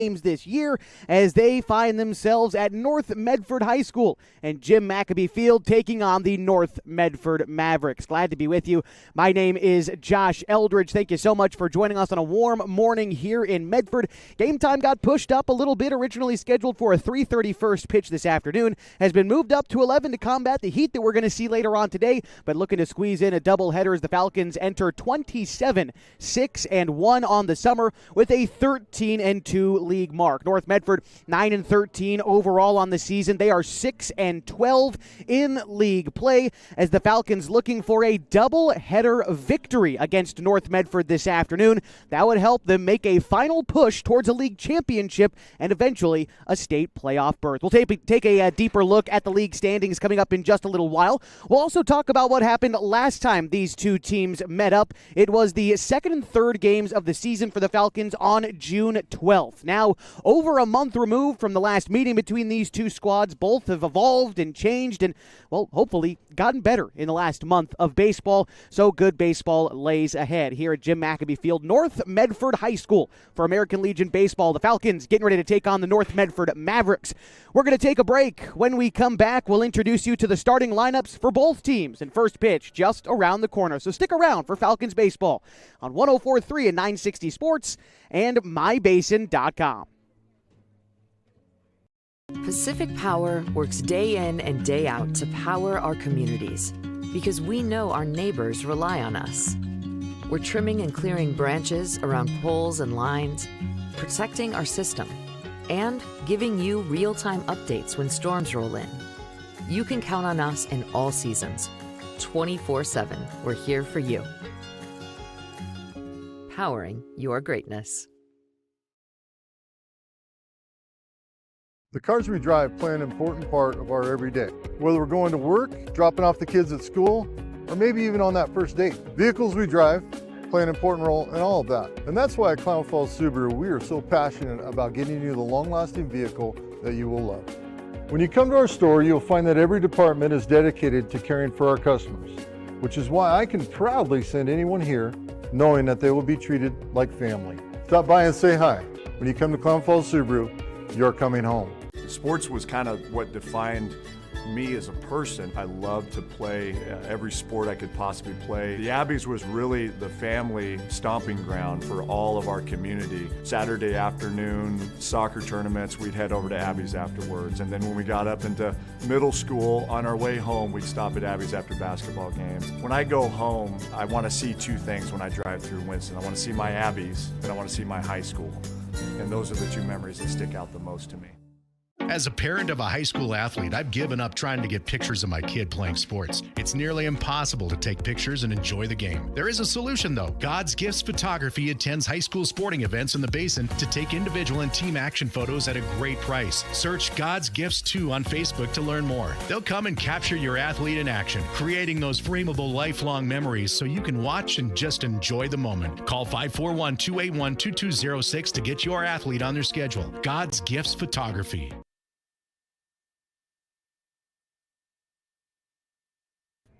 games this year as they find themselves at North Medford High School and Jim Maccabee Field taking on the North Medford Mavericks. Glad to be with you. My name is Josh Eldridge. Thank you so much for joining us on a warm morning here in Medford. Game time got pushed up a little bit, originally scheduled for a 3:30 first pitch this afternoon, has been moved up to 11 to combat the heat that we're going to see later on today, but looking to squeeze in a doubleheader as the Falcons enter 27-6-1 on the summer with a 13-2 league mark. North Medford 9-13 overall on the season. They are 6-12 in league play as the Falcons looking for a double-header victory against North Medford this afternoon. That would help them make a final push towards a league championship and eventually a state playoff berth. We'll take a deeper look at the league standings coming up in just a little while. We'll also talk about what happened last time these two teams met up. It was the second and third games of the season for the Falcons on June 12th. Now, over a month removed from the last meeting between these two squads, both have evolved and changed and, well, hopefully gotten better in the last month of baseball. So good baseball lays ahead here at Jim Maccabee Field, North Medford High School for American Legion Baseball. The Falcons getting ready to take on the North Medford Mavericks. We're going to take a break. When we come back, we'll introduce you to the starting lineups for both teams and first pitch just around the corner. So stick around for Falcons baseball on 104.3 and 960 Sports and mybasin.com. Pacific Power works day in and day out to power our communities because we know our neighbors rely on us. We're trimming and clearing branches around poles and lines, protecting our system, and giving you real-time updates when storms roll in. You can count on us in all seasons. 24/7, we're here for you. Powering your greatness. The cars we drive play an important part of our everyday. Whether we're going to work, dropping off the kids at school, or maybe even on that first date. Vehicles we drive play an important role in all of that. And that's why at Klamath Subaru, we are so passionate about getting you the long-lasting vehicle that you will love. When you come to our store, you'll find that every department is dedicated to caring for our customers, which is why I can proudly send anyone here knowing that they will be treated like family. Stop by and say hi. When you come to Klamath Subaru, you're coming home. Sports was kind of what defined me as a person. I loved to play every sport I could possibly play. The Abbeys was really the family stomping ground for all of our community. Saturday afternoon soccer tournaments, we'd head over to Abbeys afterwards. And then when we got up into middle school, on our way home, we'd stop at Abbeys after basketball games. When I go home, I want to see two things when I drive through Winston. I want to see my Abbeys and I want to see my high school. And those are the two memories that stick out the most to me. As a parent of a high school athlete, I've given up trying to get pictures of my kid playing sports. It's nearly impossible to take pictures and enjoy the game. There is a solution, though. God's Gifts Photography attends high school sporting events in the Basin to take individual and team action photos at a great price. Search God's Gifts 2 on Facebook to learn more. They'll come and capture your athlete in action, creating those frameable lifelong memories so you can watch and just enjoy the moment. Call 541-281-2206 to get your athlete on their schedule. God's Gifts Photography.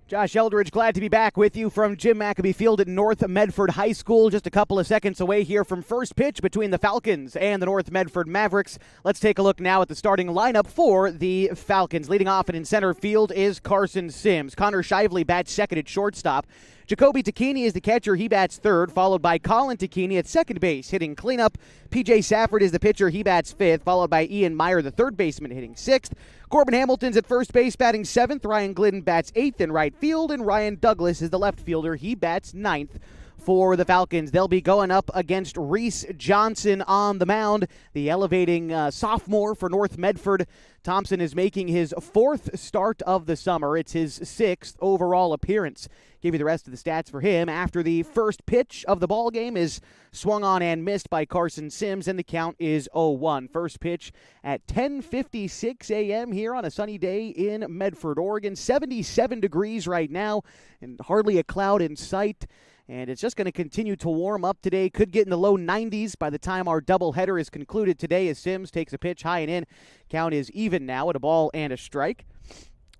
Josh Eldridge, glad to be back with you from Jim Maccabee Field at North Medford High School. Just a couple of seconds away here from first pitch between the Falcons and the North Medford Mavericks. Let's take a look now at the starting lineup for the Falcons. Leading off and in center field is Carson Sims. Connor Shively bats second at shortstop. Jacoby Tacchini is the catcher. He bats third, followed by Colin Tacchini at second base, hitting cleanup. P.J. Safford is the pitcher. He bats fifth, followed by Ian Meyer, the third baseman, hitting sixth. Corbin Hamilton's at first base, batting seventh. Ryan Glidden bats eighth in right field, and Ryan Douglas is the left fielder. He bats ninth for the Falcons. They'll be going up against Reese Johnson on the mound, the elevating sophomore for North Medford. Thompson is making his fourth start of the summer. It's his sixth overall appearance. Give you the rest of the stats for him. After the first pitch of the ball game is swung on and missed by Carson Sims, and the count is 0-1. First pitch at 10:56 a.m. here on a sunny day in Medford, Oregon. 77 degrees right now, and hardly a cloud in sight. And it's just going to continue to warm up today. Could get in the low 90s by the time our doubleheader is concluded today as Sims takes a pitch high and in. Count is even now at a ball and a strike.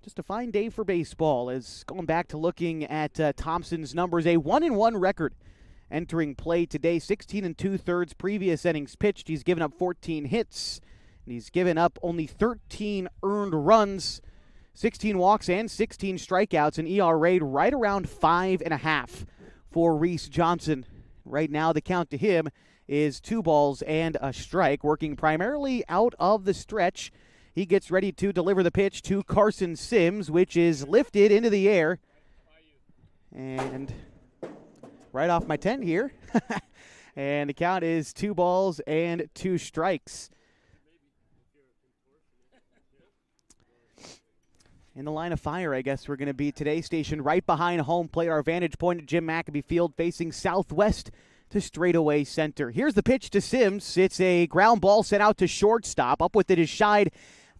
Just a fine day for baseball as going back to looking at Thompson's numbers, a 1-1 record entering play today. 16 2/3 previous innings pitched. He's given up 14 hits, and he's given up only 13 earned runs, 16 walks, and 16 strikeouts, an ERA right around 5.5 for Reese Johnson. Right now, the count to him is 2 balls and a strike, working primarily out of the stretch. He gets ready to deliver the pitch to Carson Sims, which is lifted into the air. And right off my 10 here. And the count is 2 balls and 2 strikes. In the line of fire, I guess we're going to be today, stationed right behind home plate. Our vantage point at Jim McAbee Field, facing southwest to straightaway center. Here's the pitch to Sims. It's a ground ball sent out to shortstop. Up with it is Scheid.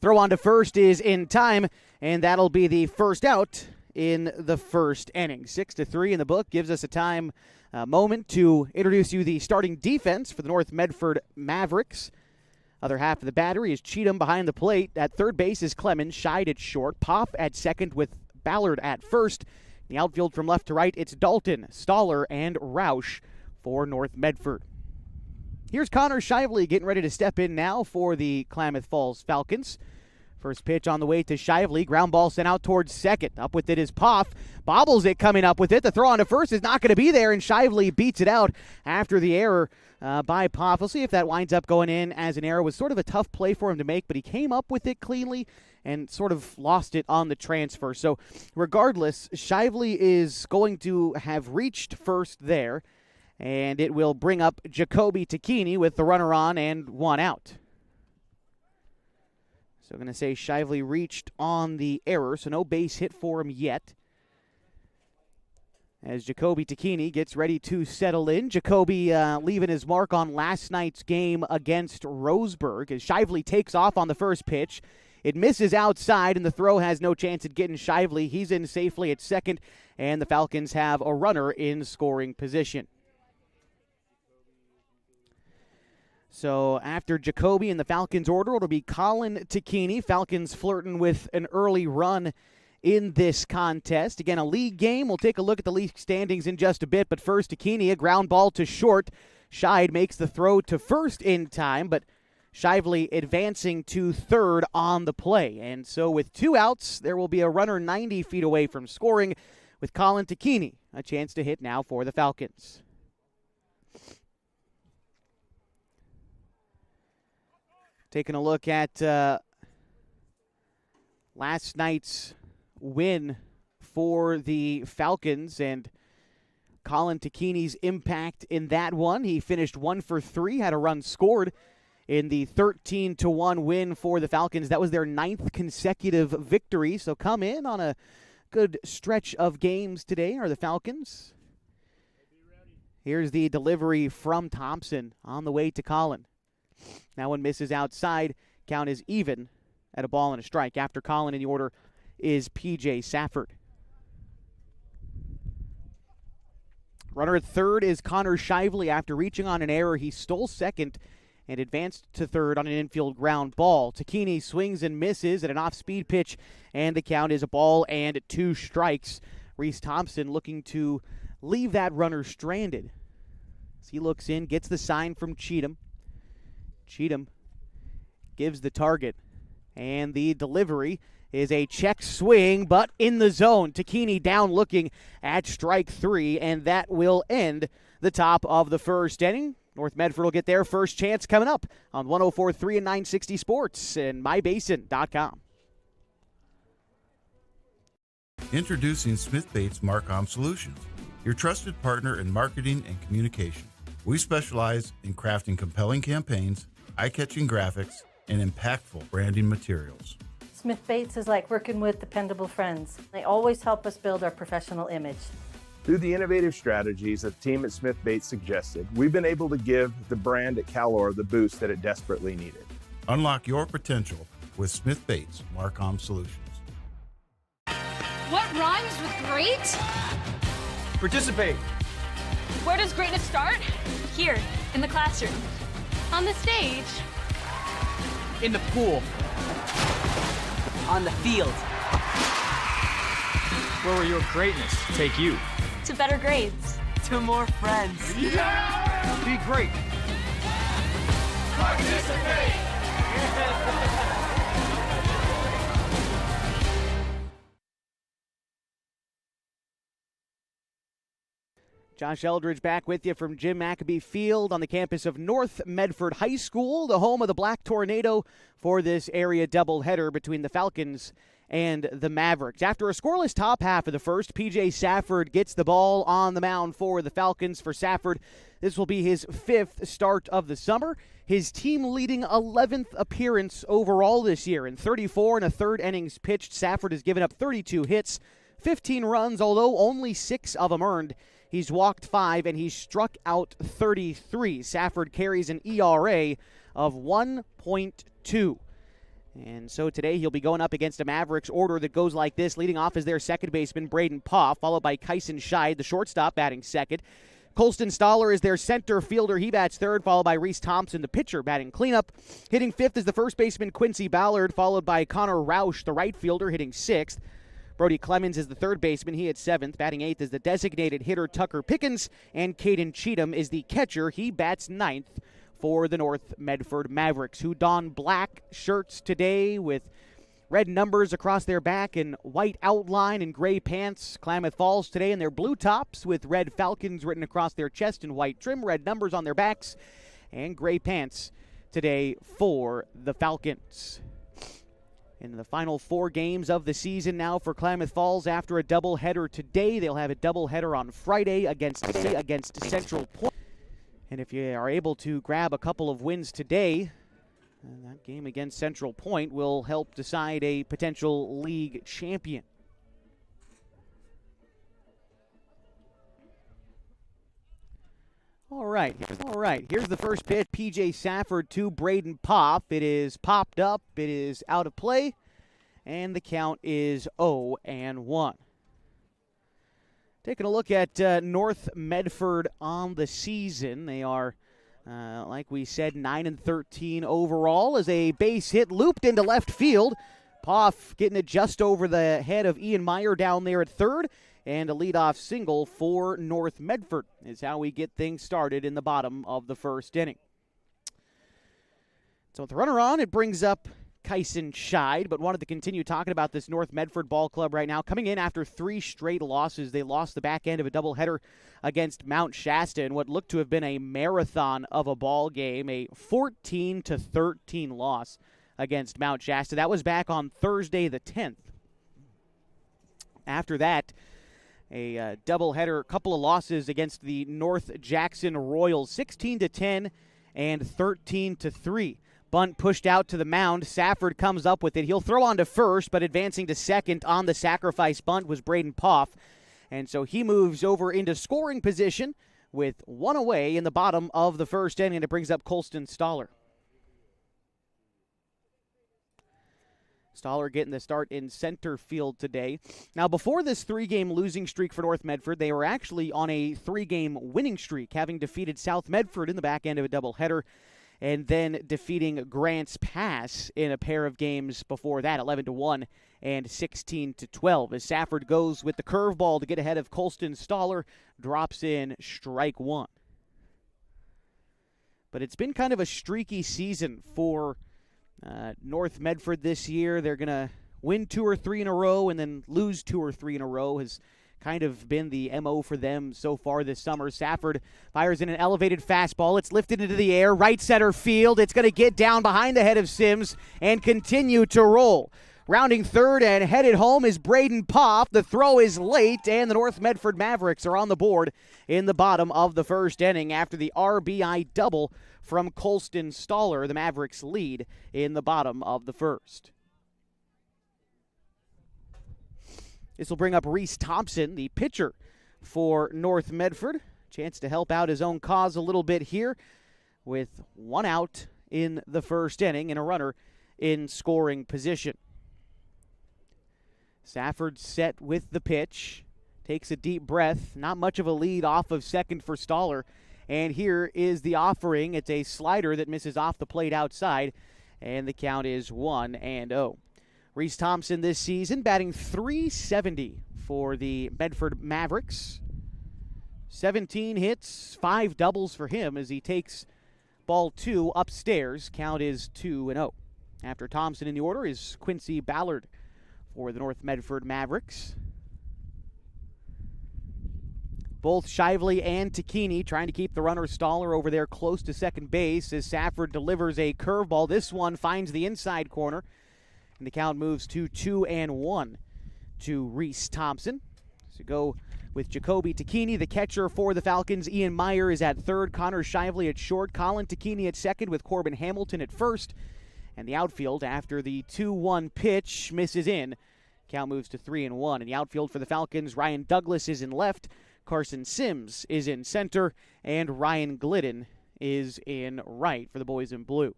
Throw on to first is in time, and that'll be the first out in the first inning. 6-3 in the book gives us a moment to introduce you the starting defense for the North Medford Mavericks. Other half of the battery is Cheatham behind the plate. At third base is Clemens, Scheid at short, Pop at second with Ballard at first. In the outfield from left to right, it's Dalton, Stoller, and Roush for North Medford. Here's Connor Shively getting ready to step in now for the Klamath Falls Falcons. First pitch on the way to Shively. Ground ball sent out towards second. Up with it is Poff. Bobbles it coming up with it. The throw on to first is not going to be there, and Shively beats it out after the error by Poff. We'll see if that winds up going in as an error. It was sort of a tough play for him to make, but he came up with it cleanly and sort of lost it on the transfer. So regardless, Shively is going to have reached first there, and it will bring up Jacoby Takini with the runner on and 1 out. So I'm going to say Shively reached on the error, so no base hit for him yet. As Jacoby Takini gets ready to settle in. Jacoby leaving his mark on last night's game against Roseburg as Shively takes off on the first pitch. It misses outside, and the throw has no chance at getting Shively. He's in safely at second, and the Falcons have a runner in scoring position. So after Jacoby in the Falcons order, it'll be Colin Takini. Falcons flirting with an early run in this contest. Again, a league game. We'll take a look at the league standings in just a bit. But first, Takini, a ground ball to short. Scheid makes the throw to first in time, but Shively advancing to third on the play. And so with 2 outs, there will be a runner 90 feet away from scoring with Colin Takini. A chance to hit now for the Falcons. Taking a look at last night's win for the Falcons and Colin Takini's impact in that one. He finished 1 for 3, had a run scored in the 13-1 win for the Falcons. That was their 9th consecutive victory. So come in on a good stretch of games today are the Falcons. Here's the delivery from Thompson on the way to Colin. Now one misses outside. Count is even at a ball and a strike. After Colin in the order is P.J. Safford. Runner at third is Connor Shively. After reaching on an error, he stole second and advanced to third on an infield ground ball. Takini swings and misses at an off-speed pitch, and the count is a ball and 2 strikes. Reese Thompson looking to leave that runner stranded. As he looks in, gets the sign from Cheatham. Cheatham gives the target, and the delivery is a check swing, but in the zone. Takini down looking at strike 3, and that will end the top of the first inning. North Medford will get their first chance coming up on 104.3 and 960 Sports and mybasin.com. Introducing Smith Bates Marcom Solutions, your trusted partner in marketing and communication. We specialize in crafting compelling campaigns, eye-catching graphics, and impactful branding materials. Smith Bates is like working with dependable friends. They always help us build our professional image. Through the innovative strategies that the team at Smith Bates suggested, we've been able to give the brand at Calor the boost that it desperately needed. Unlock your potential with Smith Bates Marcom Solutions. What rhymes with great? Participate. Where does greatness start? Here, in the classroom. On the stage. In the pool. On the field. Where will your greatness take you? To better grades. to more friends. Yeah! Be great. Participate! Josh Eldridge back with you from Jim Maccabee Field on the campus of North Medford High School, the home of the Black Tornado for this area doubleheader between the Falcons and the Mavericks. After a scoreless top half of the first, P.J. Safford gets the ball on the mound for the Falcons. For Safford, this will be his 5th start of the summer. His team-leading 11th appearance overall this year. In 34 and a third innings pitched, Safford has given up 32 hits, 15 runs, although only 6 of them earned. He's walked 5, and he's struck out 33. Safford carries an ERA of 1.2. And so today he'll be going up against a Mavericks order that goes like this. Leading off is their second baseman, Braden Poff, followed by Kyson Scheid, the shortstop, batting second. Colston Stoller is their center fielder. He bats third, followed by Reese Thompson, the pitcher, batting cleanup. Hitting fifth is the first baseman, Quincy Ballard, followed by Connor Roush, the right fielder, hitting sixth. Brody Clemens is the third baseman. He hits seventh. Batting eighth is the designated hitter, Tucker Pickens. And Caden Cheatham is the catcher. He bats ninth for the North Medford Mavericks, who don black shirts today with red numbers across their back and white outline and gray pants. Klamath Falls today in their blue tops with red Falcons written across their chest and white trim, red numbers on their backs, and gray pants today for the Falcons. In the final 4 games of the season now for Klamath Falls after a doubleheader today. They'll have a doubleheader on Friday against Central Point. And if you are able to grab a couple of wins today, that game against Central Point will help decide a potential league champion. All right. Here's the first pitch. P.J. Safford to Braden Poff. It is popped up. It is out of play. And the count is 0-1. Taking a look at North Medford on the season. They are, like we said, 9-13 overall as a base hit looped into left field. Poff getting it just over the head of Ian Meyer down there at third. And a leadoff single for North Medford is how we get things started in the bottom of the first inning. So with the runner on, it brings up Kyson Scheid, but wanted to continue talking about this North Medford ball club right now. Coming in after 3 straight losses, they lost the back end of a doubleheader against Mount Shasta in what looked to have been a marathon of a ball game, a 14-13 loss against Mount Shasta. That was back on Thursday the 10th. After that, a doubleheader, a couple of losses against the North Jackson Royals, 16-10 and 13-3. Bunt pushed out to the mound. Safford comes up with it. He'll throw on to first, but advancing to second on the sacrifice bunt was Braden Poff. And so he moves over into scoring position with 1 away in the bottom of the first inning, and it brings up Colston Stoller. Stoller getting the start in center field today. Now, before this 3-game losing streak for North Medford, they were actually on a 3-game winning streak, having defeated South Medford in the back end of a doubleheader, and then defeating Grants Pass in a pair of games before that, 11-1 and 16-12. As Safford goes with the curveball to get ahead of Colston Stoller, drops in strike one. But it's been kind of a streaky season for North Medford this year. They're going to win 2 or 3 in a row and then lose 2 or 3 in a row has kind of been the MO for them so far this summer. Safford fires in an elevated fastball. It's lifted into the air, right center field. It's going to get down behind the head of Sims and continue to roll. Rounding third and headed home is Braden Poff. The throw is late, and the North Medford Mavericks are on the board in the bottom of the first inning after the RBI double from Colston Stoller. The Mavericks lead in the bottom of the first. This will bring up Reese Thompson, the pitcher for North Medford. Chance to help out his own cause a little bit here with 1 out in the first inning and a runner in scoring position. Safford set with the pitch, takes a deep breath, not much of a lead off of second for Stoller. And here is the offering. It's a slider that misses off the plate outside, and the count is 1-0. Reese Thompson this season batting .370 for the Medford Mavericks. 17 hits, 5 doubles for him as he takes ball 2 upstairs. Count is 2-0. After Thompson in the order is Quincy Ballard for the North Medford Mavericks. Both Shively and Tacchini trying to keep the runner Stoller over there close to second base as Safford delivers a curveball. This one finds the inside corner, and the count moves to 2-1 to Reese Thompson. So go with Jacoby Tacchini, the catcher for the Falcons. Ian Meyer is at third, Connor Shively at short, Colin Tacchini at second with Corbin Hamilton at first. And the outfield, after the 2-1 pitch, misses in. Count moves to 3-1. In the outfield for the Falcons, Ryan Douglas is in left, Carson Sims is in center, and Ryan Glidden is in right for the boys in blue.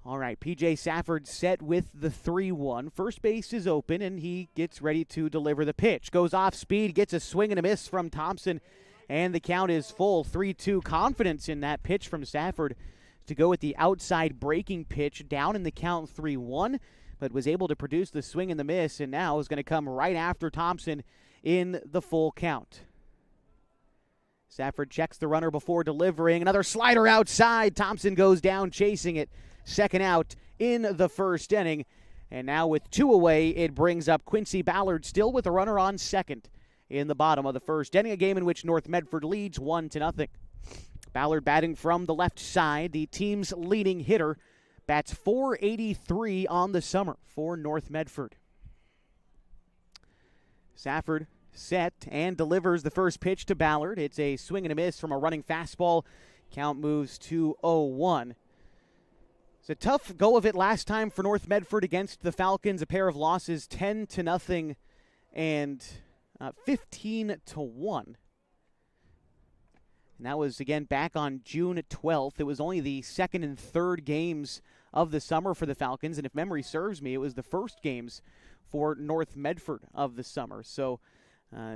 All right, P.J. Safford set with the 3-1. First base is open, and he gets ready to deliver the pitch. Goes off speed, gets a swing and a miss from Thompson, and the count is full. 3-2. Confidence in that pitch from Safford to go with the outside breaking pitch down in the count 3-1, but was able to produce the swing and the miss, and now is going to come right after Thompson in the full count. Safford checks the runner before delivering. Another slider outside. Thompson goes down chasing it. Second out in the first inning. And now with 2 away, it brings up Quincy Ballard still with a runner on second in the bottom of the first inning, a game in which North Medford leads 1-0. Ballard batting from the left side, the team's leading hitter, bats .483 on the summer for North Medford. Safford set and delivers the first pitch to Ballard. It's a swing and a miss from a running fastball. Count moves to 0-1. It's a tough go of it last time for North Medford against the Falcons. A pair of losses, 10-0 and 15-1. And that was, again, back on June 12th. It was only the second and third games of the summer for the Falcons. And if memory serves me, it was the first games for North Medford of the summer. So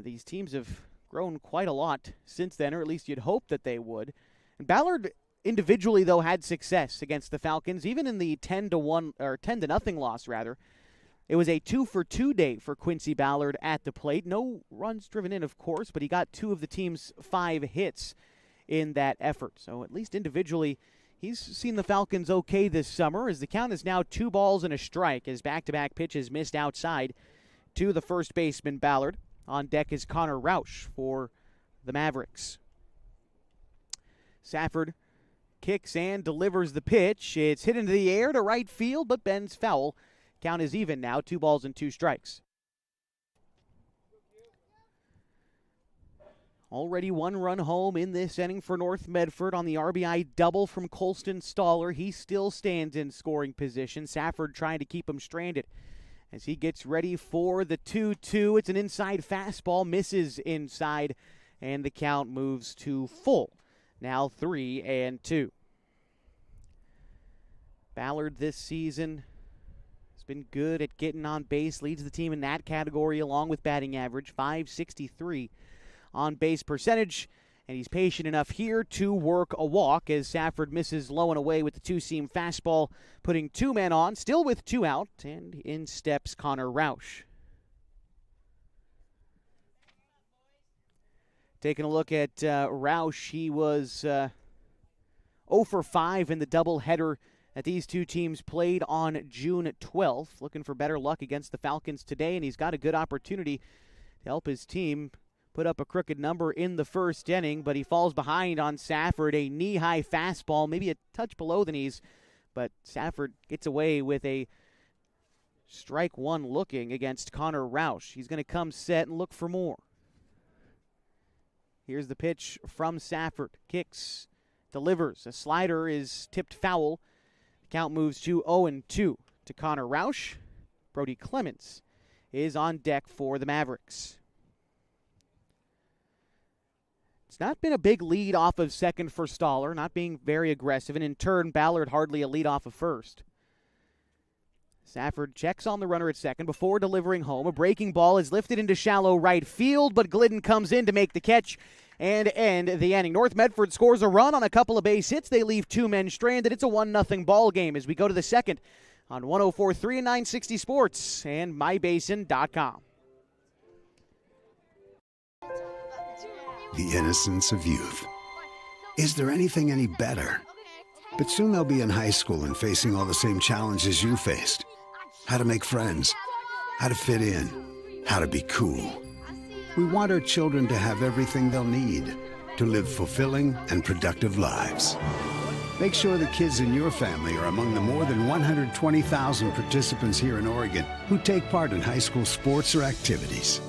these teams have grown quite a lot since then, or at least you'd hope that they would. And Ballard individually, though, had success against the Falcons, even in the 10-1 or 10-0 loss, rather. It was a 2-for-2 day for Quincy Ballard at the plate. No runs driven in, of course, but he got 2 of the team's 5 hits in that effort. So at least individually, he's seen the Falcons okay this summer, as the count is now 2 balls and a strike as back-to-back pitches missed outside to the first baseman Ballard. On deck is Connor Rausch for the Mavericks. Safford kicks and delivers the pitch. It's hit into the air to right field, but bends foul. Count is even now, 2 balls and 2 strikes. Already 1 run home in this inning for North Medford on the RBI double from Colston Stoller. He still stands in scoring position. Safford trying to keep him stranded as he gets ready for the 2-2. It's an inside fastball, misses inside, and the count moves to full. Now 3-2. Ballard this season has been good at getting on base, leads the team in that category along with batting average, .563 on base percentage, and he's patient enough here to work a walk as Safford misses low and away with the 2-seam fastball, putting 2 men on, still with 2 out, and in steps Connor Rausch. Taking a look at Rausch, he was 0 for 5 in the doubleheader that these two teams played on June 12th. Looking for better luck against the Falcons today, and he's got a good opportunity to help his team put up a crooked number in the first inning, but he falls behind on Safford. A knee-high fastball, maybe a touch below the knees, but Safford gets away with a strike 1 looking against Connor Rausch. He's going to come set and look for more. Here's the pitch from Safford. Kicks, delivers. A slider is tipped foul. The count moves to 0-2 to Connor Rausch. Brody Clements is on deck for the Mavericks. It's not been a big lead off of second for Stoller, not being very aggressive, and in turn, Ballard hardly a lead off of first. Safford checks on the runner at second before delivering home. A breaking ball is lifted into shallow right field, but Glidden comes in to make the catch and end the inning. North Medford scores a run on a couple of base hits. They leave 2 men stranded. It's a 1-0 ball game as we go to the second on 104.3 and 960 Sports and mybasin.com. the innocence of youth. Is there anything any better? But soon they'll be in high school and facing all the same challenges you faced. How to make friends, how to fit in, how to be cool. We want our children to have everything they'll need to live fulfilling and productive lives. Make sure the kids in your family are among the more than 120,000 participants here in Oregon who take part in high school sports or activities.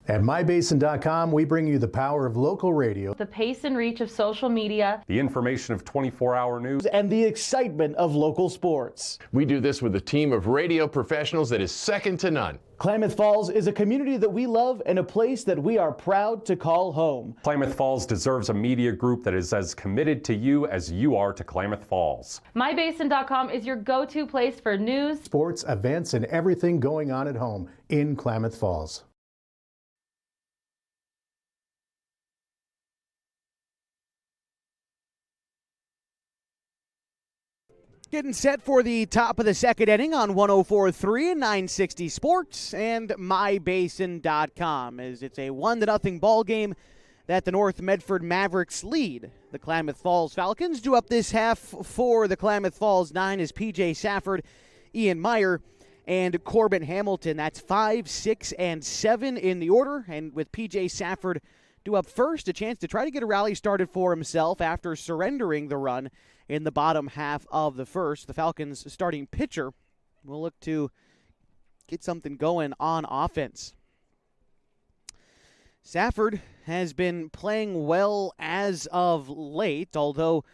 At mybasin.com, we bring you the power of local radio, the pace and reach of social media, the information of 24-hour news, and the excitement of local sports. We do this with a team of radio professionals that is second to none. Klamath Falls is a community that we love and a place that we are proud to call home. Klamath Falls deserves a media group that is as committed to you as you are to Klamath Falls. MyBasin.com is your go-to place for news, sports, events, and everything going on at home in Klamath Falls. Getting set for the top of the second inning on 104.3 and 960 Sports and MyBasin.com, as it's a 1-0 ball game that the North Medford Mavericks lead. The Klamath Falls Falcons do up this half for the Klamath Falls 9 is P.J. Safford, Ian Meyer, and Corbin Hamilton. That's 5, 6, and 7 in the order, and with P.J. Safford due up first, a chance to try to get a rally started for himself after surrendering the run in the bottom half of the first. The Falcons' starting pitcher will look to get something going on offense. Safford has been playing well as of late, although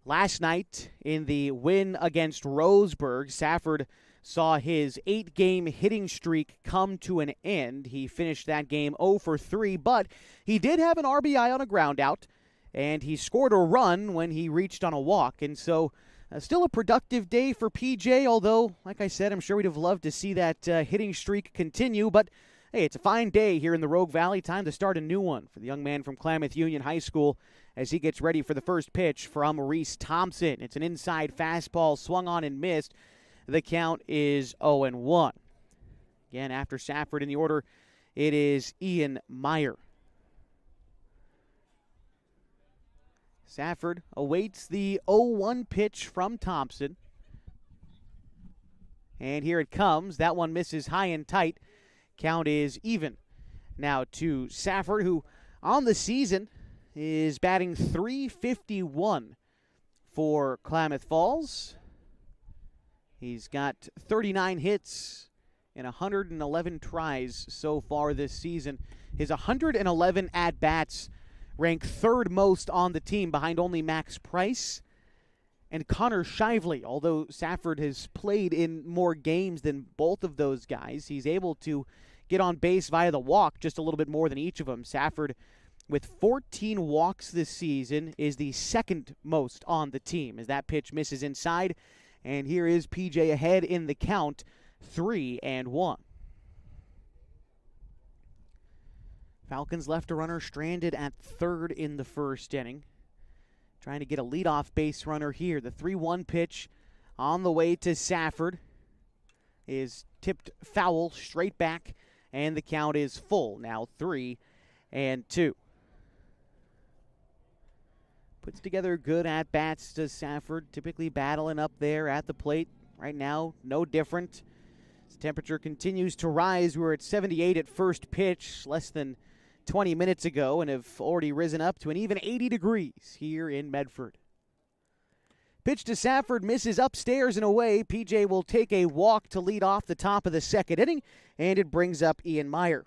last night in the win against Roseburg, Safford saw his 8-game hitting streak come to an end. He finished that game 0 for 3, but he did have an RBI on a ground out, and he scored a run when he reached on a walk. And so still a productive day for PJ, although, like I said, I'm sure we'd have loved to see that hitting streak continue. But, hey, it's a fine day here in the Rogue Valley. Time to start a new one for the young man from Klamath Union High School as he gets ready for the first pitch from Reese Thompson. It's an inside fastball swung on and missed. The count is 0-1. Again, after Safford in the order, it is Ian Meyer. Safford awaits the 0-1 pitch from Thompson. And here it comes. That one misses high and tight. Count is even. Now to Safford, who on the season is batting .351 for Klamath Falls. He's got 39 hits and 111 tries so far this season. His 111 at-bats rank third most on the team behind only Max Price and Connor Shively. Although Safford has played in more games than both of those guys, he's able to get on base via the walk just a little bit more than each of them. Safford, with 14 walks this season, is the second most on the team as that pitch misses inside. And here is PJ ahead in the count, 3-1. Falcons left a runner stranded at third in the first inning. Trying to get a leadoff base runner here. The 3-1 pitch on the way to Safford is tipped foul straight back, and the count is full. Now 3-2. Puts together good at-bats to Safford, typically battling up there at the plate. Right now, no different. As temperature continues to rise. We were at 78 at first pitch less than 20 minutes ago and have already risen up to an even 80 degrees here in Medford. Pitch to Safford misses upstairs and away. PJ will take a walk to lead off the top of the second inning, and it brings up Ian Meyer.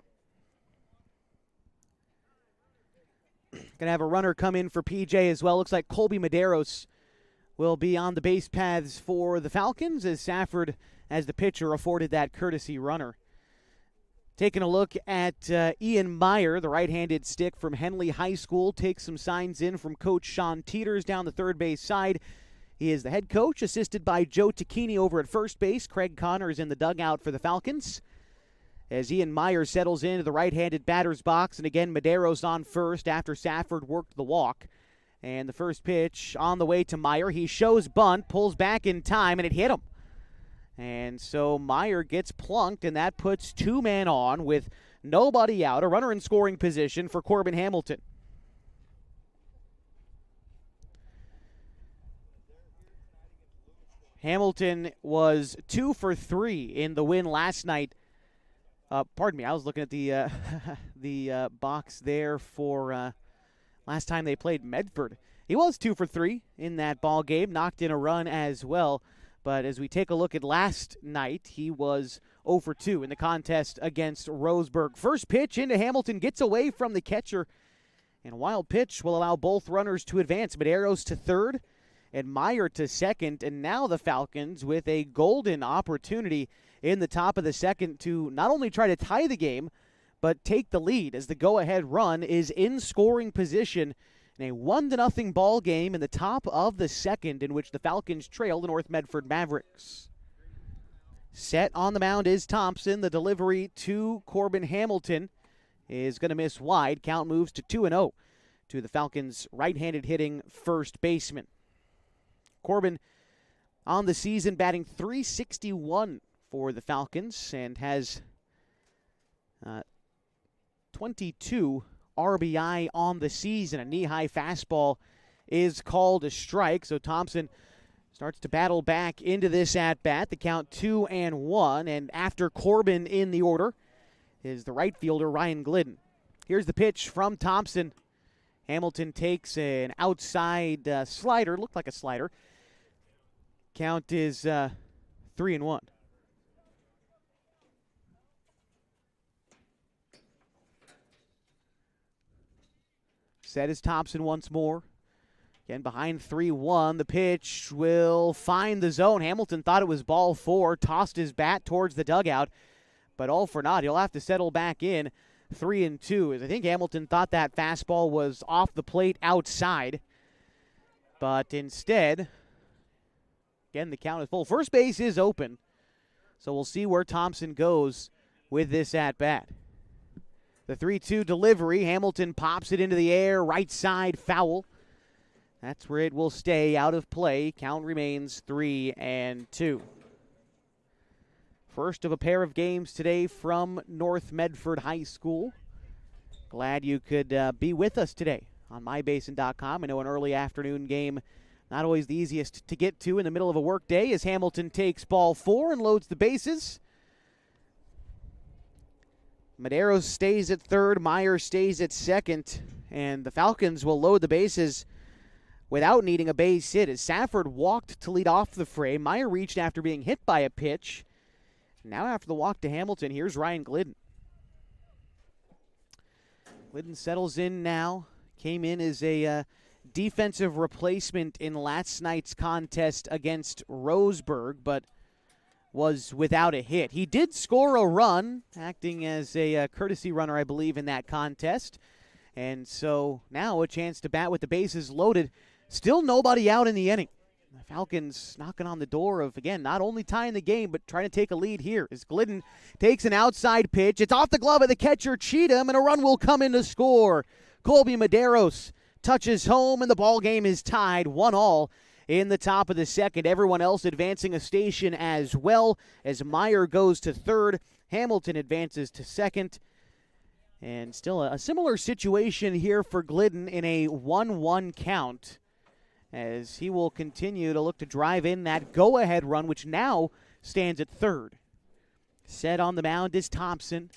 Going to have a runner come in for PJ as well. Looks like Colby Medeiros will be on the base paths for the Falcons as Safford, as the pitcher, afforded that courtesy runner. Taking a look at Ian Meyer, the right-handed stick from Henley High School, takes some signs in from Coach Sean Teeters down the third base side. He is the head coach, assisted by Joe Tacchini over at first base. Craig Connors in the dugout for the Falcons. As Ian Meyer settles into the right-handed batter's box, and again Medeiros on first after Safford worked the walk. And the first pitch on the way to Meyer. He shows bunt, pulls back in time, and it hit him. And so Meyer gets plunked, and that puts two men on with Nobody out. A runner in scoring position for Corbin Hamilton. Hamilton was 2 for 3 in the win last night. Pardon me, I was looking at the box there for last time they played Medford. He was 2 for 3 in that ball game, knocked in a run as well. But as we take a look at last night, he was 0 for 2 in the contest against Roseburg. First pitch into Hamilton, gets away from the catcher. And a wild pitch will allow both runners to advance. Medeiros to third and Meyer to second. And now the Falcons with a golden opportunity in the top of the second to not only try to tie the game, but take the lead as the go-ahead run is in scoring position in a 1-0 ball game in the top of the second, in which the Falcons trail the North Medford Mavericks. Set on the mound is Thompson. The delivery to Corbin Hamilton is going to miss wide. Count moves to 2-0 to the Falcons' right-handed hitting first baseman. Corbin on the season batting .361 for the Falcons and has 22 RBI on the season. A knee-high fastball is called a strike, so Thompson starts to battle back into this at-bat. The count 2-1, and after Corbin in the order is the right fielder Ryan Glidden. Here's the pitch from Thompson. Hamilton takes an outside slider, looked like a slider. Count is 3-1. Set is Thompson once more. Again, behind 3-1. The pitch will find the zone. Hamilton thought it was ball 4, tossed his bat towards the dugout, but all for naught. He'll have to settle back in 3-2. As I think Hamilton thought that fastball was off the plate outside, but instead, again, the count is full. First base is open, so we'll see where Thompson goes with this at-bat. The 3-2 delivery, Hamilton pops it into the air, right side foul. That's where it will stay out of play. Count remains 3-2. First of a pair of games today from North Medford High School. Glad you could be with us today on mybasin.com. I know an early afternoon game, not always the easiest to get to in the middle of a work day, as Hamilton takes ball 4 and loads the bases. Medeiros stays at third, Meyer stays at second, and the Falcons will load the bases without needing a base hit. As Safford walked to lead off the fray, Meyer reached after being hit by a pitch. Now after the walk to Hamilton, here's Ryan Glidden. Glidden settles in now. Came in as a defensive replacement in last night's contest against Roseburg, but was without a hit. He did score a run, acting as a courtesy runner, I believe, in that contest. And so now a chance to bat with the bases loaded. Still nobody out in the inning. The Falcons knocking on the door of, again, not only tying the game, but trying to take a lead here. As Glidden takes an outside pitch. It's off the glove of the catcher, Cheatham, and a run will come in to score. Colby Medeiros touches home, and the ball game is tied 1-1 in the top of the second. Everyone else advancing a station as well, as Meyer goes to third. Hamilton advances to second. And still a similar situation here for Glidden in a 1-1 count, as he will continue to look to drive in that go-ahead run, which now stands at third. Set on the mound is Thompson,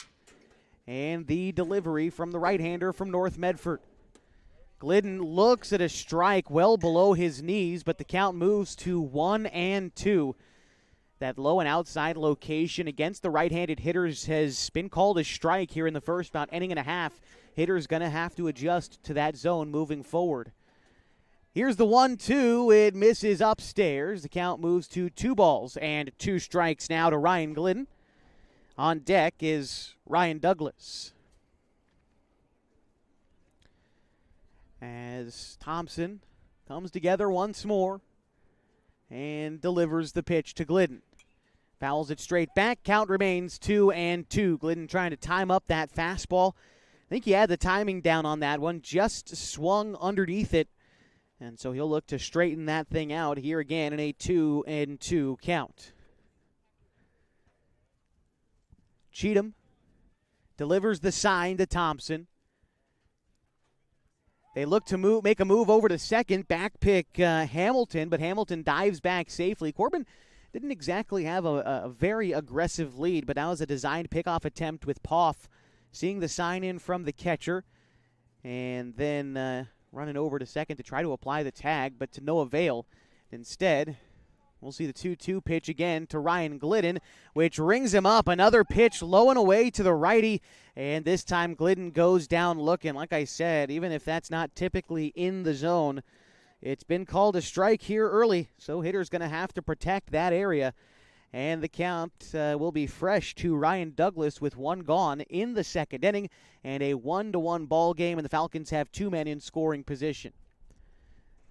and the delivery from the right-hander from North Medford. Glidden looks at a strike well below his knees, but the count moves to 1-2. That low and outside location against the right-handed hitters has been called a strike here in the first about inning and a half. Hitter's going to have to adjust to that zone moving forward. Here's the 1-2. It misses upstairs. The count moves to 2-2 now to Ryan Glidden. On deck is Ryan Douglas. As Thompson comes together once more and delivers the pitch to Glidden. Fouls it straight back. Count remains 2-2. Glidden trying to time up that fastball. I think he had the timing down on that one. Just swung underneath it. And so he'll look to straighten that thing out here again in a 2-2 count. Cheatham delivers the sign to Thompson. They look to make a move over to second, back pick Hamilton, but Hamilton dives back safely. Corbin didn't exactly have a very aggressive lead, but that was a designed pickoff attempt with Poff seeing the sign in from the catcher and then running over to second to try to apply the tag, but to no avail. Instead, we'll see the 2-2 pitch again to Ryan Glidden, which rings him up. Another pitch low and away to the righty, and this time Glidden goes down looking. Like I said, even if that's not typically in the zone, it's been called a strike here early, so hitter's going to have to protect that area. And the count will be fresh to Ryan Douglas with one gone in the second inning, and a 1-1 ball game, and the Falcons have two men in scoring position.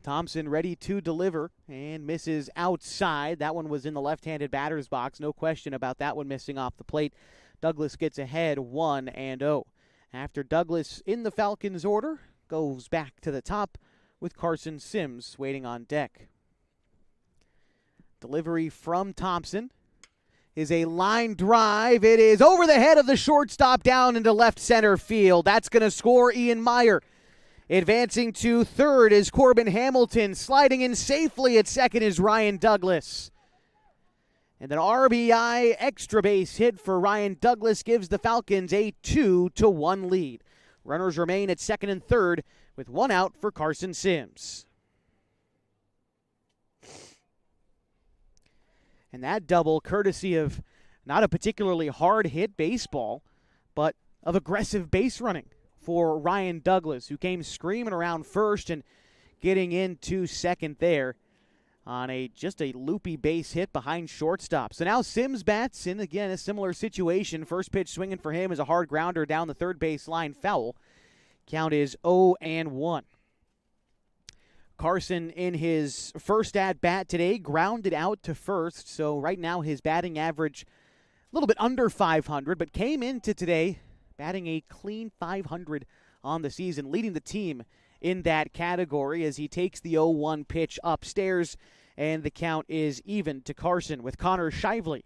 Thompson ready to deliver and misses outside. That one was in the left-handed batter's box. No question about that one missing off the plate. Douglas gets ahead 1-0. After Douglas in the Falcons order, goes back to the top with Carson Sims waiting on deck. Delivery from Thompson is a line drive. It is over the head of the shortstop down into left center field. That's going to score Ian Meyer. Advancing to third is Corbin Hamilton. Sliding in safely at second is Ryan Douglas. And an RBI extra base hit for Ryan Douglas gives the Falcons a 2-1 lead. Runners remain at second and third with one out for Carson Sims. And that double, courtesy of not a particularly hard hit baseball, but of aggressive base running for Ryan Douglas, who came screaming around first and getting into second there on just a loopy base hit behind shortstop. So now Sims bats in, again, a similar situation. First pitch swinging for him is a hard grounder down the third base line, foul. Count is 0-1. Carson, in his first at-bat today, grounded out to first. So right now his batting average a little bit under 500, but came into today batting a clean 500 on the season, leading the team in that category as he takes the 0-1 pitch upstairs, and the count is even to Carson with Connor Shively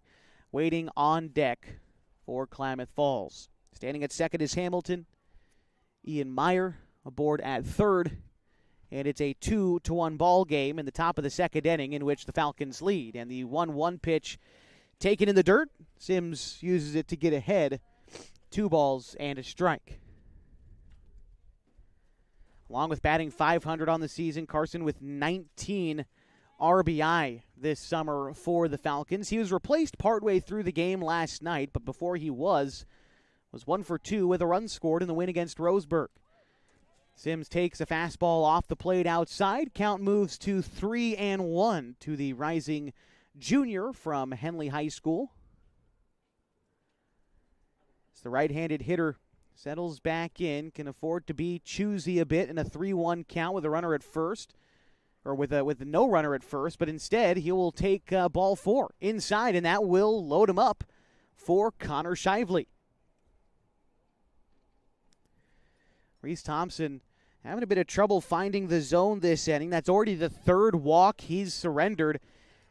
waiting on deck for Klamath Falls. Standing at second is Hamilton. Ian Meyer aboard at third, and it's a 2-1 ball game in the top of the second inning in which the Falcons lead. And the 1-1 pitch taken in the dirt. Sims uses it to get ahead. 2 balls and a strike. Along with batting 500 on the season, Carson with 19 RBI this summer for the Falcons. He was replaced partway through the game last night, but before he was 1 for 2 with a run scored in the win against Roseburg. Sims takes a fastball off the plate outside. Count moves to 3-1 to the rising junior from Henley High School. As the right-handed hitter settles back in, can afford to be choosy a bit in a 3-1 count with a runner at first, or with no runner at first, but instead he will take ball 4 inside, and that will load him up for Connor Shively. Reese Thompson having a bit of trouble finding the zone this inning. That's already the third walk he's surrendered,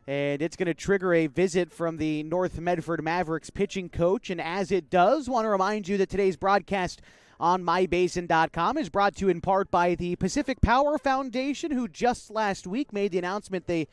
and it's going to trigger a visit from the North Medford Mavericks pitching coach. And as it does, want to remind you that today's broadcast on MyBasin.com is brought to you in part by the Pacific Power Foundation, who just last week made the announcement they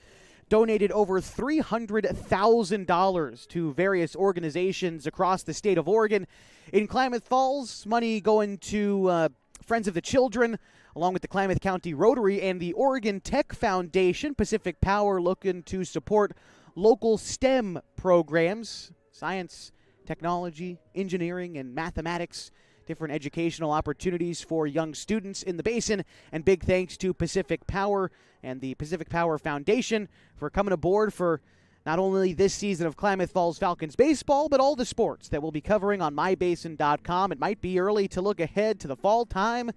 donated over $300,000 to various organizations across the state of Oregon. In Klamath Falls, money going to Friends of the Children, along with the Klamath County Rotary and the Oregon Tech Foundation. Pacific Power looking to support local STEM programs, science, technology, engineering, and mathematics, different educational opportunities for young students in the basin. And big thanks to Pacific Power and the Pacific Power Foundation for coming aboard for not only this season of Klamath Falls Falcons baseball, but all the sports that we'll be covering on MyBasin.com. It might be early to look ahead to the fall time,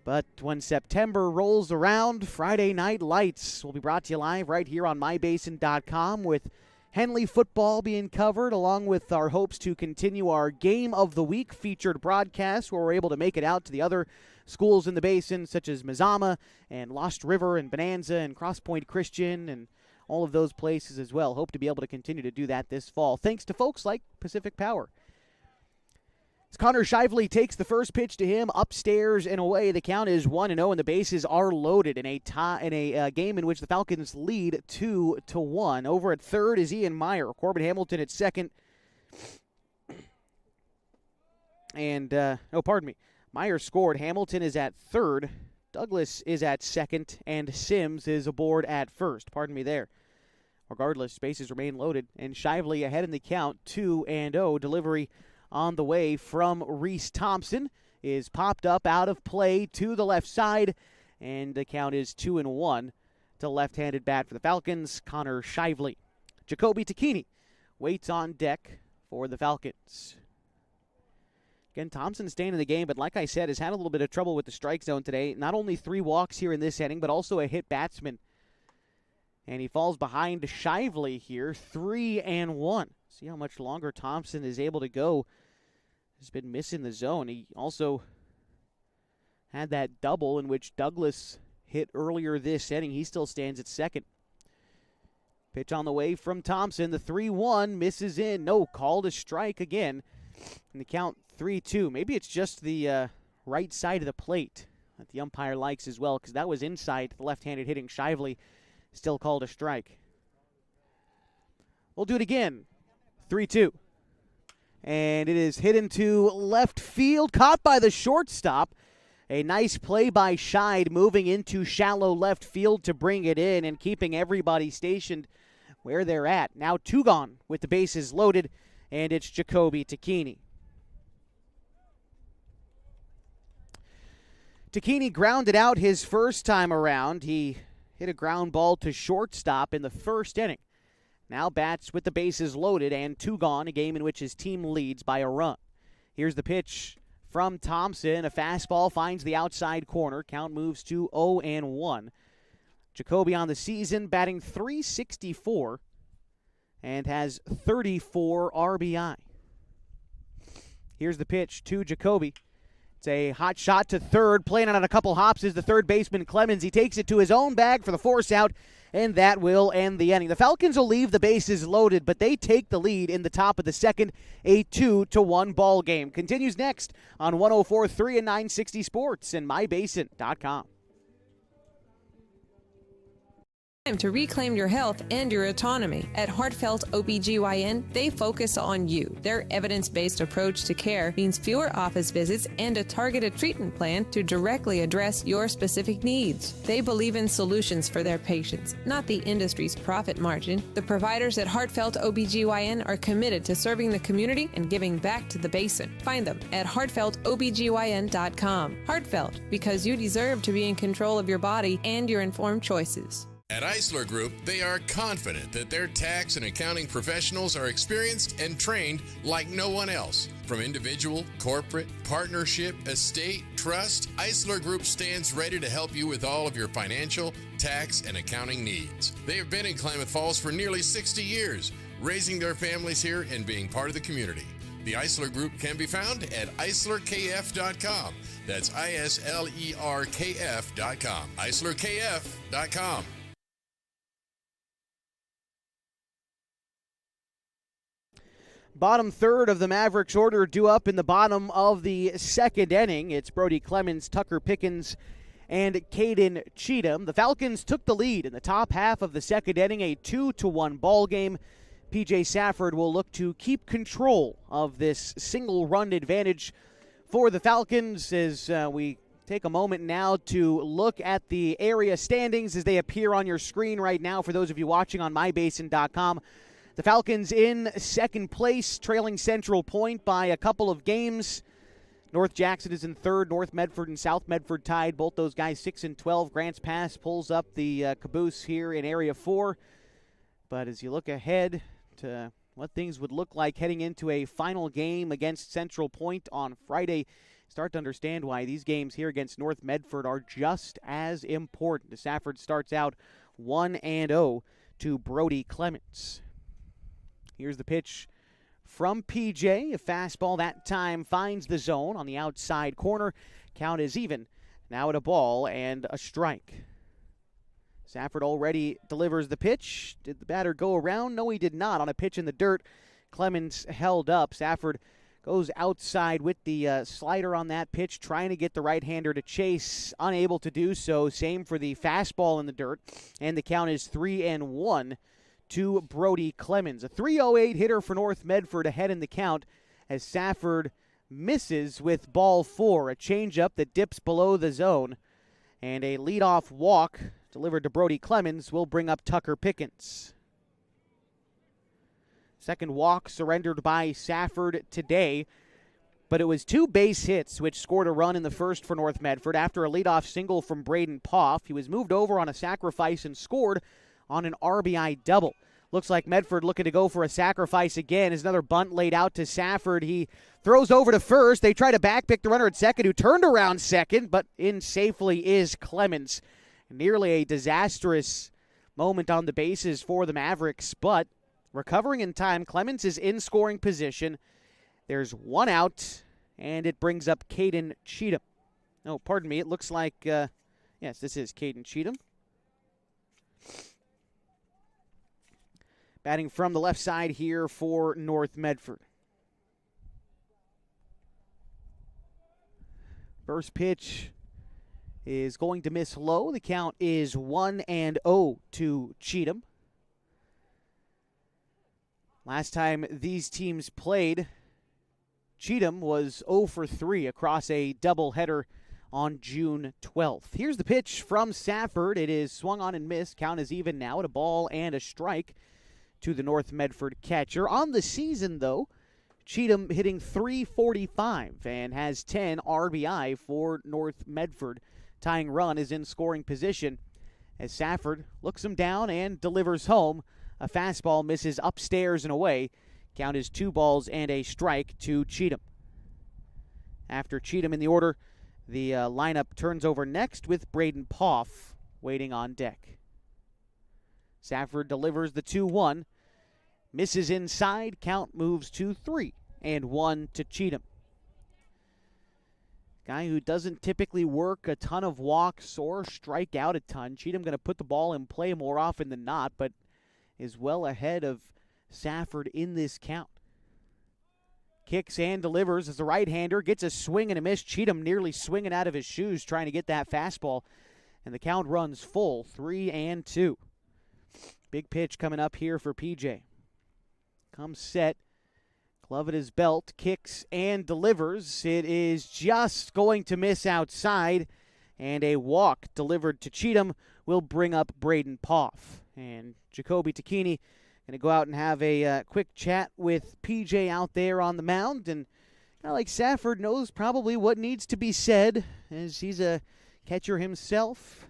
but when September rolls around, Friday Night Lights will be brought to you live right here on MyBasin.com, with Henley football being covered, along with our hopes to continue our Game of the Week featured broadcast, where we're able to make it out to the other schools in the basin, such as Mazama and Lost River and Bonanza and Cross Point Christian and all of those places as well. Hope to be able to continue to do that this fall, thanks to folks like Pacific Power. As Connor Shively takes the first pitch to him upstairs and away, the count is 1-0, and the bases are loaded in a game in which the Falcons lead 2-1. Over at third is Ian Meyer. Corbin Hamilton at second. And, Meyer scored. Hamilton is at third. Douglas is at second. And Sims is aboard at first. Pardon me there. Regardless, bases remain loaded. And Shively ahead in the count, 2-0. Delivery on the way from Reese Thompson is popped up out of play to the left side. And the count is 2-1 to left-handed bat for the Falcons, Connor Shively. Jacoby Tacchini waits on deck for the Falcons. Again, Thompson staying in the game, but like I said, has had a little bit of trouble with the strike zone today. Not only 3 walks here in this inning, but also a hit batsman. And he falls behind Shively here, 3-1. See how much longer Thompson is able to go. He's been missing the zone. He also had that double in which Douglas hit earlier this inning. He still stands at second. Pitch on the way from Thompson. The 3-1 misses in. No, called a strike again. And the count 3-2. Maybe it's just the right side of the plate that the umpire likes as well, because that was inside the left-handed hitting Shively. Still called a strike. We'll do it again. 3-2. And it is hit into left field, caught by the shortstop. A nice play by Scheid, moving into shallow left field to bring it in and keeping everybody stationed where they're at. Now 2 gone with the bases loaded, and it's Jacoby Tacchini. Tacchini grounded out his first time around. He hit a ground ball to shortstop in the first inning. Now bats with the bases loaded and 2 gone, a game in which his team leads by a run. Here's the pitch from Thompson. A fastball finds the outside corner. Count moves to 0-1. Jacoby on the season batting .364 and has 34 RBI. Here's the pitch to Jacoby. It's a hot shot to third. Playing on a couple hops is the third baseman Clemens. He takes it to his own bag for the force out, and that will end the inning. The Falcons will leave the bases loaded, but they take the lead in the top of the second. A 2-1 ball game. Continues next on 104.3 and 960 Sports and mybasin.com. Time to reclaim your health and your autonomy. At Heartfelt OBGYN, they focus on you. Their evidence-based approach to care means fewer office visits and a targeted treatment plan to directly address your specific needs. They believe in solutions for their patients, not the industry's profit margin. The providers at Heartfelt OBGYN are committed to serving the community and giving back to the basin. Find them at heartfeltobgyn.com. Heartfelt, because you deserve to be in control of your body and your informed choices. At Eisler Group, they are confident that their tax and accounting professionals are experienced and trained like no one else. From individual, corporate, partnership, estate, trust, Eisler Group stands ready to help you with all of your financial, tax, and accounting needs. They have been in Klamath Falls for nearly 60 years, raising their families here and being part of the community. The Eisler Group can be found at eislerkf.com. That's ISLERKF.com. eislerkf.com. Bottom third of the Mavericks order due up in the bottom of the second inning. It's Brody Clemens, Tucker Pickens, and Caden Cheatham. The Falcons took the lead in the top half of the second inning, a 2-1 ball game. P.J. Safford will look to keep control of this single-run advantage for the Falcons as we take a moment now to look at the area standings as they appear on your screen right now for those of you watching on mybasin.com. The Falcons in second place, trailing Central Point by a couple of games. North Jackson is in third. North Medford and South Medford tied. Both those guys 6-12. Grants Pass pulls up the caboose here in Area 4. But as you look ahead to what things would look like heading into a final game against Central Point on Friday, start to understand why these games here against North Medford are just as important. Safford starts out 1-0 to Brody Clemens. Here's the pitch from PJ. A fastball that time finds the zone on the outside corner. Count is even. Now at a ball and a strike. Safford already delivers the pitch. Did the batter go around? No, he did not. On a pitch in the dirt, Clemens held up. Safford Goes outside with the slider on that pitch, trying to get the right-hander to chase. Unable to do so. Same for the fastball in the dirt. And the count is 3-1 to Brody Clemens. A 308 hitter for North Medford ahead in the count as Safford misses with ball 4. A changeup that dips below the zone. And a leadoff walk delivered to Brody Clemens will bring up Tucker Pickens. Second walk surrendered by Safford today, but it was 2 base hits which scored a run in the first for North Medford. After a leadoff single from Braden Poff, he was moved over on a sacrifice and scored on an RBI double. Looks like Medford looking to go for a sacrifice again. As another bunt laid out to Safford. He throws over to first. They try to backpick the runner at second, who turned around second, but in safely is Clemens. Nearly a disastrous moment on the bases for the Mavericks, but recovering in time, Clemens is in scoring position. There's 1 out, and it brings up Caden Cheatham. Oh, pardon me. It looks like, yes, this is Caden Cheatham. Batting from the left side here for North Medford. First pitch is going to miss low. The count is 1-0 to Cheatham. Last time these teams played, Cheatham was 0 for 3 across a doubleheader on June 12th. Here's the pitch from Safford. It is swung on and missed. Count is even now at a ball and a strike to the North Medford catcher. On the season, though, Cheatham hitting .345 and has 10 RBI for North Medford. Tying run is in scoring position as Safford looks him down and delivers home. A fastball misses upstairs and away. Count is 2 balls and a strike to Cheatham. After Cheatham in the order, the lineup turns over next with Braden Poff waiting on deck. Safford delivers the 2-1. Misses inside. Count moves to 3-1 to Cheatham. Guy who doesn't typically work a ton of walks or strike out a ton. Cheatham going to put the ball in play more often than not, but is well ahead of Safford in this count. Kicks and delivers as the right-hander gets a swing and a miss. Cheatham nearly swinging out of his shoes trying to get that fastball. And the count runs full, 3-2. Big pitch coming up here for PJ. Comes set. Glove at his belt. Kicks and delivers. It is just going to miss outside. And a walk delivered to Cheatham will bring up Braden Poff. And Jacoby Tacchini going to go out and have a quick chat with PJ out there on the mound. And kind of like Safford knows probably what needs to be said, as he's a catcher himself.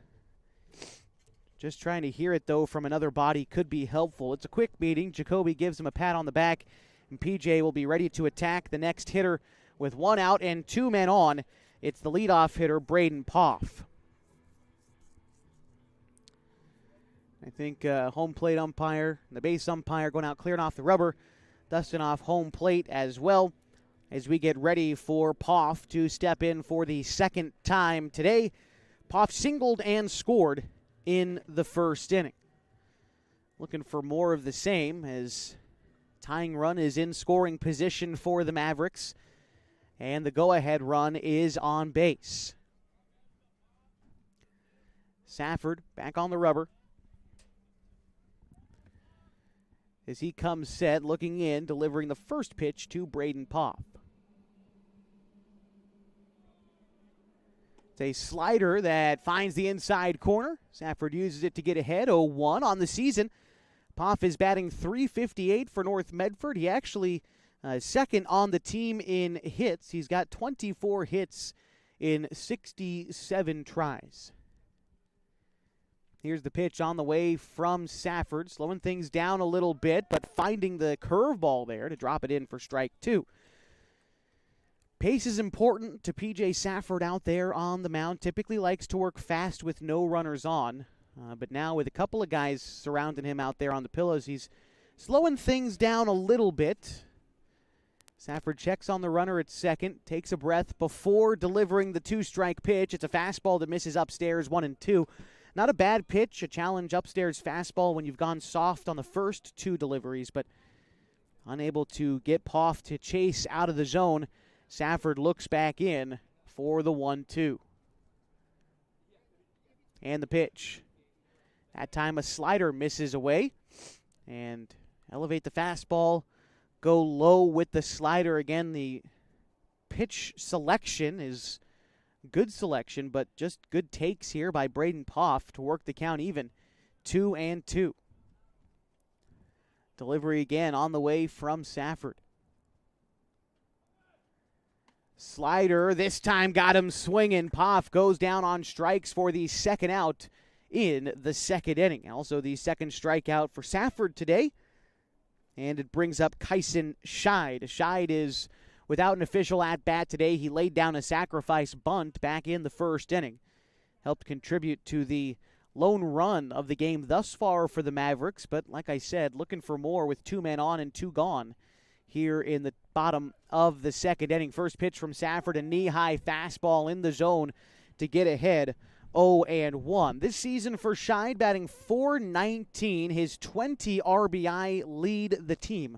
Just trying to hear it, though, from another body could be helpful. It's a quick meeting. Jacoby gives him a pat on the back, and PJ will be ready to attack the next hitter with 1 out and 2 men on. It's the leadoff hitter, Braden Poff. I think home plate umpire, the base umpire going out clearing off the rubber, dusting off home plate as well as we get ready for Poff to step in for the second time today. Poff singled and scored in the first inning. Looking for more of the same as tying run is in scoring position for the Mavericks, and the go-ahead run is on base. Safford back on the rubber as he comes set, looking in, delivering the first pitch to Braden Poff. It's a slider that finds the inside corner. Safford uses it to get ahead, 0-1 on the season. Poff is batting .358 for North Medford. He actually second on the team in hits. He's got 24 hits in 67 tries. Here's the pitch on the way from Safford, slowing things down a little bit, but finding the curveball there to drop it in for strike 2. Pace is important to P.J. Safford out there on the mound. Typically likes to work fast with no runners on. But now with a couple of guys surrounding him out there on the pillows, he's slowing things down a little bit. Safford checks on the runner at second, takes a breath before delivering the 2-strike pitch. It's a fastball that misses upstairs, 1-2. Not a bad pitch, a challenge upstairs fastball when you've gone soft on the first 2 deliveries, but Unable to get Poff to chase out of the zone. Safford looks back in for the 1-2. And the pitch. That time a slider misses away. And elevate the fastball. Go low with the slider. Again, the pitch selection is good selection, but just good takes here by Braden Poff to work the count even. 2-2. Delivery again on the way from Safford. Slider this time got him swinging. Poff goes down on strikes for the second out in the second inning. Also the second strikeout for Safford today. And it brings up Kyson Scheid. Scheid is without an official at-bat today. He laid down a sacrifice bunt back in the first inning. Helped contribute to the lone run of the game thus far for the Mavericks, but like I said, looking for more with 2 men on and 2 gone here in the bottom of the second inning. First pitch from Safford, a knee-high fastball in the zone to get ahead 0-1. This season for Scheid, batting .419, his 20 RBI lead the team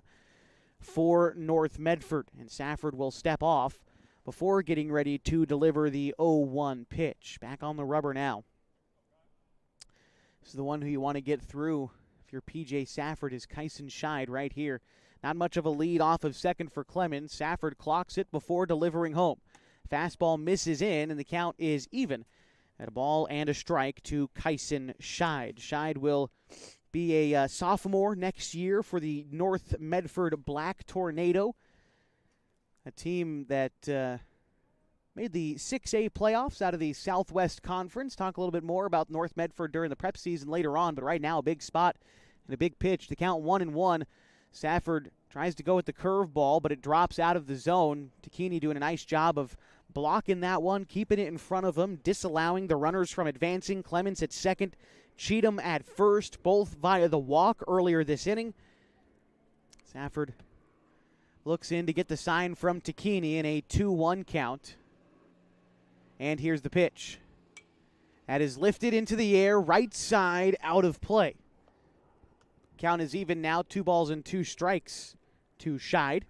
for North Medford, and Safford will step off before getting ready to deliver the 0-1 pitch. Back on the rubber now. This is the one who you want to get through if you're PJ Safford, is Kyson Scheid right here. Not much of a lead off of second for Clemens. Safford clocks it before delivering home. Fastball misses in, and the count is even at a ball and a strike to Kyson Scheid. Scheid will be a sophomore next year for the North Medford Black Tornado, a team that made the 6A playoffs out of the Southwest Conference. Talk a little bit more about North Medford during the prep season later on, but right now a big spot and a big pitch. The count 1-1. Safford tries to go with the curveball, but it drops out of the zone. Takini doing a nice job of blocking that one, keeping it in front of him, disallowing the runners from advancing. Clemens at second, Cheatham at first, both via the walk earlier this inning. Safford looks in to get the sign from Takini in a 2-1 count. And here's the pitch. That is lifted into the air, right side, out of play. Count is even now, 2 balls and 2 strikes to Scheid.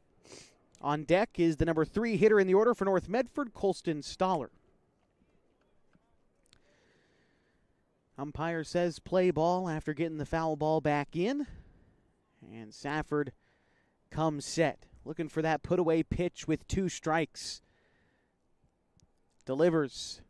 On deck is the number 3 hitter in the order for North Medford, Colston Stoller. Umpire says play ball after getting the foul ball back in. And Safford comes set. Looking for that put-away pitch with 2 strikes. Delivers.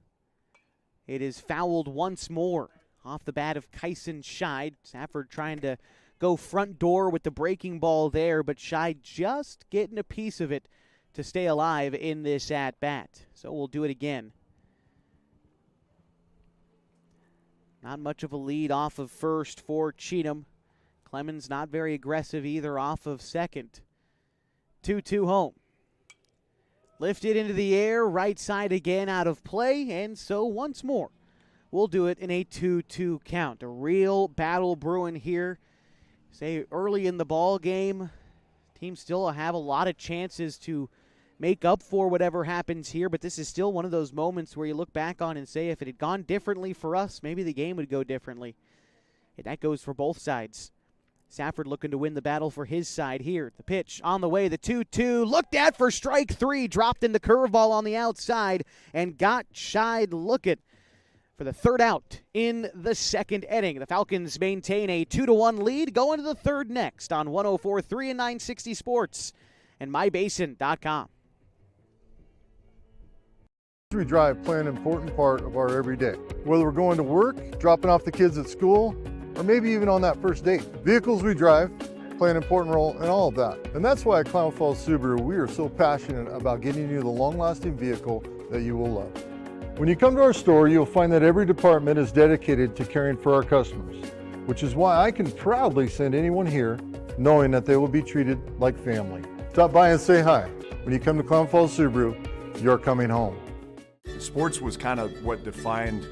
It is fouled once more off the bat of Kyson Scheid. Safford trying to go front door with the breaking ball there, but Scheid just getting a piece of it to stay alive in this at-bat. So we'll do it again. Not much of a lead off of first for Cheatham. Clemens not very aggressive either off of second. 2-2 home. Lifted into the air, right side again out of play, and so once more we'll do it in a 2-2 count. A real battle brewing here. Say early in the ball game, teams still have a lot of chances to make up for whatever happens here, but this is still one of those moments where you look back on and say if it had gone differently for us, maybe the game would go differently. And that goes for both sides. Safford looking to win the battle for his side here. The pitch on the way, the 2-2, looked at for strike 3, dropped in the curveball on the outside, and got Scheid looking for the third out in the second inning. The Falcons maintain a 2-1 lead, going to the third next on 104.3 and 960 Sports and mybasin.com. We drive play an important part of our everyday. Whether we're going to work, dropping off the kids at school, or maybe even on that first date. Vehicles we drive play an important role in all of that. And that's why at Klamath Falls Subaru, we are so passionate about getting you the long-lasting vehicle that you will love. When you come to our store, you'll find that every department is dedicated to caring for our customers, which is why I can proudly send anyone here knowing that they will be treated like family. Stop by and say hi. When you come to Klamath Falls Subaru, you're coming home. Sports was kind of what defined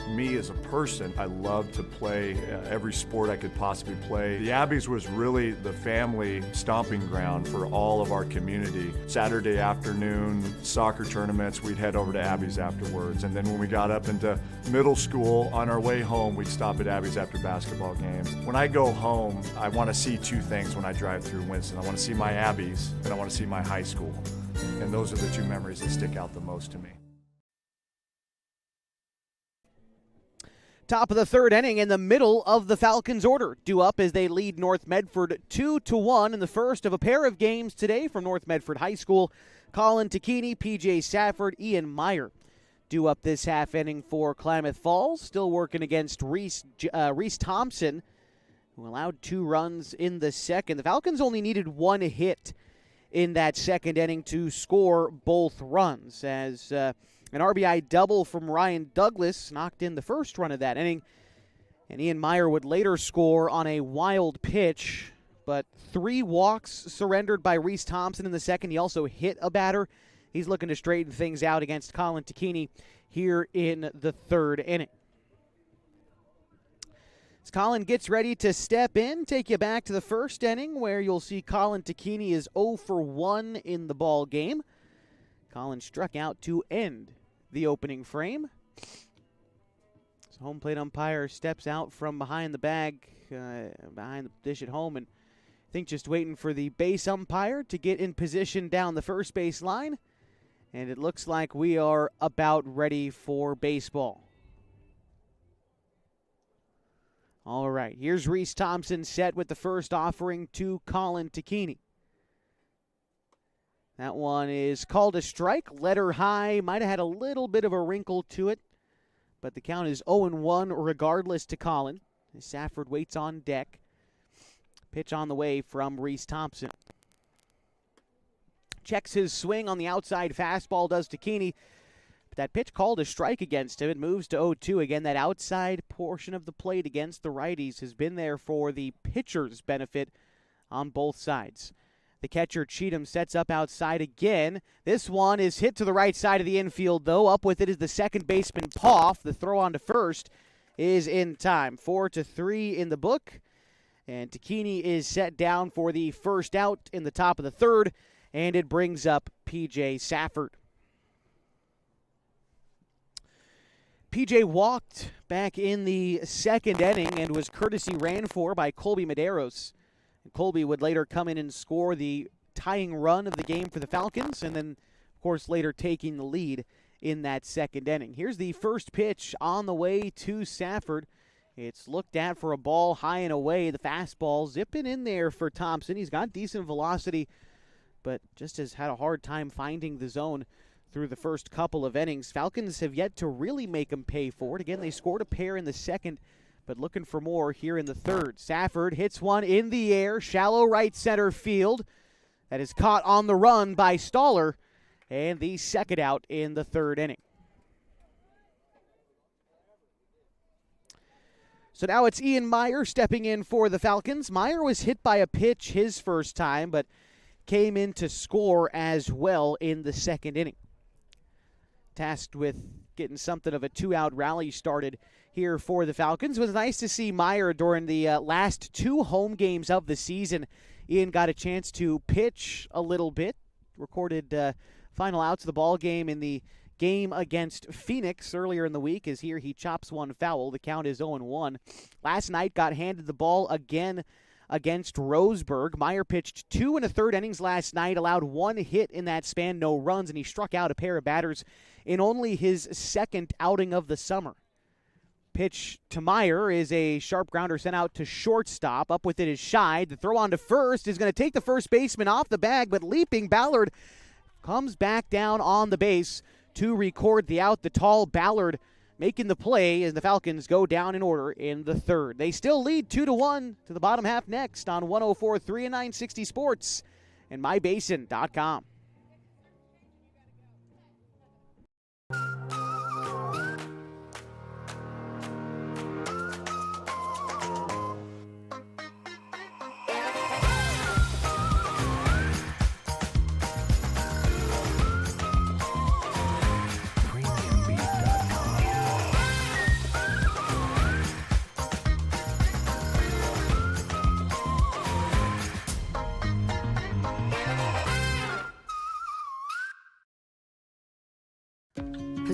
me as a person. I love to play every sport I could possibly play. The Abbeys was really the family stomping ground for all of our community. Saturday afternoon soccer tournaments, we'd head over to Abbeys afterwards. And then when we got up into middle school, on our way home, we'd stop at Abbeys after basketball games. When I go home, I want to see two things when I drive through Winston. I want to see my Abbeys and I want to see my high school. And those are the two memories that stick out the most to me. Top of the third inning in the middle of the Falcons' order. Due up as they lead North Medford 2-1 in the first of a pair of games today from North Medford High School. Colin Tacchini, P.J. Safford, Ian Meyer. Due up this half inning for Klamath Falls. Still working against Reese Thompson, who allowed 2 runs in the second. The Falcons only needed 1 hit in that second inning to score both runs, as an RBI double from Ryan Douglas knocked in the first run of that inning. And Ian Meyer would later score on a wild pitch, but 3 walks surrendered by Reese Thompson in the second. He also hit a batter. He's looking to straighten things out against Colin Tacchini here in the third inning. As Colin gets ready to step in, take you back to the first inning where you'll see Colin Tacchini is 0 for 1 in the ball game. Colin struck out to end the opening frame. So home plate umpire steps out from behind the bag, behind the dish at home, and I think just waiting for the base umpire to get in position down the first base line. And it looks like we are about ready for baseball. All right, here's Reese Thompson set with the first offering to Colin Tacchini. That one is called a strike, letter high, might have had a little bit of a wrinkle to it, but the count is 0-1 regardless to Colin. Safford waits on deck. Pitch on the way from Reese Thompson. Checks his swing on the outside fastball, does Tacchini. But that pitch called a strike against him. It moves to 0-2. Again, that outside portion of the plate against the righties has been there for the pitcher's benefit on both sides. The catcher, Cheatham, sets up outside again. This one is hit to the right side of the infield, though. Up with it is the second baseman, Poff. The throw on to first is in time. 4-3 in the book. And Tacchini is set down for the first out in the top of the third. And it brings up P.J. Safford. P.J. walked back in the second inning and was courtesy ran for by Colby Medeiros. Colby would later come in and score the tying run of the game for the Falcons, and then, of course, later taking the lead in that second inning. Here's the first pitch on the way to Safford. It's looked at for a ball high and away. The fastball zipping in there for Thompson. He's got decent velocity, but just has had a hard time finding the zone through the first couple of innings. Falcons have yet to really make him pay for it. Again, they scored a pair in the second, but looking for more here in the third. Safford hits one in the air, shallow right center field. That is caught on the run by Stoller, and the second out in the third inning. So now it's Ian Meyer stepping in for the Falcons. Meyer was hit by a pitch his first time, but came in to score as well in the second inning. Tasked with getting something of a 2-out rally started here for the Falcons. It was nice to see Meyer during the last 2 home games of the season. Ian got a chance to pitch a little bit, recorded final outs of the ball game in the game against Phoenix earlier in the week, as here he chops one foul. The count is 0-1. Last night got handed the ball again against Roseburg. Meyer pitched 2 1/3 innings last night, allowed 1 hit in that span, no runs, and he struck out a pair of batters in only his second outing of the summer. Pitch to Meyer is a sharp grounder sent out to shortstop. Up with it is Scheid. The throw on to first is going to take the first baseman off the bag, but leaping Ballard comes back down on the base to record the out. The tall Ballard making the play as the Falcons go down in order in the third. They still lead 2-1 to the bottom half next on 104.3 and 960 Sports and mybasin.com.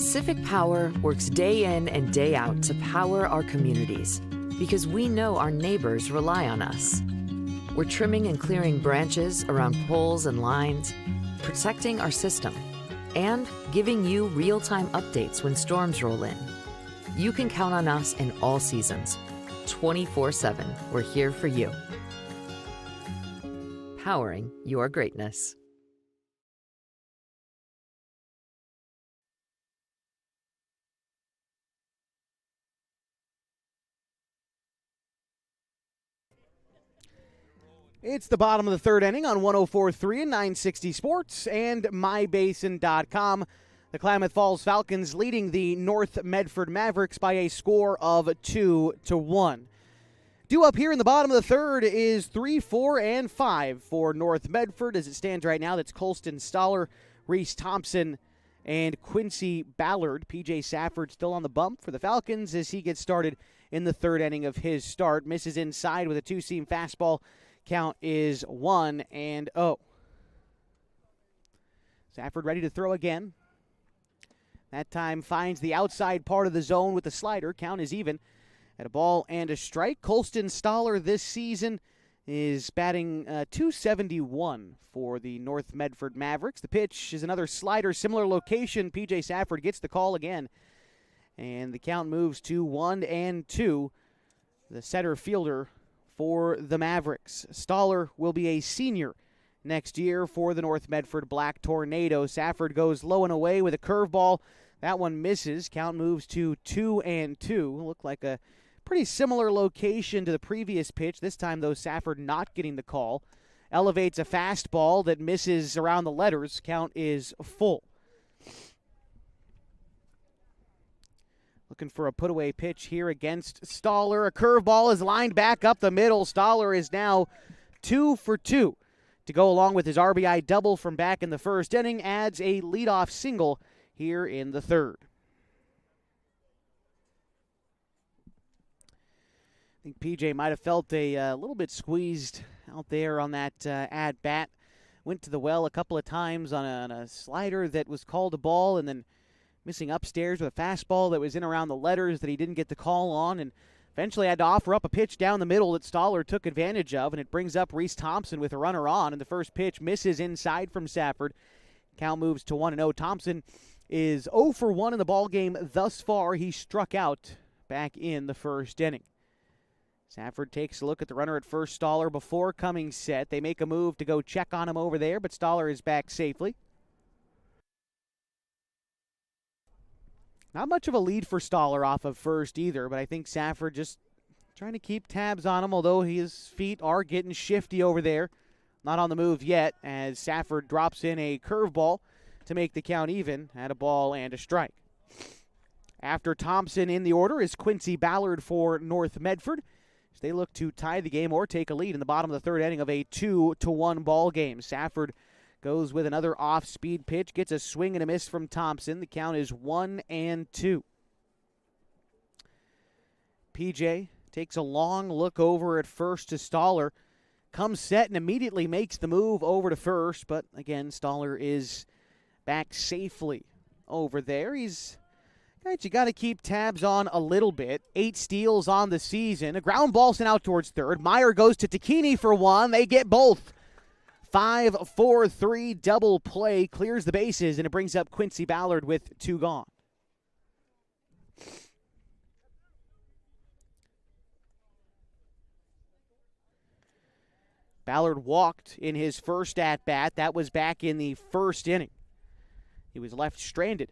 Pacific Power works day in and day out to power our communities because we know our neighbors rely on us. We're trimming and clearing branches around poles and lines, protecting our system, and giving you real-time updates when storms roll in. You can count on us in all seasons. 24/7, we're here for you. Powering your greatness. It's the bottom of the third inning on 104.3 and 960 Sports and MyBasin.com. The Klamath Falls Falcons leading the North Medford Mavericks by a score of 2-1. Due up here in the bottom of the third is 3, 4, and 5 for North Medford. As it stands right now, that's Colston Stoller, Reese Thompson, and Quincy Ballard. P.J. Safford still on the bump for the Falcons as he gets started in the third inning of his start. Misses inside with a two-seam fastball. Count is 1-0. Safford ready to throw again. That time finds the outside part of the zone with the slider. Count is even at a ball and a strike. Colston Stoller this season is batting .271 for the North Medford Mavericks. The pitch is another slider, similar location. P.J. Safford gets the call again. And the count moves to 1-2. The center fielder for the Mavericks. Stoller will be a senior next year for the North Medford Black Tornadoes. Safford goes low and away with a curveball. That one misses. Count moves to 2-2. Looked like a pretty similar location to the previous pitch. This time, though, Safford not getting the call. Elevates a fastball that misses around the letters. Count is full. Looking for a put-away pitch here against Stoller. A curveball is lined back up the middle. Stoller is now 2 for 2 to go along with his RBI double from back in the first inning. Adds a leadoff single here in the third. I think PJ might have felt a little bit squeezed out there on that at-bat. Went to the well a couple of times on a slider that was called a ball, and then missing upstairs with a fastball that was in around the letters that he didn't get the call on, and eventually had to offer up a pitch down the middle that Stoller took advantage of, and it brings up Reese Thompson with a runner on, and the first pitch misses inside from Safford. Count moves to 1-0. Thompson is 0 for 1 in the ballgame thus far. He struck out back in the first inning. Safford takes a look at the runner at first, Stoller, before coming set. They make a move to go check on him over there, but Stoller is back safely. Not much of a lead for Stoller off of first either, but I think Safford just trying to keep tabs on him, although his feet are getting shifty over there. Not on the move yet, as Safford drops in a curveball to make the count even at a ball and a strike. After Thompson in the order is Quincy Ballard for North Medford. As they look to tie the game or take a lead in the bottom of the third inning of a 2-1 ball game. Safford goes with another off-speed pitch, gets a swing and a miss from Thompson. The count is 1-2. PJ takes a long look over at first to Stoller. Comes set and immediately makes the move over to first. But again, Stoller is back safely over there. He's guys you got to keep tabs on a little bit. 8 steals on the season. A ground ball sent out towards third. Meyer goes to Tacchini for one. They get both. 5-4-3 double play, clears the bases, and it brings up Quincy Ballard with 2 gone. Ballard walked in his first at-bat. That was back in the first inning. He was left stranded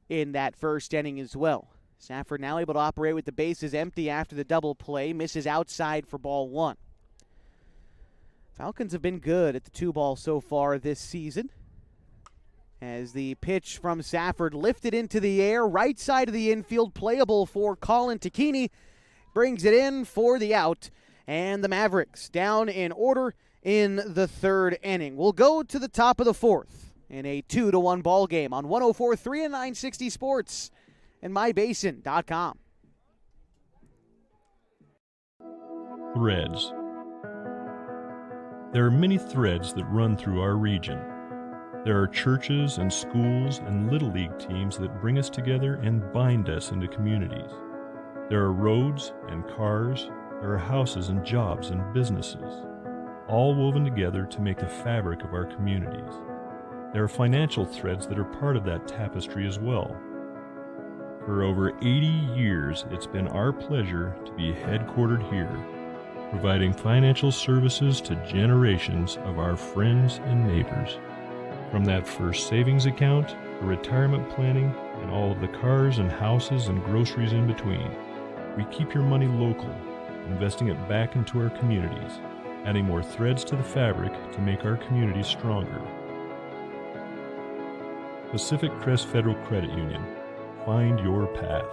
in that first inning as well. Safford now able to operate with the bases empty after the double play. Misses outside for ball 1. Falcons have been good at the 2-ball so far this season. As the pitch from Safford lifted into the air, right side of the infield, playable for Colin Tacchini. Brings it in for the out. And the Mavericks down in order in the third inning. We'll go to the top of the fourth in a 2-1 ball game on 104.3 and 960 Sports and MyBasin.com. Threads. There are many threads that run through our region. There are churches and schools and Little League teams that bring us together and bind us into communities. There are roads and cars, there are houses and jobs and businesses, all woven together to make the fabric of our communities. There are financial threads that are part of that tapestry as well. For over 80 years, it's been our pleasure to be headquartered here, providing financial services to generations of our friends and neighbors. From that first savings account, to retirement planning, and all of the cars and houses and groceries in between, we keep your money local, investing it back into our communities, adding more threads to the fabric to make our communities stronger. Pacific Crest Federal Credit Union. Find your path.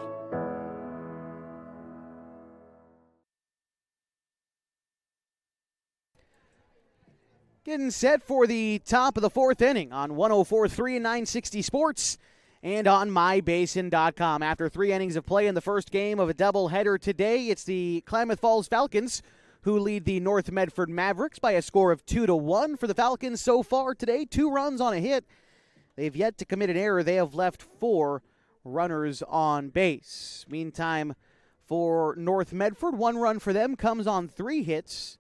Getting set for the top of the fourth inning on 104.3 and 960 Sports and on mybasin.com. After 3 innings of play in the first game of a doubleheader today, it's the Klamath Falls Falcons who lead the North Medford Mavericks by a score of 2-1. For the Falcons so far today, 2 runs on a hit. They've yet to commit an error. They have left 4 runners on base. Meantime, for North Medford, 1 run for them comes on 3 hits.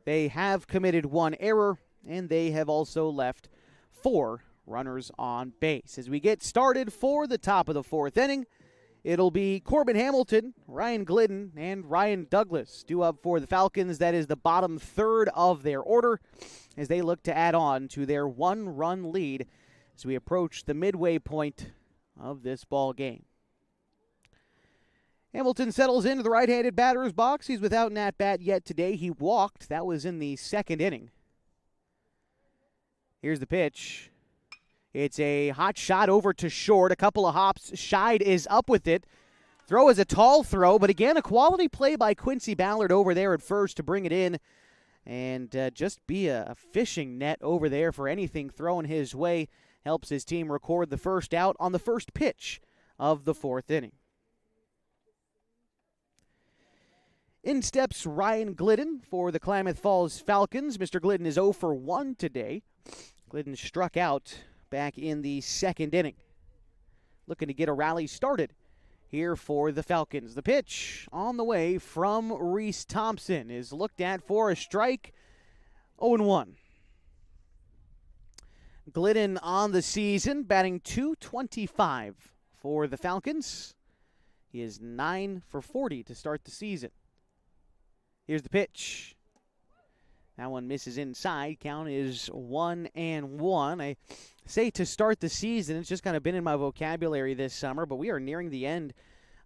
They have committed 1 error, and they have also left 4 runners on base. As we get started for the top of the fourth inning, it'll be Corbin Hamilton, Ryan Glidden, and Ryan Douglas due up for the Falcons. That is the bottom third of their order as they look to add on to their 1-run lead as we approach the midway point of this ball game. Hamilton settles into the right-handed batter's box. He's without an at-bat yet today. He walked. That was in the second inning. Here's the pitch. It's a hot shot over to short. A couple of hops. Scheid is up with it. Throw is a tall throw, but again, a quality play by Quincy Ballard over there at first to bring it in and just be a fishing net over there for anything thrown his way. Helps his team record the first out on the first pitch of the fourth inning. In steps Ryan Glidden for the Klamath Falls Falcons. Mr. Glidden is 0 for 1 today. Glidden struck out back in the second inning. Looking to get a rally started here for the Falcons. The pitch on the way from Reese Thompson is looked at for a strike. 0-1. Glidden on the season, batting .225 for the Falcons. He is 9 for 40 to start the season. Here's the pitch. That one misses inside. Count is 1-1. I say to start the season, it's just kind of been in my vocabulary this summer, but we are nearing the end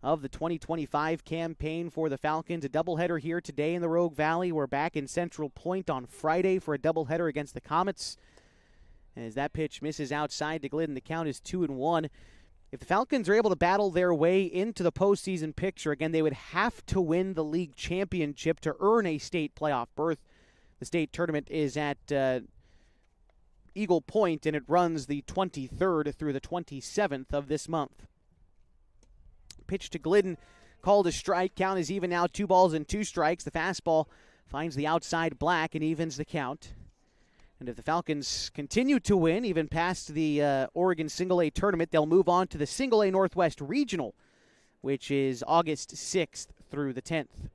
of the 2025 campaign for the Falcons. A doubleheader here today in the Rogue Valley. We're back in Central Point on Friday for a doubleheader against the Comets. As that pitch misses outside to Glidden, the count is 2-1. If the Falcons are able to battle their way into the postseason picture, again, they would have to win the league championship to earn a state playoff berth. The state tournament is at Eagle Point, and it runs the 23rd through the 27th of this month. Pitch to Glidden, called a strike. Count is even now, 2 balls and 2 strikes. The fastball finds the outside black and evens the count. And if the Falcons continue to win, even past the Oregon Single-A tournament, they'll move on to the Single-A Northwest Regional, which is August 6th through the 10th.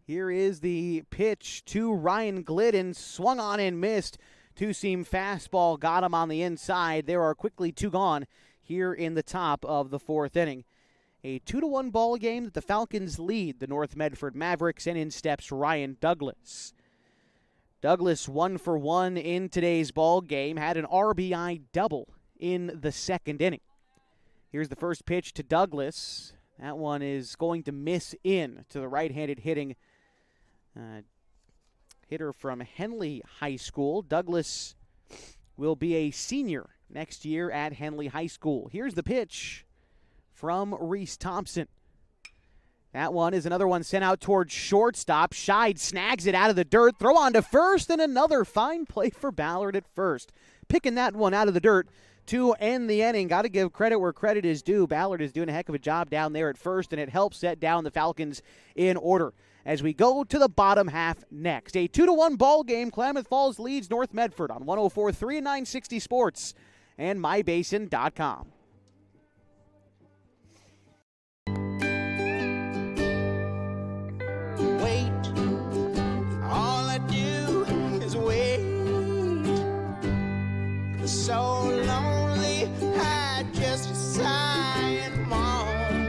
Here is the pitch to Ryan Glidden. Swung on and missed. 2-seam fastball got him on the inside. There are quickly 2 gone here in the top of the fourth inning. A 2-1 ball game that the Falcons lead the North Medford Mavericks, and in steps Ryan Douglas. Douglas 1 for 1 in today's ball game, had an RBI double in the second inning. Here's the first pitch to Douglas. That one is going to miss in to the right-handed hitting hitter from Henley High School. Douglas will be a senior next year at Henley High School. Here's the pitch from Reese Thompson. That one is another one sent out towards shortstop. Scheid snags it out of the dirt. Throw on to first, and another fine play for Ballard at first. Picking that one out of the dirt to end the inning. Got to give credit where credit is due. Ballard is doing a heck of a job down there at first, and it helps set down the Falcons in order. as we go to the bottom half next. A 2-1 ball game. Klamath Falls leads North Medford on 104.3 and 960 Sports and mybasin.com. So lonely, I just sigh and moan.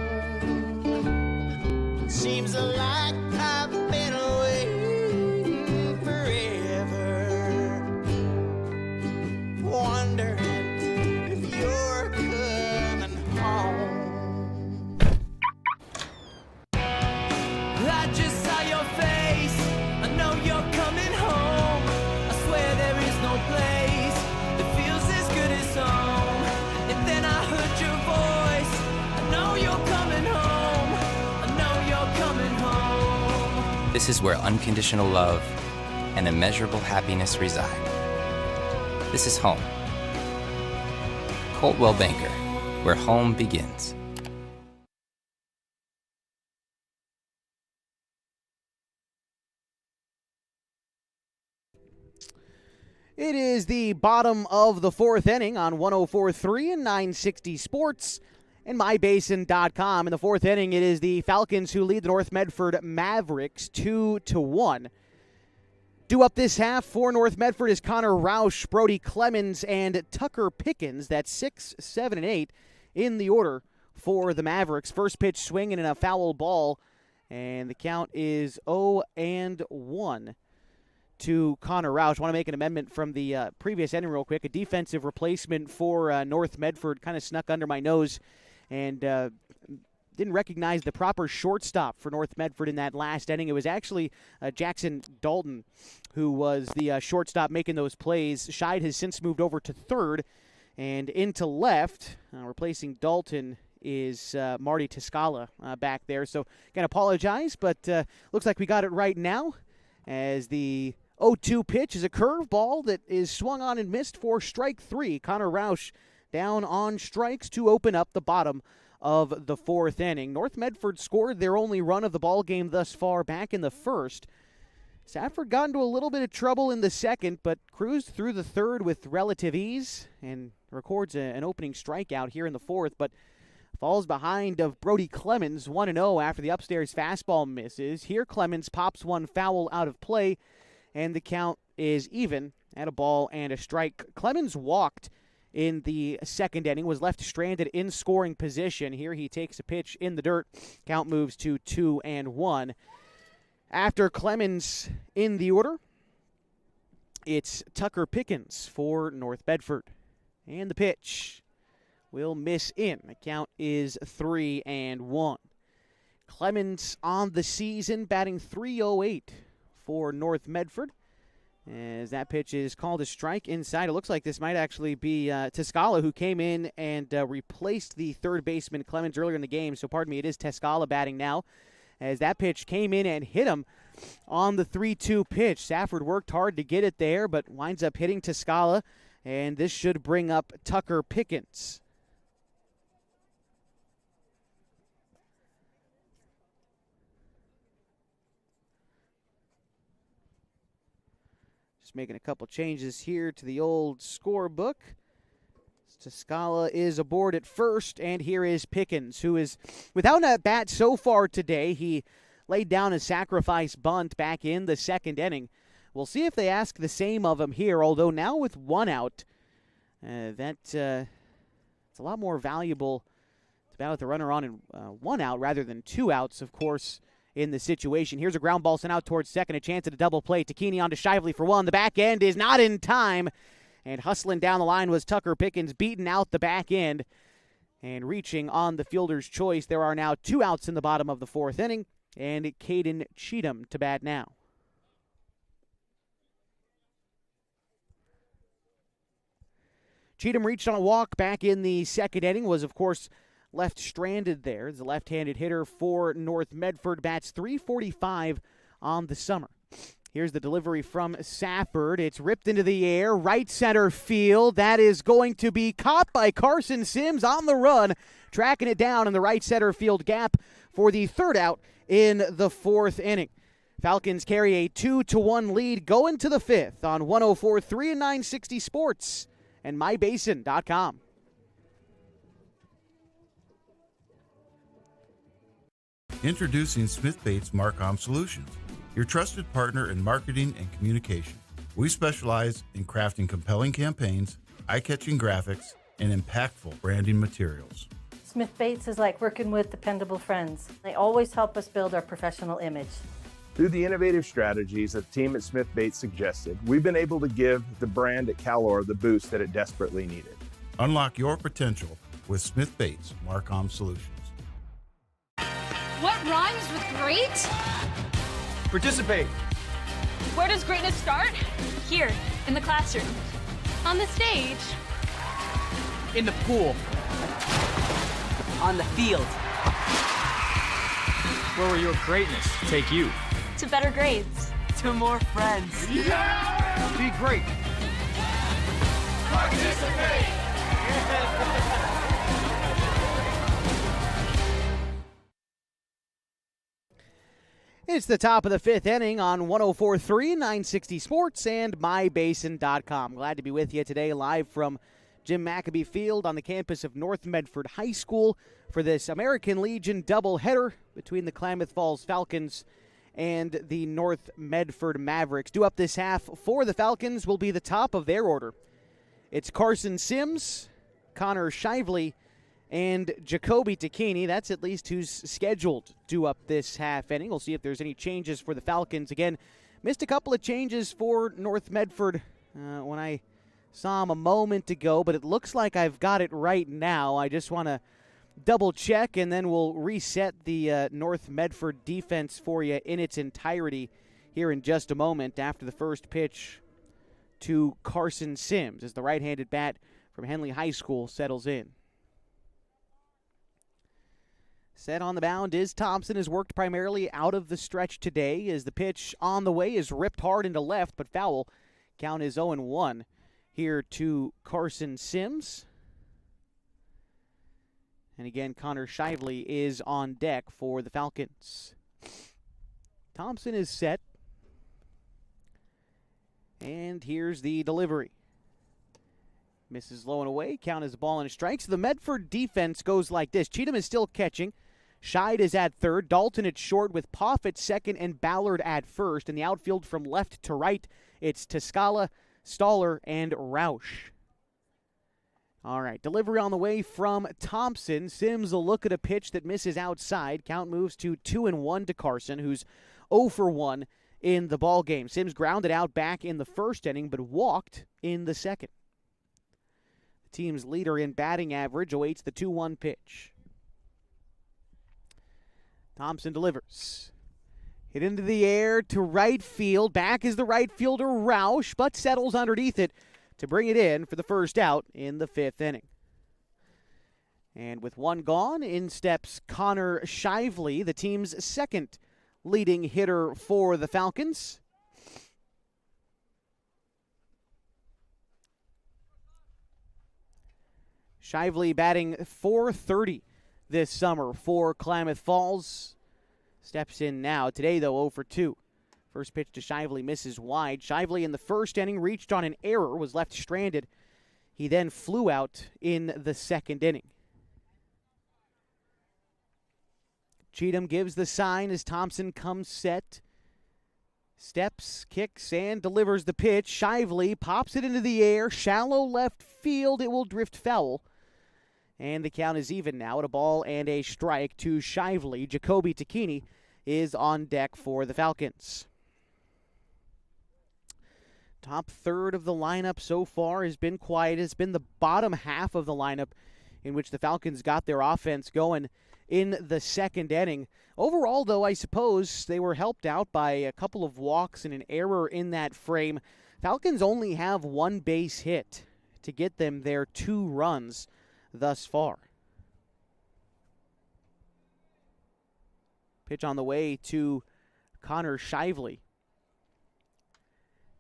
Seems like I've been waiting forever, wondering if you're coming home. I just saw your face, I know you're coming home. I swear there is no place home. And then I heard your voice. I know you're coming home. I know you're coming home. This is where unconditional love and immeasurable happiness reside. This is home. Coltwell Banker, where home begins. It is the bottom of the fourth inning on 104.3 and 960 Sports and mybasin.com. In the fourth inning, it is the Falcons who lead the North Medford Mavericks 2-1. Due up this half for North Medford is Connor Roush, Brody Clemens, and Tucker Pickens. That's 6, 7, and 8 in the order for the Mavericks. First pitch swinging and a foul ball, and the count is 0-1. To Connor Roush. I want to make an amendment from the previous inning real quick. A defensive replacement for North Medford kind of snuck under my nose and didn't recognize the proper shortstop for North Medford in that last inning. It was actually Jackson Dalton who was the shortstop making those plays. Scheid has since moved over to third and into left. Replacing Dalton is Marty Tiscala back there. So, again, apologize, but looks like we got it right now as the 0-2 pitch is a curveball that is swung on and missed for strike three. Connor Roush down on strikes to open up the bottom of the fourth inning. North Medford scored their only run of the ball game thus far back in the first. Safford got into a little bit of trouble in the second, but cruised through the third with relative ease and records an opening strikeout here in the fourth, but falls behind of Brody Clemens 1-0 after the upstairs fastball misses. Here Clemens pops one foul out of play, and the count is even at a ball and a strike. Clemens walked in the second inning, was left stranded in scoring position. Here he takes a pitch in the dirt. Count moves to 2-1. After Clemens in the order, it's Tucker Pickens for North Medford. And the pitch will miss in. The count is 3-1. Clemens on the season, batting .308 for North Medford. As that pitch is called a strike inside. It looks like this might actually be Tiscala, who came in and replaced the third baseman Clemens earlier in the game. So pardon me, it is Tiscala batting now. As that pitch came in and hit him on the 3-2 pitch. Safford worked hard to get it there, but winds up hitting Tiscala. And this should bring up Tucker Pickens. Making a couple changes here to the old scorebook. Tiscala is aboard at first, and here is Pickens, who is without a bat so far today. He laid down a sacrifice bunt back in the second inning. We'll see if they ask the same of him here, although now with one out, it's a lot more valuable to bat with the runner on and one out rather than two outs, of course, in the situation. Here's a ground ball sent out towards second, a chance at a double play. Takini onto Shively for one. The back end is not in time, and hustling down the line was Tucker Pickens, beating out the back end and reaching on the fielder's choice. There are now two outs in the bottom of the fourth inning, and Caden Cheatham to bat now. Cheatham reached on a walk back in the second inning, was, of course, left stranded there. It's a left-handed hitter for North Medford, bats .345 on the summer. Here's the delivery from Safford. It's ripped into the air, right center field. That is going to be caught by Carson Sims on the run, tracking it down in the right center field gap for the third out in the fourth inning. Falcons carry a 2-1 lead going to the fifth on 104.3 and 960 Sports and mybasin.com. Introducing Smith Bates Marcom Solutions, your trusted partner in marketing and communication. We specialize in crafting compelling campaigns, eye-catching graphics, and impactful branding materials. Smith Bates is like working with dependable friends. They always help us build our professional image. Through the innovative strategies that the team at Smith Bates suggested, we've been able to give the brand at Calor the boost that it desperately needed. Unlock your potential with Smith Bates Marcom Solutions. What rhymes with great? Participate. Where does greatness start? Here, in the classroom. On the stage. In the pool. On the field. Where will your greatness take you? To better grades. To more friends. Yeah! Be great. Participate! It's the top of the fifth inning on 104.3 960 Sports and mybasin.com. Glad to be with you today live from Jim Maccabee Field on the campus of North Medford High School for this American Legion doubleheader between the Klamath Falls Falcons and the North Medford Mavericks. Due up this half for the Falcons will be the top of their order. It's Carson Sims, Connor Shively, and Jacoby Takini. That's at least who's scheduled due up this half inning. We'll see if there's any changes for the Falcons. Again, missed a couple of changes for North Medford when I saw him a moment ago, but it looks like I've got it right now. I just want to double check, and then we'll reset the North Medford defense for you in its entirety here in just a moment after the first pitch to Carson Sims as the right-handed bat from Henley High School settles in. Set on the mound is Thompson, has worked primarily out of the stretch today as the pitch on the way is ripped hard into left, but foul. Count is 0-1 here to Carson Sims. And again, Connor Shively is on deck for the Falcons. Thompson is set. And here's the delivery. Misses low and away. Count is a ball and a strike. So the Medford defense goes like this. Cheatham is still catching. Scheid is at third. Dalton at short with Poff at second and Ballard at first. In the outfield from left to right, it's Toscala, Staller, and Roush. All right, delivery on the way from Thompson. Sims will look at a pitch that misses outside. Count moves to 2-1 to Carson, who's 0 for 1 in the ball game. Sims grounded out back in the first inning, but walked in the second. The team's leader in batting average awaits the 2-1 pitch. Thompson delivers. Hit into the air to right field. Back is the right fielder, Roush, but settles underneath it to bring it in for the first out in the fifth inning. And with one gone, in steps Connor Shively, the team's second leading hitter for the Falcons. Shively batting .430 this summer for Klamath Falls. Steps in now. Today, though, 0 for 2. First pitch to Shively misses wide. Shively in the first inning reached on an error, was left stranded. He then flew out in the second inning. Cheatham gives the sign as Thompson comes set. Steps, kicks, and delivers the pitch. Shively pops it into the air. Shallow left field. It will drift foul. And the count is even now at a ball and a strike to Shively. Jacoby Takini is on deck for the Falcons. Top third of the lineup so far has been quiet. It's been the bottom half of the lineup in which the Falcons got their offense going in the second inning. Overall, though, I suppose they were helped out by a couple of walks and an error in that frame. Falcons only have one base hit to get them their 2 runs thus far. Pitch on the way to Connor Shively.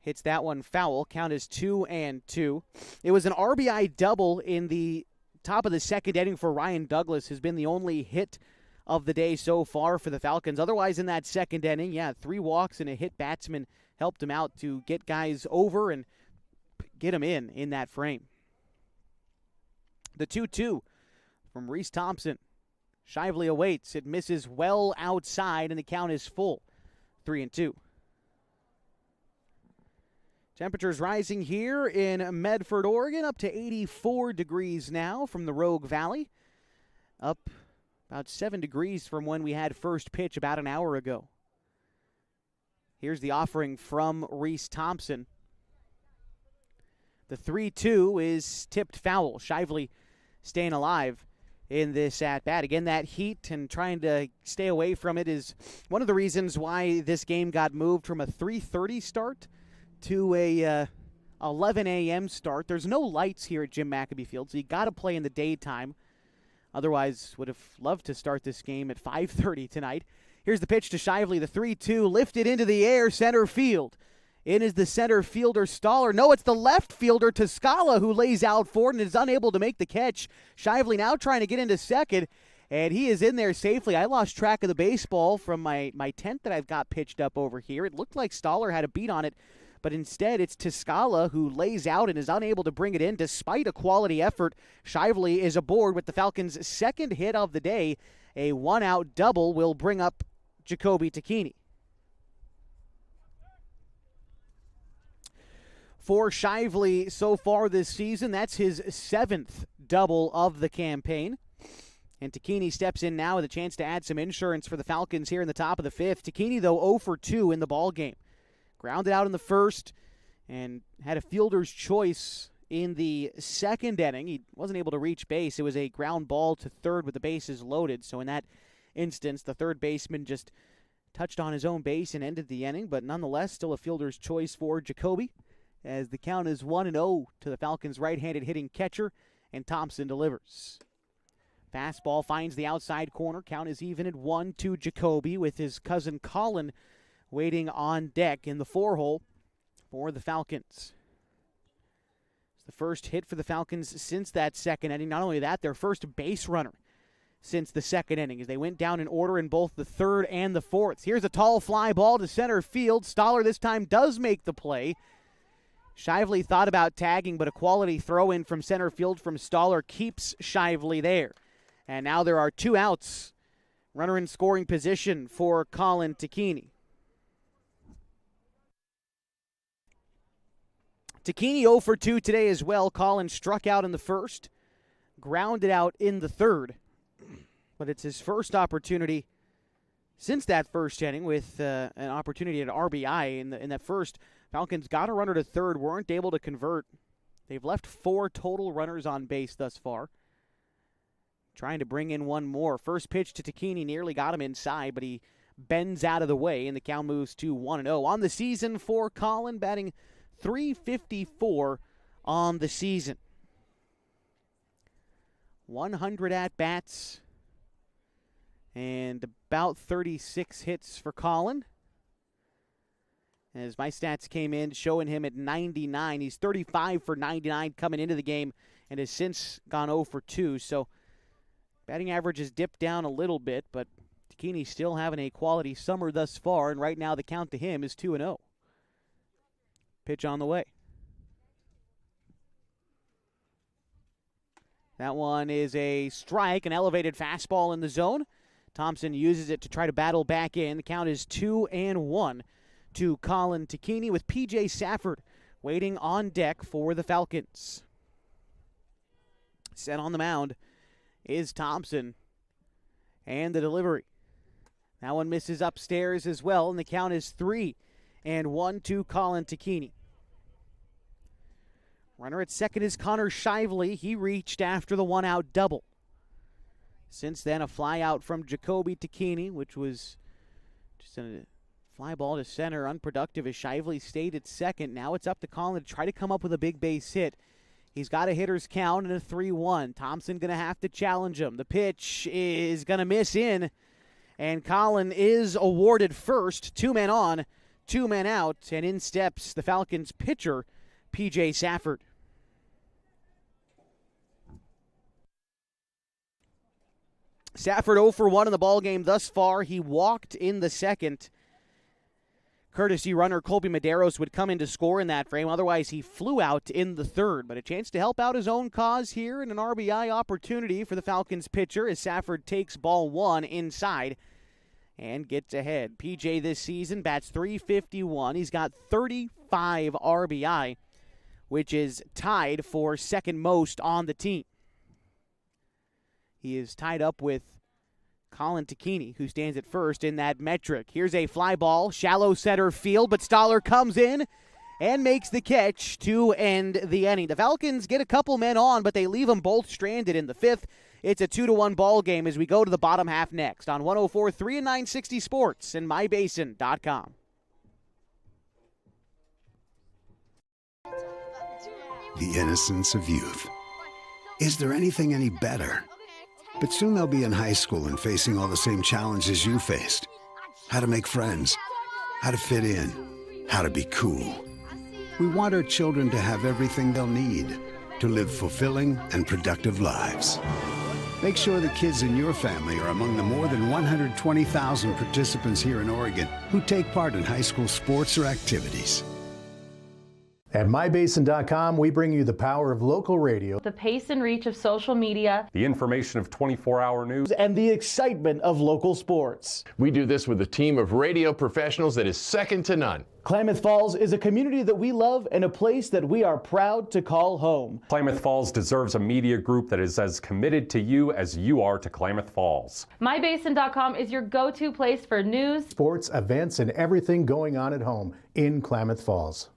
Hits that one foul. Count is 2-2. It was an RBI double in the top of the second inning for Ryan Douglas, who's been the only hit of the day so far for the Falcons. Otherwise, in that second inning, 3 walks and a hit batsman helped him out to get guys over and get him in that frame. The 2-2 from Reese Thompson. Shively awaits. It misses well outside, and the count is full. 3-2. Temperatures rising here in Medford, Oregon, up to 84 degrees now from the Rogue Valley. Up about 7 degrees from when we had first pitch about an hour ago. Here's the offering from Reese Thompson. The 3-2 is tipped foul. Shively staying alive in this at-bat. Again, that heat and trying to stay away from it is one of the reasons why this game got moved from a 3:30 start to a 11 a.m. start. There's no lights here at Jim McAbee Field, so you got to play in the daytime. Otherwise, would have loved to start this game at 5:30 tonight. Here's the pitch to Shively, the 3-2, lifted into the air, center field. In is the center fielder, Stoller. No, it's the left fielder, Toscala, who lays out for it and is unable to make the catch. Shively now trying to get into second, and he is in there safely. I lost track of the baseball from my tent that I've got pitched up over here. It looked like Stoller had a beat on it, but instead it's Toscala who lays out and is unable to bring it in despite a quality effort. Shively is aboard with the Falcons' second hit of the day. A one-out double will bring up Jacoby Takini. For Shively so far this season, that's his 7th double of the campaign. And Takini steps in now with a chance to add some insurance for the Falcons here in the top of the 5th. Takini, though, 0 for 2 in the ballgame. Grounded out in the first and had a fielder's choice in the second inning. He wasn't able to reach base. It was a ground ball to third with the bases loaded. So in that instance, the third baseman just touched on his own base and ended the inning. But nonetheless, still a fielder's choice for Jacoby, as the count is 1-0 to the Falcons' right-handed hitting catcher, and Thompson delivers. Fastball finds the outside corner. Count is even at 1 to Jacoby, with his cousin Colin waiting on deck in the 4-hole for the Falcons. It's the first hit for the Falcons since that second inning. Not only that, their first base runner since the second inning, as they went down in order in both the third and the fourth. Here's a tall fly ball to center field. Stoller this time does make the play. Shively thought about tagging, but a quality throw-in from center field from Stoller keeps Shively there. And now there are 2 outs. Runner in scoring position for Colin Takini. Takini 0 for 2 today as well. Colin struck out in the first, grounded out in the third. But it's his first opportunity since that first inning with an opportunity at RBI in that first. Falcons got a runner to third, weren't able to convert. They've left 4 total runners on base thus far. Trying to bring in one more. First pitch to Takini nearly got him inside, but he bends out of the way, and the count moves to 1-0. On the season for Colin, batting .354 on the season. 100 at-bats and about 36 hits for Colin. As my stats came in, showing him at 99. He's 35 for 99 coming into the game and has since gone 0 for 2. So batting average has dipped down a little bit, but Takini's still having a quality summer thus far, and right now the count to him is 2-0. Pitch on the way. That one is a strike, an elevated fastball in the zone. Thompson uses it to try to battle back in. The count is 2-1 to Colin Takini, with P.J. Safford waiting on deck for the Falcons. Set on the mound is Thompson, and the delivery. That one misses upstairs as well, and the count is 3-1 to Colin Takini. Runner at second is Connor Shively. He reached after the one-out double. Since then, a fly out from Jacoby Takini, which was just a fly ball to center, unproductive as Shively stayed at second. Now it's up to Colin to try to come up with a big base hit. He's got a hitter's count and a 3-1. Thompson going to have to challenge him. The pitch is going to miss in, and Colin is awarded first. 2 men on, 2 men out, and in steps the Falcons pitcher, P.J. Safford. Safford 0 for 1 in the ballgame thus far. He walked in the second. Courtesy runner Colby Medeiros would come in to score in that frame. Otherwise, he flew out in the third. But a chance to help out his own cause here and an RBI opportunity for the Falcons pitcher as Safford takes ball 1 inside and gets ahead. PJ this season bats .351. He's got 35 RBI, which is tied for second most on the team. He is tied up with Colin Tacchini, who stands at first in that metric. Here's a fly ball, shallow center field, but Stoller comes in and makes the catch to end the inning. The Falcons get a couple men on, but they leave them both stranded in the fifth. It's a 2-1 ball game as we go to the bottom half next on 104.3 and 960 Sports and mybasin.com. The innocence of youth. Is there anything any better? But soon they'll be in high school and facing all the same challenges you faced. How to make friends, how to fit in, how to be cool. We want our children to have everything they'll need to live fulfilling and productive lives. Make sure the kids in your family are among the more than 120,000 participants here in Oregon who take part in high school sports or activities. At mybasin.com, we bring you the power of local radio, The pace and reach of social media, the information of 24-hour news, and the excitement of local sports. We do this with a team of radio professionals that is second to none. Klamath Falls is a community that we love and a place that we are proud to call home. Klamath Falls deserves a media group that is as committed to you as you are to Klamath Falls. mybasin.com is your go-to place for news, Sports, events, and everything going on at home in Klamath Falls.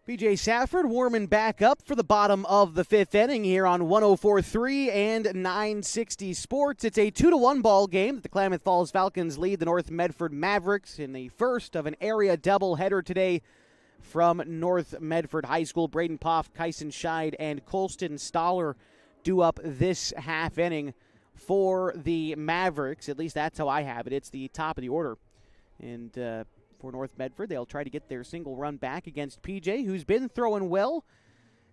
PJ Safford warming back up for the bottom of the fifth inning here on 104.3 and 960 Sports. It's a 2-1 ball game that the Klamath Falls Falcons lead the North Medford Mavericks in the first of an area doubleheader today from North Medford High School. Braden Poff, Kyson Scheid, and Colston Stoller do up this half inning for the Mavericks. At least that's how I have it. It's the top of the order. And for North Medford, they'll try to get their single run back against PJ, who's been throwing well.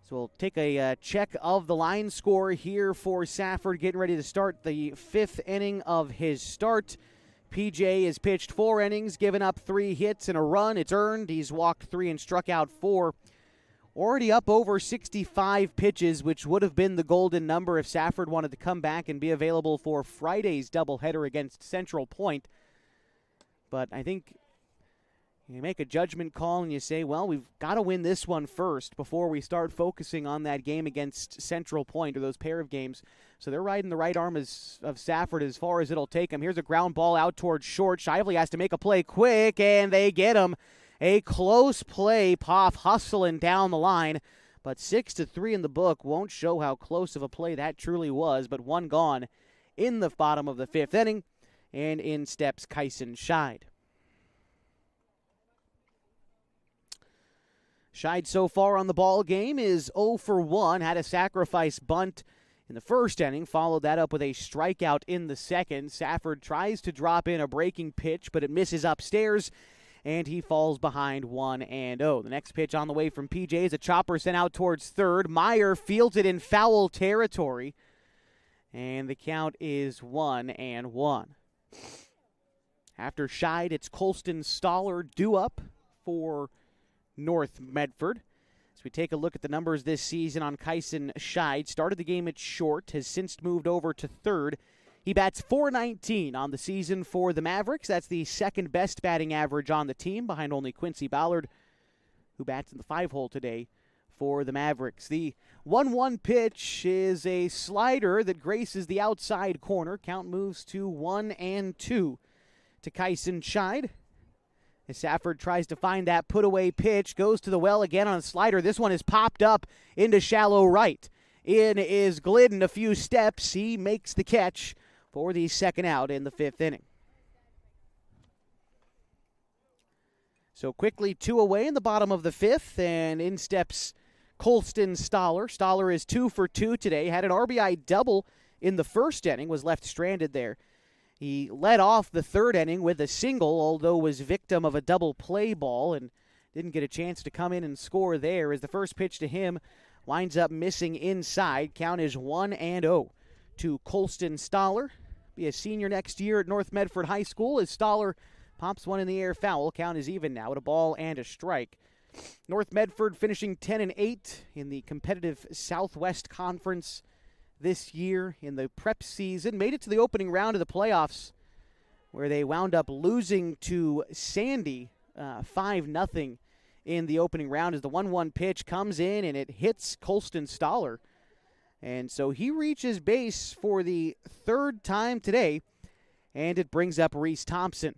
So we'll take a check of the line score here for Safford, getting ready to start the fifth inning of his start. PJ has pitched 4 innings, given up 3 hits and a run. It's earned. He's walked 3 and struck out 4. Already up over 65 pitches, which would have been the golden number if Safford wanted to come back and be available for Friday's doubleheader against Central Point. But I think you make a judgment call and you say, well, we've got to win this one first before we start focusing on that game against Central Point or those pair of games. So they're riding the right arm of Safford as far as it'll take him. Here's a ground ball out towards short. Shively has to make a play quick, and they get him. A close play. Poff hustling down the line, but 6-3 in the book won't show how close of a play that truly was, but one gone in the bottom of the fifth inning, and in steps Kyson Scheid. Scheid so far on the ball game is 0 for 1. Had a sacrifice bunt in the first inning. Followed that up with a strikeout in the second. Safford tries to drop in a breaking pitch, but it misses upstairs, and he falls behind 1-0. The next pitch on the way from PJ is a chopper sent out towards third. Meyer fields it in foul territory, and the count is 1-1. After Scheid, it's Colston Stoller due up for North Medford. As we take a look at the numbers this season on Kyson Scheid, started the game at short, has since moved over to third. He bats .419 on the season for the Mavericks. That's the second best batting average on the team, behind only Quincy Ballard, who bats in the 5-hole today for the Mavericks. The 1-1 pitch is a slider that graces the outside corner. Count moves to 1-2 to Kyson Scheid. As Safford tries to find that put-away pitch, goes to the well again on a slider. This one is popped up into shallow right. In is Glidden a few steps. He makes the catch for the second out in the fifth inning. So quickly 2 away in the bottom of the fifth, and in steps Colston Stoller. Stoller is 2 for 2 today. Had an RBI double in the first inning, was left stranded there. He led off the third inning with a single, although was victim of a double play ball and didn't get a chance to come in and score there, as the first pitch to him winds up missing inside. Count is 1-0 to Colston Stoller. Be a senior next year at North Medford High School as Stoller pops one in the air foul. Count is even now at a ball and a strike. North Medford finishing 10-8 in the competitive Southwest Conference this year in the prep season. Made it to the opening round of the playoffs where they wound up losing to Sandy 5-0 in the opening round as the 1-1 pitch comes in and it hits Colston Stoller. And so he reaches base for the third time today, and it brings up Reese Thompson.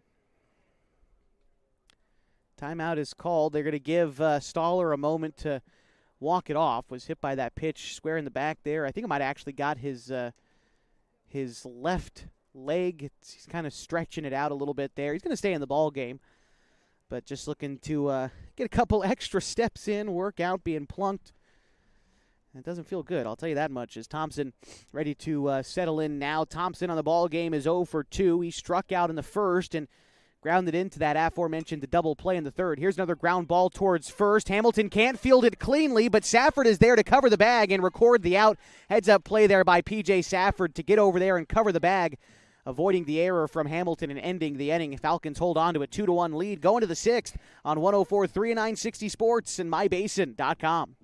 Timeout is called. They're going to give Stoller a moment to walk it off. Was hit by that pitch square in the back there. I think it might have actually got his left leg. He's kind of stretching it out a little bit there. He's going to stay in the ball game, but just looking to get a couple extra steps in, work out being plunked. It doesn't feel good, I'll tell you that much. As Thompson ready to settle in now. Thompson on the ball game is 0 for 2. He struck out in the first and grounded into that aforementioned double play in the third. Here's another ground ball towards first. Hamilton can't field it cleanly, but Safford is there to cover the bag and record the out. Heads up play there by P.J. Safford to get over there and cover the bag, avoiding the error from Hamilton and ending the inning. Falcons hold on to a 2-1 lead going to the sixth on 104.3 and 960 Sports and mybasin.com.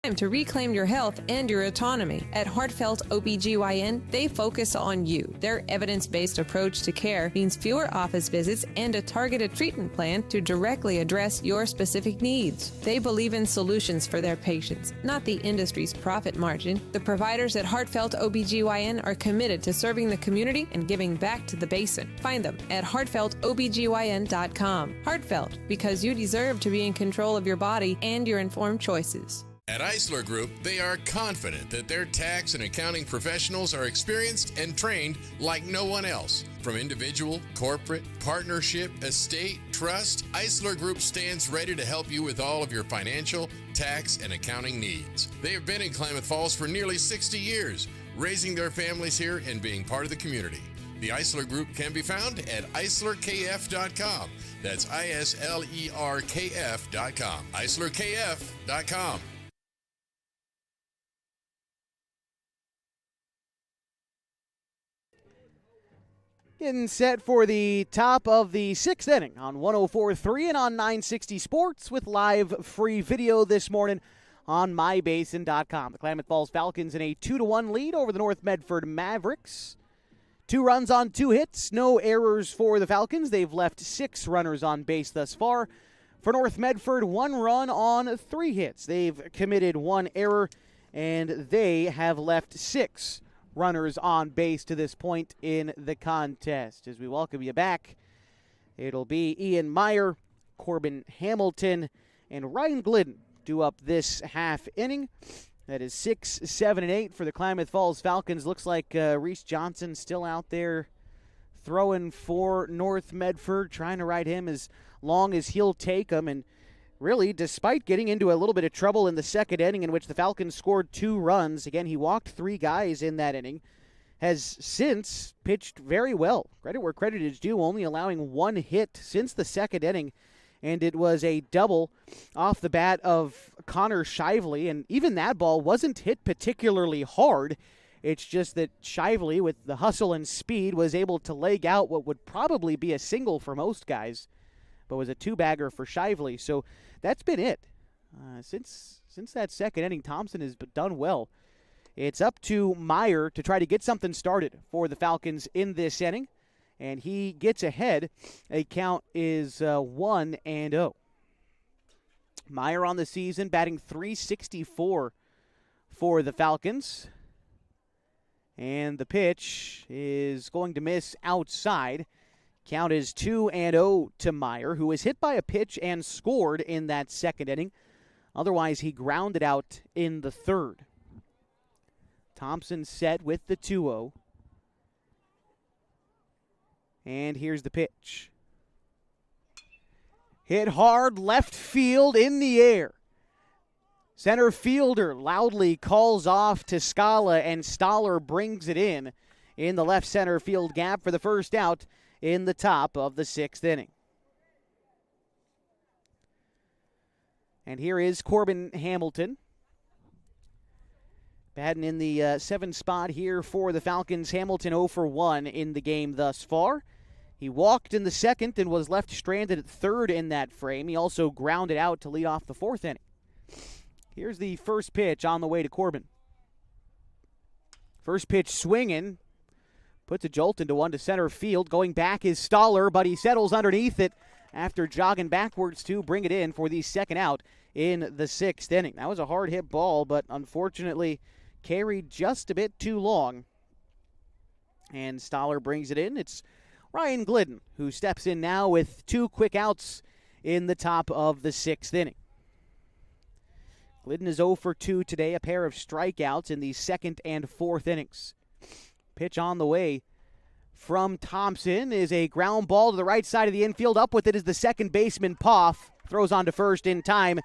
Time to reclaim your health and your autonomy. At Heartfelt OBGYN, they focus on you. Their evidence-based approach to care means fewer office visits and a targeted treatment plan to directly address your specific needs. They believe in solutions for their patients, not the industry's profit margin. The providers at Heartfelt OBGYN are committed to serving the community and giving back to the basin. Find them at heartfeltobgyn.com. Heartfelt, because you deserve to be in control of your body and your informed choices. At Eisler Group, they are confident that their tax and accounting professionals are experienced and trained like no one else. From individual, corporate, partnership, estate, trust, Eisler Group stands ready to help you with all of your financial, tax, and accounting needs. They have been in Klamath Falls for nearly 60 years, raising their families here and being part of the community. The Eisler Group can be found at eislerkf.com. That's ISLERKF.com. eislerkf.com. Getting set for the top of the sixth inning on 104.3 and on 960 Sports with live free video this morning on mybasin.com. The Klamath Falls Falcons in a 2-1 lead over the North Medford Mavericks. 2 runs on 2 hits, no errors for the Falcons. They've left 6 runners on base thus far. For North Medford, 1 run on 3 hits. They've committed 1 error, and they have left 6 runners on base to this point in the contest. As we welcome you back, it'll be Ian Meyer, Corbin Hamilton, and Ryan Glidden do up this half inning. That is 6, 7, and 8 for the Klamath Falls Falcons. Looks like Reese Johnson still out there throwing for North Medford, trying to ride him as long as he'll take him. And really, despite getting into a little bit of trouble in the second inning in which the Falcons scored 2 runs, again, he walked 3 guys in that inning, has since pitched very well. Credit where credit is due, only allowing 1 hit since the second inning, and it was a double off the bat of Connor Shively, and even that ball wasn't hit particularly hard. It's just that Shively, with the hustle and speed, was able to leg out what would probably be a single for most guys, but was a 2-bagger for Shively. So that's been it. Since that second inning, Thompson has done well. It's up to Meyer to try to get something started for the Falcons in this inning, and he gets ahead. A count is 1-0. Meyer on the season batting .364 for the Falcons. And the pitch is going to miss outside. Count is 2-0 to Meyer, who was hit by a pitch and scored in that second inning. Otherwise, he grounded out in the third. Thompson set with the 2-0. And here's the pitch. Hit hard left field in the air. Center fielder loudly calls off to Scala, and Stoller brings it in the left center field gap for the first out in the top of the 6th inning. And here is Corbin Hamilton. Batting in the 7 spot here for the Falcons. Hamilton 0 for 1 in the game thus far. He walked in the 2nd and was left stranded at 3rd in that frame. He also grounded out to lead off the 4th inning. Here's the first pitch on the way to Corbin. First pitch swinging. Puts a jolt into one to center field. Going back is Stoller, but he settles underneath it after jogging backwards to bring it in for the second out in the 6th inning. That was a hard hit ball, but unfortunately carried just a bit too long. And Stoller brings it in. It's Ryan Glidden who steps in now with 2 quick outs in the top of the 6th inning. Glidden is 0 for 2 today, a pair of strikeouts in the 2nd and 4th innings. Pitch on the way from Thompson is a ground ball to the right side of the infield. Up with it is the second baseman, Poff. Throws on to first in time.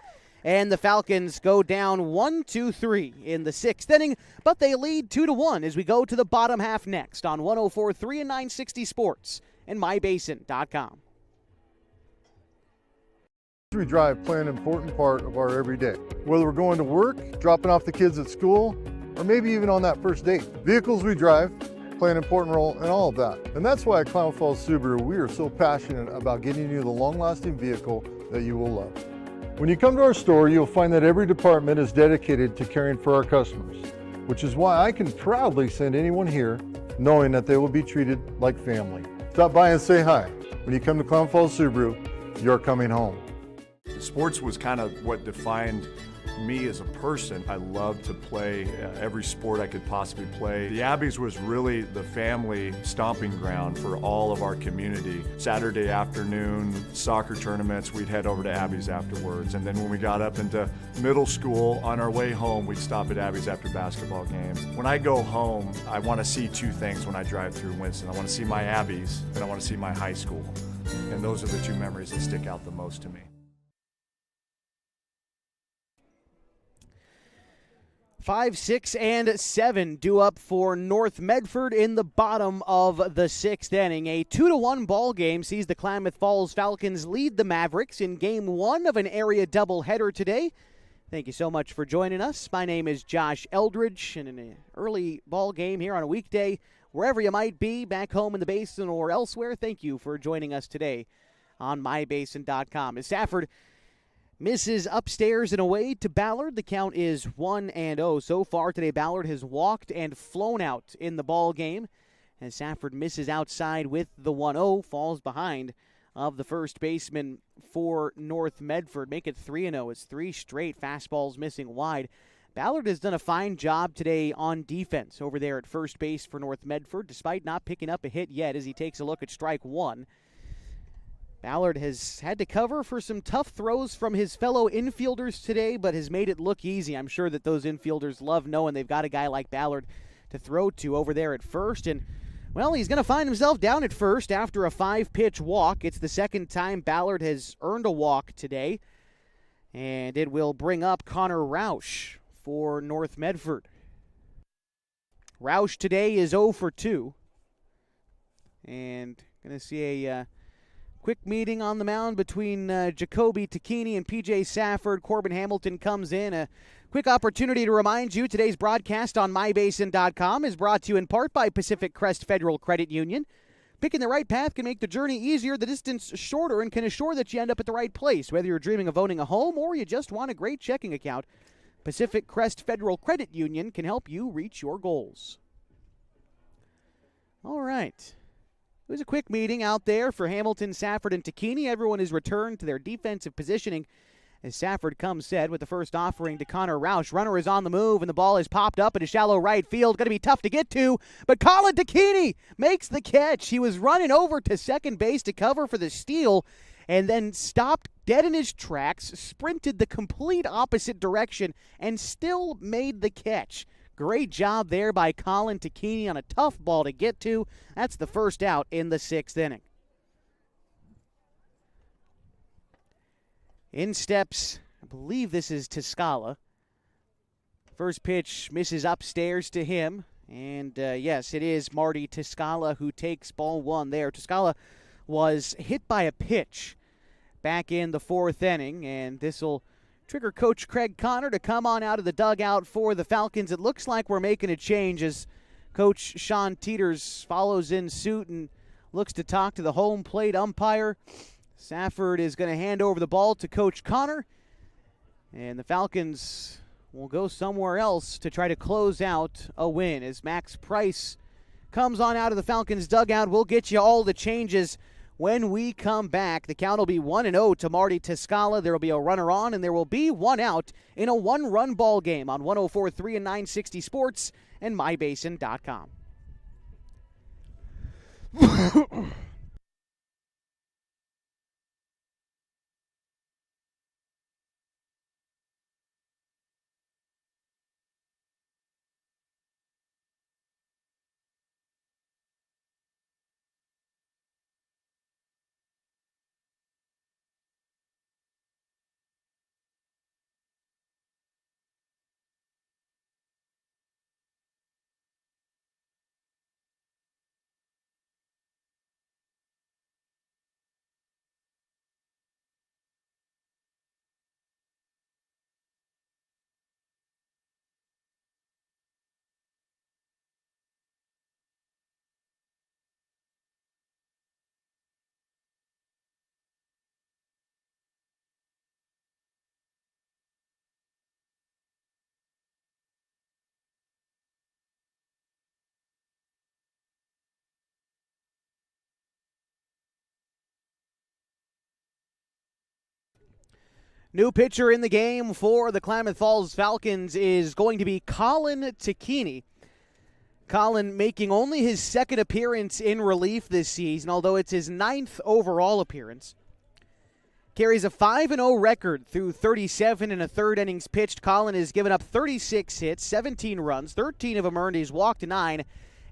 And the Falcons go down 1-2-3 in the 6th inning, but they lead 2-1 as we go to the bottom half next on 104.3 and 960 Sports and MyBasin.com. We drive play an important part of our everyday. Whether we're going to work, dropping off the kids at school, or maybe even on that first date. Vehicles we drive play an important role in all of that. And that's why at Klamath Falls Subaru, we are so passionate about getting you the long-lasting vehicle that you will love. When you come to our store, you'll find that every department is dedicated to caring for our customers, which is why I can proudly send anyone here knowing that they will be treated like family. Stop by and say hi. When you come to Klamath Falls Subaru, you're coming home. Sports was kind of what defined me as a person. I loved to play every sport I could possibly play. The Abbeys was really the family stomping ground for all of our community. Saturday afternoon soccer tournaments, we'd head over to Abbeys afterwards. And then when we got up into middle school, on our way home, we'd stop at Abbeys after basketball games. When I go home, I want to see 2 things when I drive through Winston. I want to see my Abbeys and I want to see my high school. And those are the 2 memories that stick out the most to me. 5, 6, and 7 due up for North Medford in the bottom of the 6th inning. A 2-1 ball game sees the Klamath Falls Falcons lead the Mavericks in Game 1 of an area doubleheader today. Thank you so much for joining us. My name is Josh Eldridge, and in an early ball game here on a weekday, wherever you might be, back home in the Basin or elsewhere, thank you for joining us today on MyBasin.com. As Safford misses upstairs and away to Ballard. The count is 1-0. So far today, Ballard has walked and flown out in the ball game. And Safford misses outside with the 1-0, falls behind of the first baseman for North Medford. Make it 3-0. It's 3 straight fastballs missing wide. Ballard has done a fine job today on defense over there at first base for North Medford, despite not picking up a hit yet as he takes a look at strike 1. Ballard has had to cover for some tough throws from his fellow infielders today, but has made it look easy. I'm sure that those infielders love knowing they've got a guy like Ballard to throw to over there at first. And, well, he's going to find himself down at first after a 5-pitch walk. It's the second time Ballard has earned a walk today. And it will bring up Connor Roush for North Medford. Roush today is 0 for 2. And going to see a quick meeting on the mound between Jacoby Tacchini and P.J. Safford. Corbin Hamilton comes in. A quick opportunity to remind you today's broadcast on MyBasin.com is brought to you in part by Pacific Crest Federal Credit Union. Picking the right path can make the journey easier, the distance shorter, and can assure that you end up at the right place. Whether you're dreaming of owning a home or you just want a great checking account, Pacific Crest Federal Credit Union can help you reach your goals. All right. It was a quick meeting out there for Hamilton, Safford, and Tacchini. Everyone is returned to their defensive positioning as Safford comes set with the first offering to Connor Roush. Runner is on the move, and the ball is popped up in a shallow right field. Going to be tough to get to, but Colin Tacchini makes the catch. He was running over to second base to cover for the steal and then stopped dead in his tracks, sprinted the complete opposite direction, and still made the catch. Great job there by Colin Tacchini on a tough ball to get to. That's the first out in the 6th inning. In steps, I believe this is Toscala. First pitch misses upstairs to him. And yes, it is Marty Toscala who takes ball 1 there. Toscala was hit by a pitch back in the 4th inning, and this will trigger coach Craig Connor to come on out of the dugout for the Falcons. It looks like we're making a change as Coach Sean Teeters follows in suit and looks to talk to the home plate umpire. Safford is going to hand over the ball to Coach Connor, and the Falcons will go somewhere else to try to close out a win as Max Price comes on out of the Falcons dugout. We'll get you all the changes when we come back. The count will be 1-0 to Marty Tiscala. There will be a runner on, and there will be one out in a one-run ball game on 104.3 and 960 Sports and MyBasin.com. New pitcher in the game for the Klamath Falls Falcons is going to be Colin Tacchini. Colin making only his second appearance in relief this season, although it's his 9th overall appearance. Carries a 5-0 record through 37 and a third innings pitched. Colin has given up 36 hits, 17 runs, 13 of them earned. He's walked 9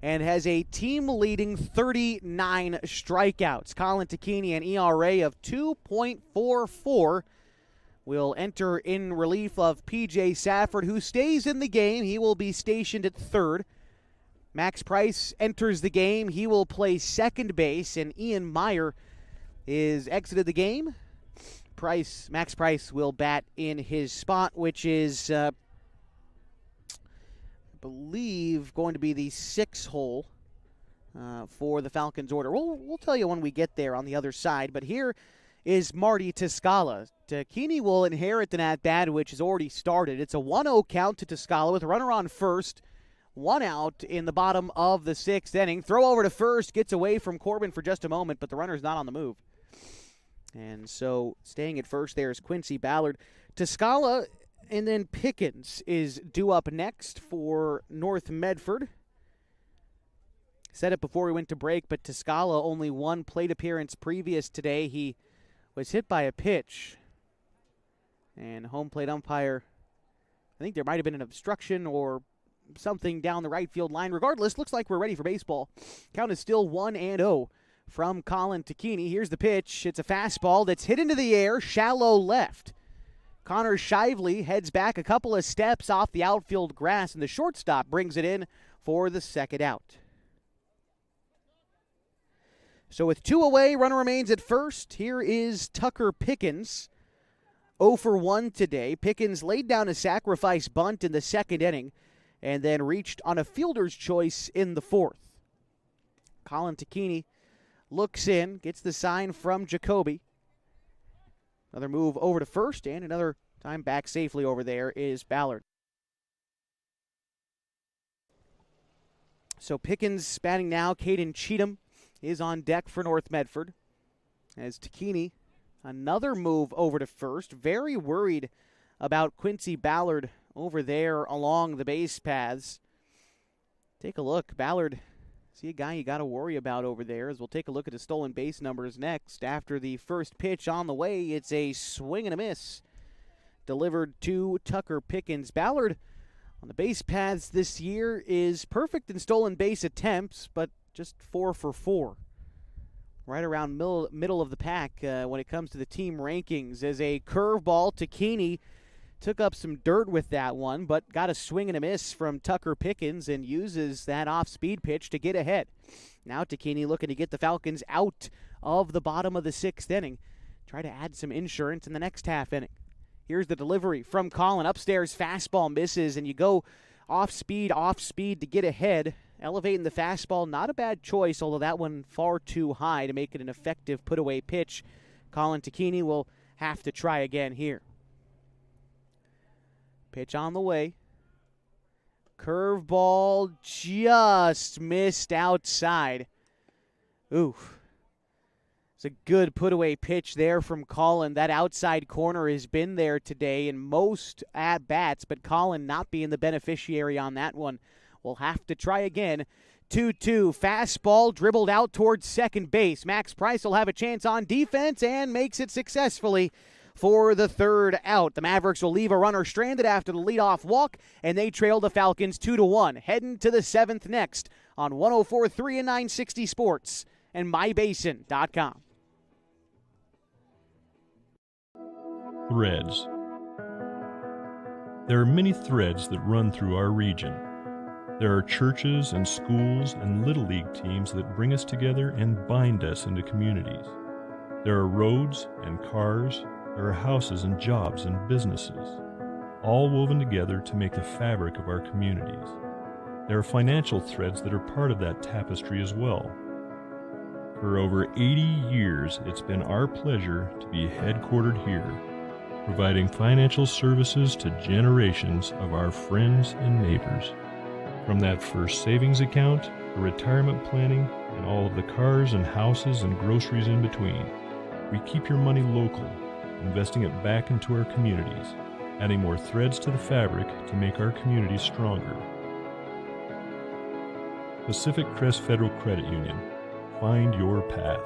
and has a team-leading 39 strikeouts. Colin Tacchini, an ERA of 2.44, will enter in relief of P.J. Safford, who stays in the game. He will be stationed at third. Max Price enters the game. He will play second base, and Ian Meyer is exited the game. Max Price will bat in his spot, which is, I believe, going to be the 6th hole for the Falcons order. We'll tell you when we get there on the other side, but here is Marty Tiscala. Tacchini will inherit an at-bat, which has already started. It's a 1-0 count to Tiscala with a runner on first, one out in the bottom of the 6th inning. Throw over to first, gets away from Corbin for just a moment, but the runner's not on the move. And so staying at first there is Quincy Ballard. Tiscala and then Pickens is due up next for North Medford. Said it before we went to break, but Tiscala only one plate appearance previous today. He was hit by a pitch, and home plate umpire, I think there might have been an obstruction or something down the right field line. Regardless, looks like we're ready for baseball. Count is still 1-0 from Colin Tacchini. Here's the pitch. It's a fastball that's hit into the air, shallow left. Connor Shively heads back a couple of steps off the outfield grass, and the shortstop brings it in for the second out. So with 2 away, runner remains at first. Here is Tucker Pickens, 0 for 1 today. Pickens laid down a sacrifice bunt in the 2nd inning and then reached on a fielder's choice in the 4th. Colin Tacchini looks in, gets the sign from Jacoby. Another move over to first, and another time back safely over there is Ballard. So Pickens batting now. Caden Cheatham is on deck for North Medford. As Tacchini, another move over to first. Very worried about Quincy Ballard over there along the base paths. Take a look. Ballard, see a guy you got to worry about over there, as we'll take a look at his stolen base numbers next. After the first pitch on the way, it's a swing and a miss delivered to Tucker Pickens. Ballard on the base paths this year is perfect in stolen base attempts, but just 4 for 4. Right around middle of the pack when it comes to the team rankings. As a curveball, Tacchini took up some dirt with that one, but got a swing and a miss from Tucker Pickens and uses that off-speed pitch to get ahead. Now Tacchini looking to get the Falcons out of the bottom of the 6th inning. Try to add some insurance in the next half inning. Here's the delivery from Colin. Upstairs, fastball misses, and you go off speed to get ahead. Elevating the fastball, not a bad choice, although that one far too high to make it an effective put-away pitch. Colin Tacchini will have to try again here. Pitch on the way. Curveball just missed outside. Oof. It's a good put-away pitch there from Colin. That outside corner has been there today in most at-bats, but Colin not being the beneficiary on that one. We'll have to try again. 2-2, fastball dribbled out towards second base. Max Price will have a chance on defense and makes it successfully for the third out. The Mavericks will leave a runner stranded after the leadoff walk, and they trail the Falcons 2-1. Heading to the seventh next on 104.3 and 960 Sports and mybasin.com. Threads. There are many threads that run through our region. There are churches and schools and Little League teams that bring us together and bind us into communities. There are roads and cars, there are houses and jobs and businesses, all woven together to make the fabric of our communities. There are financial threads that are part of that tapestry as well. For over 80 years, it's been our pleasure to be headquartered here, providing financial services to generations of our friends and neighbors. From that first savings account, to retirement planning, and all of the cars and houses and groceries in between, we keep your money local, investing it back into our communities, adding more threads to the fabric to make our communities stronger. Pacific Crest Federal Credit Union. Find your path.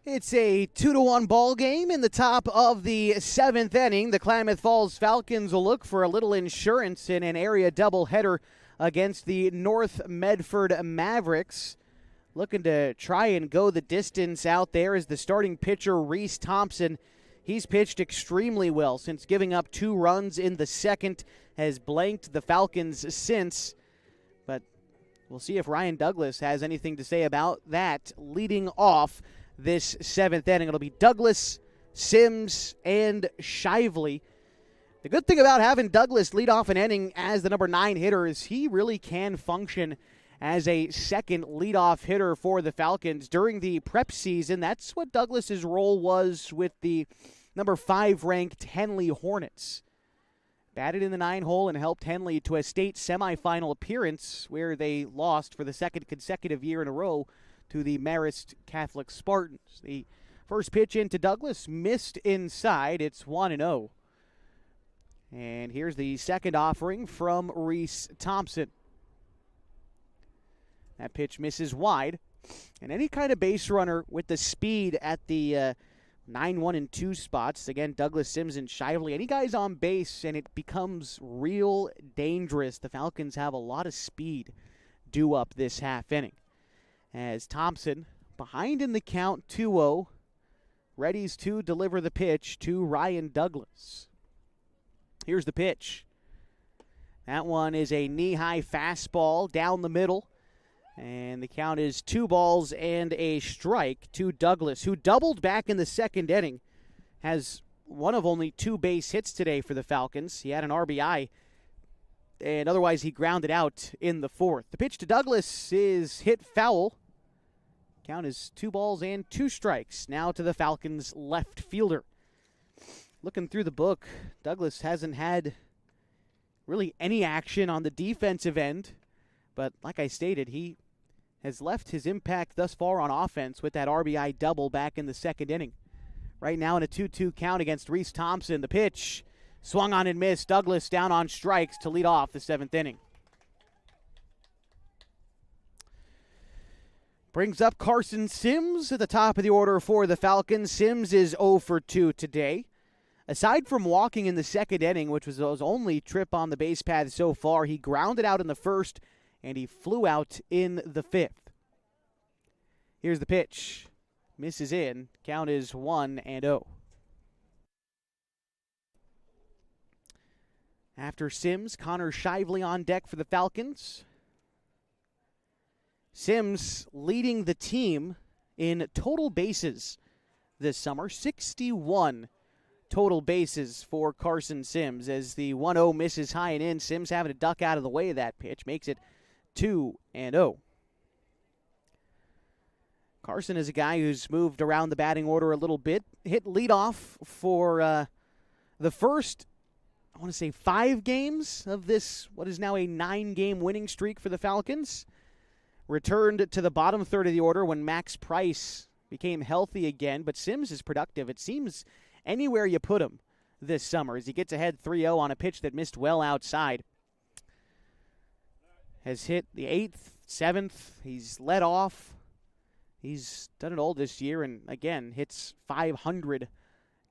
It's a 2-1 ball game in the top of the seventh inning. The Klamath Falls Falcons will look for a little insurance in an area doubleheader against the North Medford Mavericks. Looking to try and go the distance out there is the starting pitcher, Reese Thompson. He's pitched extremely well since giving up 2 runs in the second, has blanked the Falcons since. But we'll see if Ryan Douglas has anything to say about that leading off this seventh inning. It'll be Douglas, Sims, and Shively. The good thing about having Douglas lead off an inning as the number 9 hitter is he really can function as a second leadoff hitter for the Falcons. During the prep season, that's what Douglas's role was with the number 5 ranked Henley Hornets. Batted in the 9-hole and helped Henley to a state semifinal appearance where they lost for the second consecutive year in a row to the Marist Catholic Spartans. The first pitch into Douglas missed inside. It's 1-0. And here's the second offering from Reese Thompson. That pitch misses wide. And any kind of base runner with the speed at the 9, 1, and 2 spots, again, Douglas, Sims, and Shively, any guys on base, and it becomes real dangerous. The Falcons have a lot of speed due up this half inning. As Thompson, behind in the count, 2-0, readies to deliver the pitch to Ryan Douglas. Here's the pitch. That one is a knee-high fastball down the middle. And the count is 2 balls and a strike to Douglas, who doubled back in the second inning. Has one of only 2 base hits today for the Falcons. He had an RBI, and otherwise he grounded out in the fourth. The pitch to Douglas is hit foul. Count is 2 balls and 2 strikes. Now to the Falcons' left fielder. Looking through the book, Douglas hasn't had really any action on the defensive end. But like I stated, he has left his impact thus far on offense with that RBI double back in the second inning. Right now in a 2-2 count against Reese Thompson. The pitch swung on and missed. Douglas down on strikes to lead off the 7th inning. Brings up Carson Sims at the top of the order for the Falcons. Sims is 0 for 2 today. Aside from walking in the second inning, which was his only trip on the base path so far, he grounded out in the first, and he flew out in the 5th. Here's the pitch. Misses in. Count is 1-0. After Sims, Connor Shively on deck for the Falcons. Sims leading the team in total bases this summer, 61 total bases for Carson Sims. As the 1-0 misses high and in, Sims having to duck out of the way of that pitch, makes it 2-0. Carson is a guy who's moved around the batting order a little bit. Hit leadoff for the first, I want to say, 5 games of this, what is now a 9-game winning streak for the Falcons. Returned to the bottom third of the order when Max Price became healthy again. But Sims is productive, it seems, anywhere you put him this summer, as he gets ahead 3-0 on a pitch that missed well outside. Has hit the 8th, 7th. He's led off. He's done it all this year, and again, hits 500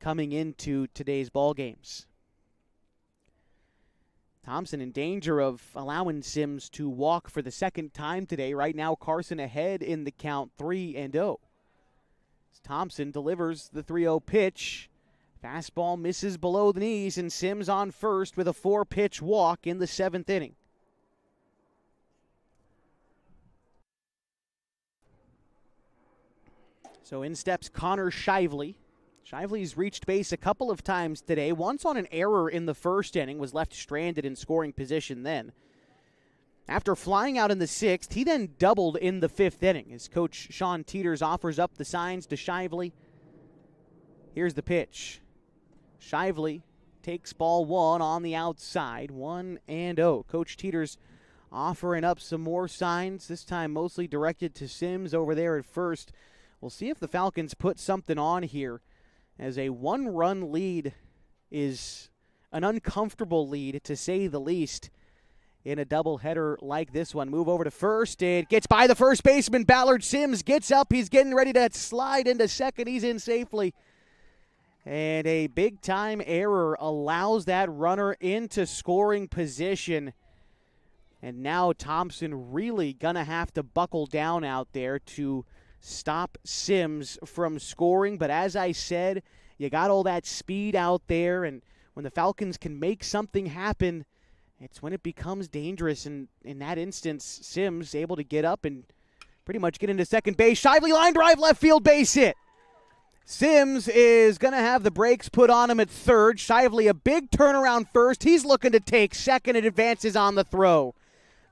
coming into today's ball games. Thompson in danger of allowing Sims to walk for the second time today. Right now, Carson ahead in the count, 3-0. Thompson delivers the 3-0 pitch. Fastball misses below the knees, and Sims on first with a 4-pitch walk in the 7th inning. So in steps Connor Shively. Shively's reached base a couple of times today, once on an error in the first inning, was left stranded in scoring position then. After flying out in the 6th, he then doubled in the 5th inning. As coach Sean Teeters offers up the signs to Shively. Here's the pitch. Shively takes ball 1 on the outside, 1-0. Coach Teeters offering up some more signs, this time mostly directed to Sims over there at first. We'll see if the Falcons put something on here, as a 1-run lead is an uncomfortable lead, to say the least, in a doubleheader like this one. Move over to first. It gets by the first baseman, Ballard. Sims gets up. He's getting ready to slide into second. He's in safely. And a big-time error allows that runner into scoring position. And now Thompson really going to have to buckle down out there to stop Sims from scoring. But as I said, you got all that speed out there, and when the Falcons can make something happen, it's when it becomes dangerous. And in that instance, Sims able to get up and pretty much get into second base. Shively line drive, left field, base hit. Sims is going to have the brakes put on him at third. Shively a big turnaround first. He's looking to take second and advances on the throw.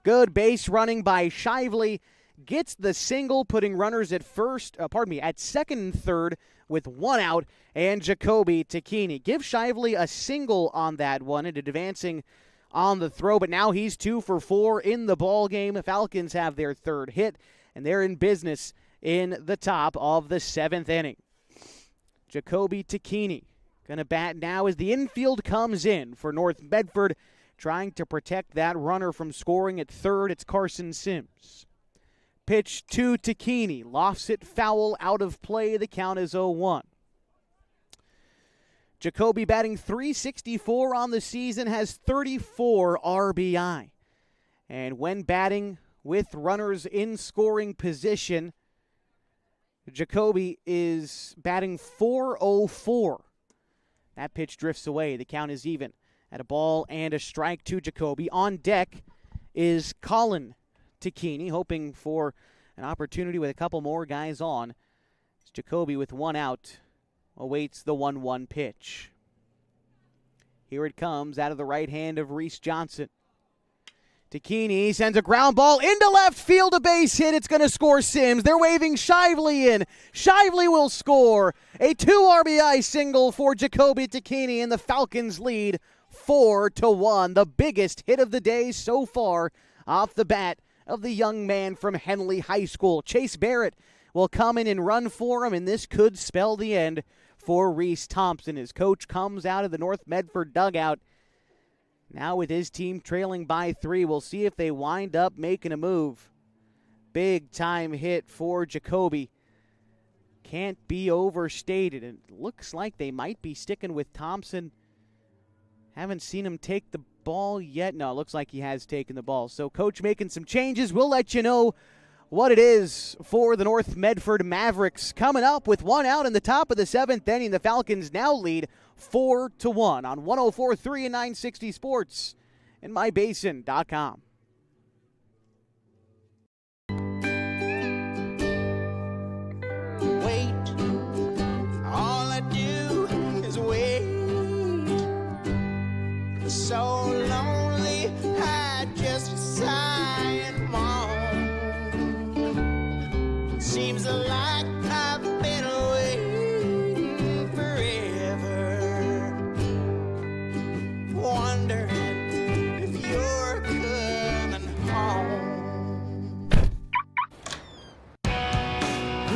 Good base running by Shively. Gets the single, putting runners at at second and third with 1 out, and Jacoby Tacchini. Give Shively a single on that one and advancing on the throw, but now he's 2 for 4 in the ball game. The Falcons have their 3rd hit, and they're in business in the top of the 7th inning. Jacoby Tacchini going to bat now as the infield comes in for North Medford, trying to protect that runner from scoring at third. It's Carson Sims. Pitch to Tacchini. Lofts it foul, out of play. The count is 0-1. Jacoby batting .364 on the season, has 34 RBI. And when batting with runners in scoring position, Jacoby is batting .404. That pitch drifts away. The count is even at a ball and a strike to Jacoby. On deck is Colin Tacchini, hoping for an opportunity with a couple more guys on. It's Jacoby with 1 out, awaits the 1-1 pitch. Here it comes out of the right hand of Reese Johnson. Tacchini sends a ground ball into left field, a base hit. It's going to score Sims. They're waving Shively in. Shively will score. A 2 RBI single for Jacoby Tacchini, and the Falcons lead 4-1. The biggest hit of the day so far off the bat of the young man from Henley High School. Chase Barrett will come in and run for him, and this could spell the end for Reese Thompson. His coach comes out of the North Medford dugout. Now with his team trailing by 3, we'll see if they wind up making a move. Big time hit for Jacoby. Can't be overstated. It looks like they might be sticking with Thompson. Haven't seen him take the ball yet. No, it looks like he has taken the ball. So coach making some changes. We'll let you know what it is for the North Medford Mavericks. Coming up with 1 out in the top of the 7th inning, the Falcons now lead 4-1 on 104.3 and 960 Sports and mybasin.com. So lonely, I just sigh and moan. Seems like I've been waiting forever, wondering if you're coming home.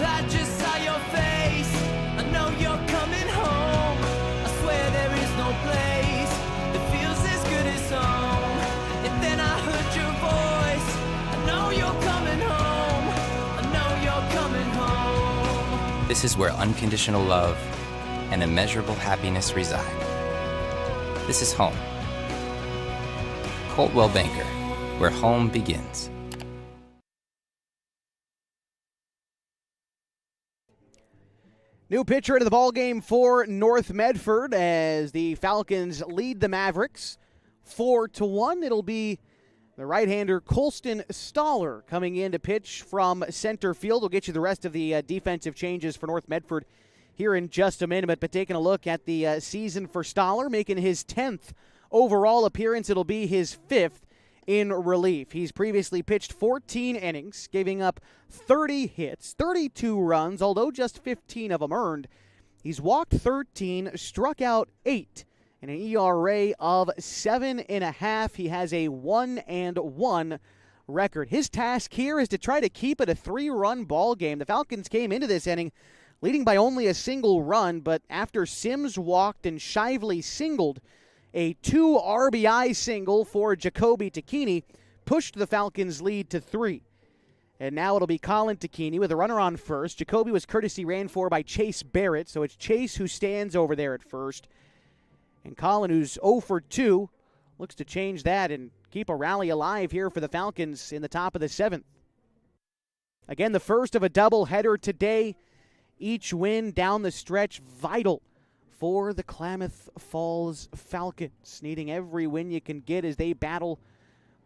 I just saw your face, I know you're coming home. I swear there is no place that feels as good as home. And then I heard your voice, I know you're coming home. I know you're coming home. This is where unconditional love and immeasurable happiness reside. This is home. Coltwell Banker, where home begins. New pitcher into the ballgame for North Medford as the Falcons lead the Mavericks 4-1. It'll be the right-hander Colston Stoller coming in to pitch from center field. We'll get you the rest of the defensive changes for North Medford here in just a minute. But taking a look at the season for Stoller, making his 10th overall appearance. It'll be his 5th in relief. He's previously pitched 14 innings, giving up 30 hits, 32 runs, although just 15 of them earned. He's walked 13, struck out 8, and an ERA of 7.5. He has a 1-1 record. His task here is to try to keep it a 3-run ball game. The Falcons came into this inning leading by only a single run, but after Sims walked and Shively singled, a 2 RBI single for Jacoby Tacchini pushed the Falcons' lead to 3. And now it'll be Colin Tacchini with a runner on first. Jacoby was courtesy ran for by Chase Barrett, so it's Chase who stands over there at first. And Colin, who's 0 for 2, looks to change that and keep a rally alive here for the Falcons in the top of the 7th. Again, the first of a doubleheader today. Each win down the stretch vital for the Klamath Falls Falcons, needing every win you can get as they battle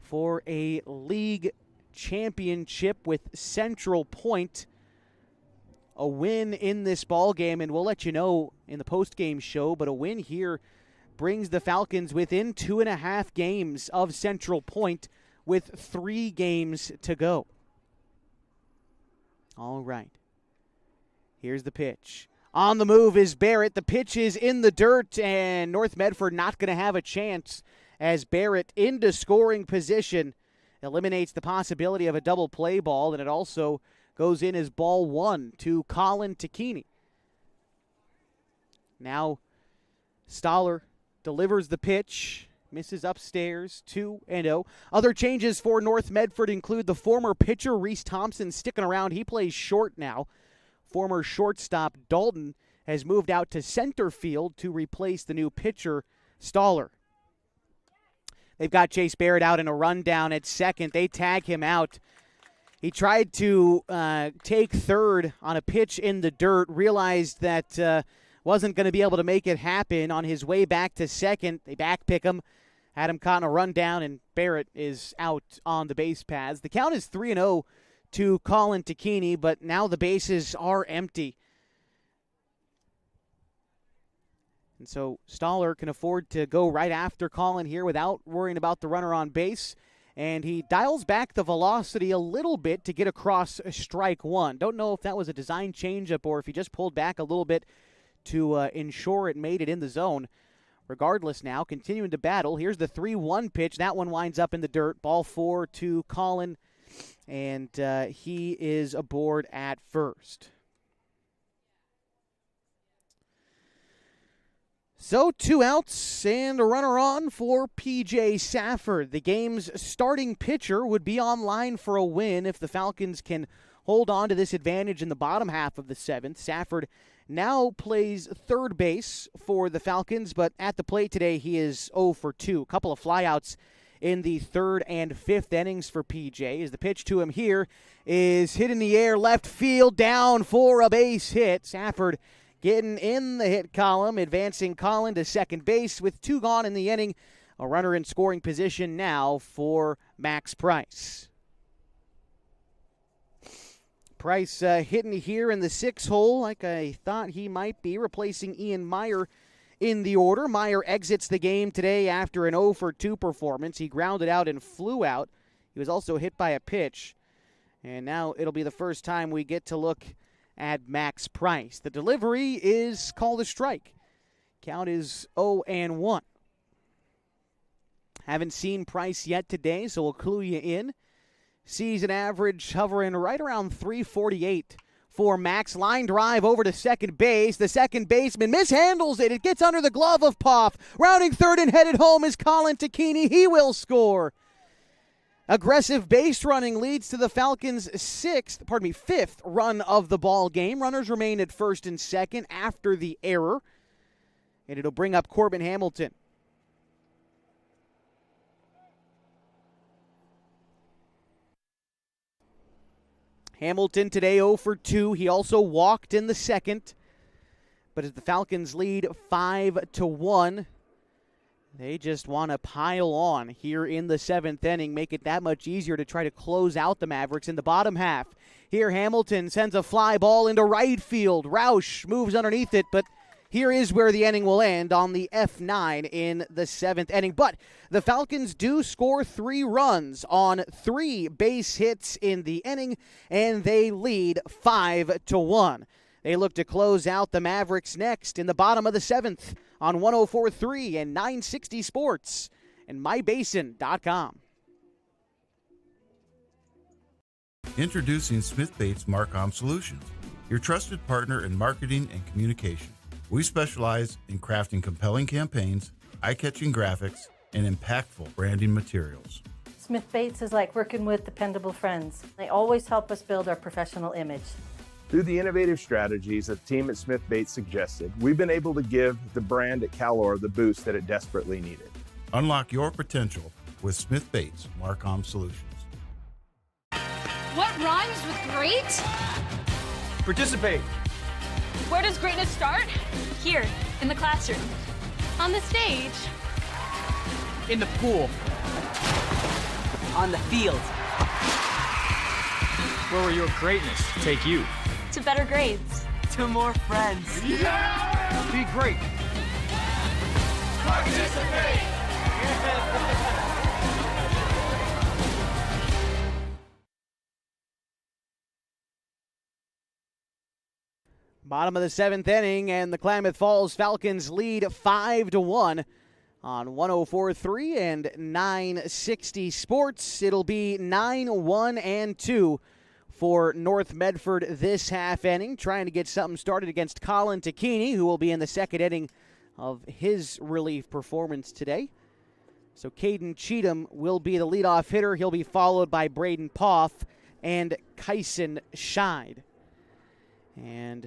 for a league championship with Central Point. A win in this ball game, and we'll let you know in the post-game show, but a win here brings the Falcons within 2.5 games of Central Point with 3 games to go. All right. Here's the pitch. On the move is Barrett. The pitch is in the dirt, and North Medford not going to have a chance as Barrett into scoring position eliminates the possibility of a double play ball, and it also goes in as ball 1 to Colin Tacchini. Now Stoller delivers the pitch, misses upstairs, 2-0. Other changes for North Medford include the former pitcher Reese Thompson sticking around. He plays short now. Former shortstop Dalton has moved out to center field to replace the new pitcher Stoller. They've got Chase Barrett out in a rundown at second. They tag him out. He tried to take third on a pitch in the dirt, realized that wasn't going to be able to make it happen. On his way back to second, they backpick him, had him caught in a rundown, and Barrett is out on the base paths. The count is 3-0 to Colin Tacchini, but now the bases are empty. And so Stoller can afford to go right after Colin here without worrying about the runner on base. And he dials back the velocity a little bit to get across strike 1. Don't know if that was a design changeup or if he just pulled back a little bit to ensure it made it in the zone. Regardless now, continuing to battle. Here's the 3-1 pitch. That one winds up in the dirt. Ball 4 to Colin. And he is aboard at first. So 2 outs and a runner on for P.J. Safford. The game's starting pitcher would be on line for a win if the Falcons can hold on to this advantage in the bottom half of the 7th. Safford now plays third base for the Falcons, but at the plate today he is 0 for 2. A couple of flyouts in the 3rd and 5th innings for PJ. As the pitch to him here is hit in the air, left field, down for a base hit. Safford getting in the hit column, advancing Colin to second base with 2 gone in the inning. A runner in scoring position now for Max Price. Price hitting here in the 6 hole like I thought he might be, replacing Ian Meyer in the order. Meyer exits the game today after an 0-for-2 performance. He grounded out and flew out. He was also hit by a pitch. And now it'll be the first time we get to look at Max Price. The delivery is called a strike. Count is 0-1. Haven't seen Price yet today, so we'll clue you in. Season average hovering right around 348 for Max. Line drive over to second base. The second baseman mishandles it. It gets under the glove of Poff. Rounding third and headed home is Colin Tacchini. He will score. Aggressive base running leads to the Falcons' fifth run of the ball game. Runners remain at first and second after the error. And it'll bring up Corbin Hamilton. Hamilton today 0-for-2. He also walked in the second. But as the Falcons lead 5-1, they just want to pile on here in the seventh inning, make it that much easier to try to close out the Mavericks in the bottom half. Here Hamilton sends a fly ball into right field. Roush moves underneath it, but here is where the inning will end on the F9 in the seventh inning. But the Falcons do score 3 runs on 3 base hits in the inning, and they lead 5-1. They look to close out the Mavericks next in the bottom of the seventh on 104.3 and 960 Sports and mybasin.com. Introducing Smith Bates Marcom Solutions, your trusted partner in marketing and communication. We specialize in crafting compelling campaigns, eye-catching graphics, and impactful branding materials. Smith Bates is like working with dependable friends. They always help us build our professional image. Through the innovative strategies that the team at Smith Bates suggested, we've been able to give the brand at Calor the boost that it desperately needed. Unlock your potential with Smith Bates Marcom Solutions. What rhymes with great? Participate. Where does greatness start? Here, in the classroom. On the stage. In the pool. On the field. Where will your greatness take you? To better grades. To more friends. Yeah! Be great. Participate! Bottom of the seventh inning, and the Klamath Falls Falcons lead 5-1 on 104.3 and 960 Sports. It'll be 9-1-2 for North Medford this half inning, trying to get something started against Colin Tacchini, who will be in the second inning of his relief performance today. So Caden Cheatham will be the leadoff hitter. He'll be followed by Braden Poff and Kyson Scheid. And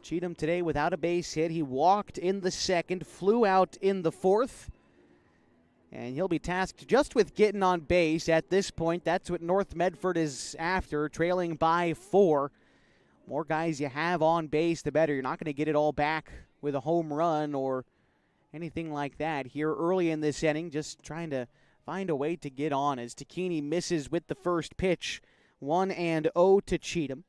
Cheatham today without a base hit. He walked in the second, flew out in the fourth, and he'll be tasked just with getting on base at this point. That's what North Medford is after, trailing by 4. More guys you have on base, the better. You're not going to get it all back with a home run or anything like that here early in this inning, just trying to find a way to get on as Tacchini misses with the first pitch. 1-0 to Cheatham.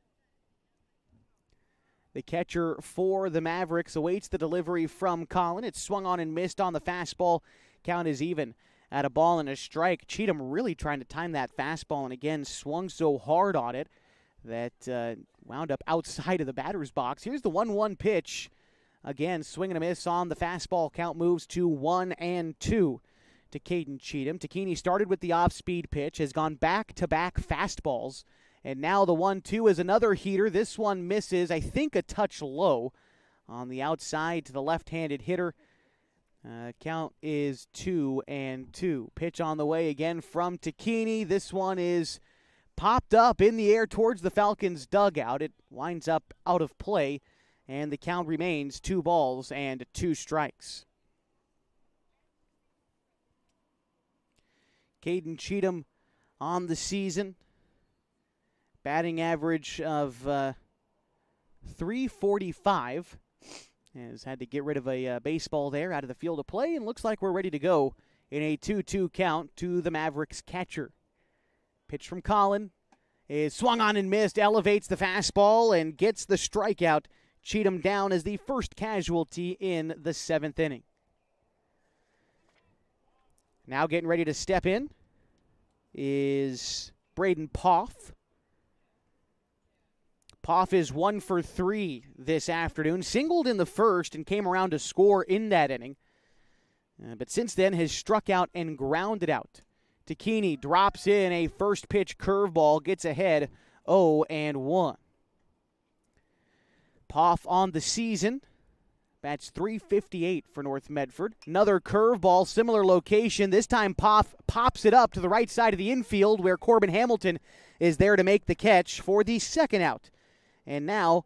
The catcher for the Mavericks awaits the delivery from Colin. It's swung on and missed on the fastball. Count is even at a ball and a strike. Cheatham really trying to time that fastball, and again swung so hard on it that wound up outside of the batter's box. Here's the 1-1 pitch. Again, swing and a miss on the fastball. Count moves to 1-2 to Caden Cheatham. Tacchini started with the off-speed pitch, has gone back-to-back fastballs. And now the 1-2 is another heater. This one misses, I think, a touch low on the outside to the left-handed hitter. Count is 2-2. Pitch on the way again from Tacchini. This one is popped up in the air towards the Falcons' dugout. It winds up out of play, and the count remains 2-2 strikes. Caden Cheatham on the season. Batting average of .345. Has had to get rid of a baseball there out of the field of play, and looks like we're ready to go in a 2-2 count to the Mavericks catcher. Pitch from Colin is swung on and missed, elevates the fastball and gets the strikeout Cheatham down as the first casualty in the 7th inning. Now getting ready to step in is Braden Poff. Poff is 1 for 3 this afternoon. Singled in the first and came around to score in that inning. But since then has struck out and grounded out. Takini drops in a first pitch curveball, gets ahead 0-1. Poff on the season. Bats .358 for North Medford. Another curveball, similar location. This time Poff pops it up to the right side of the infield where Corbin Hamilton is there to make the catch for the second out. And now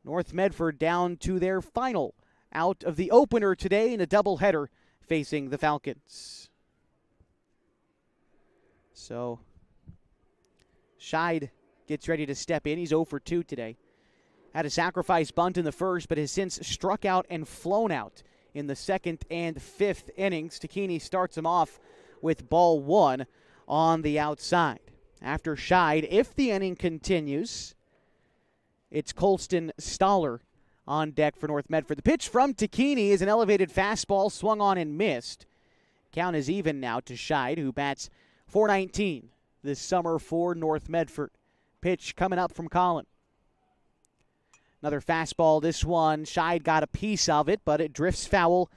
North Medford down to their final out of the opener today in a doubleheader facing the Falcons. So Scheid gets ready to step in. He's 0 for 2 today. Had a sacrifice bunt in the first, but has since struck out and flown out in the 2nd and 5th innings. Takini starts him off with ball 1 on the outside. After Scheid, if the inning continues, it's Colston Stoller on deck for North Medford. The pitch from Takini is an elevated fastball swung on and missed. Count is even now to Scheid, who bats .419 this summer for North Medford. Pitch coming up from Colin. Another fastball, this one. Scheid got a piece of it, but it drifts foul,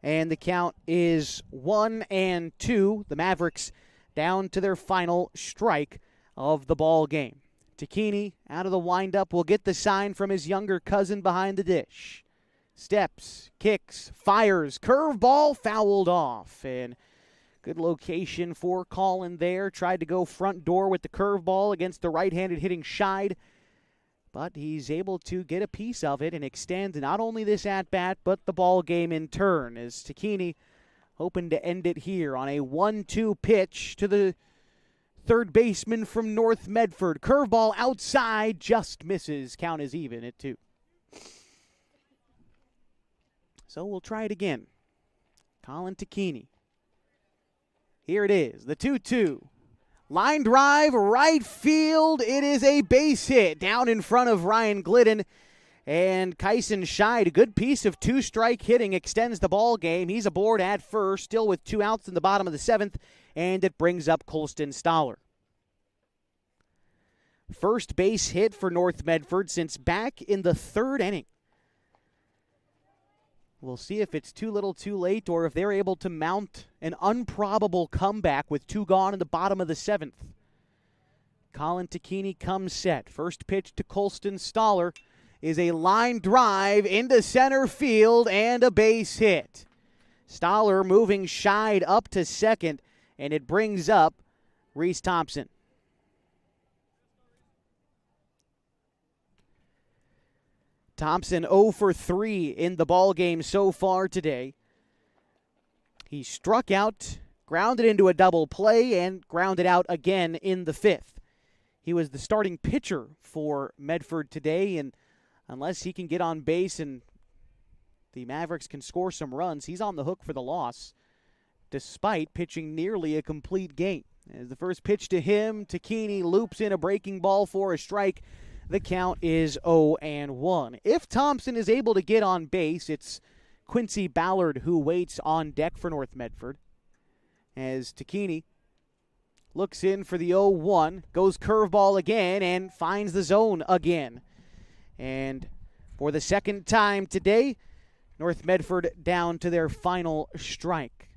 and the count is 1-2. The Mavericks down to their final strike of the ball game. Takini out of the windup will get the sign from his younger cousin behind the dish. Steps, kicks, fires, curveball fouled off, and good location for Colin there. Tried to go front door with the curveball against the right-handed hitting Scheid, but he's able to get a piece of it and extend not only this at-bat, but the ball game in turn, as Takini hoping to end it here on a 1-2 pitch to the third baseman from North Medford. Curveball outside, just misses. Count is even at 2. So we'll try it again. Colin Takini. Here it is, the 2-2. Line drive, right field. It is a base hit down in front of Ryan Glidden. And Kyson Scheid, a good piece of 2-strike hitting, extends the ball game. He's aboard at first, still with 2 outs in the bottom of the 7th, and it brings up Colston Stoller. First base hit for North Medford since back in the 3rd inning. We'll see if it's too little too late or if they're able to mount an improbable comeback with 2 gone in the bottom of the 7th. Colin Takini comes set. First pitch to Colston Stoller is a line drive into center field and a base hit. Stoller moving Scheid up to second, and it brings up Reese Thompson. Thompson 0 for 3 in the ballgame so far today. He struck out, grounded into a double play, and grounded out again in the 5th. He was the starting pitcher for Medford today, and unless he can get on base and the Mavericks can score some runs, he's on the hook for the loss, despite pitching nearly a complete game. As the first pitch to him, Takini loops in a breaking ball for a strike. The count is 0-1. If Thompson is able to get on base, it's Quincy Ballard who waits on deck for North Medford. As Takini looks in for the 0-1, goes curveball again and finds the zone again. And for the second time today, North Medford down to their final strike.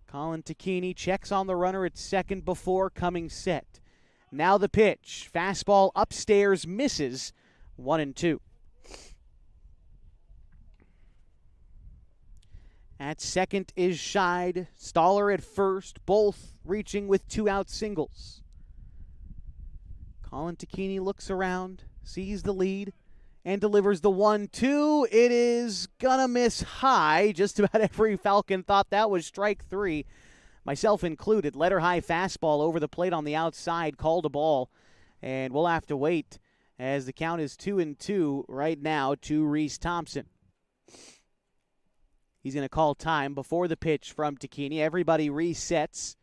Colin Takini checks on the runner at second before coming set. Now the pitch. Fastball upstairs, misses. 1-2. At second is Scheid. Stoller at first, both reaching with 2-out singles. Colin Takini looks around, sees the lead, and delivers the 1-2. It is gonna miss high. Just about every Falcon thought that was strike 3. Myself included. Letter high fastball over the plate on the outside, called a ball, and we'll have to wait as the count is 2-2 right now to Reese Thompson. He's going to call time before the pitch from Takini. Everybody resets,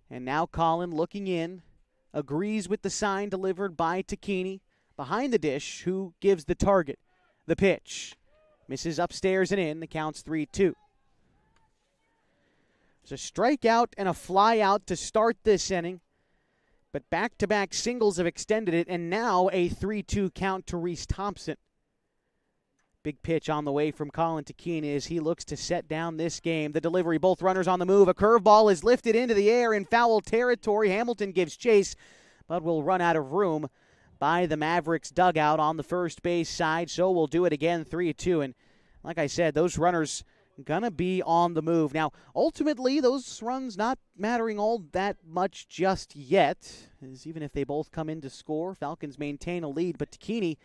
and now Colin looking in, agrees with the sign delivered by Takini behind the dish, who gives the target. The pitch. Misses upstairs and in. The count's 3-2. It's a strikeout and a fly out to start this inning. But back-to-back singles have extended it, and now a 3-2 count to Reese Thompson. Big pitch on the way from Colin Takini as he looks to set down this game. The delivery, both runners on the move. A curveball is lifted into the air in foul territory. Hamilton gives chase, but will run out of room by the Mavericks dugout on the first base side. So we'll do it again, 3-2. And like I said, those runners gonna be on the move. Now, ultimately, those runs not mattering all that much just yet, as even if they both come in to score, Falcons maintain a lead. But Takini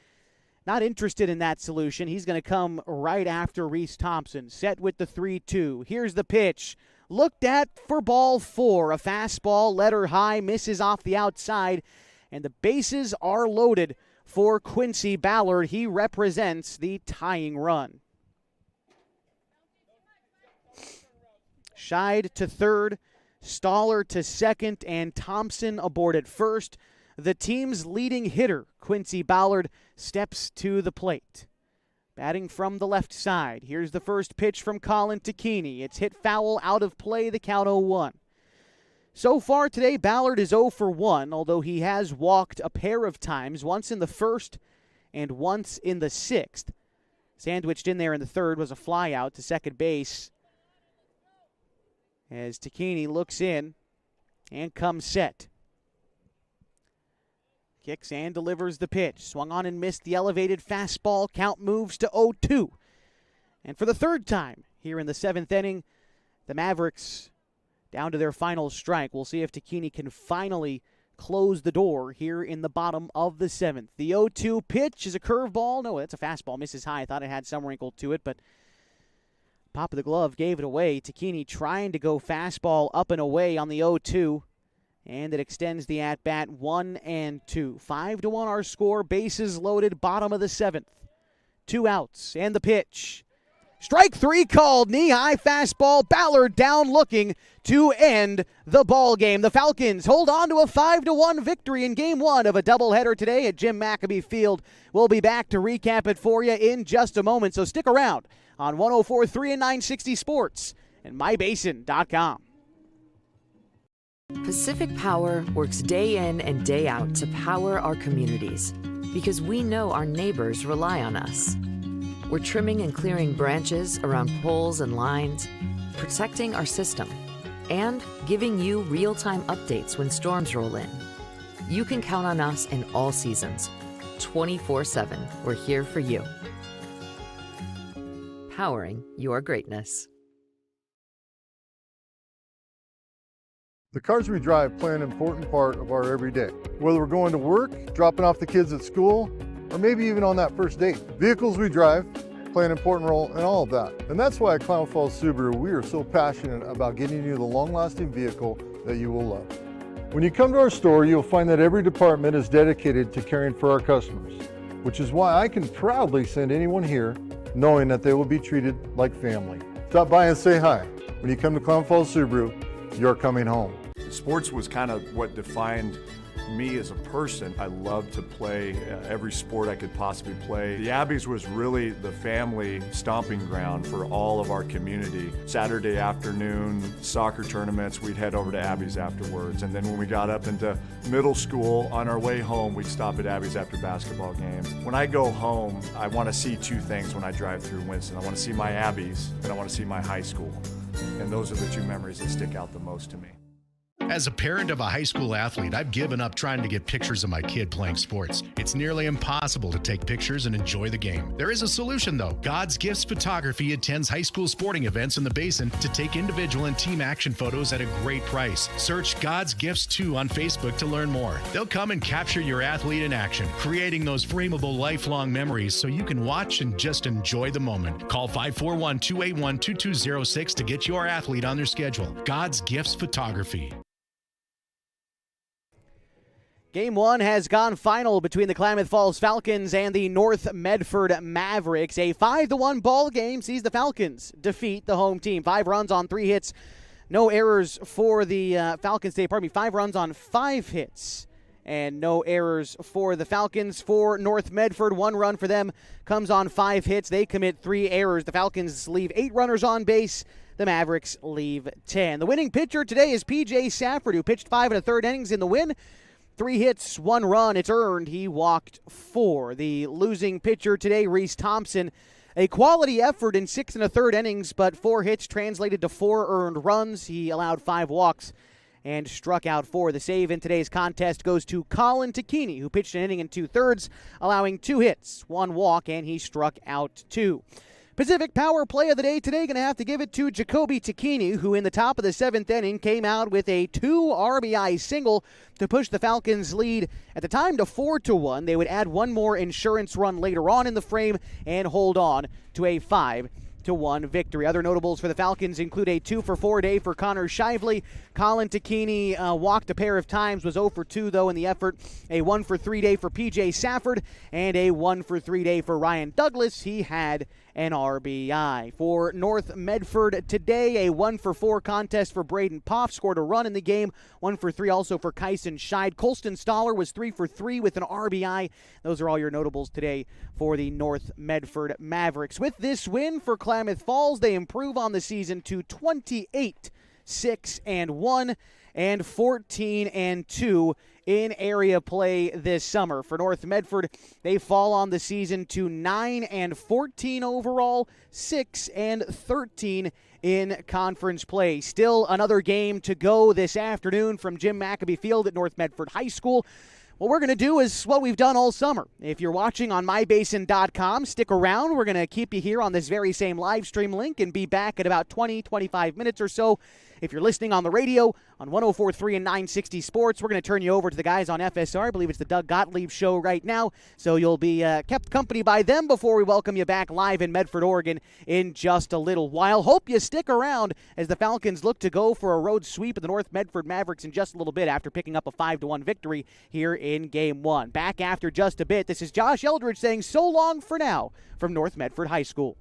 not interested in that solution. He's going to come right after Reese Thompson. Set with the 3-2. Here's the pitch. Looked at for ball 4. A fastball, letter high, misses off the outside. And the bases are loaded for Quincy Ballard. He represents the tying run. Scheid to third, Stoller to second, and Thompson aboard at first. The team's leading hitter, Quincy Ballard, steps to the plate. Batting from the left side. Here's the first pitch from Colin Takini. It's hit foul, out of play, the count 0-1. So far today, Ballard is 0 for 1, although he has walked a pair of times, once in the first and once in the sixth. Sandwiched in there in the third was a fly out to second base as Takini looks in and comes set. Kicks and delivers the pitch. Swung on and missed the elevated fastball. Count moves to 0-2. And for the third time here in the seventh inning, the Mavericks down to their final strike. We'll see if Takini can finally close the door here in the bottom of the seventh. The 0-2 pitch is a curveball. No, that's a fastball. Misses high. I thought it had some wrinkle to it, but pop of the glove gave it away. Takini trying to go fastball up and away on the 0-2. And it extends the at-bat 1-2. 5-1 our score. Bases loaded, bottom of the seventh. 2 outs, and the pitch. Strike 3 called. Knee-high fastball. Ballard down looking to end the ball game. The Falcons hold on to a 5-1 victory in Game 1 of a doubleheader today at Jim McAbee Field. We'll be back to recap it for you in just a moment, so stick around on 104.3 and 960 Sports and mybasin.com. Pacific Power works day in and day out to power our communities because we know our neighbors rely on us. We're trimming and clearing branches around poles and lines, protecting our system, and giving you real-time updates when storms roll in. You can count on us in all seasons. 24/7, we're here for you. Powering your greatness. The cars we drive play an important part of our everyday. Whether we're going to work, dropping off the kids at school, or maybe even on that first date. Vehicles we drive play an important role in all of that. And that's why at Klamath Falls Subaru, we are so passionate about getting you the long-lasting vehicle that you will love. When you come to our store, you'll find that every department is dedicated to caring for our customers, which is why I can proudly send anyone here knowing that they will be treated like family. Stop by and say hi. When you come to Klamath Falls Subaru, you're coming home. Sports was kind of what defined me as a person. I loved to play every sport I could possibly play. The Abbeys was really the family stomping ground for all of our community. Saturday afternoon soccer tournaments, we'd head over to Abbeys afterwards. And then when we got up into middle school, on our way home, we'd stop at Abbeys after basketball games. When I go home, I want to see 2 things when I drive through Winston. I want to see my Abbeys and I want to see my high school. And those are the 2 memories that stick out the most to me. As a parent of a high school athlete, I've given up trying to get pictures of my kid playing sports. It's nearly impossible to take pictures and enjoy the game. There is a solution, though. God's Gifts Photography attends high school sporting events in the Basin to take individual and team action photos at a great price. Search God's Gifts 2 on Facebook to learn more. They'll come and capture your athlete in action, creating those frameable lifelong memories so you can watch and just enjoy the moment. Call 541-281-2206 to get your athlete on their schedule. God's Gifts Photography. Game 1 has gone final between the Klamath Falls Falcons and the North Medford Mavericks. A 5-1 ball game sees the Falcons defeat the home team. 5 runs on 3 hits. No errors for the Falcons today. 5 runs on 5 hits. and no errors for the Falcons. For North Medford, 1 run for them comes on 5 hits. They commit 3 errors. The Falcons leave 8 runners on base. The Mavericks leave 10. The winning pitcher today is P.J. Safford, who pitched 5 1/3 innings in the win. 3 hits, 1 run. It's earned. He walked 4. The losing pitcher today, Reese Thompson, a quality effort in 6 1/3 innings, but 4 hits translated to 4 earned runs. He allowed 5 walks and struck out 4. The save in today's contest goes to Colin Takini, who pitched an inning and 2/3, allowing 2 hits, 1 walk, and he struck out 2. Pacific Power Play of the day today, going to have to give it to Jacoby Takini, who in the top of the 7th inning came out with a 2 RBI single to push the Falcons' lead at the time to 4-1. They would add 1 more insurance run later on in the frame and hold on to a 5-1 victory. Other notables for the Falcons include a 2-for-4 day for Connor Shively. Colin Takini walked a pair of times, was 0-for-2 though in the effort. A 1-for-3 day for P.J. Safford and a 1-for-3 day for Ryan Douglas. He had an RBI. For North Medford today, a 1-for-4 contest for Braden Poff. Scored a run in the game. 1-for-3 also for Kyson Scheid. Colston Stoller was 3-for-3 with an RBI. Those are all your notables today for the North Medford Mavericks. With this win for Klamath Falls, they improve on the season to 28-6-1 and 14-2 in area play this summer. For North Medford, they fall on the season to 9-14 overall, 6-13 in conference play. Still another game to go this afternoon from Jim Maccabee Field at North Medford High School. What we're going to do is what we've done all summer. If you're watching on mybasin.com, stick around. We're going to keep you here on this very same live stream link and be back in about 20-25 minutes or so. If you're listening on the radio on 104.3 and 960 Sports, we're going to turn you over to the guys on FSR. I believe it's the Doug Gottlieb Show right now, so you'll be kept company by them before we welcome you back live in Medford, Oregon in just a little while. Hope you stick around as the Falcons look to go for a road sweep of the North Medford Mavericks in just a little bit after picking up a 5-1 victory here in Game 1. Back after just a bit, this is Josh Eldridge saying so long for now from North Medford High School.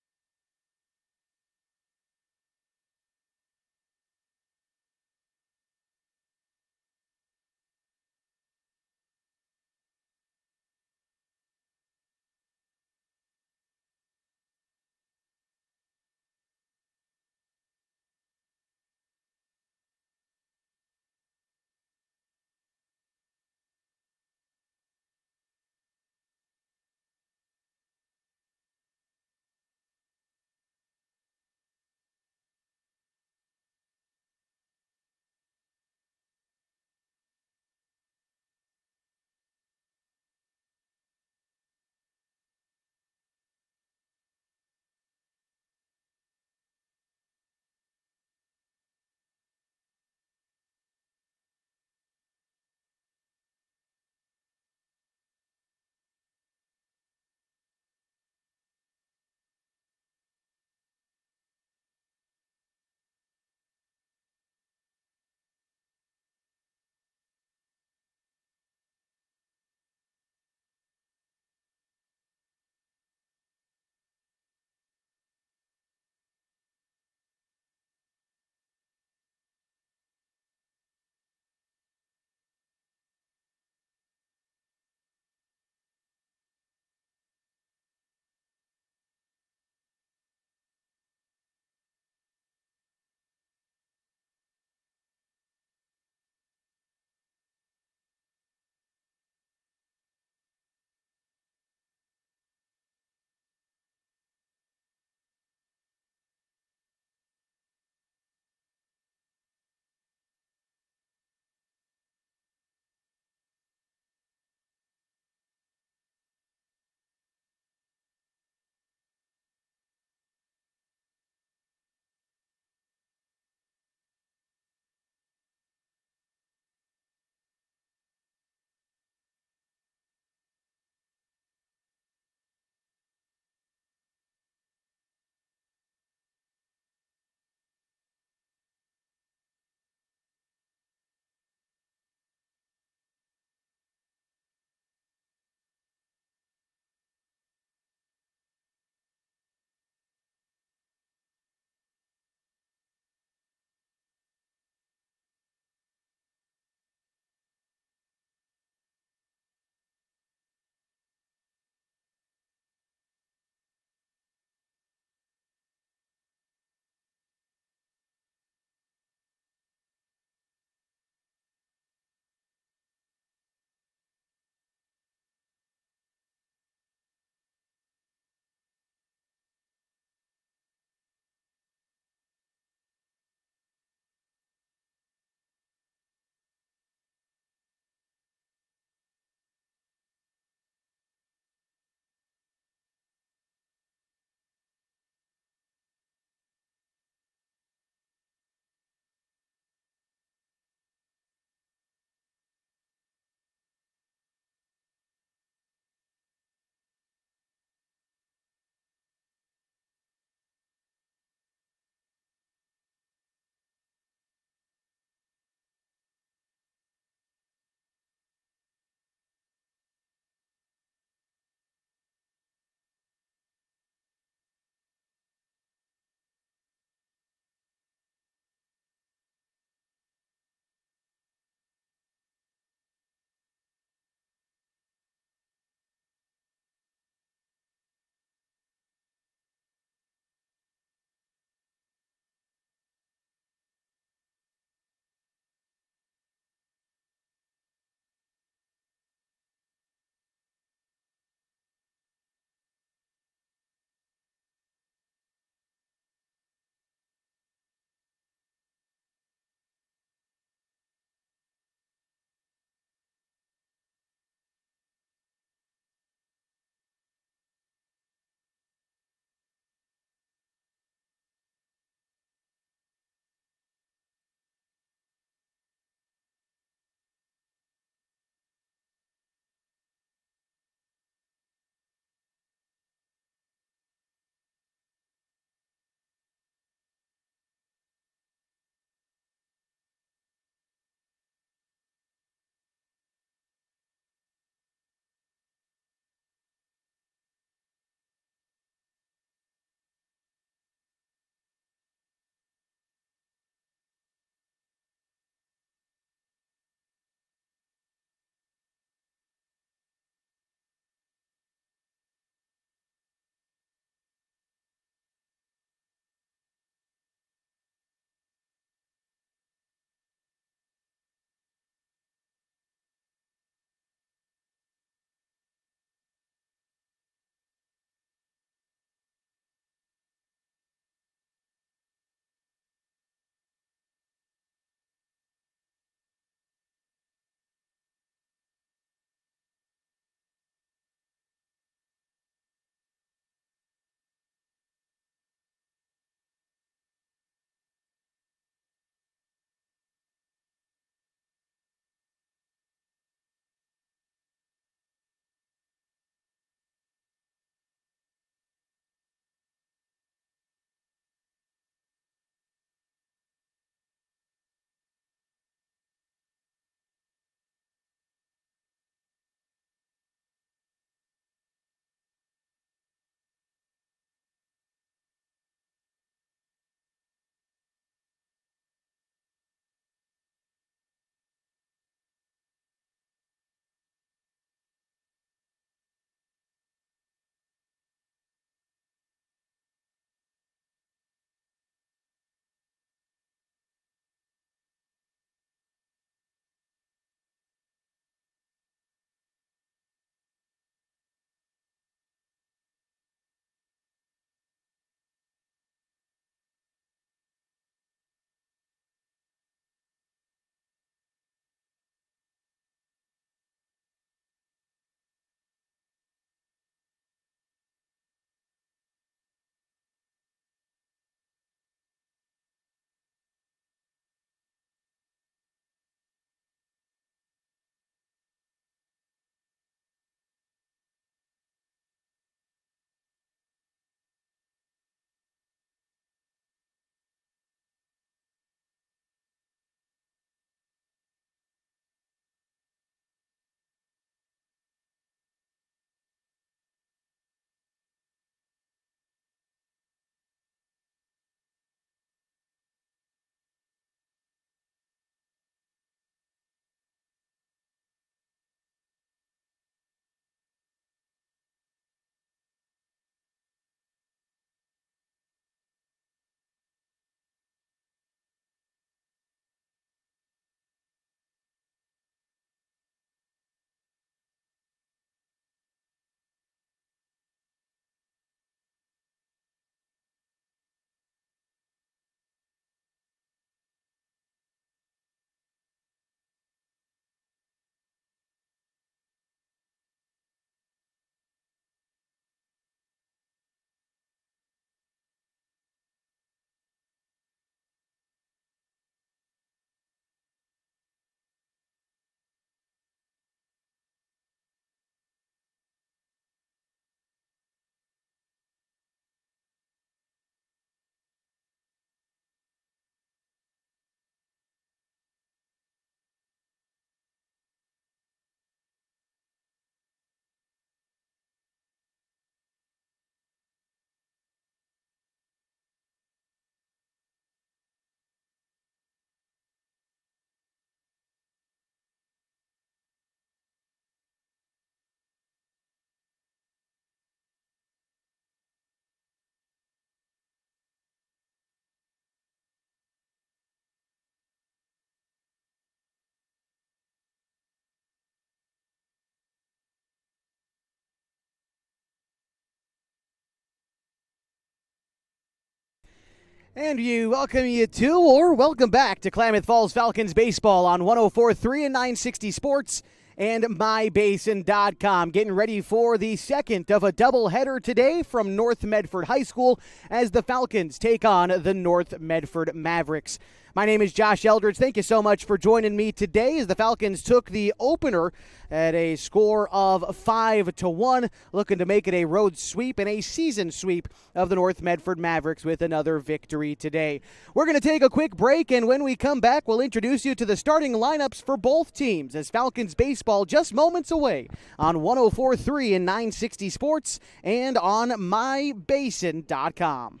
And welcome back to Klamath Falls Falcons baseball on 104.3 and 960 Sports and MyBasin.com. Getting ready for the second of a doubleheader today from North Medford High School as the Falcons take on the North Medford Mavericks. My name is Josh Eldridge. Thank you so much for joining me today as the Falcons took the opener at a score of 5-1, looking to make it a road sweep and a season sweep of the North Medford Mavericks with another victory today. We're going to take a quick break, and when we come back, we'll introduce you to the starting lineups for both teams as Falcons baseball just moments away on 104.3 and 960 Sports and on MyBasin.com.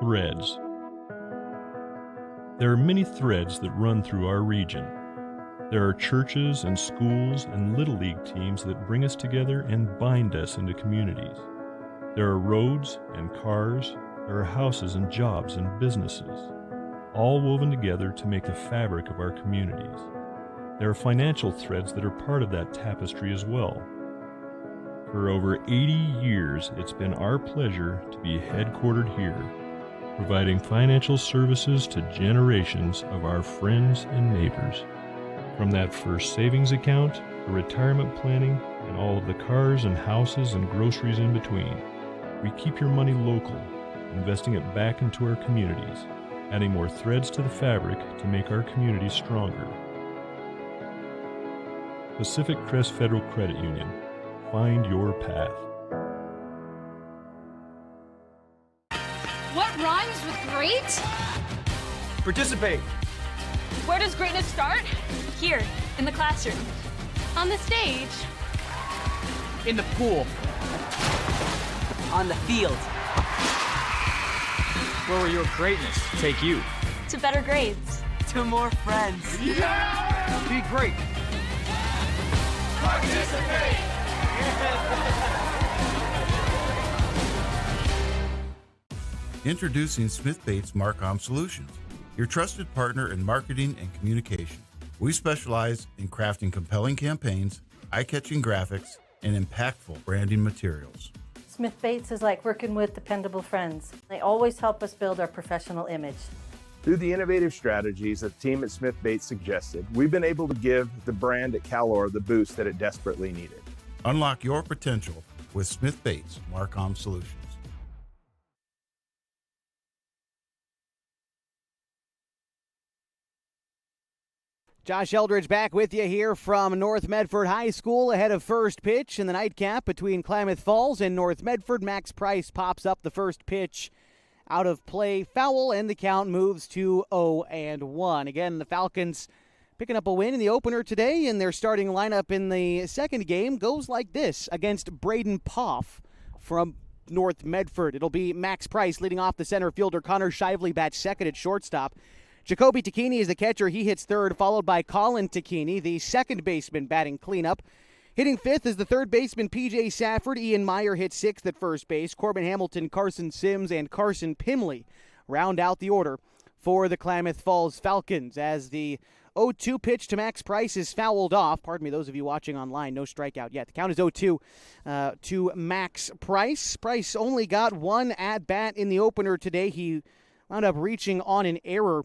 Threads. There are many threads that run through our region. There are churches and schools and Little League teams that bring us together and bind us into communities. There are roads and cars, there are houses and jobs and businesses, all woven together to make the fabric of our communities. There are financial threads that are part of that tapestry as well. For over 80 years, it's been our pleasure to be headquartered here, providing financial services to generations of our friends and neighbors. From that first savings account, to retirement planning, and all of the cars and houses and groceries in between, we keep your money local, investing it back into our communities, adding more threads to the fabric to make our communities stronger. Pacific Crest Federal Credit Union. Find your path. What rhymes with great? Participate. Where does greatness start? Here, in the classroom. On the stage. In the pool. On the field. Where will your greatness take you? To better grades. To more friends. Yeah! Be great. Participate! Introducing Smith Bates Marcom Solutions, your trusted partner in marketing and communication. We specialize in crafting compelling campaigns, eye-catching graphics, and impactful branding materials. Smith Bates is like working with dependable friends. They always help us build our professional image. Through the innovative strategies that the team at Smith Bates suggested, we've been able to give the brand at Calor the boost that it desperately needed. Unlock your potential with Smith Bates Marcom Solutions. Josh Eldridge back with you here from North Medford High School ahead of first pitch in the nightcap between Klamath Falls and North Medford. Max Price pops up the first pitch out of play, foul, and the count moves to 0-1. Again, the Falcons picking up a win in the opener today, and their starting lineup in the second game goes like this against Braden Poff from North Medford. It'll be Max Price leading off the center fielder. Connor Shively bats second at shortstop. Jacoby Tacchini is the catcher. He hits third, followed by Colin Tacchini, the second baseman, batting cleanup. Hitting fifth is the third baseman, P.J. Safford. Ian Meyer hits sixth at first base. Corbin Hamilton, Carson Sims, and Carson Pimley round out the order for the Klamath Falls Falcons as the 0-2 pitch to Max Price is fouled off. Pardon me, those of you watching online, no strikeout yet. The count is 0-2 to Max Price. Price only got one at-bat in the opener today. He wound up reaching on an error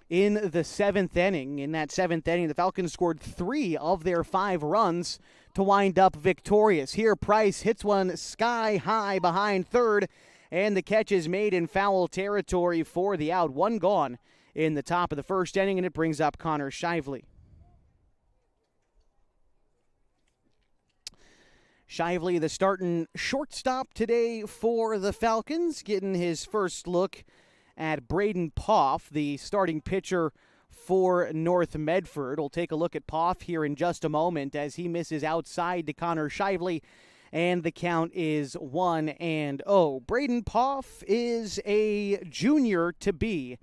in the seventh inning. In that seventh inning, the Falcons scored 3 of their 5 runs to wind up victorious. Here, Price hits one sky high behind third, and the catch is made in foul territory for the out. One gone in the top of the first inning, and it brings up Connor Shively. Shively, the starting shortstop today for the Falcons, getting his first look at Braden Poff, the starting pitcher for North Medford. We'll take a look at Poff here in just a moment as he misses outside to Connor Shively, and the count is 1-0. Braden Poff is a junior to be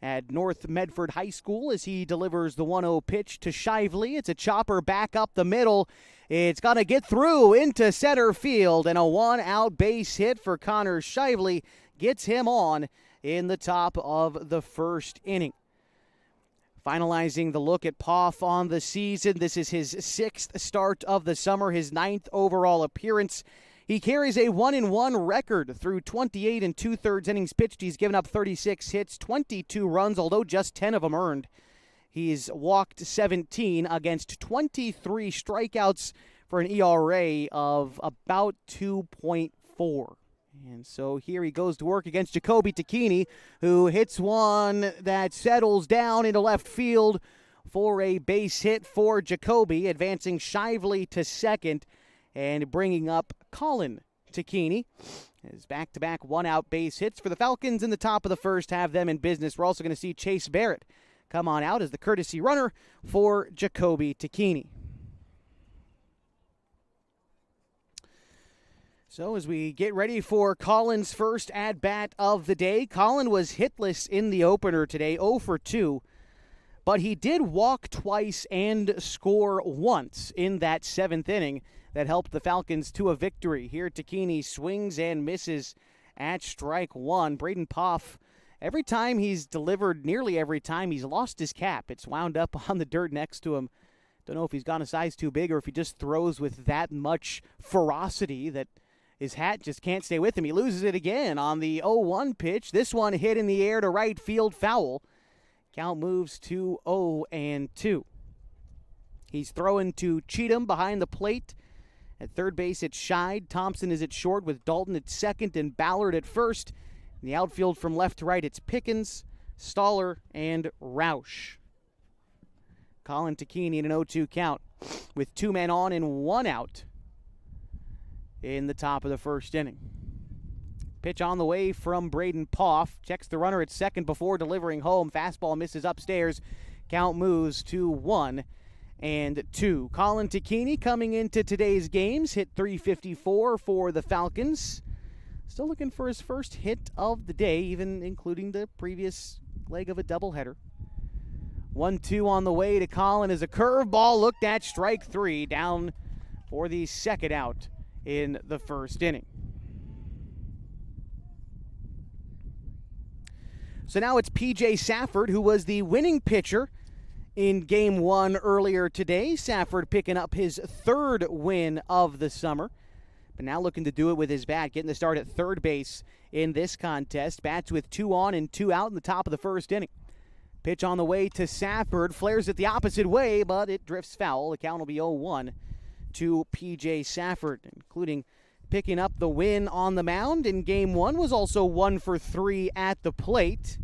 at North Medford High School as he delivers the 1-0 pitch to Shively. It's a chopper back up the middle. It's going to get through into center field, and a one-out base hit for Connor Shively gets him on in the top of the first inning. Finalizing the look at Poff on the season, this is his 6th start of the summer, his 9th overall appearance. He carries a 1-1 record through 28 2/3 innings pitched. He's given up 36 hits, 22 runs, although just 10 of them earned. He's walked 17 against 23 strikeouts for an ERA of about 2.4. And so here he goes to work against Jacoby Tacchini, who hits one that settles down into left field for a base hit for Jacoby, advancing Shively to second and bringing up Colin Tacchini. His back-to-back one-out base hits for the Falcons in the top of the first have them in business. We're also going to see Chase Barrett come on out as the courtesy runner for Jacoby Tacchini. So as we get ready for Colin's first at-bat of the day, Colin was hitless in the opener today, 0 for 2. But he did walk twice and score once in that 7th inning that helped the Falcons to a victory. Here Tacchini swings and misses at strike one. Braden Poff, every time he's delivered, nearly every time, he's lost his cap. It's wound up on the dirt next to him. Don't know if he's gone a size too big or if he just throws with that much ferocity that his hat just can't stay with him. He loses it again on the 0-1 pitch. This one hit in the air to right field, foul. Count moves to 0-2. He's throwing to Cheatham behind the plate. At third base, it's Scheid. Thompson is at short with Dalton at second and Ballard at first. In the outfield from left to right, it's Pickens, Stoller, and Roush. Colin Tacchini in an 0-2 count with 2 men on and 1 out in the top of the first inning. Pitch on the way from Braden Poff. Checks the runner at second before delivering home. Fastball misses upstairs. Count moves to 1-2. Colin Tacchini coming into today's games hit .354 for the Falcons. Still looking for his first hit of the day, even including the previous leg of a doubleheader. 1-2 on the way to Colin as a curveball looked at, strike 3, down for the second out in the first inning. So now it's P.J. Safford, who was the winning pitcher in Game 1 earlier today. Safford picking up his 3rd win of the summer, but now looking to do it with his bat, getting the start at third base in this contest. Bats with 2 on and 2 out in the top of the first inning. Pitch on the way to Safford, flares it the opposite way, but it drifts foul. The count will be 0-1 to P.J. Safford, including picking up the win on the mound in Game 1, was also 1 for 3 at the plate.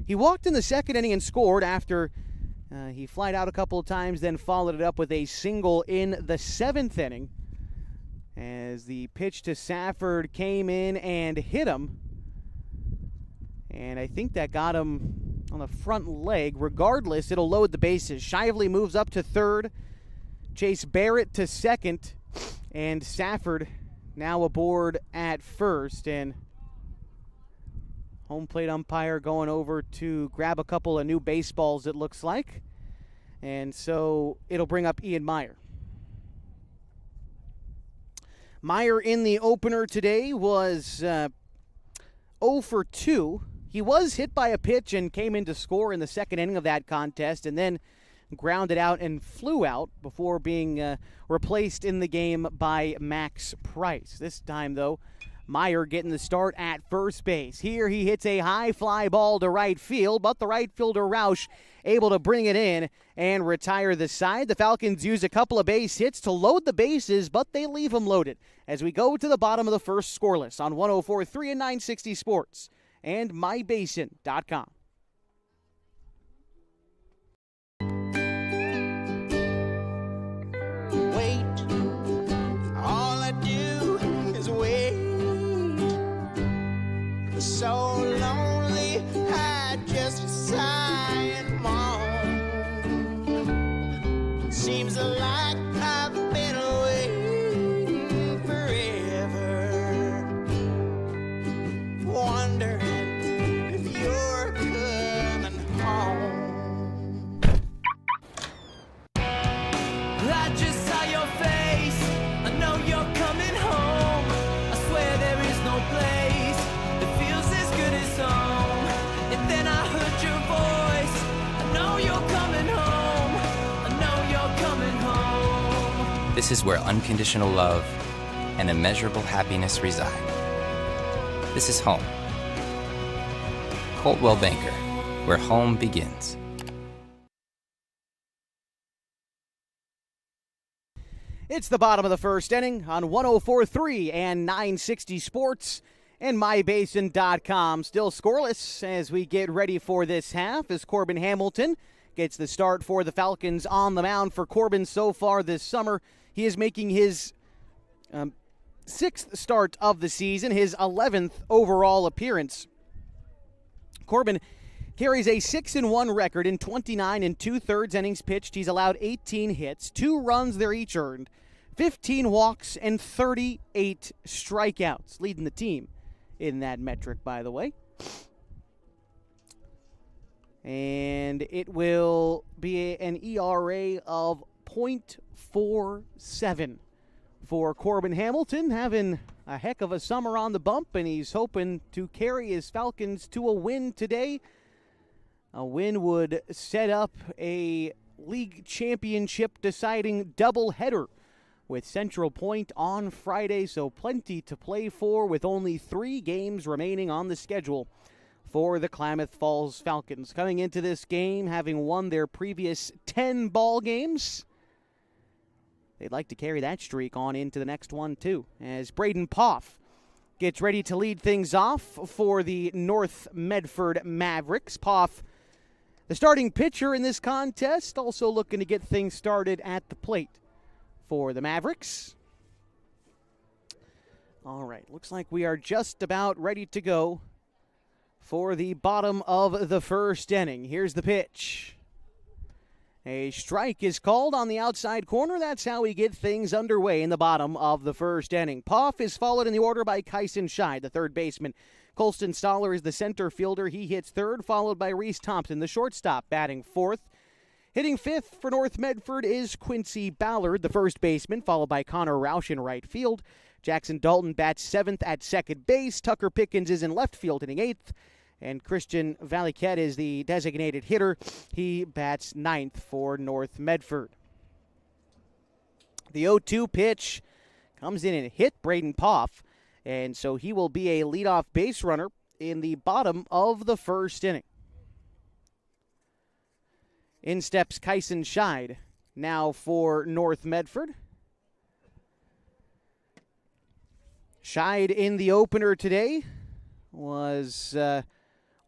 He walked in the second inning and scored after he flied out a couple of times, then followed it up with a single in the 7th inning as the pitch to Safford came in and hit him. And I think that got him on the front leg. Regardless, it'll load the bases. Shively moves up to third. Chase Barrett to second, and Safford now aboard at first. And home plate umpire going over to grab a couple of new baseballs, it looks like. And so it'll bring up Ian Meyer. Meyer in the opener today was 0 for 2. He was hit by a pitch and came in to score in the second inning of that contest, and then grounded out and flew out before being replaced in the game by Max Price. This time, though, Meyer getting the start at first base. Here he hits a high fly ball to right field, but the right fielder Roush able to bring it in and retire the side. The Falcons use a couple of base hits to load the bases, but they leave them loaded as we go to the bottom of the first scoreless on 104.3 and 960 Sports and mybasin.com. So lonely, I just sigh and moan. Seems like I've been waiting forever, wondering if you're coming home. I just saw your face, I know you're coming home. I swear there is no place and then I heard your voice. I know you're coming home. I know you're coming home. This is where unconditional love and immeasurable happiness reside. This is home. Coldwell Banker, where home begins. It's the bottom of the first inning on 104.3 and 960 Sports and MyBasin.com. Still scoreless as we get ready for this half as Corbin Hamilton gets the start for the Falcons on the mound. For Corbin so far this summer, he is making his sixth start of the season, his 11th overall appearance. Corbin carries a 6-1 record in 29 2/3 innings pitched. He's allowed 18 hits, 2 runs they're each earned, 15 walks, and 38 strikeouts, leading the team in that metric, by the way. And it will be an ERA of .47 for Corbin Hamilton, having a heck of a summer on the bump, and he's hoping to carry his Falcons to a win today. A win would set up a league championship deciding doubleheader with Central Point on Friday, so plenty to play for with only 3 games remaining on the schedule for the Klamath Falls Falcons. Coming into this game, having won their previous 10 ball games, they'd like to carry that streak on into the next one, too, as Braden Poff gets ready to lead things off for the North Medford Mavericks. Poff, the starting pitcher in this contest, also looking to get things started at the plate for the Mavericks. All right, looks like we are just about ready to go for the bottom of the first inning. Here's the pitch. A strike is called on the outside corner. That's how we get things underway in the bottom of the first inning. Poff is followed in the order by Kyson Scheid, the third baseman. Colston Stoller is the center fielder. He hits third, followed by Reese Thompson, the shortstop, batting fourth. Hitting fifth for North Medford is Quincy Ballard, the first baseman, followed by Connor Roush in right field. Jackson Dalton bats seventh at second base. Tucker Pickens is in left field, hitting eighth. And Christian Valiquette is the designated hitter. He bats ninth for North Medford. The 0-2 pitch comes in and hit Braden Poff, and so he will be a leadoff base runner in the bottom of the first inning. In steps Kyson Scheid now for North Medford. Scheid in the opener today was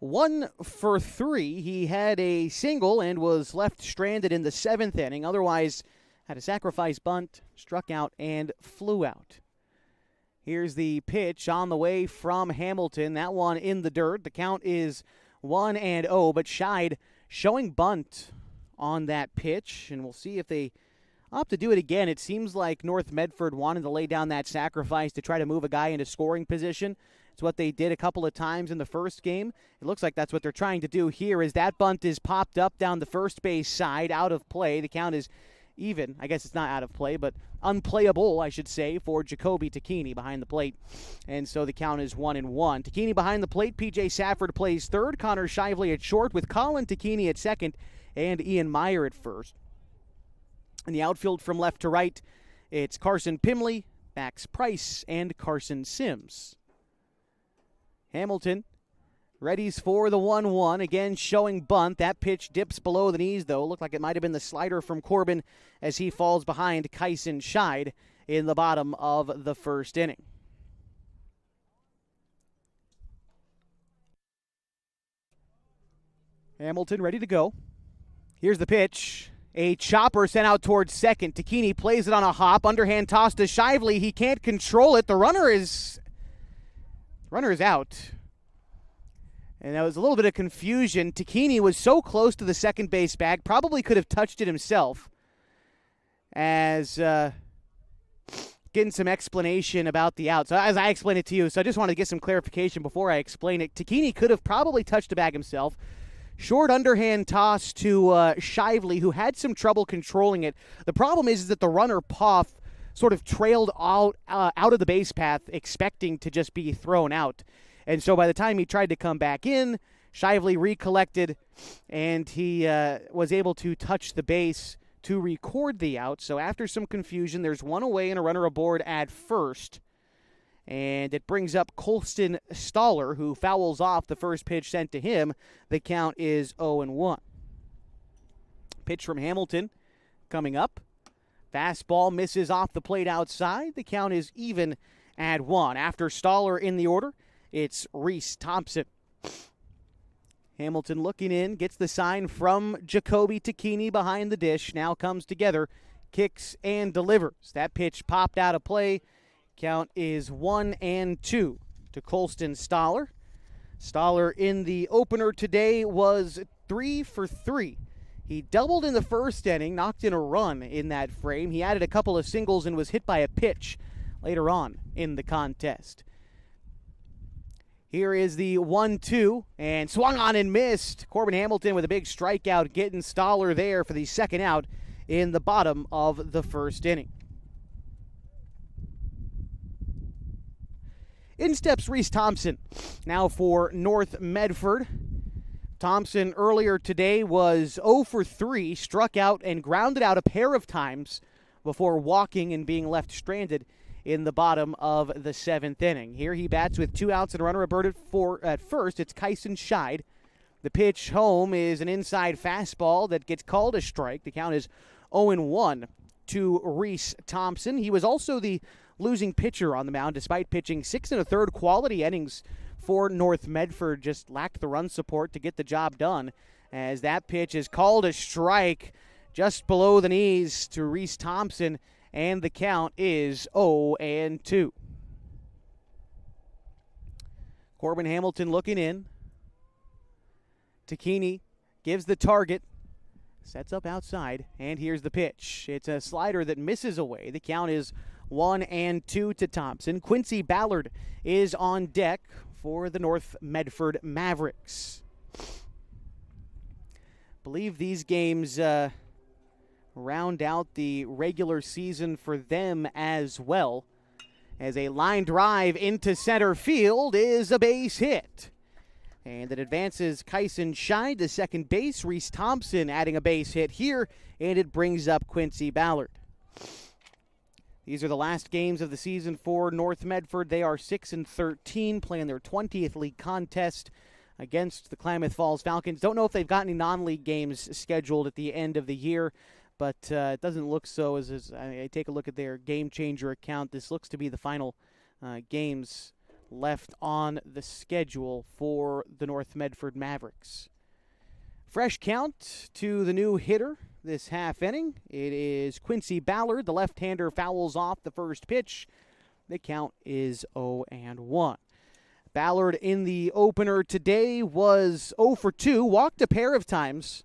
1 for 3. He had a single and was left stranded in the 7th inning. Otherwise, had a sacrifice bunt, struck out, and flew out. Here's the pitch on the way from Hamilton. That one in the dirt. The count is 1-0, but Scheid showing bunt on that pitch, and we'll see if they opt to do it again. It seems like North Medford wanted to lay down that sacrifice to try to move a guy into scoring position. It's what they did a couple of times in the first game. It looks like that's what they're trying to do here, as that bunt is popped up down the first base side, out of play. The count is even. I guess it's not out of play, but unplayable, I should say, for Jacoby Tacchini behind the plate. And so the count is 1-1. Tacchini behind the plate. P.J. Safford plays third. Connor Shively at short with Colin Tacchini at second and Ian Meyer at first. In the outfield from left to right, it's Carson Pimley, Max Price, and Carson Sims. Hamilton readies for the 1-1. Again, showing bunt. That pitch dips below the knees, though. Looked like it might have been the slider from Corbin as he falls behind Kyson Scheid in the bottom of the first inning. Hamilton ready to go. Here's the pitch. A chopper sent out towards second. Tacchini plays it on a hop. Underhand toss to Shively. He can't control it. The runner is out. And there was a little bit of confusion. Tacchini was so close to the second base bag, probably could have touched it himself. As getting some explanation about the out. So as I explain it to you, so I just want to get some clarification before I explain it. Tacchini could have probably touched the bag himself. Short underhand toss to Shively, who had some trouble controlling it. The problem is that the runner, Poff, sort of trailed out of the base path, expecting to just be thrown out. And so by the time he tried to come back in, Shively recollected, and he was able to touch the base to record the out. So after some confusion, there's one away and a runner aboard at first. And it brings up Colston Stoller, who fouls off the first pitch sent to him. The count is 0-1. Pitch from Hamilton coming up. Fastball misses off the plate outside. The count is even at 1. After Stoller in the order, it's Reese Thompson. Hamilton looking in, gets the sign from Jacoby Tacchini behind the dish. Now comes together, kicks and delivers. That pitch popped out of play. Count is 1-2 to Colston Stoller. Stoller in the opener today was 3 for 3. He doubled in the first inning, knocked in a run in that frame. He added a couple of singles and was hit by a pitch later on in the contest. Here is the 1-2, and swung on and missed. Corbin Hamilton with a big strikeout, getting Stoller there for the second out in the bottom of the first inning. In steps Reese Thompson, now for North Medford. Thompson earlier today was 0 for 3, struck out and grounded out a pair of times before walking and being left stranded in the bottom of the 7th inning. Here he bats with 2 outs and a runner aboard at first. It's Kyson Scheid. The pitch home is an inside fastball that gets called a strike. The count is 0-1 to Reese Thompson. He was also the losing pitcher on the mound despite pitching 6 1/3 quality innings for North Medford. Just lacked the run support to get the job done, as that pitch is called a strike just below the knees to Reese Thompson, and the count is 0-2. Corbin Hamilton looking in. Tacchini gives the target, sets up outside, and here's the pitch. It's a slider that misses away. The count is 1-2 to Thompson. Quincy Ballard is on deck for the North Medford Mavericks. Believe these games round out the regular season for them as well, as a line drive into center field is a base hit. And it advances Kyson Scheid to second base. Reese Thompson adding a base hit here, and it brings up Quincy Ballard. These are the last games of the season for North Medford. They are 6-13, playing their 20th league contest against the Klamath Falls Falcons. Don't know if they've got any non-league games scheduled at the end of the year, but it doesn't look so. As I take a look at their game changer account, this looks to be the final games left on the schedule for the North Medford Mavericks. Fresh count to the new hitter this half inning. It is Quincy Ballard. The left-hander fouls off the first pitch. The count is 0-1. Ballard in the opener today was 0 for 2, walked a pair of times,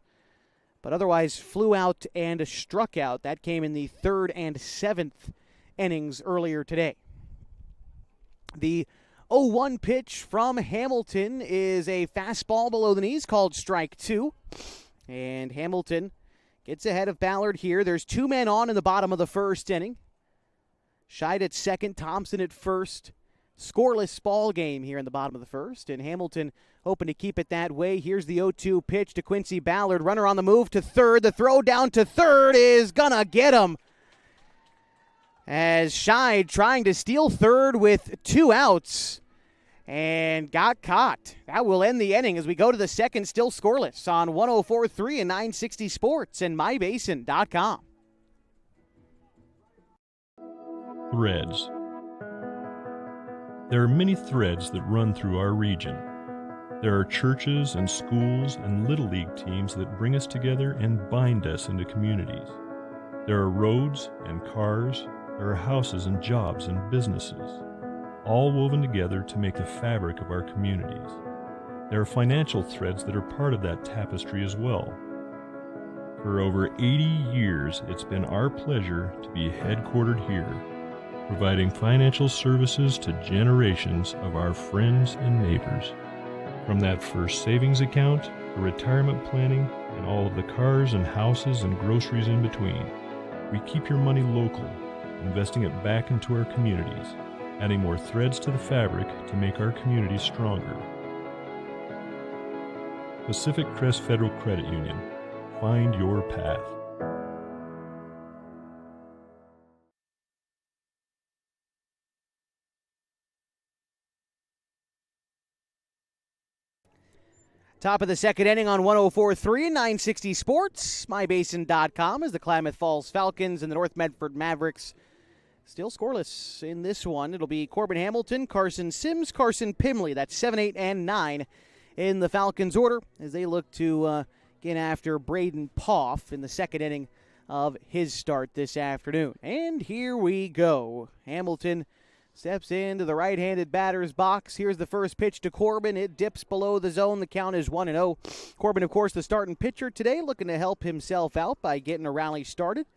but otherwise flew out and struck out. That came in the 3rd and 7th innings earlier today. The 0-1 pitch from Hamilton is a fastball below the knees called strike 2. And Hamilton gets ahead of Ballard here. There's 2 men on in the bottom of the first inning. Scheid at second, Thompson at first. Scoreless ball game here in the bottom of the first, and Hamilton hoping to keep it that way. Here's the 0-2 pitch to Quincy Ballard. Runner on the move to third. The throw down to third is gonna get him, as Scheid trying to steal third with 2 outs and got caught. That will end the inning as we go to the second, still scoreless on 104.3 and 960 Sports and MyBasin.com. Threads. There are many threads that run through our region. There are churches and schools and Little League teams that bring us together and bind us into communities. There are roads and cars. There are houses and jobs and businesses, all woven together to make the fabric of our communities. There are financial threads that are part of that tapestry as well. For over 80 years, it's been our pleasure to be headquartered here, providing financial services to generations of our friends and neighbors. From that first savings account, to retirement planning, and all of the cars and houses and groceries in between, we keep your money local, investing it back into our communities, adding more threads to the fabric to make our communities stronger. Pacific Crest Federal Credit Union. Find your path. Top of the second inning on 104.3 and 960 Sports. MyBasin.com as the Klamath Falls Falcons and the North Medford Mavericks still scoreless in this one. It'll be Corbin Hamilton, Carson Sims, Carson Pimley. That's 7, 8, and 9 in the Falcons' order as they look to get after Braden Poff in the second inning of his start this afternoon. And here we go. Hamilton steps into the right-handed batter's box. Here's the first pitch to Corbin. It dips below the zone. The count is 1-0. Corbin, of course, the starting pitcher today, looking to help himself out by getting a rally started.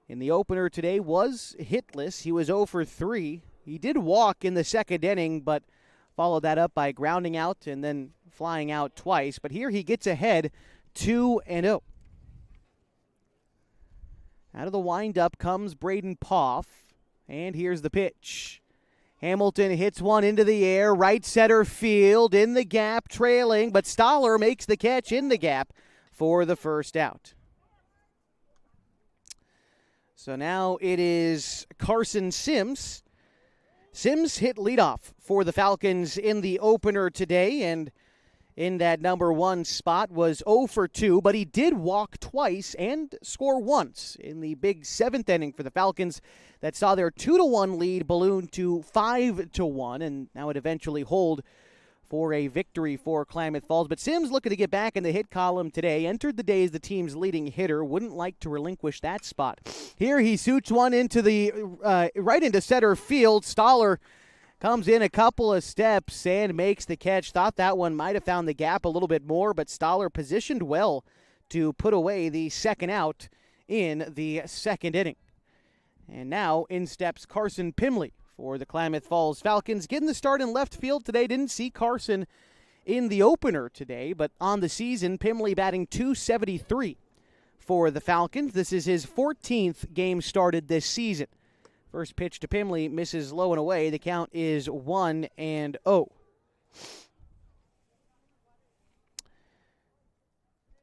In the opener today was hitless. He was 0 for 3. He did walk in the second inning, but followed that up by grounding out and then flying out twice. But here he gets ahead 2-0. Out of the windup comes Braden Poff. And here's the pitch. Hamilton hits one into the air, right center field, in the gap, trailing, but Stoller makes the catch in the gap for the first out. So now it is Carson Sims. Sims hit leadoff for the Falcons in the opener today, and in that number 1 spot was 0 for 2, but he did walk twice and score once in the big 7th inning for the Falcons that saw their 2-1 lead balloon to 5-1, and now it eventually hold for a victory for Klamath Falls. But Sims looking to get back in the hit column today. Entered the day as the team's leading hitter. Wouldn't like to relinquish that spot. Here he shoots one into the right into center field. Stoller comes in a couple of steps and makes the catch. Thought that one might have found the gap a little bit more, but Stoller positioned well to put away the second out in the second inning. And now in steps Carson Pimley for the Klamath Falls Falcons. Getting the start in left field today. Didn't see Carson in the opener today, but on the season, Pimley batting .273 for the Falcons. This is his 14th game started this season. First pitch to Pimley misses low and away. The count is 1-0.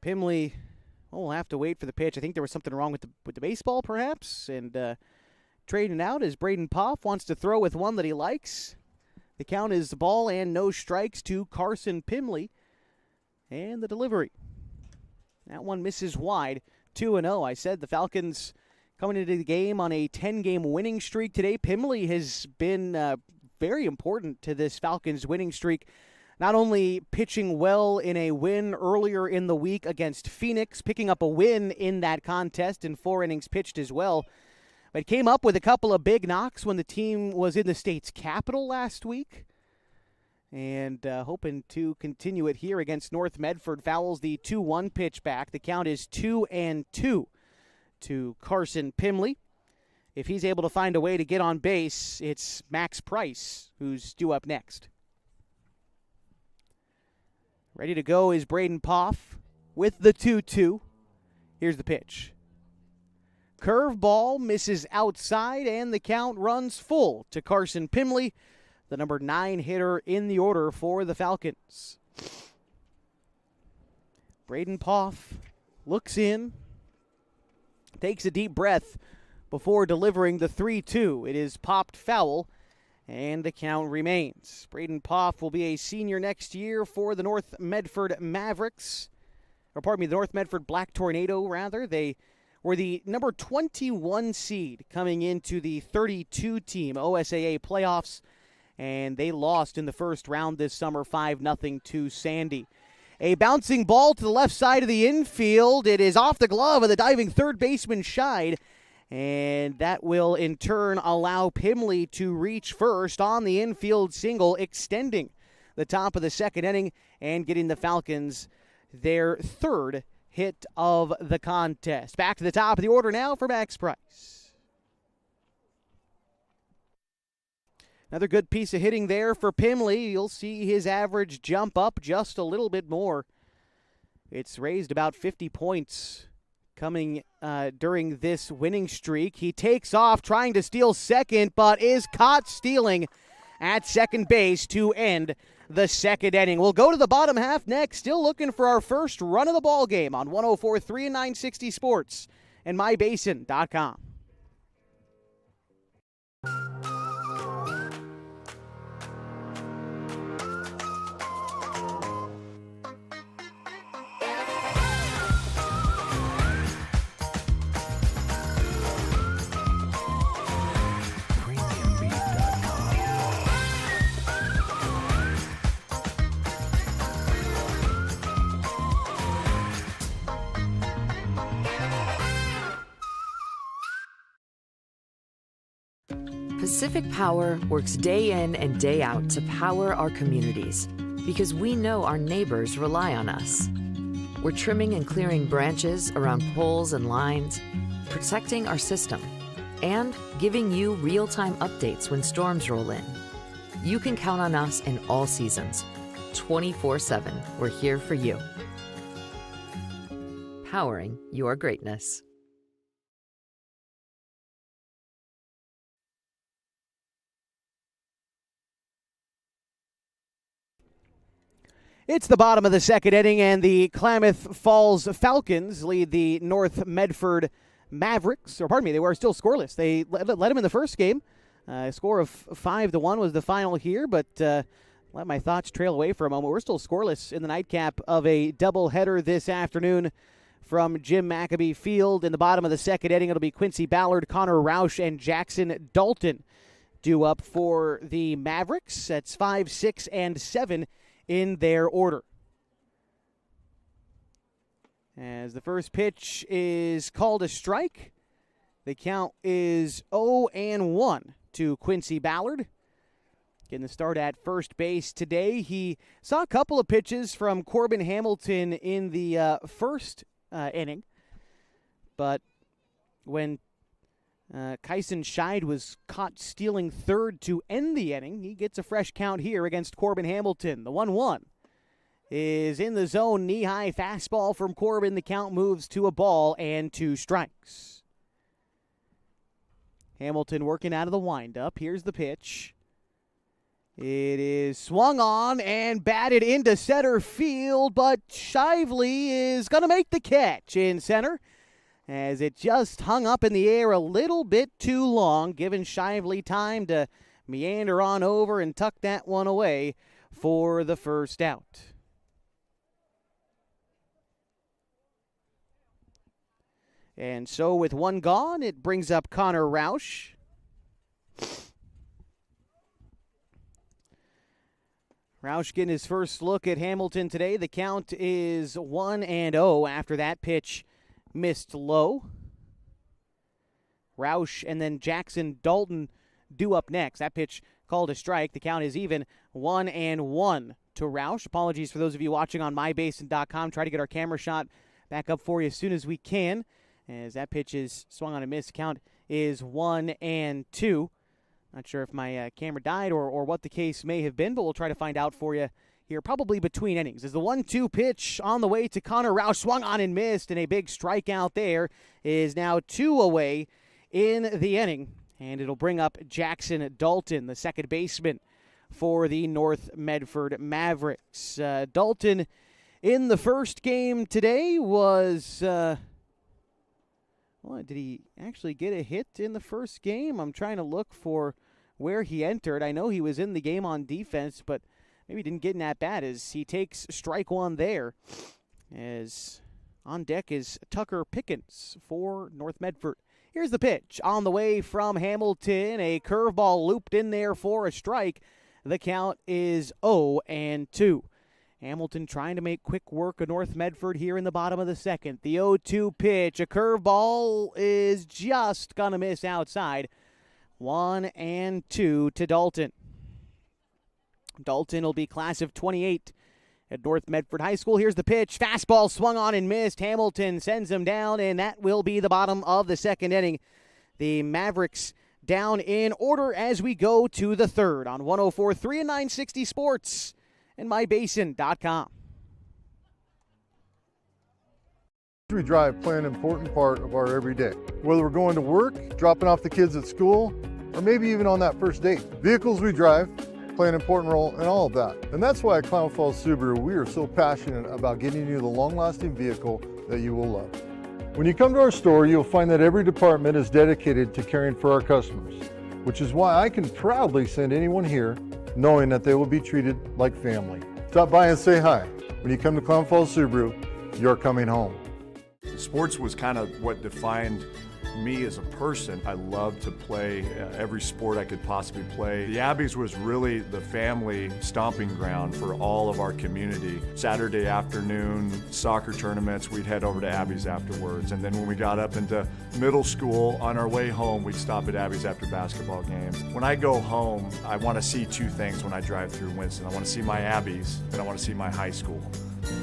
Pimley, we'll have to wait for the pitch. I think there was something wrong with the baseball, perhaps, and trading out as Braden Poff wants to throw with one that he likes. The count is the ball and no strikes to Carson Pimley, and the delivery. That one misses wide. 2-0. I said the Falcons coming into the game on a 10-game winning streak today. Pimley has been very important to this Falcons winning streak. Not only pitching well in a win earlier in the week against Phoenix, picking up a win in that contest in 4 innings pitched as well, but came up with a couple of big knocks when the team was in the state's capital last week. And hoping to continue it here against North Medford. Fouls the 2-1 pitch back. The count is 2-2 to Carson Pimley. If he's able to find a way to get on base, it's Max Price who's due up next. Ready to go is Braden Poff with the 2-2. Here's the pitch. Curveball misses outside, and the count runs full to Carson Pimley, the number 9 hitter in the order for the Falcons. Braden Poff looks in, takes a deep breath before delivering the 3-2. It is popped foul, and the count remains. Braden Poff will be a senior next year for the North Medford Mavericks. The North Medford Black Tornado, rather. They were the number 21 seed coming into the 32-team OSAA playoffs, and they lost in the first round this summer 5-0 to Sandy. A bouncing ball to the left side of the infield. It is off the glove of the diving third baseman Scheid, and that will in turn allow Pimley to reach first on the infield single, extending the top of the second inning and getting the Falcons their third hit of the contest. Back to the top of the order now for Max Price. Another good piece of hitting there for Pimley. You'll see his average jump up just a little bit more. It's raised about 50 points coming during this winning streak. He takes off trying to steal second, but is caught stealing at second base to end the second inning. We'll go to the bottom half next. Still looking for our first run of the ball game on 104.3 and 960 Sports and MyBasin.com. Pacific Power works day in and day out to power our communities because we know our neighbors rely on us. We're trimming and clearing branches around poles and lines, protecting our system, and giving you real-time updates when storms roll in. You can count on us in all seasons. 24/7, we're here for you. Powering your greatness. It's the bottom of the second inning, and the Klamath Falls Falcons lead the North Medford Mavericks. Or pardon me, they were still scoreless. They led them in the first game. A score of 5-1 was the final here, but let my thoughts trail away for a moment. We're still scoreless in the nightcap of a doubleheader this afternoon from Jim Maccabee Field. In the bottom of the second inning, it'll be Quincy Ballard, Connor Roush, and Jackson Dalton due up for the Mavericks. That's 5, 6, and 7 in their order. As the first pitch is called a strike, the count is 0-1 to Quincy Ballard. Getting the start at first base today. He saw a couple of pitches from Corbin Hamilton in the first inning, but when Kyson Scheid was caught stealing third to end the inning, he gets a fresh count here against Corbin Hamilton. The 1-1 is in the zone, knee-high fastball from Corbin. The count moves to a ball and 2 strikes. Hamilton working out of the windup. Here's the pitch. It is swung on and batted into center field, but Shively is going to make the catch in center, as it just hung up in the air a little bit too long, giving Shively time to meander on over and tuck that one away for the first out. And so with one gone, it brings up Connor Roush. Roush getting his first look at Hamilton today. The count is 1-0 after that pitch missed low. Roush and then Jackson Dalton due up next. That pitch called a strike. The count is even 1-1 to Roush. Apologies for those of you watching on mybasin.com. Try to get our camera shot back up for you as soon as we can, as that pitch is swung on a miss. Count is 1-2. Not sure if my camera died or what the case may have been, but we'll try to find out for you here probably between innings. As the 1-2 pitch on the way to Connor Roush, swung on and missed, and a big strikeout there is now 2 away in the inning, and it'll bring up Jackson Dalton, the second baseman for the North Medford Mavericks. Dalton in the first game today was, did he actually get a hit in the first game? I'm trying to look for where he entered. I know he was in the game on defense, but maybe didn't get in that bad, as he takes strike one there. As on deck is Tucker Pickens for North Medford. Here's the pitch on the way from Hamilton. A curveball looped in there for a strike. The count is 0-2. Hamilton trying to make quick work of North Medford here in the bottom of the second. The 0-2 pitch. A curveball is just going to miss outside. 1-2 to Dalton. Dalton will be class of 28 at North Medford High School. Here's the pitch. Fastball swung on and missed. Hamilton sends him down, and that will be the bottom of the second inning. The Mavericks down in order as we go to the third on 104.3 and 960 Sports and mybasin.com. We drive play an important part of our everyday. Whether we're going to work, dropping off the kids at school, or maybe even on that first date. Vehicles we drive play an important role in all of that. And that's why at Klamath Falls Subaru, we are so passionate about getting you the long-lasting vehicle that you will love. When you come to our store, you'll find that every department is dedicated to caring for our customers, which is why I can proudly send anyone here knowing that they will be treated like family. Stop by and say hi. When you come to Klamath Falls Subaru, you're coming home. Sports was kind of what defined me as a person. I love to play every sport I could possibly play. The Abbeys was really the family stomping ground for all of our community. Saturday afternoon, soccer tournaments, we'd head over to Abbeys afterwards. And then when we got up into middle school, on our way home, we'd stop at Abbeys after basketball games. When I go home, I want to see two things when I drive through Winston. I want to see my Abbeys, and I want to see my high school.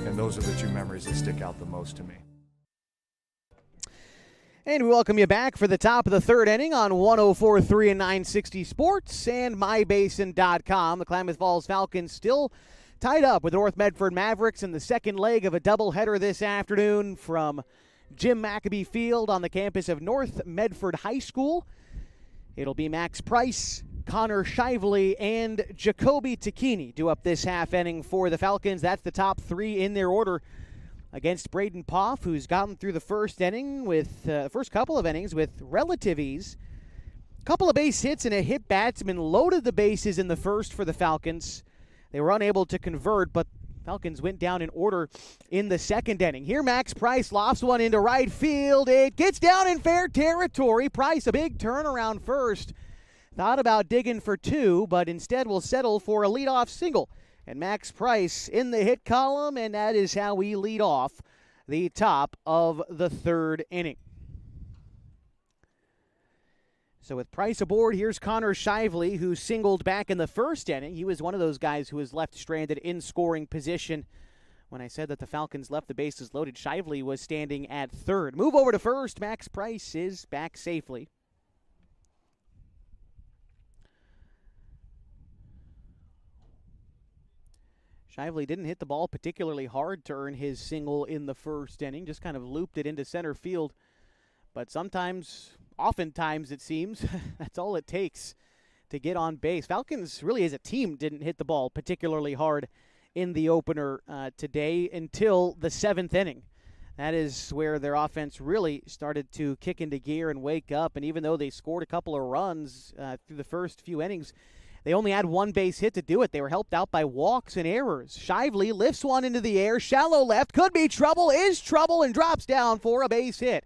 And those are the two memories that stick out the most to me. And we welcome you back for the top of the third inning on 104.3 and 960 Sports and MyBasin.com. The Klamath Falls Falcons still tied up with North Medford Mavericks in the second leg of a doubleheader this afternoon from Jim Maccabee Field on the campus of North Medford High School. It'll be Max Price, Connor Shively, and Jacoby Tacchini due up this half inning for the Falcons. That's the top three in their order against Braden Poff, who's gotten through the first inning with first couple of innings with relative ease. Couple of base hits and a hit batsman loaded the bases in the first for the Falcons. They were unable to convert, but Falcons went down in order in the second inning. Here Max Price lofts one into right field. It gets down in fair territory. Price, a big turnaround first. Thought about digging for two, but instead will settle for a leadoff single. And Max Price in the hit column, and that is how we lead off the top of the third inning. So with Price aboard, here's Connor Shively, who singled back in the first inning. He was one of those guys who was left stranded in scoring position. When I said that the Falcons left the bases loaded, Shively was standing at third. Move over to first. Max Price is back safely. Shively didn't hit the ball particularly hard to earn his single in the first inning, just kind of looped it into center field. But sometimes, oftentimes it seems, that's all it takes to get on base. Falcons really as a team didn't hit the ball particularly hard in the opener today until the seventh inning. That is where their offense really started to kick into gear and wake up. And even though they scored a couple of runs through the first few innings, they only had one base hit to do it. They were helped out by walks and errors. Shively lifts one into the air. Shallow left. Could be trouble. Is trouble and drops down for a base hit.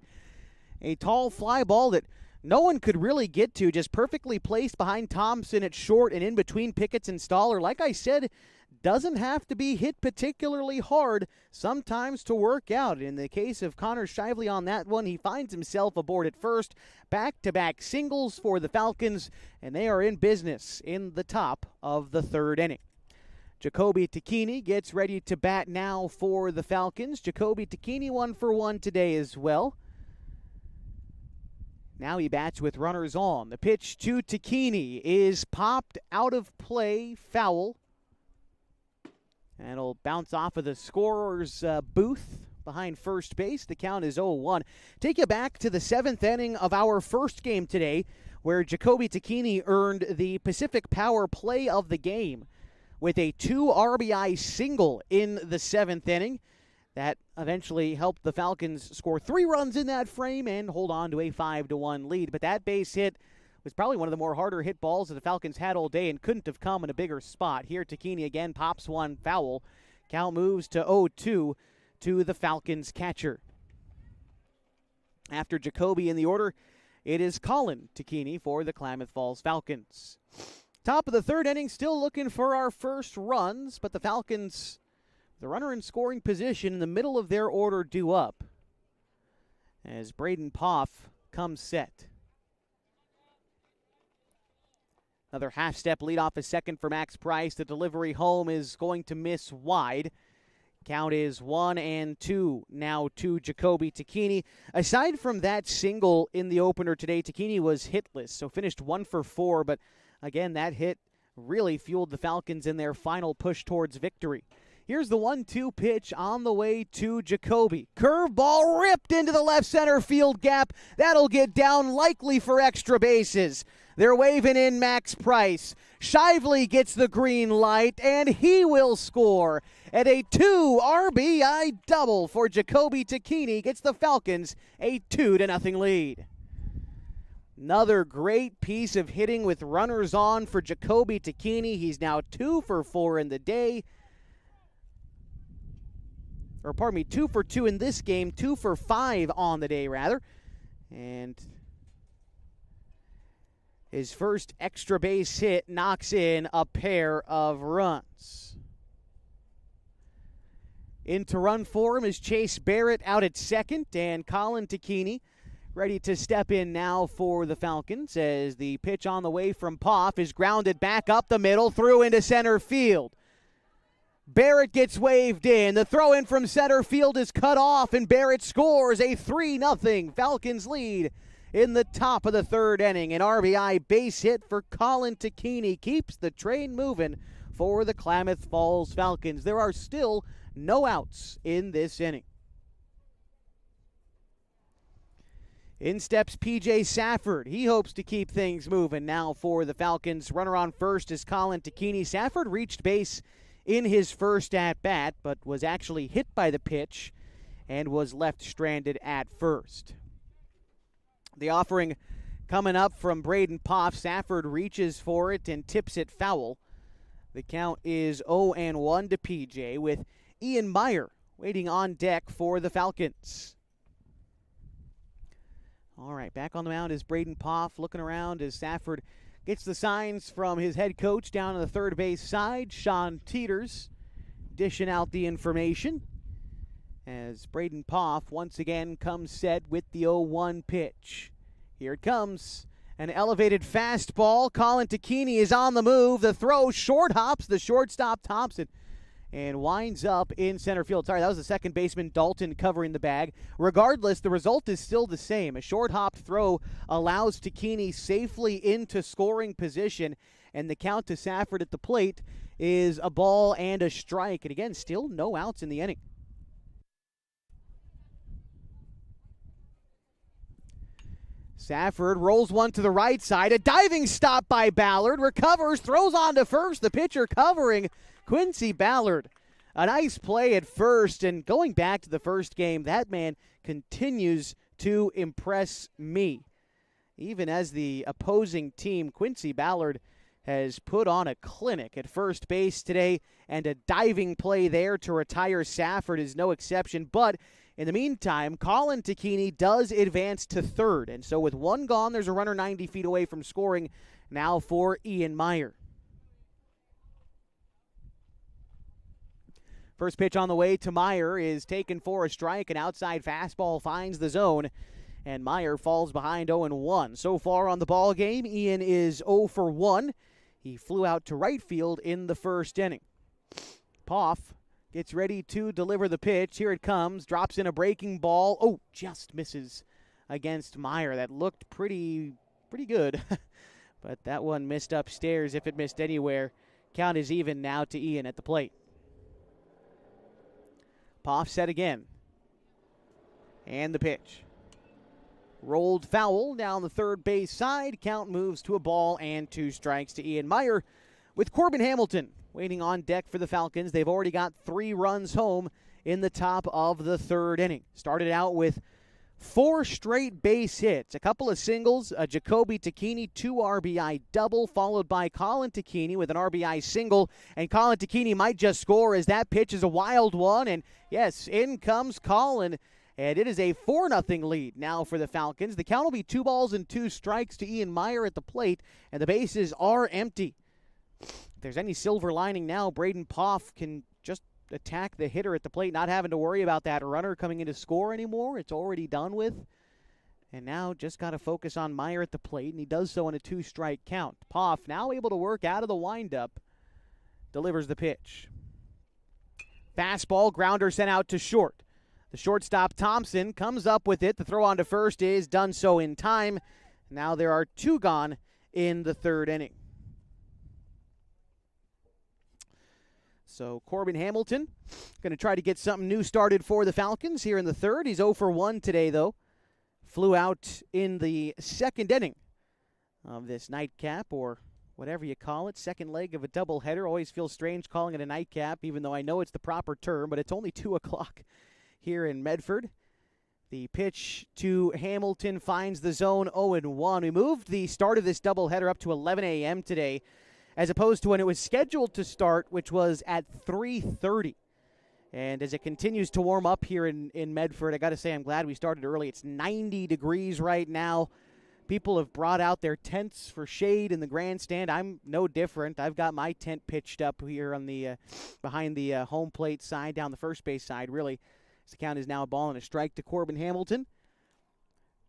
A tall fly ball that no one could really get to. Just perfectly placed behind Thompson at short and in between Pickett's and Stoller. Like I said, doesn't have to be hit particularly hard sometimes to work out. In the case of Connor Shively on that one, he finds himself aboard at first. Back-to-back singles for the Falcons, and they are in business in the top of the third inning. Jacoby Tacchini gets ready to bat now for the Falcons. Jacoby Tacchini 1 for 1 today as well. Now he bats with runners on. The pitch to Tacchini is popped out of play, foul. And it'll bounce off of the scorer's booth behind first base. The count is 0-1. Take you back to the seventh inning of our first game today, where Jacoby Tacchini earned the Pacific Power play of the game with a 2 RBI single in the seventh inning. That eventually helped the Falcons score 3 runs in that frame and hold on to a 5-1 lead. But that base hit was probably one of the more harder hit balls that the Falcons had all day and couldn't have come in a bigger spot. Here, Tacchini again pops one foul. Count moves to 0-2 to the Falcons catcher. After Jacoby in the order, it is Colin Tacchini for the Klamath Falls Falcons. Top of the third inning, still looking for our first runs, but the Falcons, the runner in scoring position in the middle of their order due up as Braden Poff comes set. Another half-step leadoff is second for Max Price. The delivery home is going to miss wide. Count is 1-2 now to Jacoby Tacchini. Aside from that single in the opener today, Tacchini was hitless, so finished 1 for 4. But again, that hit really fueled the Falcons in their final push towards victory. Here's the 1-2 pitch on the way to Jacoby. Curveball ripped into the left center field gap. That'll get down likely for extra bases. They're waving in Max Price. Shively gets the green light, and he will score. And a 2 RBI double for Jacoby Tacchini gets the Falcons a 2-0 lead. Another great piece of hitting with runners on for Jacoby Tacchini. He's now 2 for 4 in the day. 2 for 2 in this game, 2 for 5 on the day, rather. And his first extra base hit knocks in a pair of runs. In to run for him is Chase Barrett out at second, and Colin Tacchini ready to step in now for the Falcons as the pitch on the way from Poff is grounded back up the middle, through into center field. Barrett gets waved in. The throw in from center field is cut off, and Barrett scores a 3-0 Falcons lead in the top of the third inning. An RBI base hit for Colin Tacchini keeps the train moving for the Klamath Falls Falcons. There are still no outs in this inning. In steps P.J. Safford. He hopes to keep things moving now for the Falcons. Runner on first is Colin Tacchini. Safford reached base in his first at-bat, but was actually hit by the pitch and was left stranded at first. The offering coming up from Braden Poff. Safford reaches for it and tips it foul. The count is 0-1 to P.J. with Ian Meyer waiting on deck for the Falcons. All right, back on the mound is Braden Poff, looking around as Safford gets the signs from his head coach down on the third base side. Sean Teeters dishing out the information as Braden Poff once again comes set with the 0-1 pitch. Here it comes. An elevated fastball. Colin Tacchini is on the move. The throw short hops the shortstop Thompson and winds up in center field. Sorry, that was the second baseman Dalton covering the bag. Regardless, the result is still the same. A short hop throw allows Tacchini safely into scoring position, and the count to Safford at the plate is a ball and a strike. And again, still no outs in the inning. Safford rolls one to the right side. A diving stop by Ballard. Recovers, throws on to first. The pitcher covering Quincy Ballard. A nice play at first, and going back to the first game, that man continues to impress me. Even as the opposing team, Quincy Ballard has put on a clinic at first base today, and a diving play there to retire Safford is no exception. But in the meantime, Colin Tacchini does advance to third, and so with one gone, there's a runner 90 feet away from scoring now for Ian Meyer. First pitch on the way to Meyer is taken for a strike. An outside fastball finds the zone, and Meyer falls behind 0-1. So far on the ball game, Ian is 0 for 1. He flew out to right field in the first inning. Poff gets ready to deliver the pitch. Here it comes. Drops in a breaking ball. Oh, just misses against Meyer. That looked pretty good. But that one missed upstairs if it missed anywhere. Count is even now to Ian at the plate. Poff set again. And the pitch. Rolled foul down the third base side. Count moves to a ball and 2 strikes to Ian Meyer with Corbin Hamilton waiting on deck for the Falcons. They've already got 3 runs home in the top of the third inning. Started out with 4 straight base hits, a couple of singles, a Jacoby Tacchini 2 RBI double, followed by Colin Tacchini with an RBI single. And Colin Tacchini might just score as that pitch is a wild one. And yes, in comes Colin. And it is a 4-0 lead now for the Falcons. The count will be 2 balls and 2 strikes to Ian Meyer at the plate, and the bases are empty. If there's any silver lining now, Braden Poff can just attack the hitter at the plate, not having to worry about that runner coming in to score anymore. It's already done with. And now just got to focus on Meyer at the plate, and he does so in a 2-strike count. Poff now able to work out of the windup, delivers the pitch. Fastball, grounder sent out to short. The shortstop Thompson comes up with it. The throw on to first is done so in time. Now there are 2 gone in the third inning. So Corbin Hamilton going to try to get something new started for the Falcons here in the third. He's 0 for 1 today, though. Flew out in the second inning of this nightcap, or whatever you call it, second leg of a doubleheader. Always feels strange calling it a nightcap, even though I know it's the proper term, but it's only 2 o'clock here in Medford. The pitch to Hamilton finds the zone 0-1. We moved the start of this doubleheader up to 11 a.m. today, as opposed to when it was scheduled to start, which was at 3:30. And as it continues to warm up here in Medford, I got to say I'm glad we started early. It's 90 degrees right now. People have brought out their tents for shade in the grandstand. I'm no different. I've got my tent pitched up here on the behind the home plate side, down the first base side, really. As the count is now a ball and a strike to Corbin Hamilton.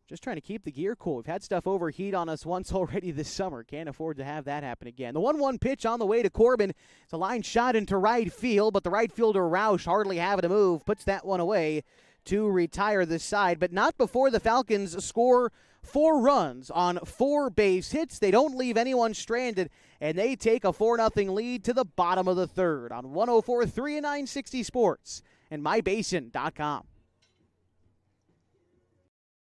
Just trying to keep the gear cool. We've had stuff overheat on us once already this summer. Can't afford to have that happen again. The 1-1 pitch on the way to Corbin. It's a line shot into right field, but the right fielder Roush hardly having to move. Puts that one away to retire this side, but not before the Falcons score 4 runs on 4 base hits. They don't leave anyone stranded, and they take a 4-0 lead to the bottom of the third on 104.3 and 960 Sports and mybasin.com.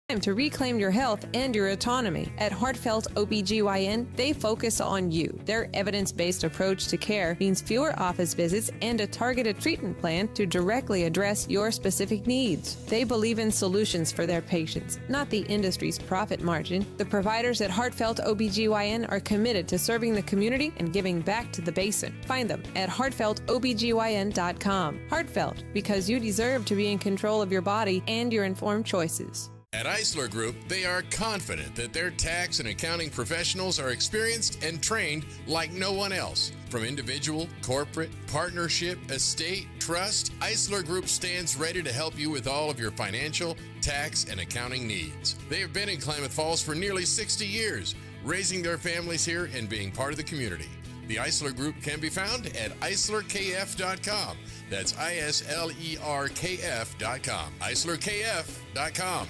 Time to reclaim your health and your autonomy. At Heartfelt OBGYN, they focus on you. Their evidence-based approach to care means fewer office visits and a targeted treatment plan to directly address your specific needs. They believe in solutions for their patients, not the industry's profit margin. The providers at Heartfelt OBGYN are committed to serving the community and giving back to the basin. Find them at heartfeltobgyn.com. Heartfelt, because you deserve to be in control of your body and your informed choices. At Eisler Group, they are confident that their tax and accounting professionals are experienced and trained like no one else. From individual, corporate, partnership, estate, trust, Eisler Group stands ready to help you with all of your financial, tax, and accounting needs. They have been in Klamath Falls for nearly 60 years, raising their families here and being part of the community. The Eisler Group can be found at eislerkf.com. That's ISLERKF.com. eislerkf.com.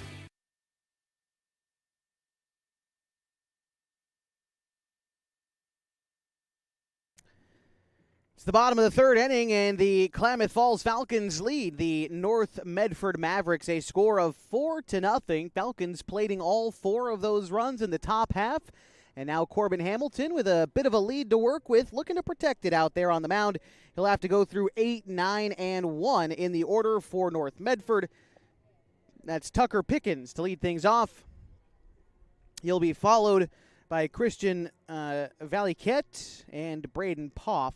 The bottom of the third inning, and the Klamath Falls Falcons lead the North Medford Mavericks a score of 4-0. Falcons plating all 4 of those runs in the top half, and now Corbin Hamilton with a bit of a lead to work with, looking to protect it out there on the mound. He'll have to go through 8, 9, and 1 in the order for North Medford. That's Tucker Pickens to lead things off. He'll be followed by Christian Valiquette and Braden Poff,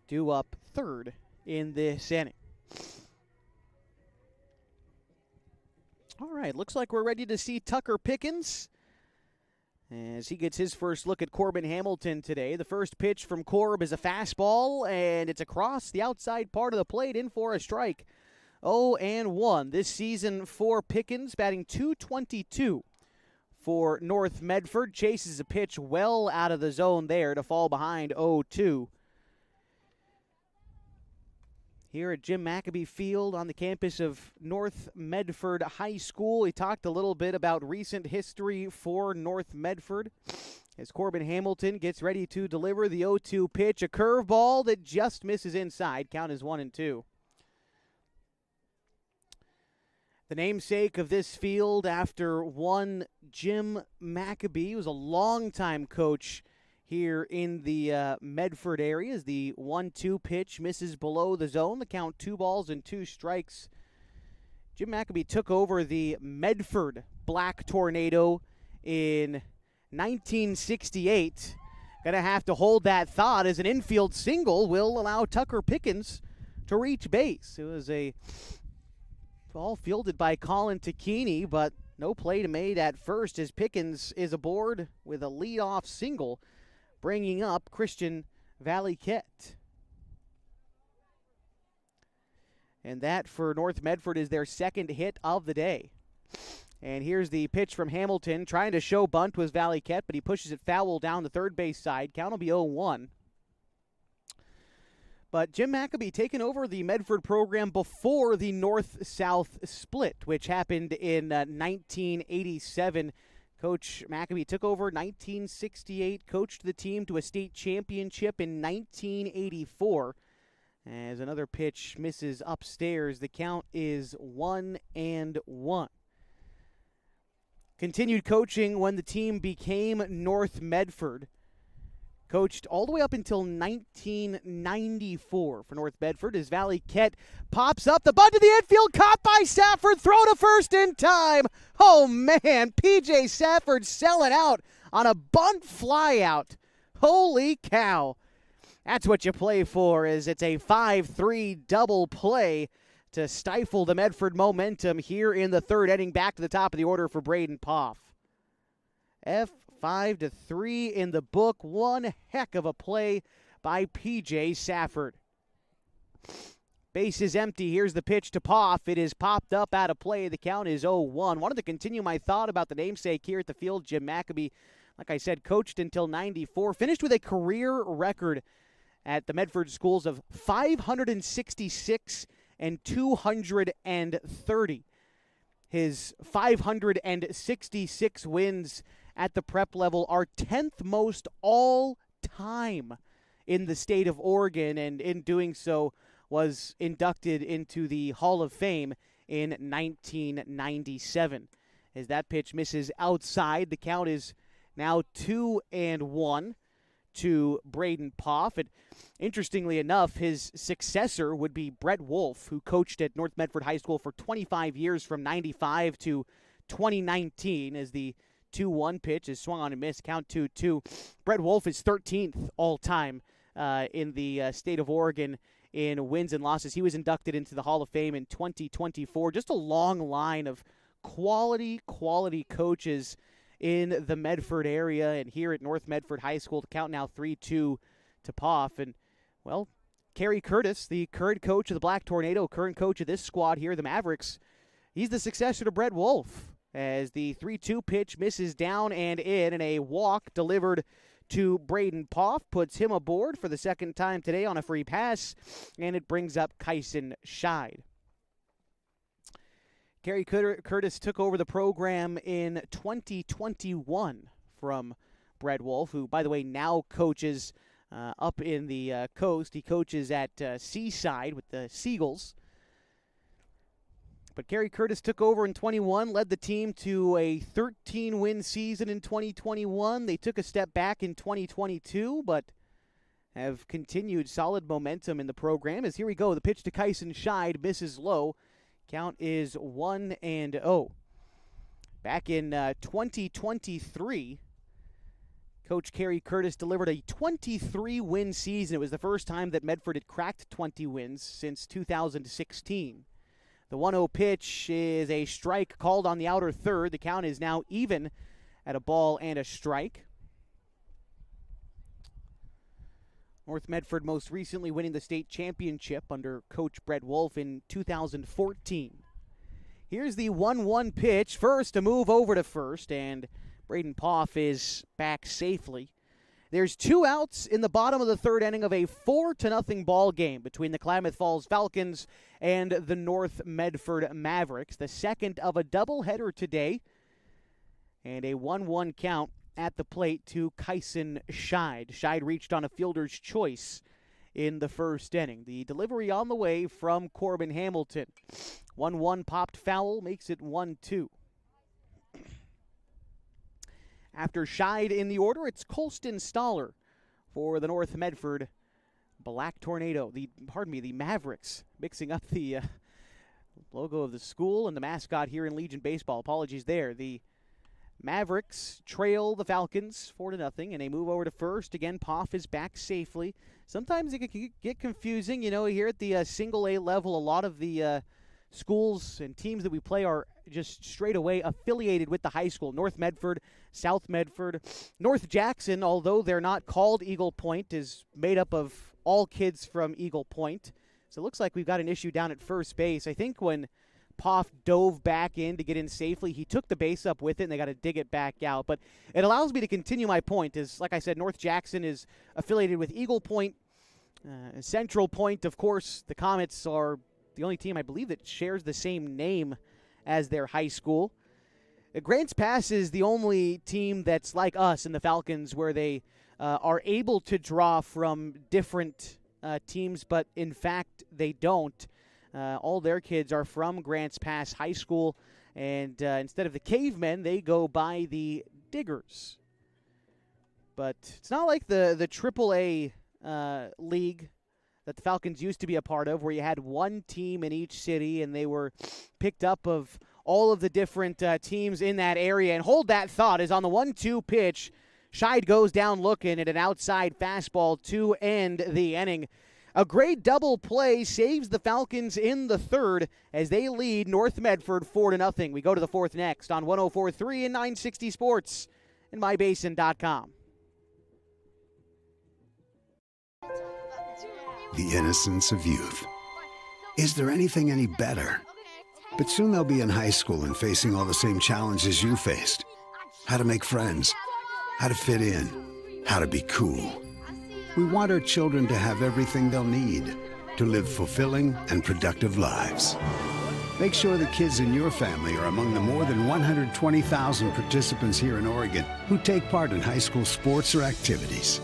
due up third in this inning. All right, looks like we're ready to see Tucker Pickens as he gets his first look at Corbin Hamilton today. The first pitch from Corb is a fastball, and it's across the outside part of the plate, in for a strike. 0-1 this season for Pickens, batting .222 for North Medford. Chases a pitch well out of the zone there to fall behind 0-2. Here at Jim Maccabee Field on the campus of North Medford High School. We talked a little bit about recent history for North Medford as Corbin Hamilton gets ready to deliver the 0-2 pitch. A curveball that just misses inside. Count is 1-2. The namesake of this field after one Jim Maccabee, who was a longtime coach here in the Medford area, as the 1-2 pitch misses below the zone. The count 2-2 strikes. Jim Maccabee took over the Medford Black Tornado in 1968. Gonna have to hold that thought as an infield single will allow Tucker Pickens to reach base. It was a ball fielded by Colin Tacchini, but no play made at first as Pickens is aboard with a leadoff single, bringing up Christian Valiquette. And that for North Medford is their second hit of the day. And here's the pitch from Hamilton, trying to show bunt was Valiquette, but he pushes it foul down the third base side. Count will be 0-1. But Jim Maccabee taking over the Medford program before the North-South split, which happened in 1987. Coach Maccabee took over 1968, coached the team to a state championship in 1984. As another pitch misses upstairs, the count is 1-1. Continued coaching when the team became North Medford. Coached all the way up until 1994 for North Medford as Valiquette pops up. The bunt to the infield, caught by Safford. Throw to first in time. Oh, man. P.J. Safford selling out on a bunt flyout. Holy cow. That's what you play for, is it's a 5-3 double play to stifle the Medford momentum here in the third inning. Back to the top of the order for Braden Poff. F5-3 in the book. One heck of a play by P.J. Safford. Base is empty. Here's the pitch to Poff. It is popped up out of play. The count is 0-1. Wanted to continue my thought about the namesake here at the field. Jim Maccabee, like I said, coached until 94. Finished with a career record at the Medford schools of 566 and 230. His 566 wins at the prep level are 10th most all time in the state of Oregon, and in doing so was inducted into the Hall of Fame in 1997. As that pitch misses outside, the count is now 2-1 to Braden Poff. And interestingly enough, his successor would be Brett Wolf, who coached at North Medford High School for 25 years from 95 to 2019, as the 2-1 pitch is swung on and missed, count 2-2. Brett Wolf is 13th all-time in the state of Oregon in wins and losses. He was inducted into the Hall of Fame in 2024. Just a long line of quality coaches in the Medford area, and here at North Medford High School, the count now 3-2 to Poff. And, well, Kerry Curtis, the current coach of the Black Tornado, current coach of this squad here, the Mavericks, he's the successor to Brett Wolf, as the 3-2 pitch misses down and in, and a walk delivered to Braden Poff puts him aboard for the second time today on a free pass, and it brings up Kyson Scheid. Kerry Curtis took over the program in 2021 from Brett Wolf, who, by the way, now coaches up in the coast. He coaches at Seaside with the Seagulls. But Kerry Curtis took over in 21, led the team to a 13-win season in 2021. They took a step back in 2022, but have continued solid momentum in the program. As here we go, the pitch to Kyson Scheid misses low. Count is 1-0. Back in 2023, Coach Kerry Curtis delivered a 23-win season. It was the first time that Medford had cracked 20 wins since 2016. The 1-0 pitch is a strike called on the outer third. The count is now even at a ball and a strike. North Medford most recently winning the state championship under Coach Brett Wolf in 2014. Here's the 1-1 pitch. First, a move over to first, and Braden Poff is back safely. There's 2 outs in the bottom of the third inning of a 4-0 ball game between the Klamath Falls Falcons and the North Medford Mavericks. The second of a doubleheader today, and a 1-1 count at the plate to Kyson Scheid. Scheid reached on a fielder's choice in the first inning. The delivery on the way from Corbin Hamilton. 1-1 popped foul, makes it 1-2. After Scheid in the order, it's Colston Stoller for the North Medford Black Tornado. The Mavericks, mixing up the logo of the school and the mascot here in Legion Baseball. Apologies there. The Mavericks trail the Falcons 4-0, and they move over to first. Again, Poff is back safely. Sometimes it can get confusing. You know, here at the single A level, a lot of the schools and teams that we play are just straight away affiliated with the high school. North Medford, South Medford. North Jackson, although they're not called Eagle Point, is made up of all kids from Eagle Point. So it looks like we've got an issue down at first base. I think when Poff dove back in to get in safely, he took the base up with it, and they got to dig it back out. But it allows me to continue my point. Is, like I said, North Jackson is affiliated with Eagle Point. Central Point, of course, the Comets are the only team, I believe, that shares the same name as their high school. Grants Pass is the only team that's like us in the Falcons, where they are able to draw from different teams, but in fact they don't. All their kids are from Grants Pass High School, and instead of the Cavemen, they go by the Diggers. But it's not like the AAA league that the Falcons used to be a part of, where you had one team in each city, and they were picked up of all of the different teams in that area. And hold that thought, as on the 1-2 pitch, Scheid goes down looking at an outside fastball to end the inning. A great double play saves the Falcons in the third as they lead North Medford 4-0. We go to the fourth next on 104.3 and 960 Sports and mybasin.com. The innocence of youth. Is there anything any better? But soon they'll be in high school and facing all the same challenges you faced. How to make friends, how to fit in, how to be cool. We want our children to have everything they'll need to live fulfilling and productive lives. Make sure the kids in your family are among the more than 120,000 participants here in Oregon who take part in high school sports or activities.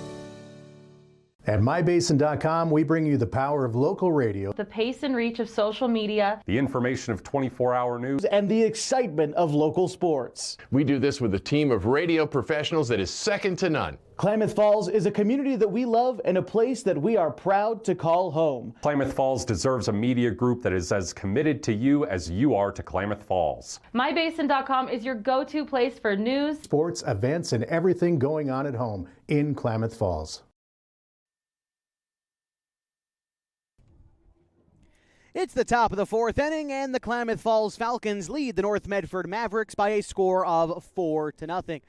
At mybasin.com, we bring you the power of local radio, the pace and reach of social media, the information of 24-hour news, and the excitement of local sports. We do this with a team of radio professionals that is second to none. Klamath Falls is a community that we love and a place that we are proud to call home. Klamath Falls deserves a media group that is as committed to you as you are to Klamath Falls. mybasin.com is your go-to place for news, sports, events, and everything going on at home in Klamath Falls. It's the top of the fourth inning, and the Klamath Falls Falcons lead the North Medford Mavericks by a score of 4-0.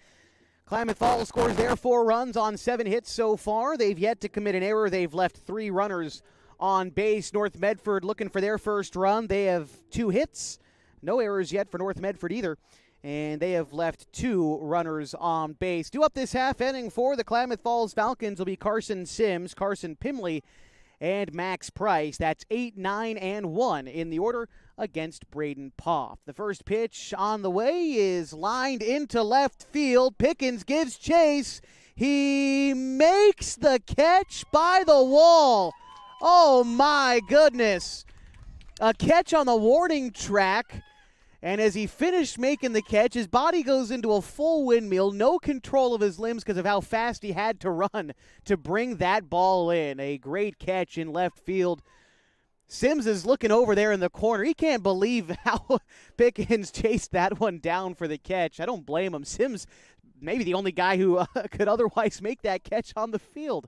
Klamath Falls scores their 4 runs on 7 hits so far. They've yet to commit an error. They've left 3 runners on base. North Medford looking for their first run. They have 2 hits. No errors yet for North Medford either. And they have left 2 runners on base. Due up this half inning for the Klamath Falls Falcons will be Carson Sims, Carson Pimley, and Max Price. That's 8, 9, and 1 in the order against Braden Poff. The first pitch on the way is lined into left field. Pickens gives chase. He makes the catch by the wall. Oh, my goodness. A catch on the warning track. And as he finished making the catch, his body goes into a full windmill. No control of his limbs because of how fast he had to run to bring that ball in. A great catch in left field. Sims is looking over there in the corner. He can't believe how Pickens chased that one down for the catch. I don't blame him. Sims, maybe the only guy who could otherwise make that catch on the field.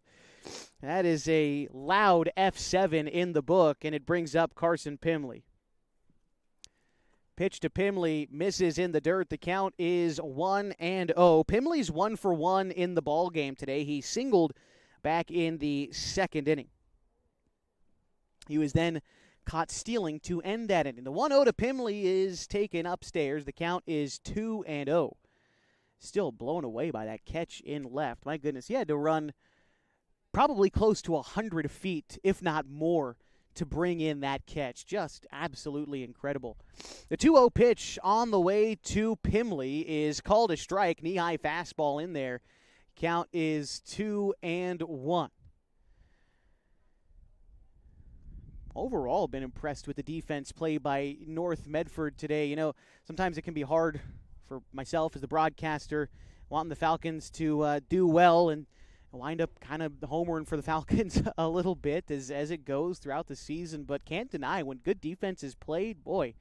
That is a loud F7 in the book, and it brings up Carson Pimley. Pitch to Pimley, misses in the dirt. The count is 1-0. Pimley's 1 for 1 in the ball game today. He singled back in the second inning. He was then caught stealing to end that inning. The 1-0 to Pimley is taken upstairs. The count is 2-0. Still blown away by that catch in left. My goodness, he had to run probably close to 100 feet, if not more, to bring in that catch. Just absolutely incredible. The 2-0 pitch on the way to Pimley is called a strike. Knee-high fastball in there. Count is 2-1. Overall, been impressed with the defense play by North Medford today. You know, sometimes it can be hard for myself as the broadcaster wanting the Falcons to do well and wind up kind of homering for the Falcons a little bit as it goes throughout the season, but can't deny when good defense is played, boy,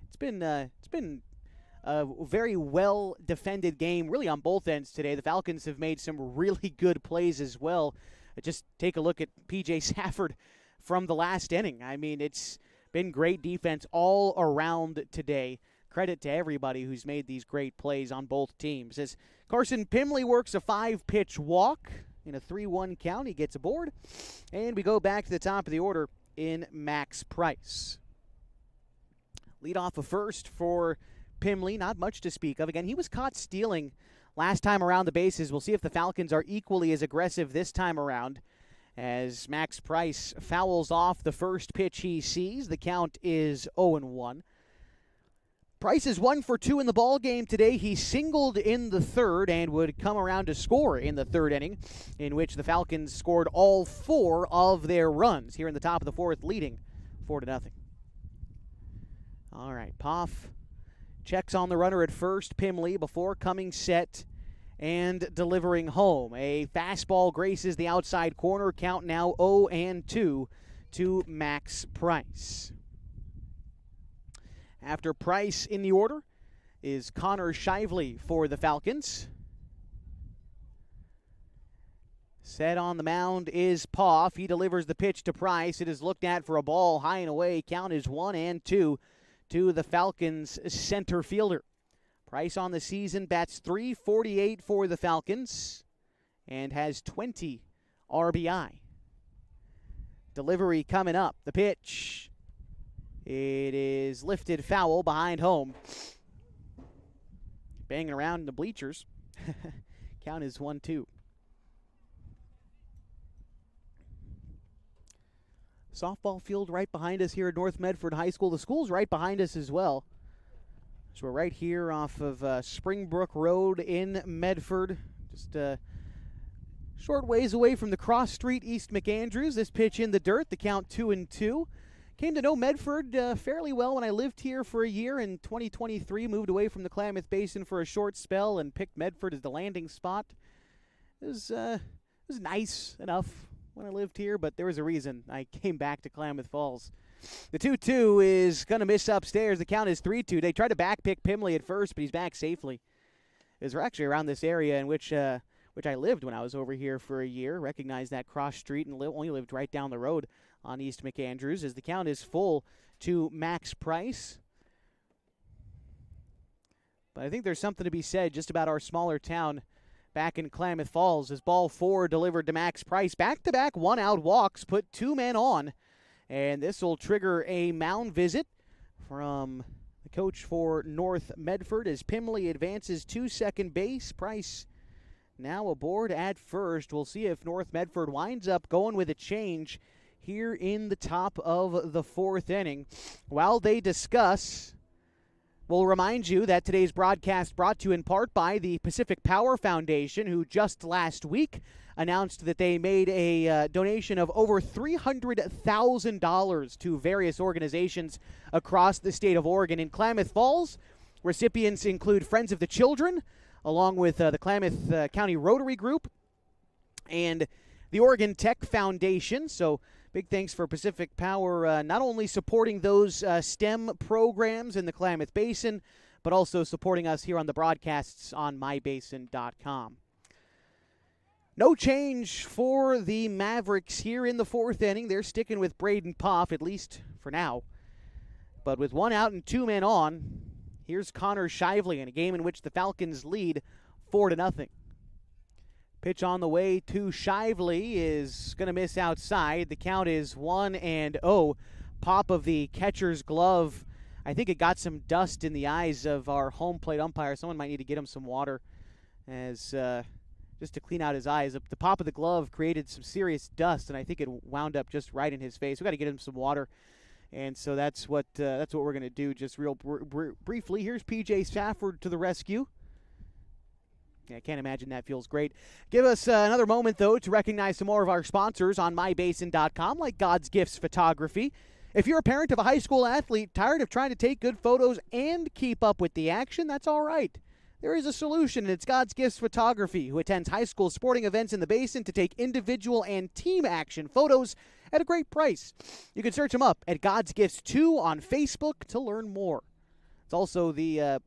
it's been a very well defended game really on both ends today. The Falcons have made some really good plays as well. Just take a look at PJ Safford from the last inning. I mean, it's been great defense all around today. Credit to everybody who's made these great plays on both teams. As Carson Pimley works a 5-pitch walk in a 3-1 count, he gets aboard. And we go back to the top of the order in Max Price. Lead off a first for Pimley, not much to speak of. Again, he was caught stealing last time around the bases. We'll see if the Falcons are equally as aggressive this time around. As Max Price fouls off the first pitch he sees, the count is 0-1. Price is 1 for 2 in the ball game today. He singled in the third and would come around to score in the third inning, in which the Falcons scored all 4 of their runs here in the top of the fourth, leading 4-0. All right, Poff checks on the runner at first, Pimley, before coming set and delivering home. A fastball graces the outside corner. Count now 0-2 to Max Price. After Price in the order is Connor Shively for the Falcons. Set on the mound is Poff. He delivers the pitch to Price. It is looked at for a ball high and away. Count is 1-2 to the Falcons center fielder. Price on the season bats .348 for the Falcons and has 20 RBI. Delivery coming up. The pitch. It is lifted foul behind home. Banging around in the bleachers. Count is 1-2. Softball field right behind us here at North Medford High School. The school's right behind us as well. So we're right here off of Springbrook Road in Medford. Just short ways away from the cross street East McAndrews. This pitch in the dirt, the count 2-2. Came to know Medford fairly well when I lived here for a year in 2023. Moved away from the Klamath Basin for a short spell and picked Medford as the landing spot. It was nice enough when I lived here, but there was a reason I came back to Klamath Falls. The 2-2 is going to miss upstairs. The count is 3-2. They tried to backpick Pimley at first, but he's back safely. It was actually around this area in which I lived when I was over here for a year. Recognized that cross street and only lived right down the road on East McAndrews, as the count is full to Max Price. But I think there's something to be said just about our smaller town back in Klamath Falls, as ball 4 delivered to Max Price. Back-to-back one-out walks put 2 men on, and this will trigger a mound visit from the coach for North Medford as Pimley advances to second base. Price now aboard at first. We'll see if North Medford winds up going with a change here in the top of the 4th inning. While they discuss, we'll remind you that today's broadcast brought to you in part by the Pacific Power Foundation, who just last week announced that they made a donation of over $300,000 to various organizations across the state of Oregon. In Klamath Falls, recipients include Friends of the Children, along with the Klamath County Rotary Group and the Oregon Tech Foundation. So big thanks for Pacific Power not only supporting those STEM programs in the Klamath Basin, but also supporting us here on the broadcasts on mybasin.com. No change for the Mavericks here in the 4th inning. They're sticking with Braden Poff, at least for now. But with 1 out and 2 men on, here's Connor Shively in a game in which the Falcons lead 4-0. Pitch on the way to Shively is going to miss outside. The count is 1-0. Pop of the catcher's glove. I think it got some dust in the eyes of our home plate umpire. Someone might need to get him some water as just to clean out his eyes. The pop of the glove created some serious dust, and I think it wound up just right in his face. We got to get him some water, and so that's what we're going to do. Just real briefly. Here's PJ Stafford to the rescue. Yeah, I can't imagine that feels great. Give us another moment, though, to recognize some more of our sponsors on mybasin.com, like God's Gifts Photography. If you're a parent of a high school athlete tired of trying to take good photos and keep up with the action, that's all right. There is a solution, and it's God's Gifts Photography, who attends high school sporting events in the Basin to take individual and team action photos at a great price. You can search them up at God's Gifts 2 on Facebook to learn more. It's also the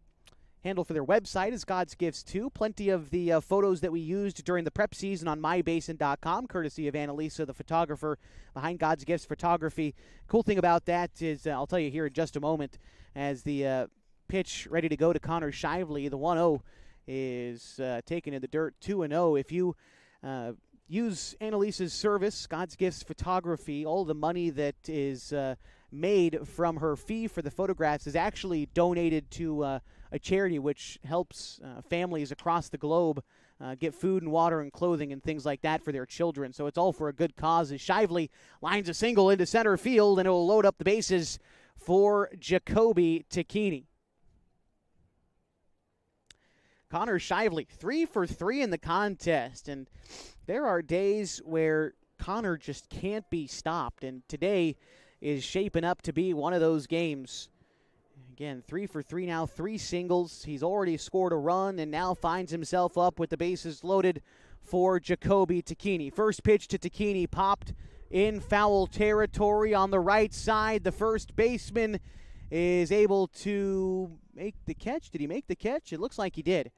handle for their website is God's Gifts 2. Plenty of the photos that we used during the prep season on mybasin.com, courtesy of Annalisa, the photographer behind God's Gifts Photography. Cool thing about that is, I'll tell you here in just a moment, as the pitch ready to go to Connor Shively, the 1-0 is taken in the dirt, 2-0. If you use Annalisa's service, God's Gifts Photography, all the money that is made from her fee for the photographs is actually donated to a charity which helps families across the globe get food and water and clothing and things like that for their children. So it's all for a good cause. As Shively lines a single into center field, and it will load up the bases for Jacoby Tacchini. Connor Shively, 3 for 3 in the contest, and there are days where Connor just can't be stopped, and today is shaping up to be one of those games. Again, 3 for 3 now, 3 singles. He's already scored a run and now finds himself up with the bases loaded for Jacoby Tacchini. First pitch to Tacchini popped in foul territory on the right side. The first baseman is able to make the catch? Did he make the catch? It looks like he did.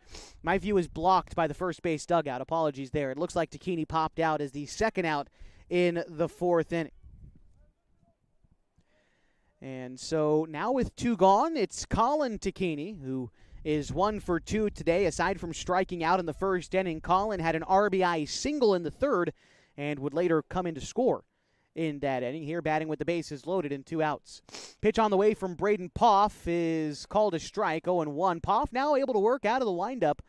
My view is blocked by the first base dugout. Apologies there. It looks like Takini popped out as the second out in the fourth inning. And so now with two gone, it's Colin Takini, who is 1 for 2 today. Aside from striking out in the first inning, Colin had an RBI single in the third and would later come in to score in that inning. Here batting with the bases loaded and 2 outs. Pitch on the way from Braden Poff is called a strike, 0-1. Poff now able to work out of the windup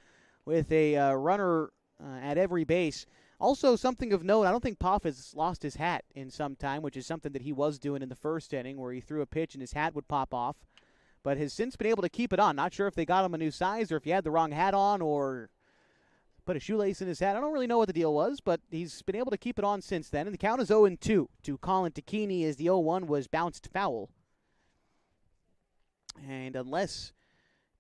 with a runner at every base. Also, something of note, I don't think Poff has lost his hat in some time, which is something that he was doing in the first inning where he threw a pitch and his hat would pop off, but has since been able to keep it on. Not sure if they got him a new size or if he had the wrong hat on or put a shoelace in his hat. I don't really know what the deal was, but he's been able to keep it on since then. And the count is 0-2 to Colin Takini as the 0-1 was bounced foul. And unless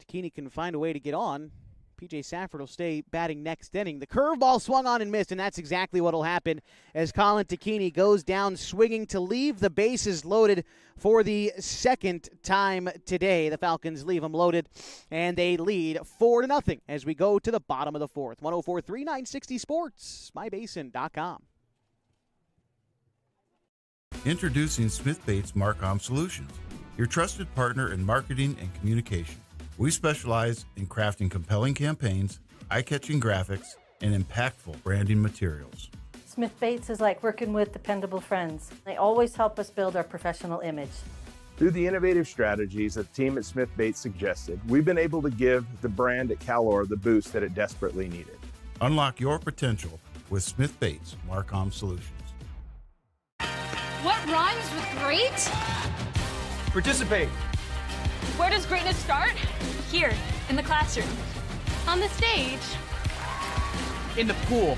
Takini can find a way to get on, P.J. Safford will stay batting next inning. The curveball swung on and missed, and that's exactly what will happen as Colin Takini goes down swinging to leave the bases loaded for the second time today. The Falcons leave them loaded, and they lead 4-0 as we go to the bottom of the fourth. 104.3 960 Sports, mybasin.com. Introducing Smith Bates Marcom Solutions, your trusted partner in marketing and communication. We specialize in crafting compelling campaigns, eye-catching graphics, and impactful branding materials. Smith Bates is like working with dependable friends. They always help us build our professional image. Through the innovative strategies that the team at Smith Bates suggested, we've been able to give the brand at Calor the boost that it desperately needed. Unlock your potential with Smith Bates Marcom Solutions. What rhymes with great? Participate. Where does greatness start? Here, in the classroom. On the stage. In the pool.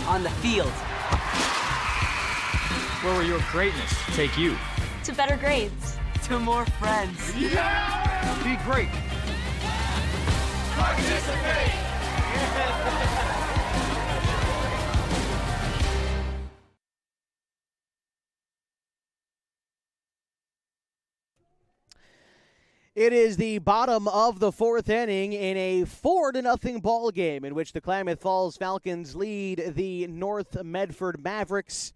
On the field. Where will your greatness take you? To better grades. To more friends. Yeah! Be great. Participate! It is the bottom of the fourth inning in a 4-0 ball game in which the Klamath Falls Falcons lead the North Medford Mavericks.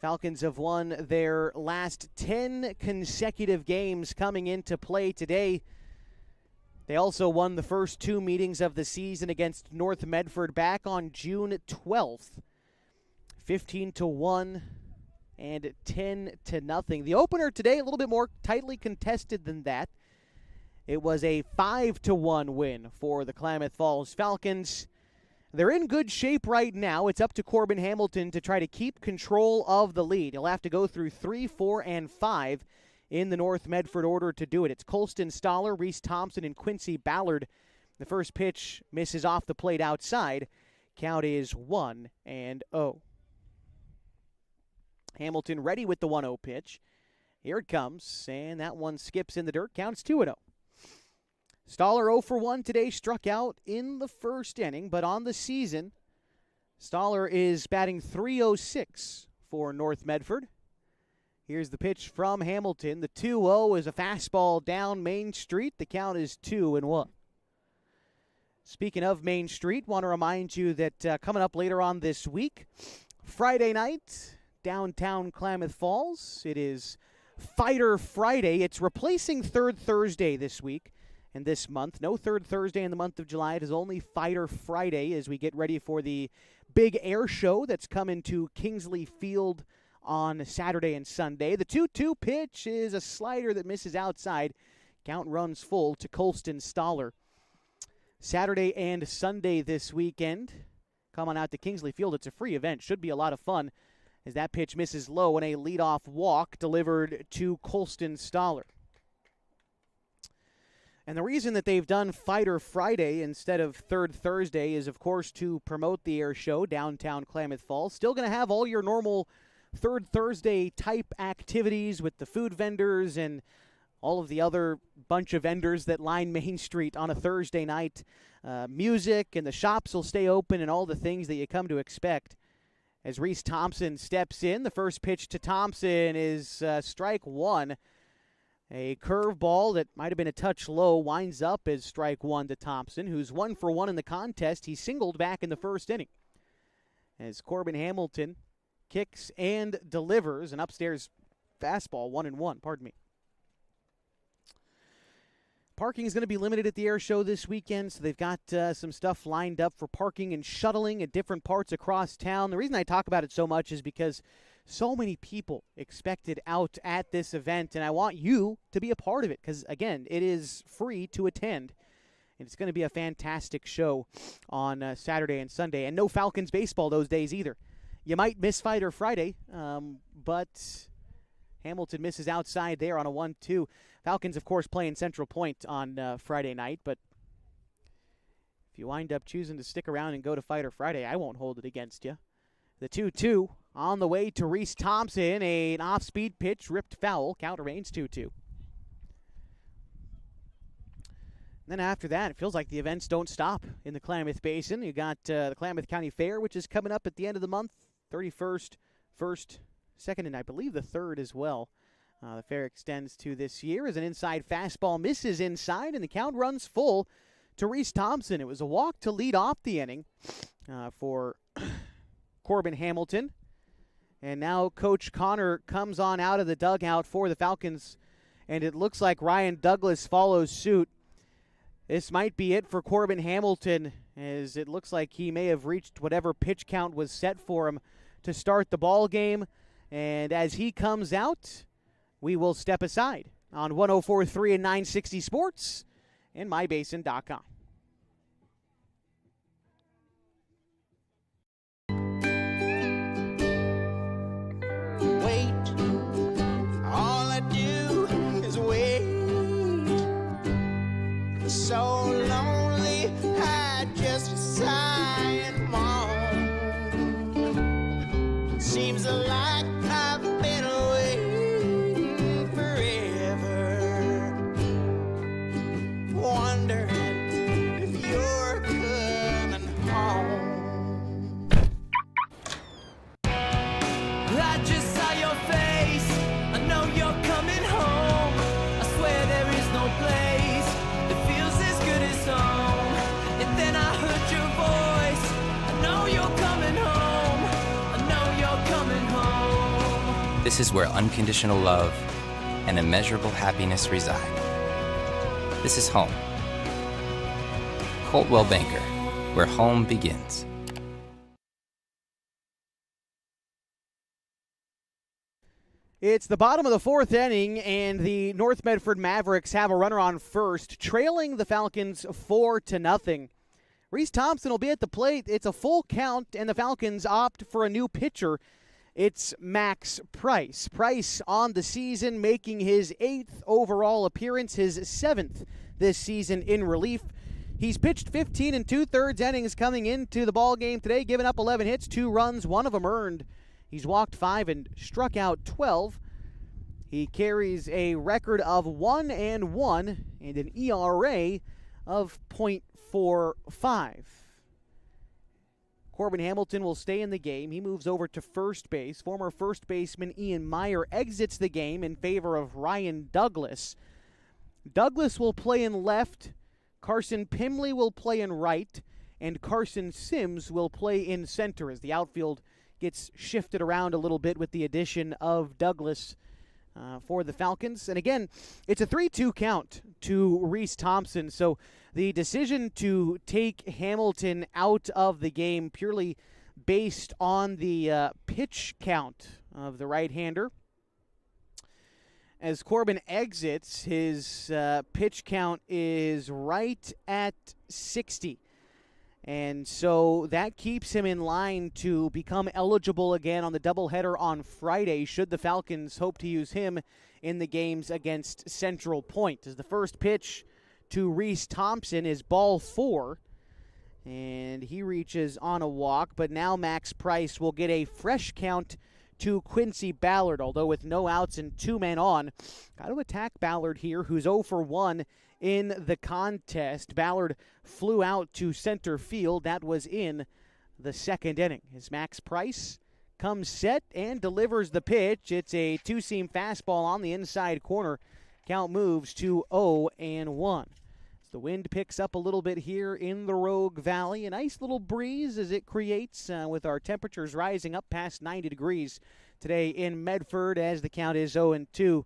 Falcons have won their last 10 consecutive games coming into play today. They also won the first 2 meetings of the season against North Medford back on June 12th. 15-1 and 10-0. The opener today a little bit more tightly contested than that. It was a 5-1 win for the Klamath Falls Falcons. They're in good shape right now. It's up to Corbin Hamilton to try to keep control of the lead. He'll have to go through 3, 4, and 5 in the North Medford order to do it. It's Colston Stoller, Reese Thompson, and Quincy Ballard. The first pitch misses off the plate outside. Count is 1-0. Hamilton ready with the 1-0 pitch. Here it comes, and that one skips in the dirt. Counts 2-0. Stoller 0 for 1 today, struck out in the first inning, but on the season, Stoller is batting .306 for North Medford. Here's the pitch from Hamilton. The 2-0 is a fastball down Main Street. The count is 2-1. Speaking of Main Street, want to remind you that coming up later on this week, Friday night, downtown Klamath Falls, it is Fighter Friday. It's replacing Third Thursday this week. And this month, no Third Thursday in the month of July. It is only Fighter Friday as we get ready for the big air show that's coming to Kingsley Field on Saturday and Sunday. The 2-2 pitch is a slider that misses outside. Count runs full to Colston Stoller. Saturday and Sunday this weekend. Come on out to Kingsley Field. It's a free event. Should be a lot of fun as that pitch misses low and a leadoff walk delivered to Colston Stoller. And the reason that they've done Fighter Friday instead of Third Thursday is, of course, to promote the air show downtown Klamath Falls. Still going to have all your normal Third Thursday type activities with the food vendors and all of the other bunch of vendors that line Main Street on a Thursday night. Music and the shops will stay open and all the things that you come to expect. As Reese Thompson steps in, the first pitch to Thompson is strike 1. A curveball that might have been a touch low winds up as strike one to Thompson, who's 1 for 1 in the contest. He singled back in the first inning. As Corbin Hamilton kicks and delivers an upstairs fastball, 1-1, pardon me. Parking is going to be limited at the air show this weekend, so they've got some stuff lined up for parking and shuttling at different parts across town. The reason I talk about it so much is because so many people expected out at this event, and I want you to be a part of it because, again, it is free to attend, and it's going to be a fantastic show on Saturday and Sunday, and no Falcons baseball those days either. You might miss Fighter Friday, but Hamilton misses outside there on a 1-2. Falcons, of course, playing Central Point on Friday night, but if you wind up choosing to stick around and go to Fighter Friday, I won't hold it against you. The 2-2 on the way to Reese Thompson, an off-speed pitch, ripped foul, count remains 2-2. Then after that, it feels like the events don't stop in the Klamath Basin. You got the Klamath County Fair, which is coming up at the end of the month, 31st, 1st, 2nd, and I believe the 3rd as well. The fair extends to this year as an inside fastball misses inside, and the count runs full to Reese Thompson. It was a walk to lead off the inning for Corbin Hamilton. And now Coach Connor comes on out of the dugout for the Falcons, and it looks like Ryan Douglas follows suit. This might be it for Corbin Hamilton, as it looks like he may have reached whatever pitch count was set for him to start the ball game. And as he comes out, we will step aside on 104.3 and 960 Sports and mybasin.com. Wait, all I do is wait. So lonely, I just sigh and moan. Seems like I've been waiting forever, wondering if you're coming home. I just saw your face, I know you're coming home. I swear there is no place that feels as good as home. And then I heard your voice, I know you're coming home. I know you're coming home. This is where unconditional love and immeasurable happiness reside. This is home. Coltwell Banker, where home begins. It's the bottom of the 4th inning, and the North Medford Mavericks have a runner on first, trailing the Falcons 4-0. Reese Thompson will be at the plate. It's a full count, and the Falcons opt for a new pitcher. It's Max Price. Price on the season, making his 8th overall appearance, his 7th this season in relief. He's pitched 15 2/3 innings coming into the ball game today, giving up 11 hits, 2 runs, 1 of them earned. He's walked 5 and struck out 12. He carries a record of 1-1 and an ERA of .45. Corbin Hamilton will stay in the game. He moves over to first base. Former first baseman Ian Meyer exits the game in favor of Ryan Douglas. Douglas will play in left. Carson Pimley will play in right. And Carson Sims will play in center as the outfield gets shifted around a little bit with the addition of Douglas for the Falcons. And again, it's a 3-2 count to Reese Thompson. So the decision to take Hamilton out of the game purely based on the pitch count of the right-hander. As Corbin exits, his pitch count is right at 60. And so that keeps him in line to become eligible again on the doubleheader on Friday, should the Falcons hope to use him in the games against Central Point. As the first pitch to Reese Thompson is ball 4, and he reaches on a walk, but now Max Price will get a fresh count to Quincy Ballard, although with no outs and 2 men on. Got to attack Ballard here, who's 0 for 1 in the contest. Ballard flew out to center field. That was in the 2nd inning. As Max Price comes set and delivers the pitch. It's a 2-seam fastball on the inside corner. Count moves to 0-1. The wind picks up a little bit here in the Rogue Valley. A nice little breeze as it creates with our temperatures rising up past 90 degrees today in Medford as the count is 0-2.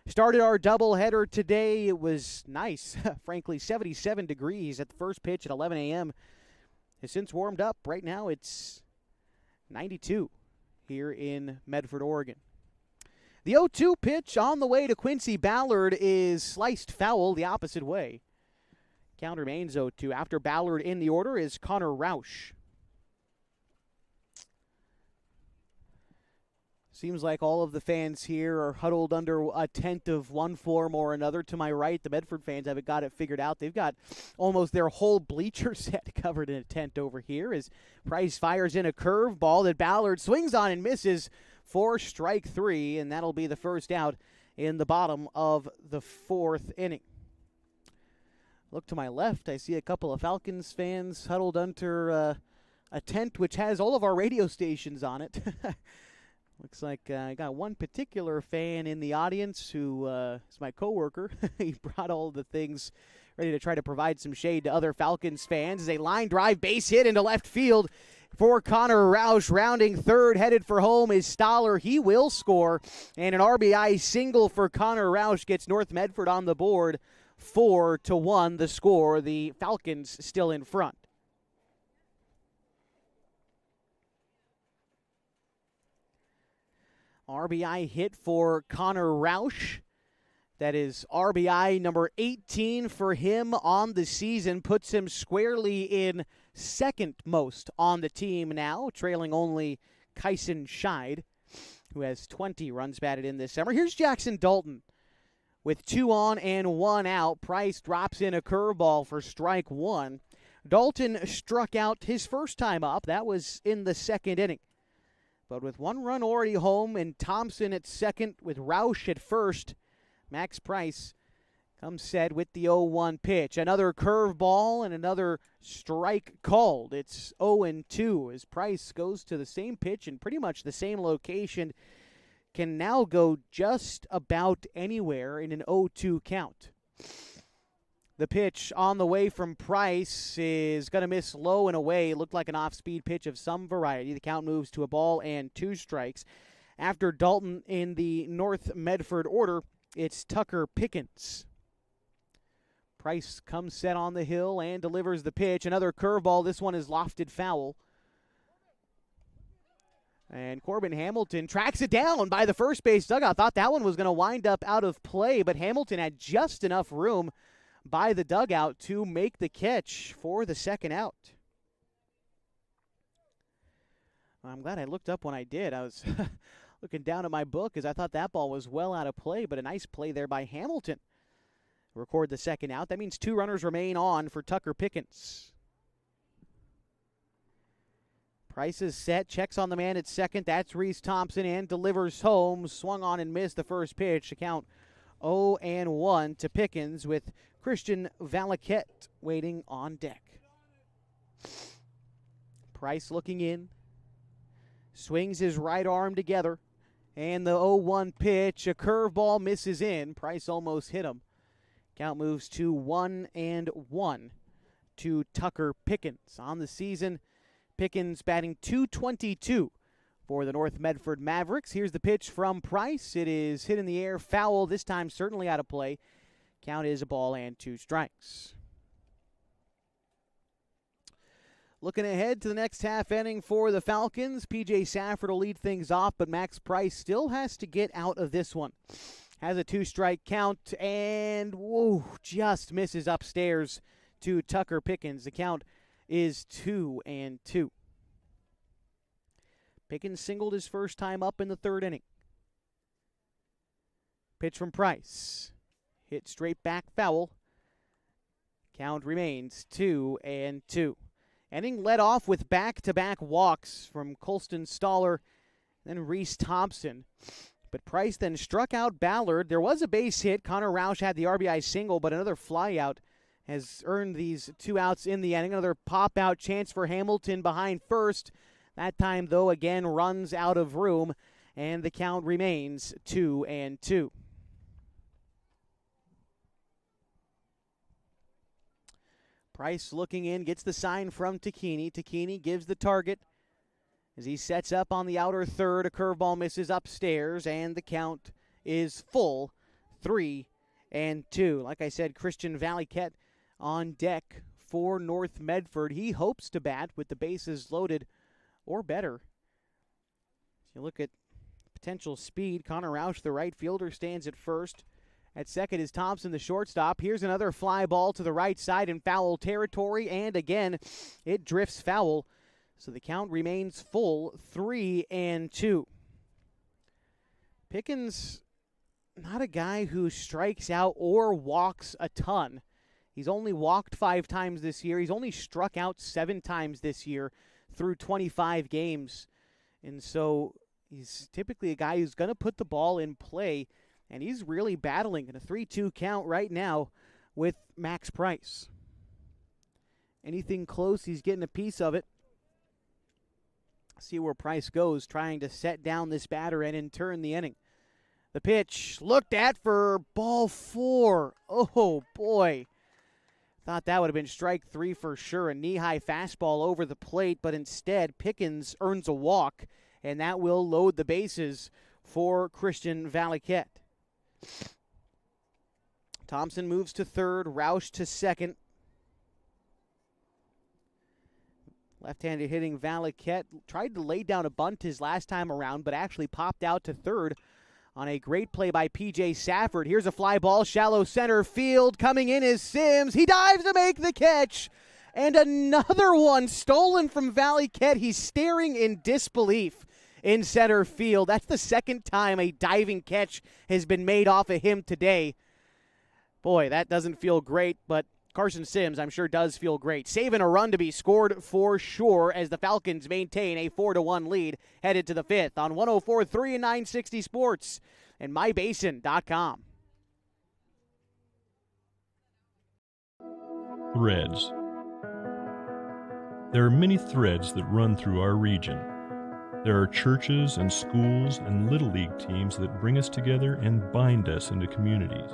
Started our doubleheader today. It was nice, frankly, 77 degrees at the first pitch at 11 a.m. Has since warmed up. Right now it's 92 here in Medford, Oregon. The 0-2 pitch on the way to Quincy Ballard is sliced foul the opposite way. Count remains 0-2. After Ballard in the order is Connor Roush. Seems like all of the fans here are huddled under a tent of one form or another. To my right, the Medford fans haven't got it figured out. They've got almost their whole bleacher set covered in a tent over here as Price fires in a curveball that Ballard swings on and misses for strike 3, and that'll be the first out in the bottom of the 4th inning. Look to my left, I see a couple of Falcons fans huddled under a tent which has all of our radio stations on it. Looks like I got one particular fan in the audience who is my coworker. He brought all the things ready to try to provide some shade to other Falcons fans as a line drive base hit into left field for Connor Roush. Rounding third, headed for home is Stoller. He will score, and an RBI single for Connor Roush gets North Medford on the board. 4-1 the score. The Falcons still in front. RBI hit for Connor Roush. That is RBI number 18 for him on the season. Puts him squarely in second most on the team now, trailing only Kyson Scheid, who has 20 runs batted in this summer. Here's Jackson Dalton. With 2 on and 1 out, Price drops in a curveball for strike 1. Dalton struck out his first time up. That was in the 2nd inning. But with 1 run already home and Thompson at second with Roush at first, Max Price comes set with the 0-1 pitch. Another curveball and another strike called. It's 0-2 as Price goes to the same pitch in pretty much the same location. Can now go just about anywhere in an 0-2 count. The pitch on the way from Price is going to miss low and away. Looked like an off-speed pitch of some variety. The count moves to a ball and 2 strikes. After Dalton in the North Medford order, it's Tucker Pickens. Price comes set on the hill and delivers the pitch. Another curveball. This one is lofted foul. And Corbin Hamilton tracks it down by the first base dugout. Thought that one was going to wind up out of play, but Hamilton had just enough room by the dugout to make the catch for the second out. I'm glad I looked up when I did. I was looking down at my book as I thought that ball was well out of play, but a nice play there by Hamilton. Record the second out. That means 2 runners remain on for Tucker Pickens. Price is set, checks on the man at second. That's Reese Thompson and delivers home. Swung on and missed the first pitch. The count 0-1 to Pickens with Christian Valaquette waiting on deck. Price looking in. Swings his right arm together. And the 0-1 pitch, a curveball misses in. Price almost hit him. Count moves to 1-1 to Tucker Pickens. On the season, Pickens batting .222 for the North Medford Mavericks. Here's the pitch from Price. It is hit in the air, foul, this time certainly out of play. Count is a ball and 2 strikes. Looking ahead to the next half inning for the Falcons, P.J. Safford will lead things off, but Max Price still has to get out of this one. Has a 2-strike count and just misses upstairs to Tucker Pickens. The count is 2-2. Pickens singled his first time up in the 3rd inning. Pitch from Price. Hit straight back foul. Count remains 2-2. Inning led off with back-to-back walks from Colston Stoller and Reese Thompson. But Price then struck out Ballard. There was a base hit. Connor Roush had the RBI single, but another flyout has earned these 2 outs in the inning. Another pop-out chance for Hamilton behind first. That time, though, again runs out of room, and the count remains 2-2. Price looking in, gets the sign from Takini. Takini gives the target as he sets up on the outer third. A curveball misses upstairs, and the count is full, 3-2. Like I said, Christian Valiquette on deck for North Medford. He hopes to bat with the bases loaded or better. If you look at potential speed, Connor Roush, the right fielder, stands at first. At second is Thompson, the shortstop. Here's another fly ball to the right side in foul territory, and again, it drifts foul. So the count remains full, 3-2. Pickens, not a guy who strikes out or walks a ton. He's only walked 5 times this year. He's only struck out 7 times this year through 25 games. And so he's typically a guy who's going to put the ball in play, and he's really battling in a 3-2 count right now with Max Price. Anything close, he's getting a piece of it. See where Price goes, trying to set down this batter and in turn the inning. The pitch looked at for ball 4. Oh, boy. Thought that would have been strike 3 for sure. A knee-high fastball over the plate, but instead Pickens earns a walk, and that will load the bases for Christian Valiquette. Thompson moves to third, Roush to second. Left-handed hitting Valiquette tried to lay down a bunt his last time around, but actually popped out to third on a great play by P.J. Safford. Here's a fly ball, shallow center field. Coming in is Sims. He dives to make the catch. And another one stolen from Valiquette. He's staring in disbelief in center field. That's the second time a diving catch has been made off of him today. Boy, that doesn't feel great, but Carson Sims, I'm sure, does feel great. Saving a run to be scored for sure as the Falcons maintain a 4-1 lead headed to the 5th on 104.3 and 960 Sports and mybasin.com. Threads. There are many threads that run through our region. There are churches and schools and Little League teams that bring us together and bind us into communities.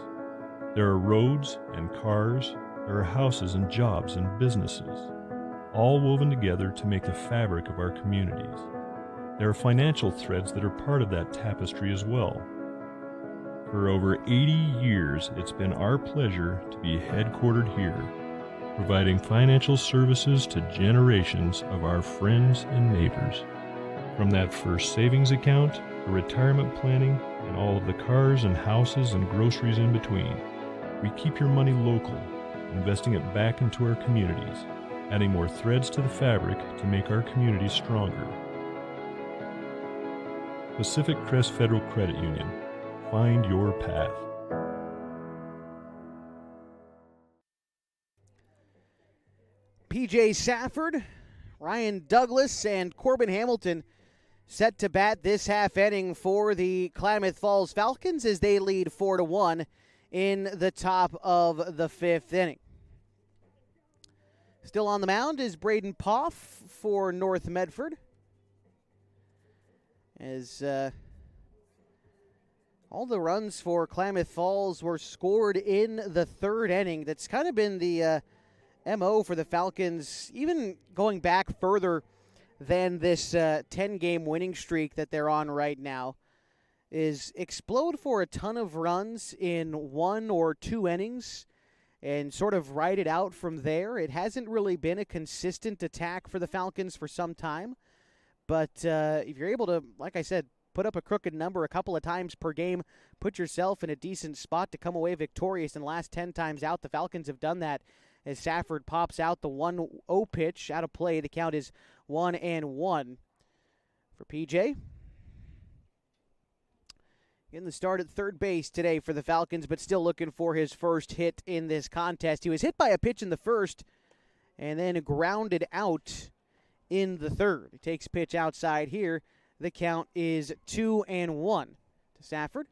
There are roads and cars. There are houses and jobs and businesses, all woven together to make the fabric of our communities. There are financial threads that are part of that tapestry as well. For over 80 years, it's been our pleasure to be headquartered here, providing financial services to generations of our friends and neighbors. From that first savings account to retirement planning and all of the cars and houses and groceries in between, we keep your money local, investing it back into our communities, adding more threads to the fabric to make our communities stronger. Pacific Crest Federal Credit Union. Find your path. P.J. Safford, Ryan Douglas, and Corbin Hamilton set to bat this half inning for the Klamath Falls Falcons as they lead 4-1 in the top of the 5th inning. Still on the mound is Braden Poff for North Medford. As all the runs for Klamath Falls were scored in the 3rd inning. That's kind of been the MO for the Falcons, even going back further than this 10-game winning streak that they're on right now, is explode for a ton of runs in 1 or 2 innings and sort of ride it out from there. It hasn't really been a consistent attack for the Falcons for some time, but if you're able to, like I said, put up a crooked number a couple of times per game, put yourself in a decent spot to come away victorious, and the last 10 times out, the Falcons have done that as Safford pops out the 1-0 pitch out of play. The count is 1-1 for PJ. Getting the start at third base today for the Falcons, but still looking for his first hit in this contest. He was hit by a pitch in the first and then grounded out in the third. He takes pitch outside here. The count is 2-1 to Safford.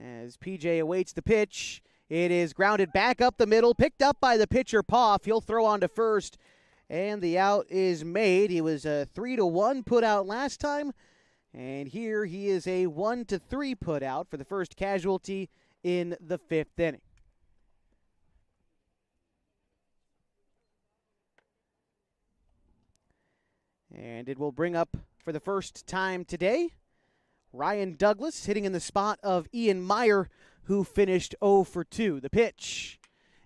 As PJ awaits the pitch, it is grounded back up the middle, picked up by the pitcher Poff. He'll throw on to first, and the out is made. He was a 3-1 put out last time, and here he is a 1-3 put out for the first casualty in the 5th inning. And it will bring up for the first time today Ryan Douglas hitting in the spot of Ian Meyer, who finished 0 for 2. The pitch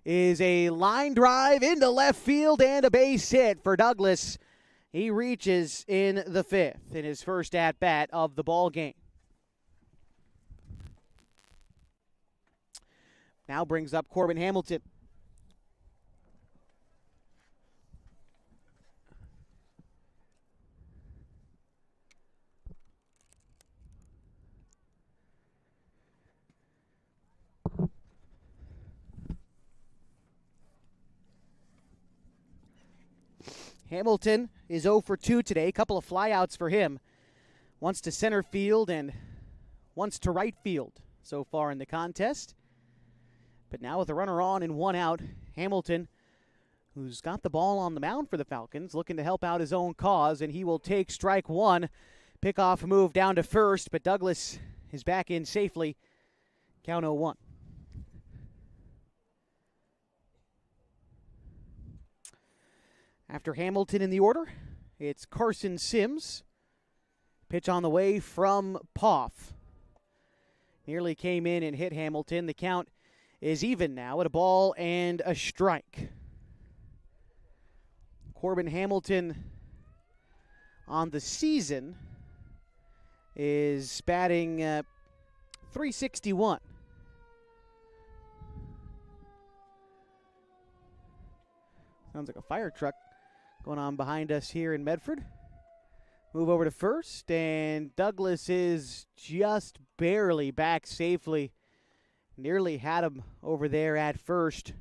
is a line drive into left field and a base hit for Douglas. He reaches in the 5th in his first at-bat of the ball game. Now brings up Corbin Hamilton. Hamilton is 0 for 2 today. A couple of flyouts for him. Once to center field and once to right field so far in the contest. But now with a runner on and 1 out, Hamilton, who's got the ball on the mound for the Falcons, looking to help out his own cause, and he will take strike 1. Pickoff move down to first, but Douglas is back in safely. Count 0-1. After Hamilton in the order, it's Carson Sims. Pitch on the way from Poff. Nearly came in and hit Hamilton. The count is even now at a ball and a strike. Corbin Hamilton on the season is batting .361. Sounds like a fire truck going on behind us here in Medford. Move over to first, and Douglas is just barely back safely. Nearly had him over there at first.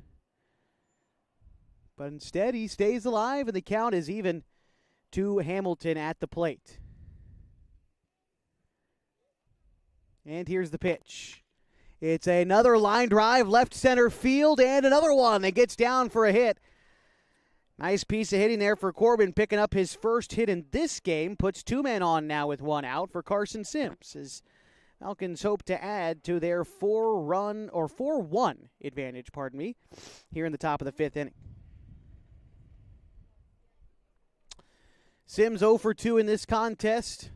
But instead, he stays alive, and the count is even to Hamilton at the plate. And here's the pitch. It's another line drive, left center field, and another one that gets down for a hit. Nice piece of hitting there for Corbin, picking up his first hit in this game. Puts 2 men on now with 1 out for Carson Sims, as Falcons hope to add to their 4-1 advantage, here in the top of the 5th inning. Sims 0 for 2 in this contest.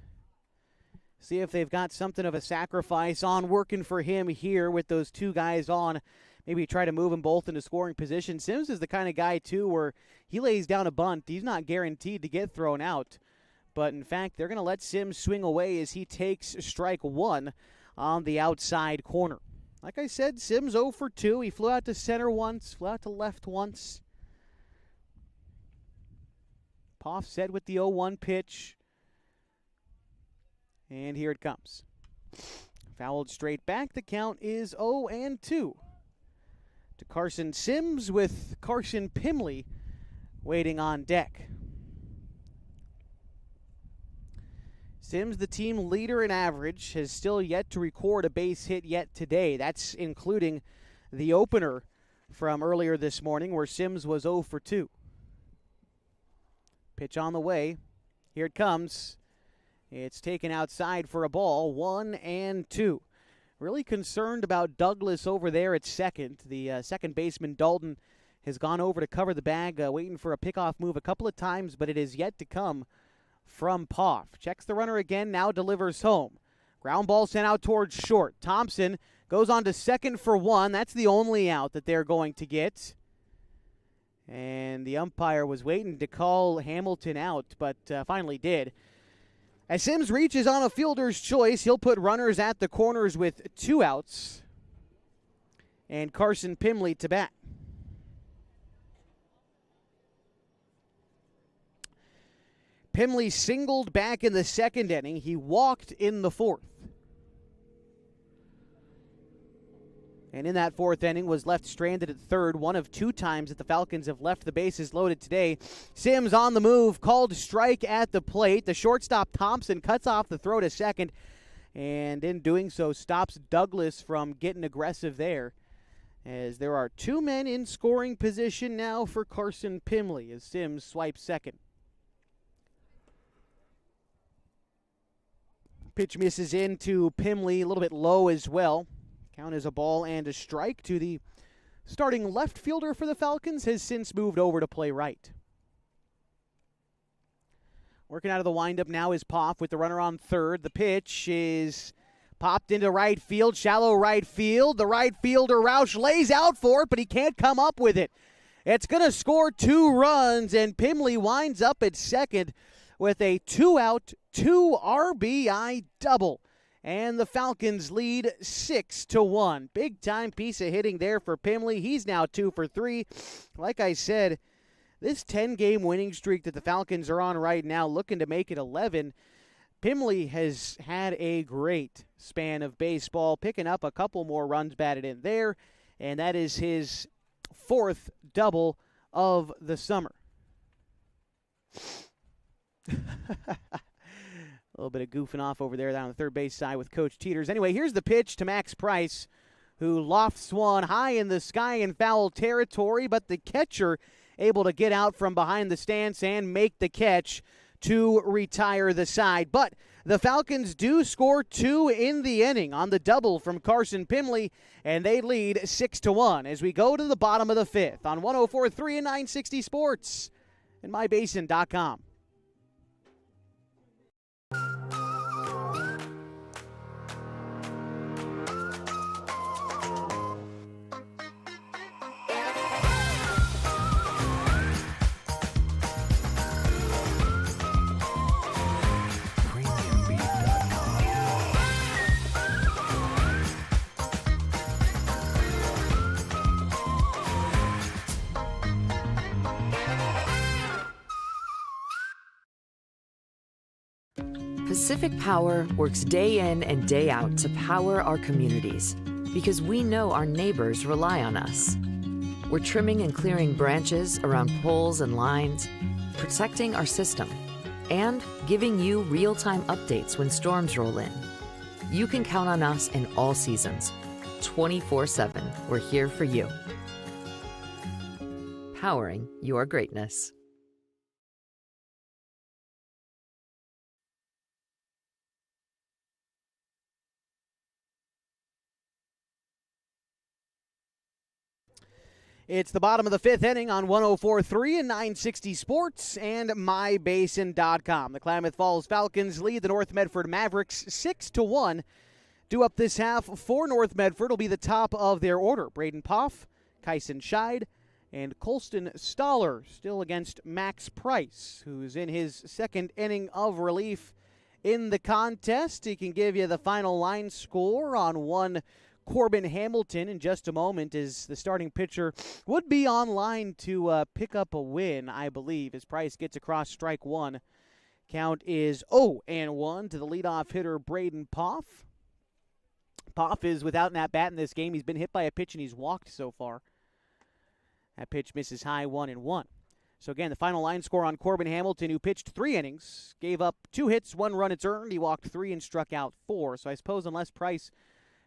See if they've got something of a sacrifice on working for him here with those 2 guys on. Maybe try to move them both into scoring position. Sims is the kind of guy, too, where he lays down a bunt. He's not guaranteed to get thrown out. But, in fact, they're going to let Sims swing away as he takes strike 1 on the outside corner. Like I said, Sims 0 for 2. He flew out to center once, flew out to left once. Poff set with the 0-1 pitch. And here it comes. Fouled straight back. The count is 0-2. To Carson Sims with Carson Pimley waiting on deck. Sims, the team leader in average, has still yet to record a base hit yet today. That's including the opener from earlier this morning where Sims was 0 for 2. Pitch on the way. Here it comes. It's taken outside for a ball. 1-2. Really concerned about Douglas over there at second. The second baseman, Dalton, has gone over to cover the bag, waiting for a pickoff move a couple of times, but it is yet to come from Poff. Checks the runner again, now delivers home. Ground ball sent out towards short. Thompson goes on to second for 1. That's the only out that they're going to get. And the umpire was waiting to call Hamilton out, but finally did. As Sims reaches on a fielder's choice, he'll put runners at the corners with 2 outs. And Carson Pimley to bat. Pimley singled back in the 2nd inning. He walked in the 4th. And in that 4th inning was left stranded at 3rd, one of 2 times that the Falcons have left the bases loaded today. Sims on the move, called strike at the plate. The shortstop Thompson cuts off the throw to second, and in doing so stops Douglas from getting aggressive there, as there are 2 men in scoring position now for Carson Pimley as Sims swipes second. Pitch misses into Pimley, a little bit low as well. Count is a ball and a strike to the starting left fielder for the Falcons, has since moved over to play right. Working out of the windup now is Poff with the runner on third. The pitch is popped into right field, shallow right field. The right fielder, Roush, lays out for it, but he can't come up with it. It's going to score 2 runs, and Pimley winds up at second with a 2-out, 2 RBI double. And the Falcons lead 6-1. Big-time piece of hitting there for Pimley. He's now 2 for 3. Like I said, this 10-game winning streak that the Falcons are on right now, looking to make it 11. Pimley has had a great span of baseball, picking up a couple more runs batted in there, and that is his 4th double of the summer. A little bit of goofing off over there down on the third base side with Coach Teeters. Anyway, here's the pitch to Max Price, who lofts one high in the sky in foul territory, but the catcher able to get out from behind the stance and make the catch to retire the side. But the Falcons do score 2 in the inning on the double from Carson Pimley, and they lead 6-1 as we go to the bottom of the 5th on 104.3 and 960 Sports and MyBasin.com. Pacific Power works day in and day out to power our communities because we know our neighbors rely on us. We're trimming and clearing branches around poles and lines, protecting our system, and giving you real-time updates when storms roll in. You can count on us in all seasons. 24/7, we're here for you. Powering your greatness. It's the bottom of the 5th inning on 104.3 and 960 Sports and MyBasin.com. The Klamath Falls Falcons lead the North Medford Mavericks 6-1. Due up this half for North Medford will be the top of their order. Braden Poff, Kyson Scheid, and Colston Stoller still against Max Price, who's in his 2nd inning of relief in the contest. He can give you the final line score on one Corbin Hamilton in just a moment, as the starting pitcher would be on line to pick up a win, I believe, as Price gets across strike one. Count is 0-1 to the leadoff hitter, Braden Poff. Poff is without an at-bat in this game. He's been hit by a pitch and he's walked so far. That pitch misses high, 1-1. So again, the final line score on Corbin Hamilton, who pitched 3 innings, gave up 2 hits, 1 run it's earned. He walked 3 and struck out 4. So I suppose unless Price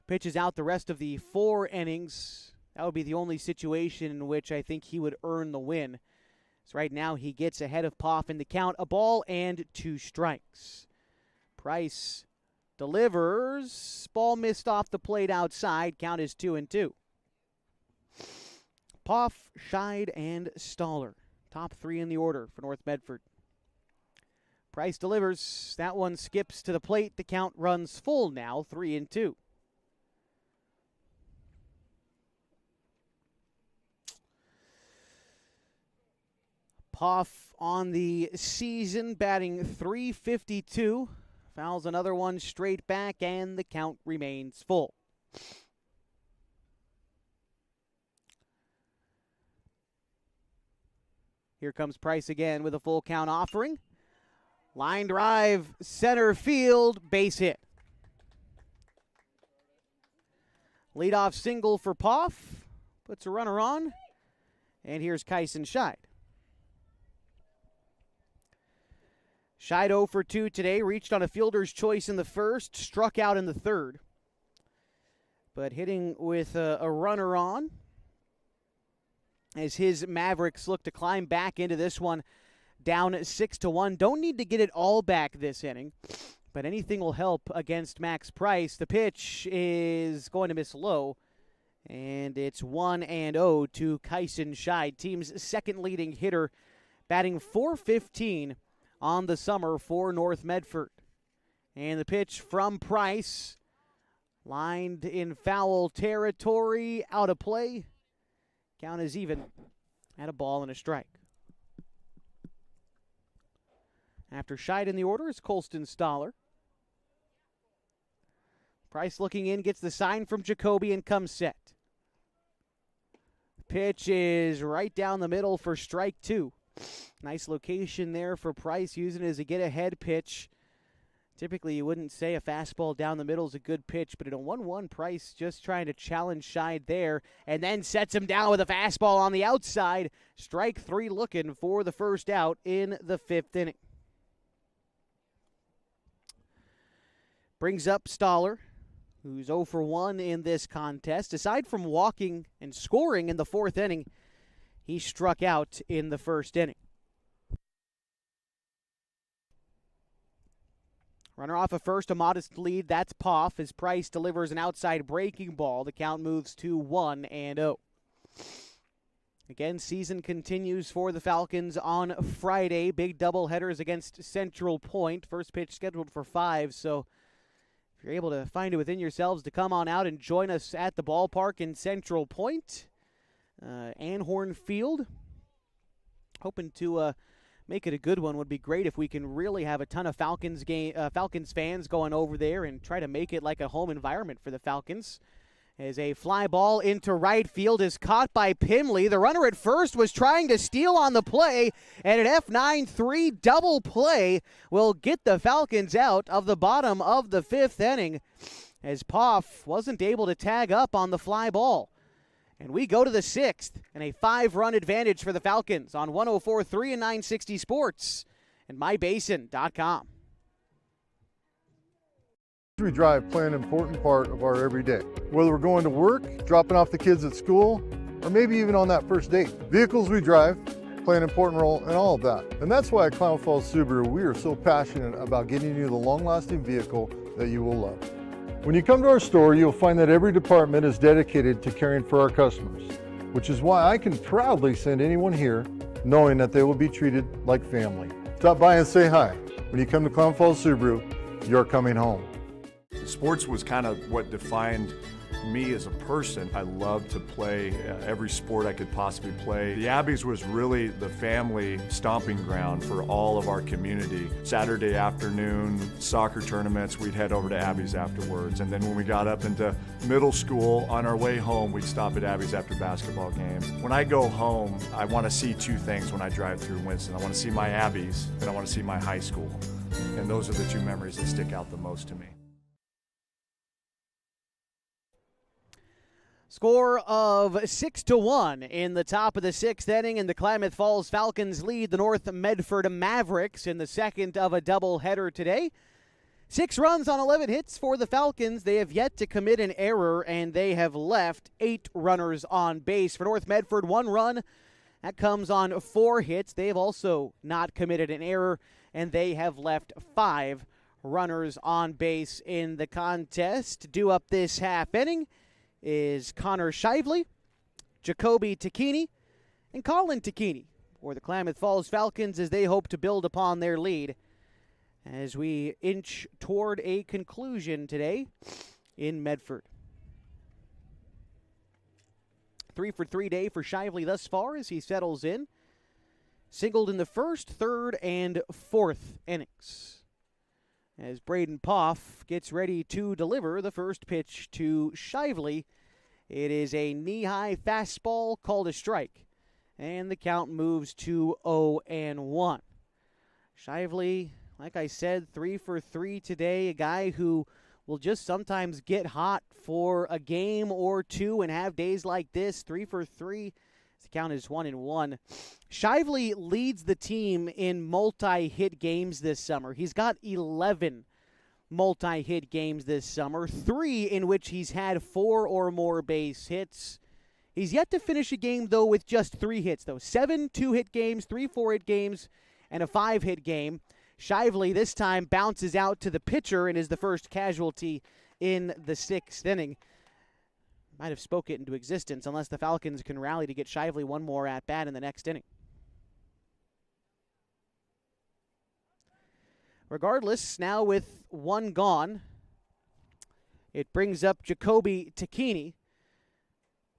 pitches out the rest of the 4 innings, that would be the only situation in which I think he would earn the win. So right now he gets ahead of Poff in the count, a ball and 2 strikes. Price delivers. Ball missed off the plate outside. Count is 2-2. Poff, Scheid, and Stoller. Top 3 in the order for North Medford. Price delivers. That one skips to the plate. The count runs full now, 3-2. Poff on the season, batting .352. Fouls another one straight back, and the count remains full. Here comes Price again with a full count offering. Line drive, center field, base hit. Leadoff single for Poff. Puts a runner on. And here's Kyson Scheid. Scheid 0 for 2 today. Reached on a fielder's choice in the first. Struck out in the third. But hitting with a runner on, as his Mavericks look to climb back into this one, down 6-1. Don't need to get it all back this inning, but anything will help against Max Price. The pitch is going to miss low, and it's 1-0 to Kyson Scheid, team's second leading hitter, batting .415 on the summer for North Medford. And the pitch from Price, lined in foul territory, out of play. Count is even at a ball and a strike. After Scheid in the order is Colston Stoller. Price looking in, gets the sign from Jacoby and comes set. Pitch is right down the middle for strike two. Nice location there for Price, using it as a get-ahead pitch. Typically, you wouldn't say a fastball down the middle is a good pitch, but at a 1-1, Price just trying to challenge Scheid there, and then sets him down with a fastball on the outside. Strike three looking for the first out in the fifth inning. Brings up Stoller, who's 0 for 1 in this contest. Aside from walking and scoring in the fourth inning, he struck out in the first inning. Runner off of first, a modest lead. That's Poff as Price delivers an outside breaking ball. The count moves to 1-0. Again, season continues for the Falcons on Friday. Big doubleheaders against Central Point. First pitch scheduled for 5, so if you're able to find it within yourselves to come on out and join us at the ballpark in Central Point, Anhorn Field, hoping to make it a good one. Would be great if we can really have a ton of Falcons fans going over there and try to make it like a home environment for the Falcons. As a fly ball into right field is caught by Pimley. The runner at first was trying to steal on the play, and an F9-3 double play will get the Falcons out of the bottom of the fifth inning, as Poff wasn't able to tag up on the fly ball. And we go to the sixth, and a 5-run advantage for the Falcons on 104.3 and 960 Sports and mybasin.com. We drive play an important part of our everyday. Whether we're going to work, dropping off the kids at school, or maybe even on that first date. Vehicles we drive play an important role in all of that. And that's why at Klamath Subaru, we are so passionate about getting you the long-lasting vehicle that you will love. When you come to our store, you'll find that every department is dedicated to caring for our customers, which is why I can proudly send anyone here knowing that they will be treated like family. Stop by and say hi. When you come to Klamath Subaru, you're coming home. Sports was kind of what defined me as a person. I loved to play every sport I could possibly play. The Abbeys was really the family stomping ground for all of our community. Saturday afternoon soccer tournaments, we'd head over to Abbeys afterwards. And then when we got up into middle school, on our way home, we'd stop at Abbeys after basketball games. When I go home, I want to see two things when I drive through Winston. I want to see my Abbeys, and I want to see my high school. And those are the two memories that stick out the most to me. Score of 6-1 in the top of the sixth inning, and the Klamath Falls Falcons lead the North Medford Mavericks in the second of a doubleheader today. 6 runs on 11 hits for the Falcons. They have yet to commit an error, and they have left 8 runners on base. For North Medford, 1 run. That comes on 4 hits. They have also not committed an error, and they have left 5 runners on base in the contest. Due up this half inning is Connor Shively, Jacoby Takini, and Colin Takini for the Klamath Falls Falcons as they hope to build upon their lead as we inch toward a conclusion today in Medford. 3-for-3 day for Shively thus far as he settles in. Singled in the first, third, and fourth innings. As Braden Poff gets ready to deliver the first pitch to Shively. It is a knee-high fastball called a strike, and the count moves to 0-1. Shively, like I said, 3-for-3 today, a guy who will just sometimes get hot for a game or two and have days like this. 3-for-3. The count is 1-1. Shively leads the team in multi-hit games this summer. He's got 11 multi-hit games this summer, 3 in which he's had 4 or more base hits. He's yet to finish a game, though, with just 3 hits, though. 7 2-hit games, 3 4-hit games, and a 5-hit game. Shively this time bounces out to the pitcher and is the first casualty in the 6th inning. Might have spoke it into existence unless the Falcons can rally to get Shively one more at-bat in the next inning. Regardless, now with one gone, it brings up Jacoby Takini.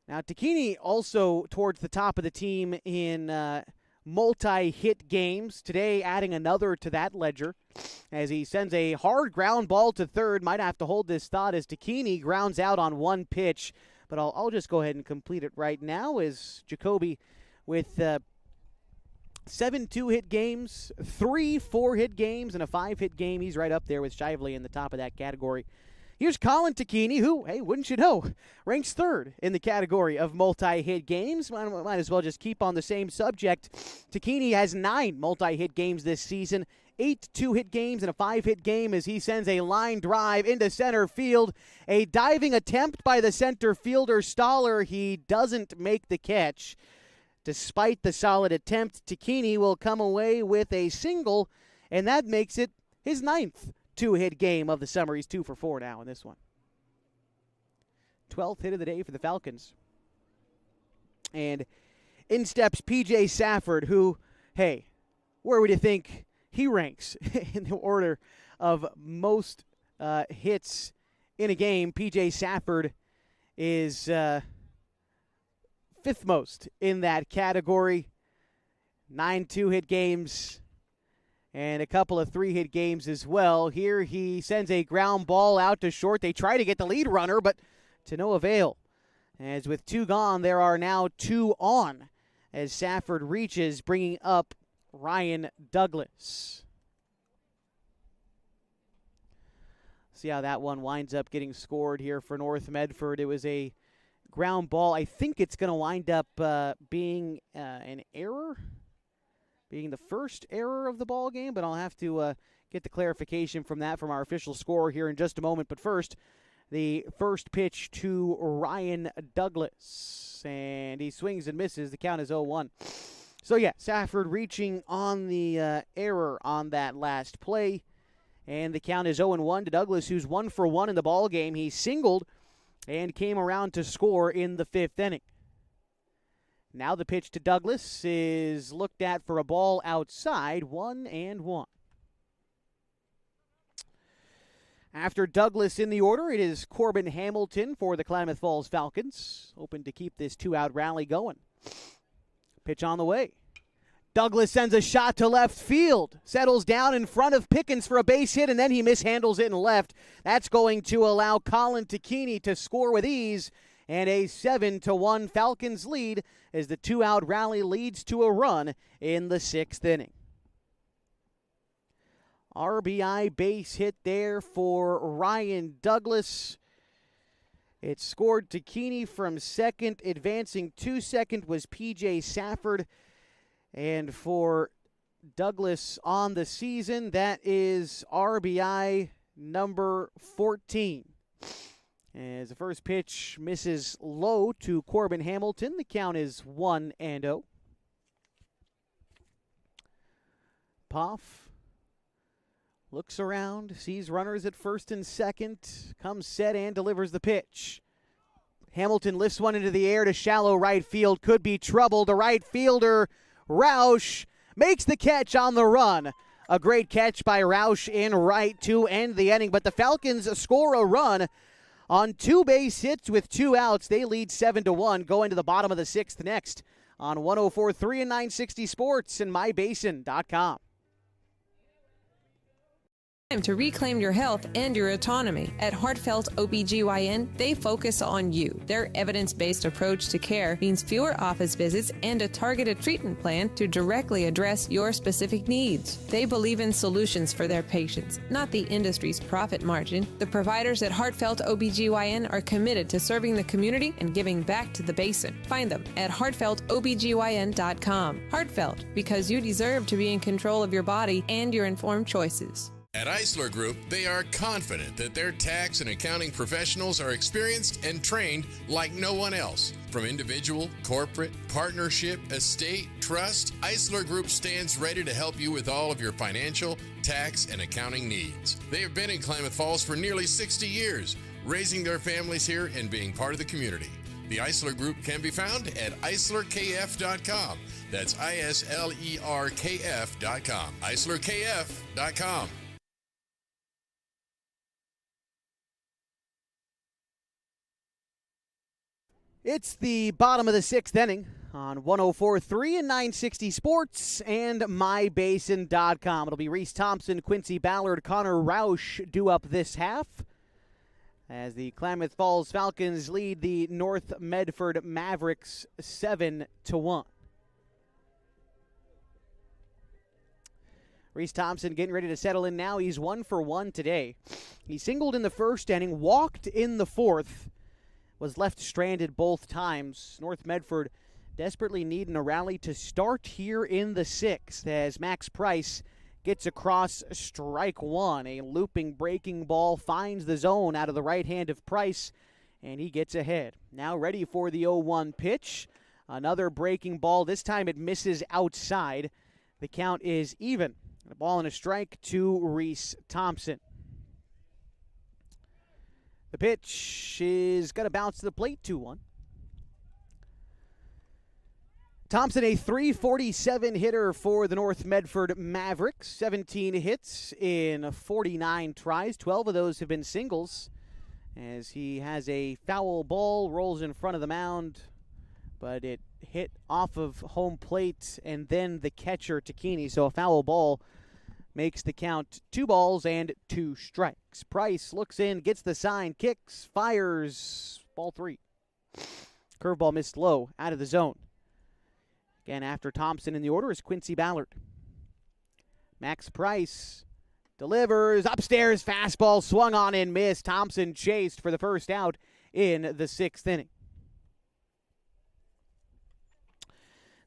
Now, Takini also towards the top of the team in multi-hit games. Today, adding another to that ledger as he sends a hard ground ball to third. Might have to hold this thought as Takini grounds out on one pitch. But I'll just go ahead and complete it right now as Jacoby with 7 2-hit games, 3 4-hit games, and a 5-hit game. He's right up there with Shively in the top of that category. Here's Colin Takini, who, hey, wouldn't you know, ranks third in the category of multi-hit games. Might as well just keep on the same subject. Takini has 9 multi-hit games this season, 8 2-hit games and a 5-hit game as he sends a line drive into center field. A diving attempt by the center fielder Stoller. He doesn't make the catch. Despite the solid attempt, Takini will come away with a single, and that makes it his 9th 2-hit game of the summer. He's 2 for 4 now in this one. 12th hit of the day for the Falcons. And in steps P.J. Safford, who, hey, where would you think he ranks in the order of most hits in a game? P.J. Safford is 5th most in that category. 9 2-hit games and a couple of 3-hit games as well. Here he sends a ground ball out to short. They try to get the lead runner, but to no avail. As with 2 gone, there are now 2 on as Safford reaches, bringing up Ryan Douglas. See how that one winds up getting scored here for North Medford. It was a ground ball. I think it's going to wind up being an error, being the first error of the ball game, but I'll have to get the clarification from that from our official scorer here in just a moment. But first, the first pitch to Ryan Douglas, and he swings and misses. The count is 0-1. So yeah, Safford reaching on the error on that last play, and the count is 0-1 to Douglas, who's 1 for 1 in the ball game. He singled and came around to score in the 5th inning. Now the pitch to Douglas is looked at for a ball outside, 1-1. After Douglas in the order, it is Corbin Hamilton for the Klamath Falls Falcons, hoping to keep this 2-out rally going. Pitch on the way. Douglas sends a shot to left field, settles down in front of Pickens for a base hit, and then he mishandles it in left. That's going to allow Colin Takini to score with ease, and a 7-1 Falcons lead as the 2-out rally leads to a run in the 6th inning. RBI base hit there for Ryan Douglas. It scored Takini from second. Advancing to second was P.J. Safford. And for Douglas on the season, that is RBI number 14. As the first pitch misses low to Corbin Hamilton, the count is 1-0. Poff looks around, sees runners at first and second, comes set and delivers the pitch. Hamilton lifts one into the air to shallow right field. Could be trouble. The right fielder, Roush, makes the catch on the run. A great catch by Roush in right to end the inning. But the Falcons score a run on 2 base hits with 2 outs. They lead 7-1, going to the bottom of the 6th next on 104.3 and 960 Sports and MyBasin.com. To reclaim your health and your autonomy. At Heartfelt OBGYN, they focus on you. Their evidence-based approach to care means fewer office visits and a targeted treatment plan to directly address your specific needs. They believe in solutions for their patients, not the industry's profit margin. The providers at Heartfelt OBGYN are committed to serving the community and giving back to the basin. Find them at heartfeltobgyn.com. Heartfelt, because you deserve to be in control of your body and your informed choices. At Eisler Group, they are confident that their tax and accounting professionals are experienced and trained like no one else. From individual, corporate, partnership, estate, trust, Eisler Group stands ready to help you with all of your financial, tax, and accounting needs. They have been in Klamath Falls for nearly 60 years, raising their families here and being part of the community. The Eisler Group can be found at eislerkf.com. That's ISLERKF.com. eislerkf.com. It's the bottom of the sixth inning on 104.3 and 960 Sports and MyBasin.com. It'll be Reese Thompson, Quincy Ballard, Connor Roush due up this half as the Klamath Falls Falcons lead the North Medford Mavericks 7-1. Reese Thompson getting ready to settle in now. He's 1 for 1 today. He singled in the first inning, walked in the fourth, was left stranded both times. North Medford desperately needing a rally to start here in the sixth as Max Price gets across strike one. A looping breaking ball finds the zone out of the right hand of Price, and he gets ahead. Now ready for the 0-1 pitch. Another breaking ball. This time it misses outside. The count is even. A ball and a strike to Reese Thompson. The pitch is going to bounce to the plate, 2-1. Thompson, a .347 hitter for the North Medford Mavericks. 17 hits in 49 tries. 12 of those have been singles as he has a foul ball, rolls in front of the mound, but it hit off of home plate and then the catcher, Takini. So a foul ball makes the count 2 balls and 2 strikes. Price looks in, gets the sign, kicks, fires, ball 3. Curveball missed low, out of the zone. Again, after Thompson in the order is Quincy Ballard. Max Price delivers, upstairs, fastball swung on and missed. Thompson chased for the first out in the sixth inning.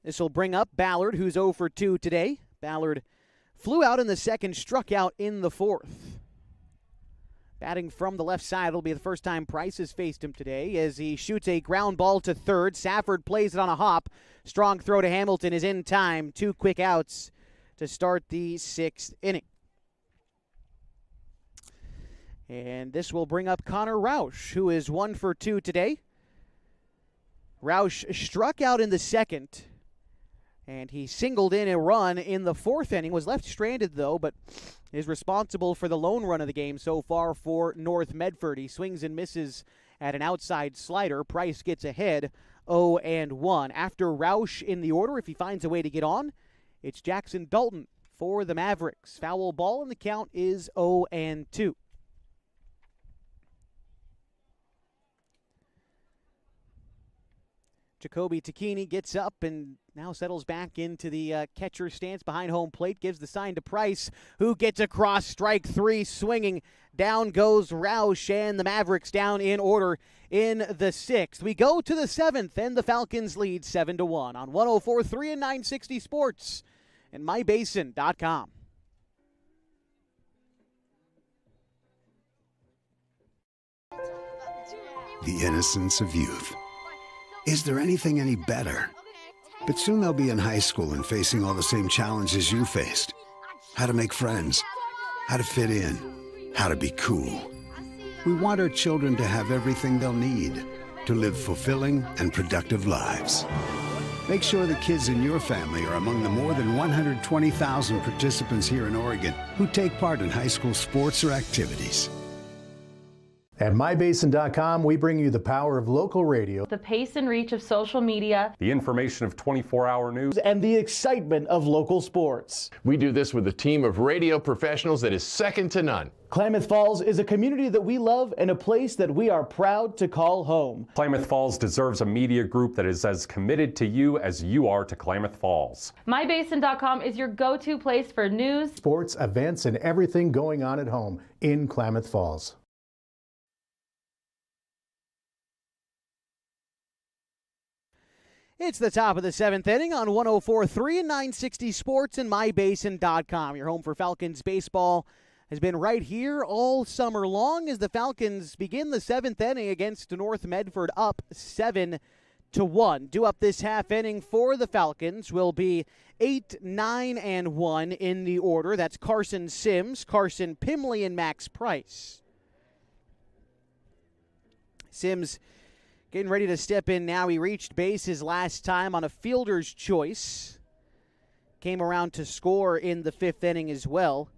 This will bring up Ballard, who's 0 for 2 today. Ballard flew out in the second, struck out in the fourth. Batting from the left side, it'll be the first time Price has faced him today as he shoots a ground ball to third. Safford plays it on a hop. Strong throw to Hamilton is in time. 2 quick outs to start the sixth inning. And this will bring up Connor Roush, who is 1 for 2 today. Roush struck out in the second, and he singled in a run in the fourth inning. Was left stranded, though, but is responsible for the lone run of the game so far for North Medford. He swings and misses at an outside slider. Price gets ahead 0-1. After Roush in the order, if he finds a way to get on, it's Jackson Dalton for the Mavericks. Foul ball, and the count is 0-2. Jacoby Takini gets up and now settles back into the catcher stance behind home plate, gives the sign to Price, who gets across strike 3, swinging. Down goes Roush, and the Mavericks down in order in the sixth. We go to the seventh, and the Falcons lead 7-1 on 104.3 and 960 Sports and MyBasin.com. The innocence of youth. Is there anything any better? But soon they'll be in high school and facing all the same challenges you faced. How to make friends, how to fit in, how to be cool. We want our children to have everything they'll need to live fulfilling and productive lives. Make sure the kids in your family are among the more than 120,000 participants here in Oregon who take part in high school sports or activities. At MyBasin.com, we bring you the power of local radio, the pace and reach of social media, the information of 24-hour news, and the excitement of local sports. We do this with a team of radio professionals that is second to none. Klamath Falls is a community that we love and a place that we are proud to call home. Klamath Falls deserves a media group that is as committed to you as you are to Klamath Falls. MyBasin.com is your go-to place for news, sports, events, and everything going on at home in Klamath Falls. It's the top of the seventh inning on 104.3 and 960 Sports and MyBasin.com. Your home for Falcons baseball has been right here all summer long as the Falcons begin the seventh inning against North Medford up 7-1. Due up this half inning for the Falcons will be 8, 9, and 1 in the order. That's Carson Sims, Carson Pimley, and Max Price. Sims getting ready to step in now. He reached base his last time on a fielder's choice. Came around to score in the fifth inning as well.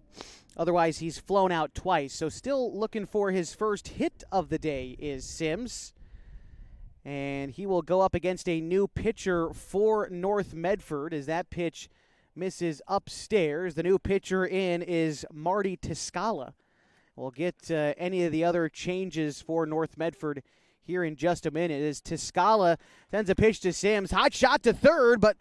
Otherwise, he's flown out twice. So still looking for his first hit of the day is Sims. And he will go up against a new pitcher for North Medford as that pitch misses upstairs. The new pitcher in is Marty Tiscala. We'll get any of the other changes for North Medford here in just a minute as Tiscala sends a pitch to Sims. Hot shot to third, but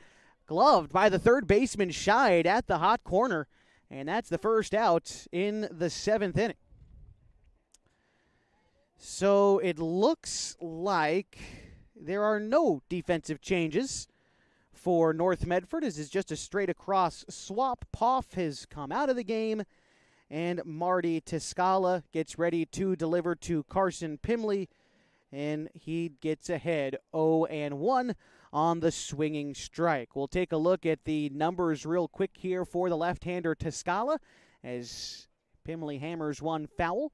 gloved by the third baseman Scheid at the hot corner. And that's the first out in the 7th inning. So it looks like there are no defensive changes for North Medford. This is just a straight across swap. Poff has come out of the game, and Marty Tiscala gets ready to deliver to Carson Pimley, and he gets ahead 0-1 on the swinging strike. We'll take a look at the numbers real quick here for the left-hander Tiscala as Pimley hammers one foul.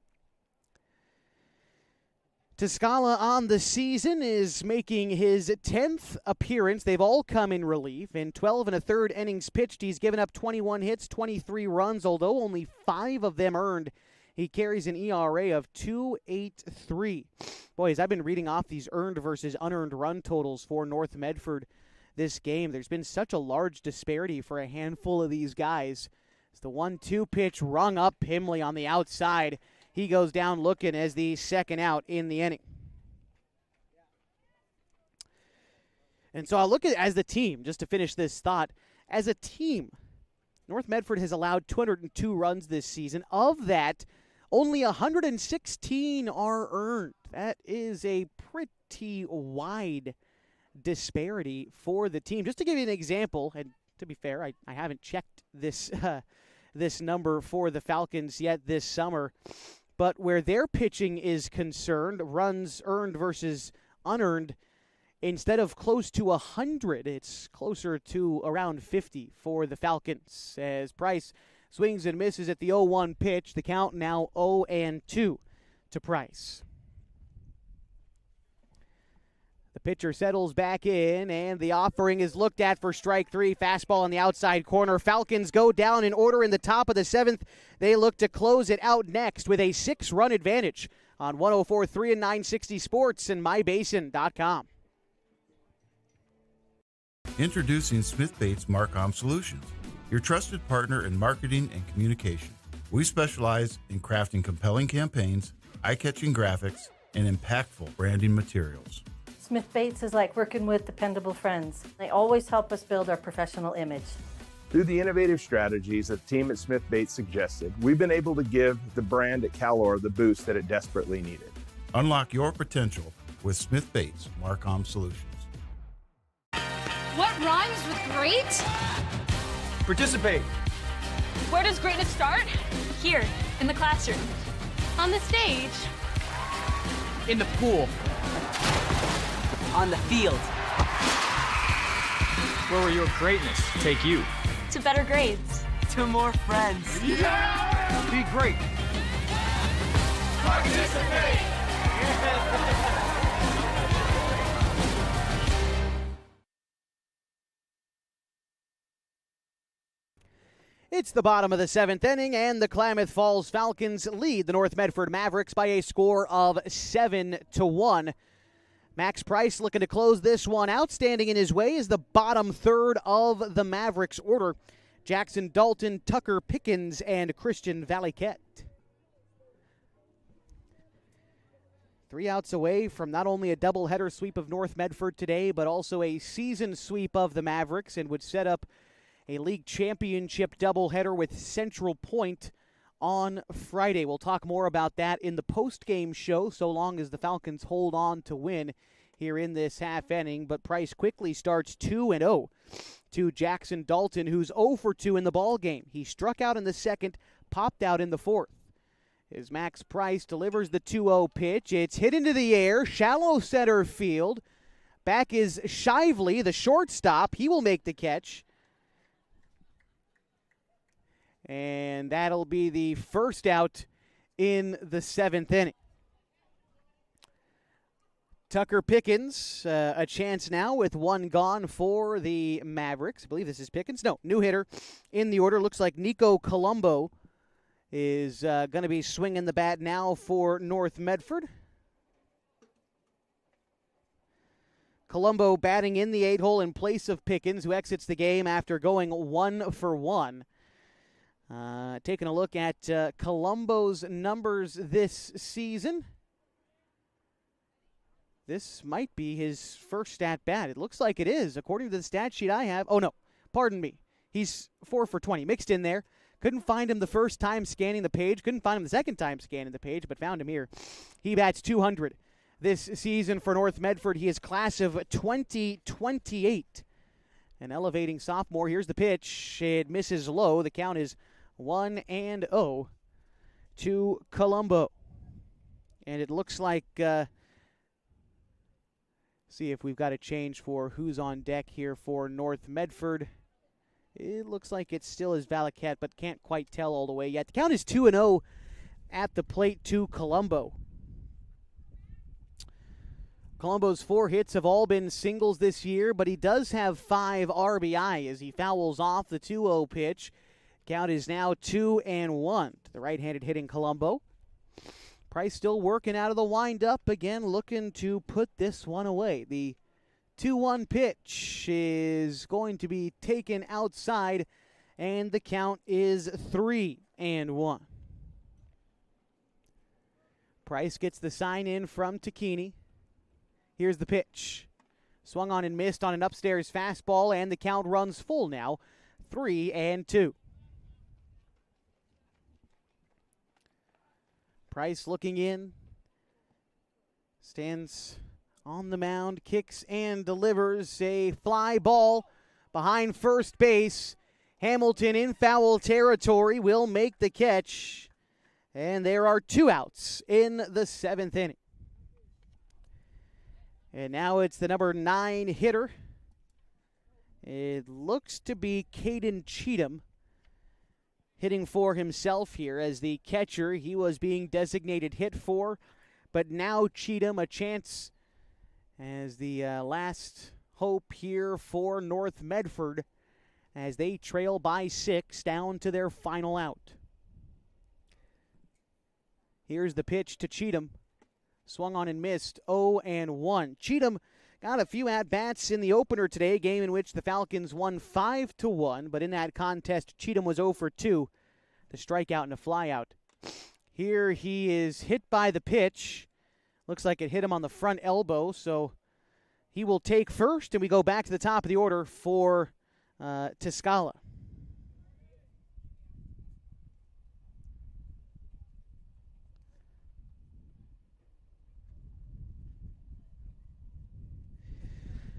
Tiscala on the season is making his 10th appearance. They've all come in relief. In 12 1/3 innings pitched, he's given up 21 hits, 23 runs, although only 5 of them earned. He carries an ERA of 2.83. Boys, I've been reading off these earned versus unearned run totals for North Medford this game. There's been such a large disparity for a handful of these guys. It's the 1-2 pitch rung up Pimley on the outside. He goes down looking as the second out in the inning. And so I'll look at it as the team, just to finish this thought. As a team, North Medford has allowed 202 runs this season. Of that, only 116 are earned. That is a pretty wide disparity for the team. Just to give you an example, and to be fair, I haven't checked this this number for the Falcons yet this summer, but where their pitching is concerned, runs earned versus unearned, instead of close to 100, it's closer to around 50 for the Falcons. As Price swings and misses at the 0-1 pitch, the count now 0-2 to Price. The pitcher settles back in, and the offering is looked at for strike 3. Fastball on the outside corner. Falcons go down in order in the top of the 7th. They look to close it out next with a 6-run advantage on 104.3 and 960 Sports and MyBasin.com. Introducing Smith Bates Marcom Solutions, your trusted partner in marketing and communication. We specialize in crafting compelling campaigns, eye-catching graphics, and impactful branding materials. Smith Bates is like working with dependable friends. They always help us build our professional image. Through the innovative strategies that the team at Smith Bates suggested, we've been able to give the brand at Calor the boost that it desperately needed. Unlock your potential with Smith Bates Marcom Solutions. What rhymes with great? Participate. Where does greatness start? Here, in the classroom. On the stage. In the pool. On the field. Where will your greatness take you? To better grades. To more friends. Yeah! Be great. Participate! It's the bottom of the 7th inning, and the Klamath Falls Falcons lead the North Medford Mavericks by a score of 7-1. Max Price looking to close this one out. Standing in his way is the bottom third of the Mavericks order. Jackson Dalton, Tucker Pickens, and Christian Valiquette. 3 outs away from not only a doubleheader sweep of North Medford today, but also a season sweep of the Mavericks, and would set up a league championship doubleheader with Central Point on Friday. We'll talk more about that in the post-game show, so long as the Falcons hold on to win here in this half inning. But Price quickly starts 2-0 to Jackson Dalton, who's 0 for 2 in the ball game. He struck out in the second, popped out in the fourth. As Max Price delivers the 2-0 pitch, it's hit into the air, shallow center field. Back is Shively, the shortstop. He will make the catch. And that'll be the first out in the 7th inning. Tucker Pickens, a chance now with 1 gone for the Mavericks. I believe this is Pickens. No, new hitter in the order. Looks like Nico Colombo is going to be swinging the bat now for North Medford. Colombo batting in the 8-hole in place of Pickens, who exits the game after going 1 for 1. Taking a look at Colombo's numbers this season. This might be his first at-bat. It looks like it is, according to the stat sheet I have. Oh, no, pardon me. He's 4 for 20, mixed in there. Couldn't find him the first time scanning the page. Couldn't find him the second time scanning the page, but found him here. He bats 200 this season for North Medford. He is class of 2028. An elevating sophomore. Here's the pitch. It misses low. The count is 1-0 to Colombo. And it looks like, see if we've got a change for who's on deck here for North Medford. It looks like it still is Valaket, but can't quite tell all the way yet. The count is 2-0 at the plate to Colombo. Colombo's 4 hits have all been singles this year, but he does have 5 RBI as he fouls off the 2-0 pitch. Count is now 2-1 to the right-handed hitting Colombo. Price still working out of the windup, again looking to put this one away. The 2-1 pitch is going to be taken outside, and the count is 3-1. Price gets the sign in from Takini. Here's the pitch. Swung on and missed on an upstairs fastball, and the count runs full now, 3-2. Price looking in, stands on the mound, kicks and delivers a fly ball behind first base. Hamilton in foul territory will make the catch, and there are 2 outs in the 7th inning. And now it's the number 9 hitter. It looks to be Caden Cheatham hitting for himself here as the catcher. He was being designated hit for, but now Cheatham a chance as the last hope here for North Medford as they trail by 6 down to their final out. Here's the pitch to Cheatham. Swung on and missed, 0-1. Cheatham got a few at-bats in the opener today, a game in which the Falcons won 5-1, but in that contest, Cheatham was 0 for 2, the strikeout and a flyout. Here he is hit by the pitch. Looks like it hit him on the front elbow, so he will take first, and we go back to the top of the order for Tiscala.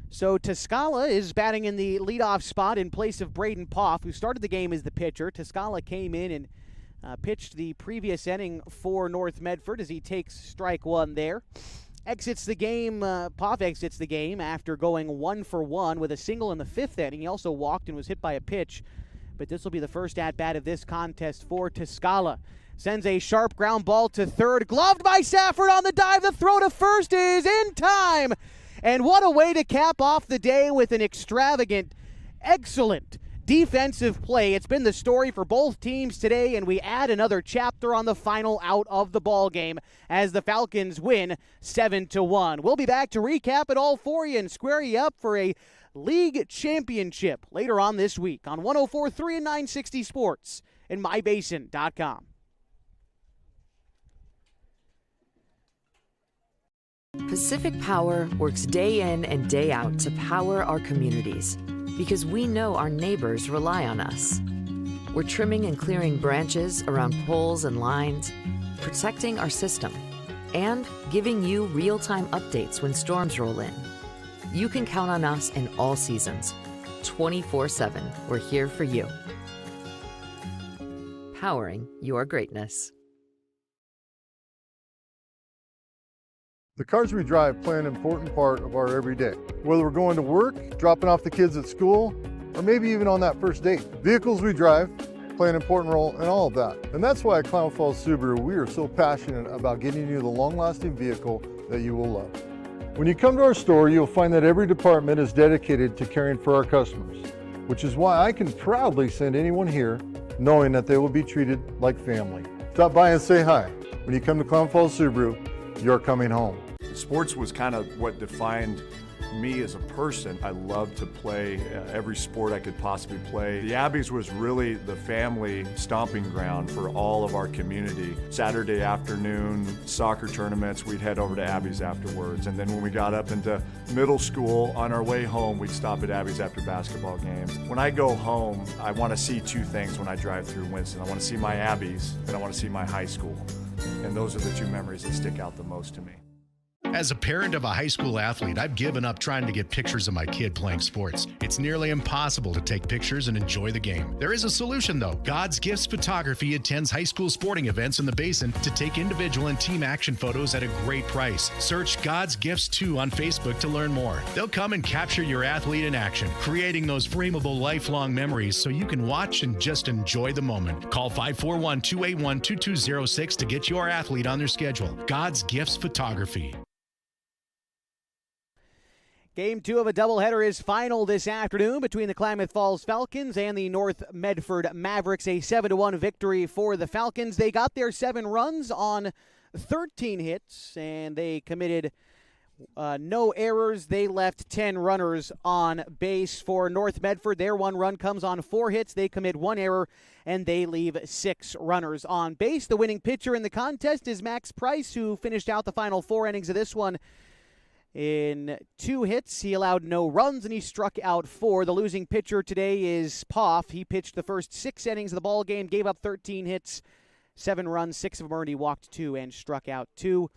So Tiscala is batting in the leadoff spot in place of Braden Poff, who started the game as the pitcher. Tiscala came in and pitched the previous inning for North Medford as he takes strike 1 there. Exits the game, Poff exits the game after going 1 for 1 with a single in the 5th inning. He also walked and was hit by a pitch, but this will be the first at-bat of this contest for Tiscala. Sends a sharp ground ball to third, gloved by Safford on the dive. The throw to first is in time. And what a way to cap off the day with an extravagant, excellent defensive play. It's been the story for both teams today, and we add another chapter on the final out of the ball game as the Falcons win 7-1. We'll be back to recap it all for you and square you up for a league championship later on this week on 104.3 and 960 Sports and mybasin.com. Pacific Power works day in and day out to power our communities because we know our neighbors rely on us. We're trimming and clearing branches around poles and lines, protecting our system, and giving you real-time updates when storms roll in. You can count on us in all seasons. 24/7, we're here for you. Powering your greatness. The cars we drive play an important part of our everyday. Whether we're going to work, dropping off the kids at school, or maybe even on that first date. Vehicles we drive play an important role in all of that. And that's why at Klamath Subaru, we are so passionate about getting you the long-lasting vehicle that you will love. When you come to our store, you'll find that every department is dedicated to caring for our customers, which is why I can proudly send anyone here knowing that they will be treated like family. Stop by and say hi. When you come to Klamath Subaru, you're coming home. Sports was kind of what defined me as a person. I love to play every sport I could possibly play. The Abbeys was really the family stomping ground for all of our community. Saturday afternoon, soccer tournaments, we'd head over to Abbeys afterwards. And then when we got up into middle school, on our way home, we'd stop at Abbeys after basketball games. When I go home, I want to see two things when I drive through Winston. I want to see my Abbeys, and I want to see my high school. And those are the two memories that stick out the most to me. As a parent of a high school athlete, I've given up trying to get pictures of my kid playing sports. It's nearly impossible to take pictures and enjoy the game. There is a solution, though. God's Gifts Photography attends high school sporting events in the Basin to take individual and team action photos at a great price. Search God's Gifts 2 on Facebook to learn more. They'll come and capture your athlete in action, creating those frameable lifelong memories so you can watch and just enjoy the moment. Call 541-281-2206 to get your athlete on their schedule. God's Gifts Photography. Game 2 of a doubleheader is final this afternoon between the Klamath Falls Falcons and the North Medford Mavericks. A 7-1 victory for the Falcons. They got their 7 runs on 13 hits, and they committed no errors. They left 10 runners on base. For North Medford, their 1 run comes on 4 hits. They commit 1 error, and they leave 6 runners on base. The winning pitcher in the contest is Max Price, who finished out the final 4 innings of this one in 2 hits. He allowed no runs, and he struck out 4. The losing pitcher today is Poff. He pitched the first 6 innings of the ball game, gave up 13 hits, 7 runs, 6 of them earned. He walked 2 and struck out 2.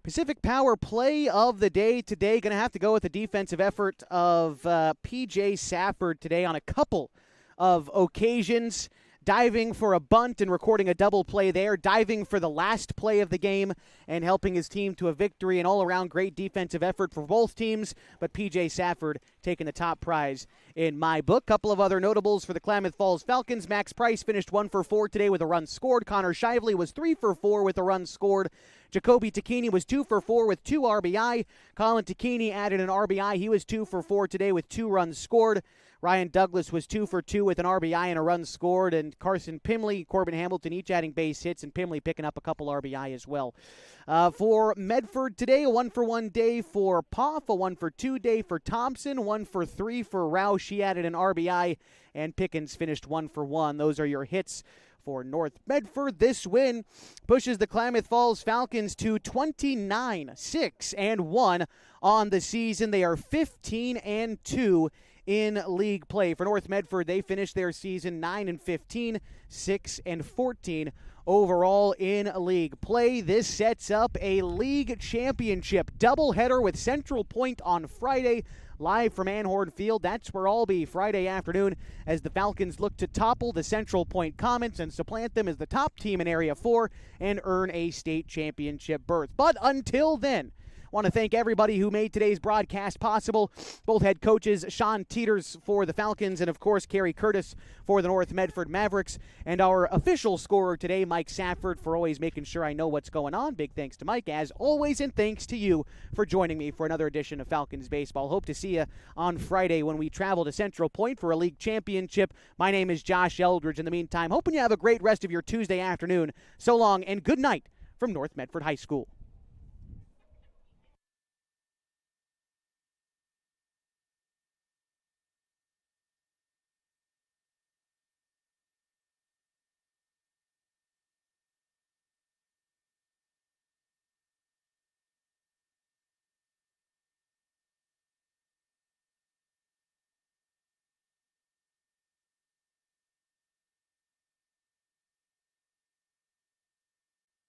Pacific Power play of the day today. Going to have to go with the defensive effort of P.J. Safford today on a couple of occasions. Diving for a bunt and recording a double play there, diving for the last play of the game and helping his team to a victory. An all-around great defensive effort for both teams, but P.J. Safford taking the top prize in my book. Couple of other notables for the Klamath Falls Falcons. Max Price finished 1 for 4 today with a run scored. Connor Shively was 3 for 4 with a run scored. Jacoby Tacchini was 2 for 4 with 2 RBI. Colin Tacchini added an RBI. He was 2 for 4 today with 2 runs scored. Ryan Douglas was 2 for 2 with an RBI and a run scored, and Carson Pimley, Corbin Hamilton each adding base hits, and Pimley picking up a couple RBI as well. For Medford today, a 1-for-1 day for Poff, a 1-for-2 day for Thompson, 1 for 3 for Roush. She added an RBI, and Pickens finished 1 for 1. Those are your hits for North Medford. This win pushes the Klamath Falls Falcons to 29-6-1 on the season. They are 15-2 in league play. For North Medford, they finished their season 9-15, 6-14 overall in league play. This sets up a league championship doubleheader with Central Point on Friday, live from Anhorn Field. That's where I'll be Friday afternoon as the Falcons look to topple the Central Point Comets and supplant them as the top team in Area 4 and earn a state championship berth. But until then, I want to thank everybody who made today's broadcast possible. Both head coaches, Sean Teeters for the Falcons and, of course, Kerry Curtis for the North Medford Mavericks. And our official scorer today, Mike Safford, for always making sure I know what's going on. Big thanks to Mike, as always, and thanks to you for joining me for another edition of Falcons Baseball. Hope to see you on Friday when we travel to Central Point for a league championship. My name is Josh Eldridge. In the meantime, hoping you have a great rest of your Tuesday afternoon. So long and good night from North Medford High School.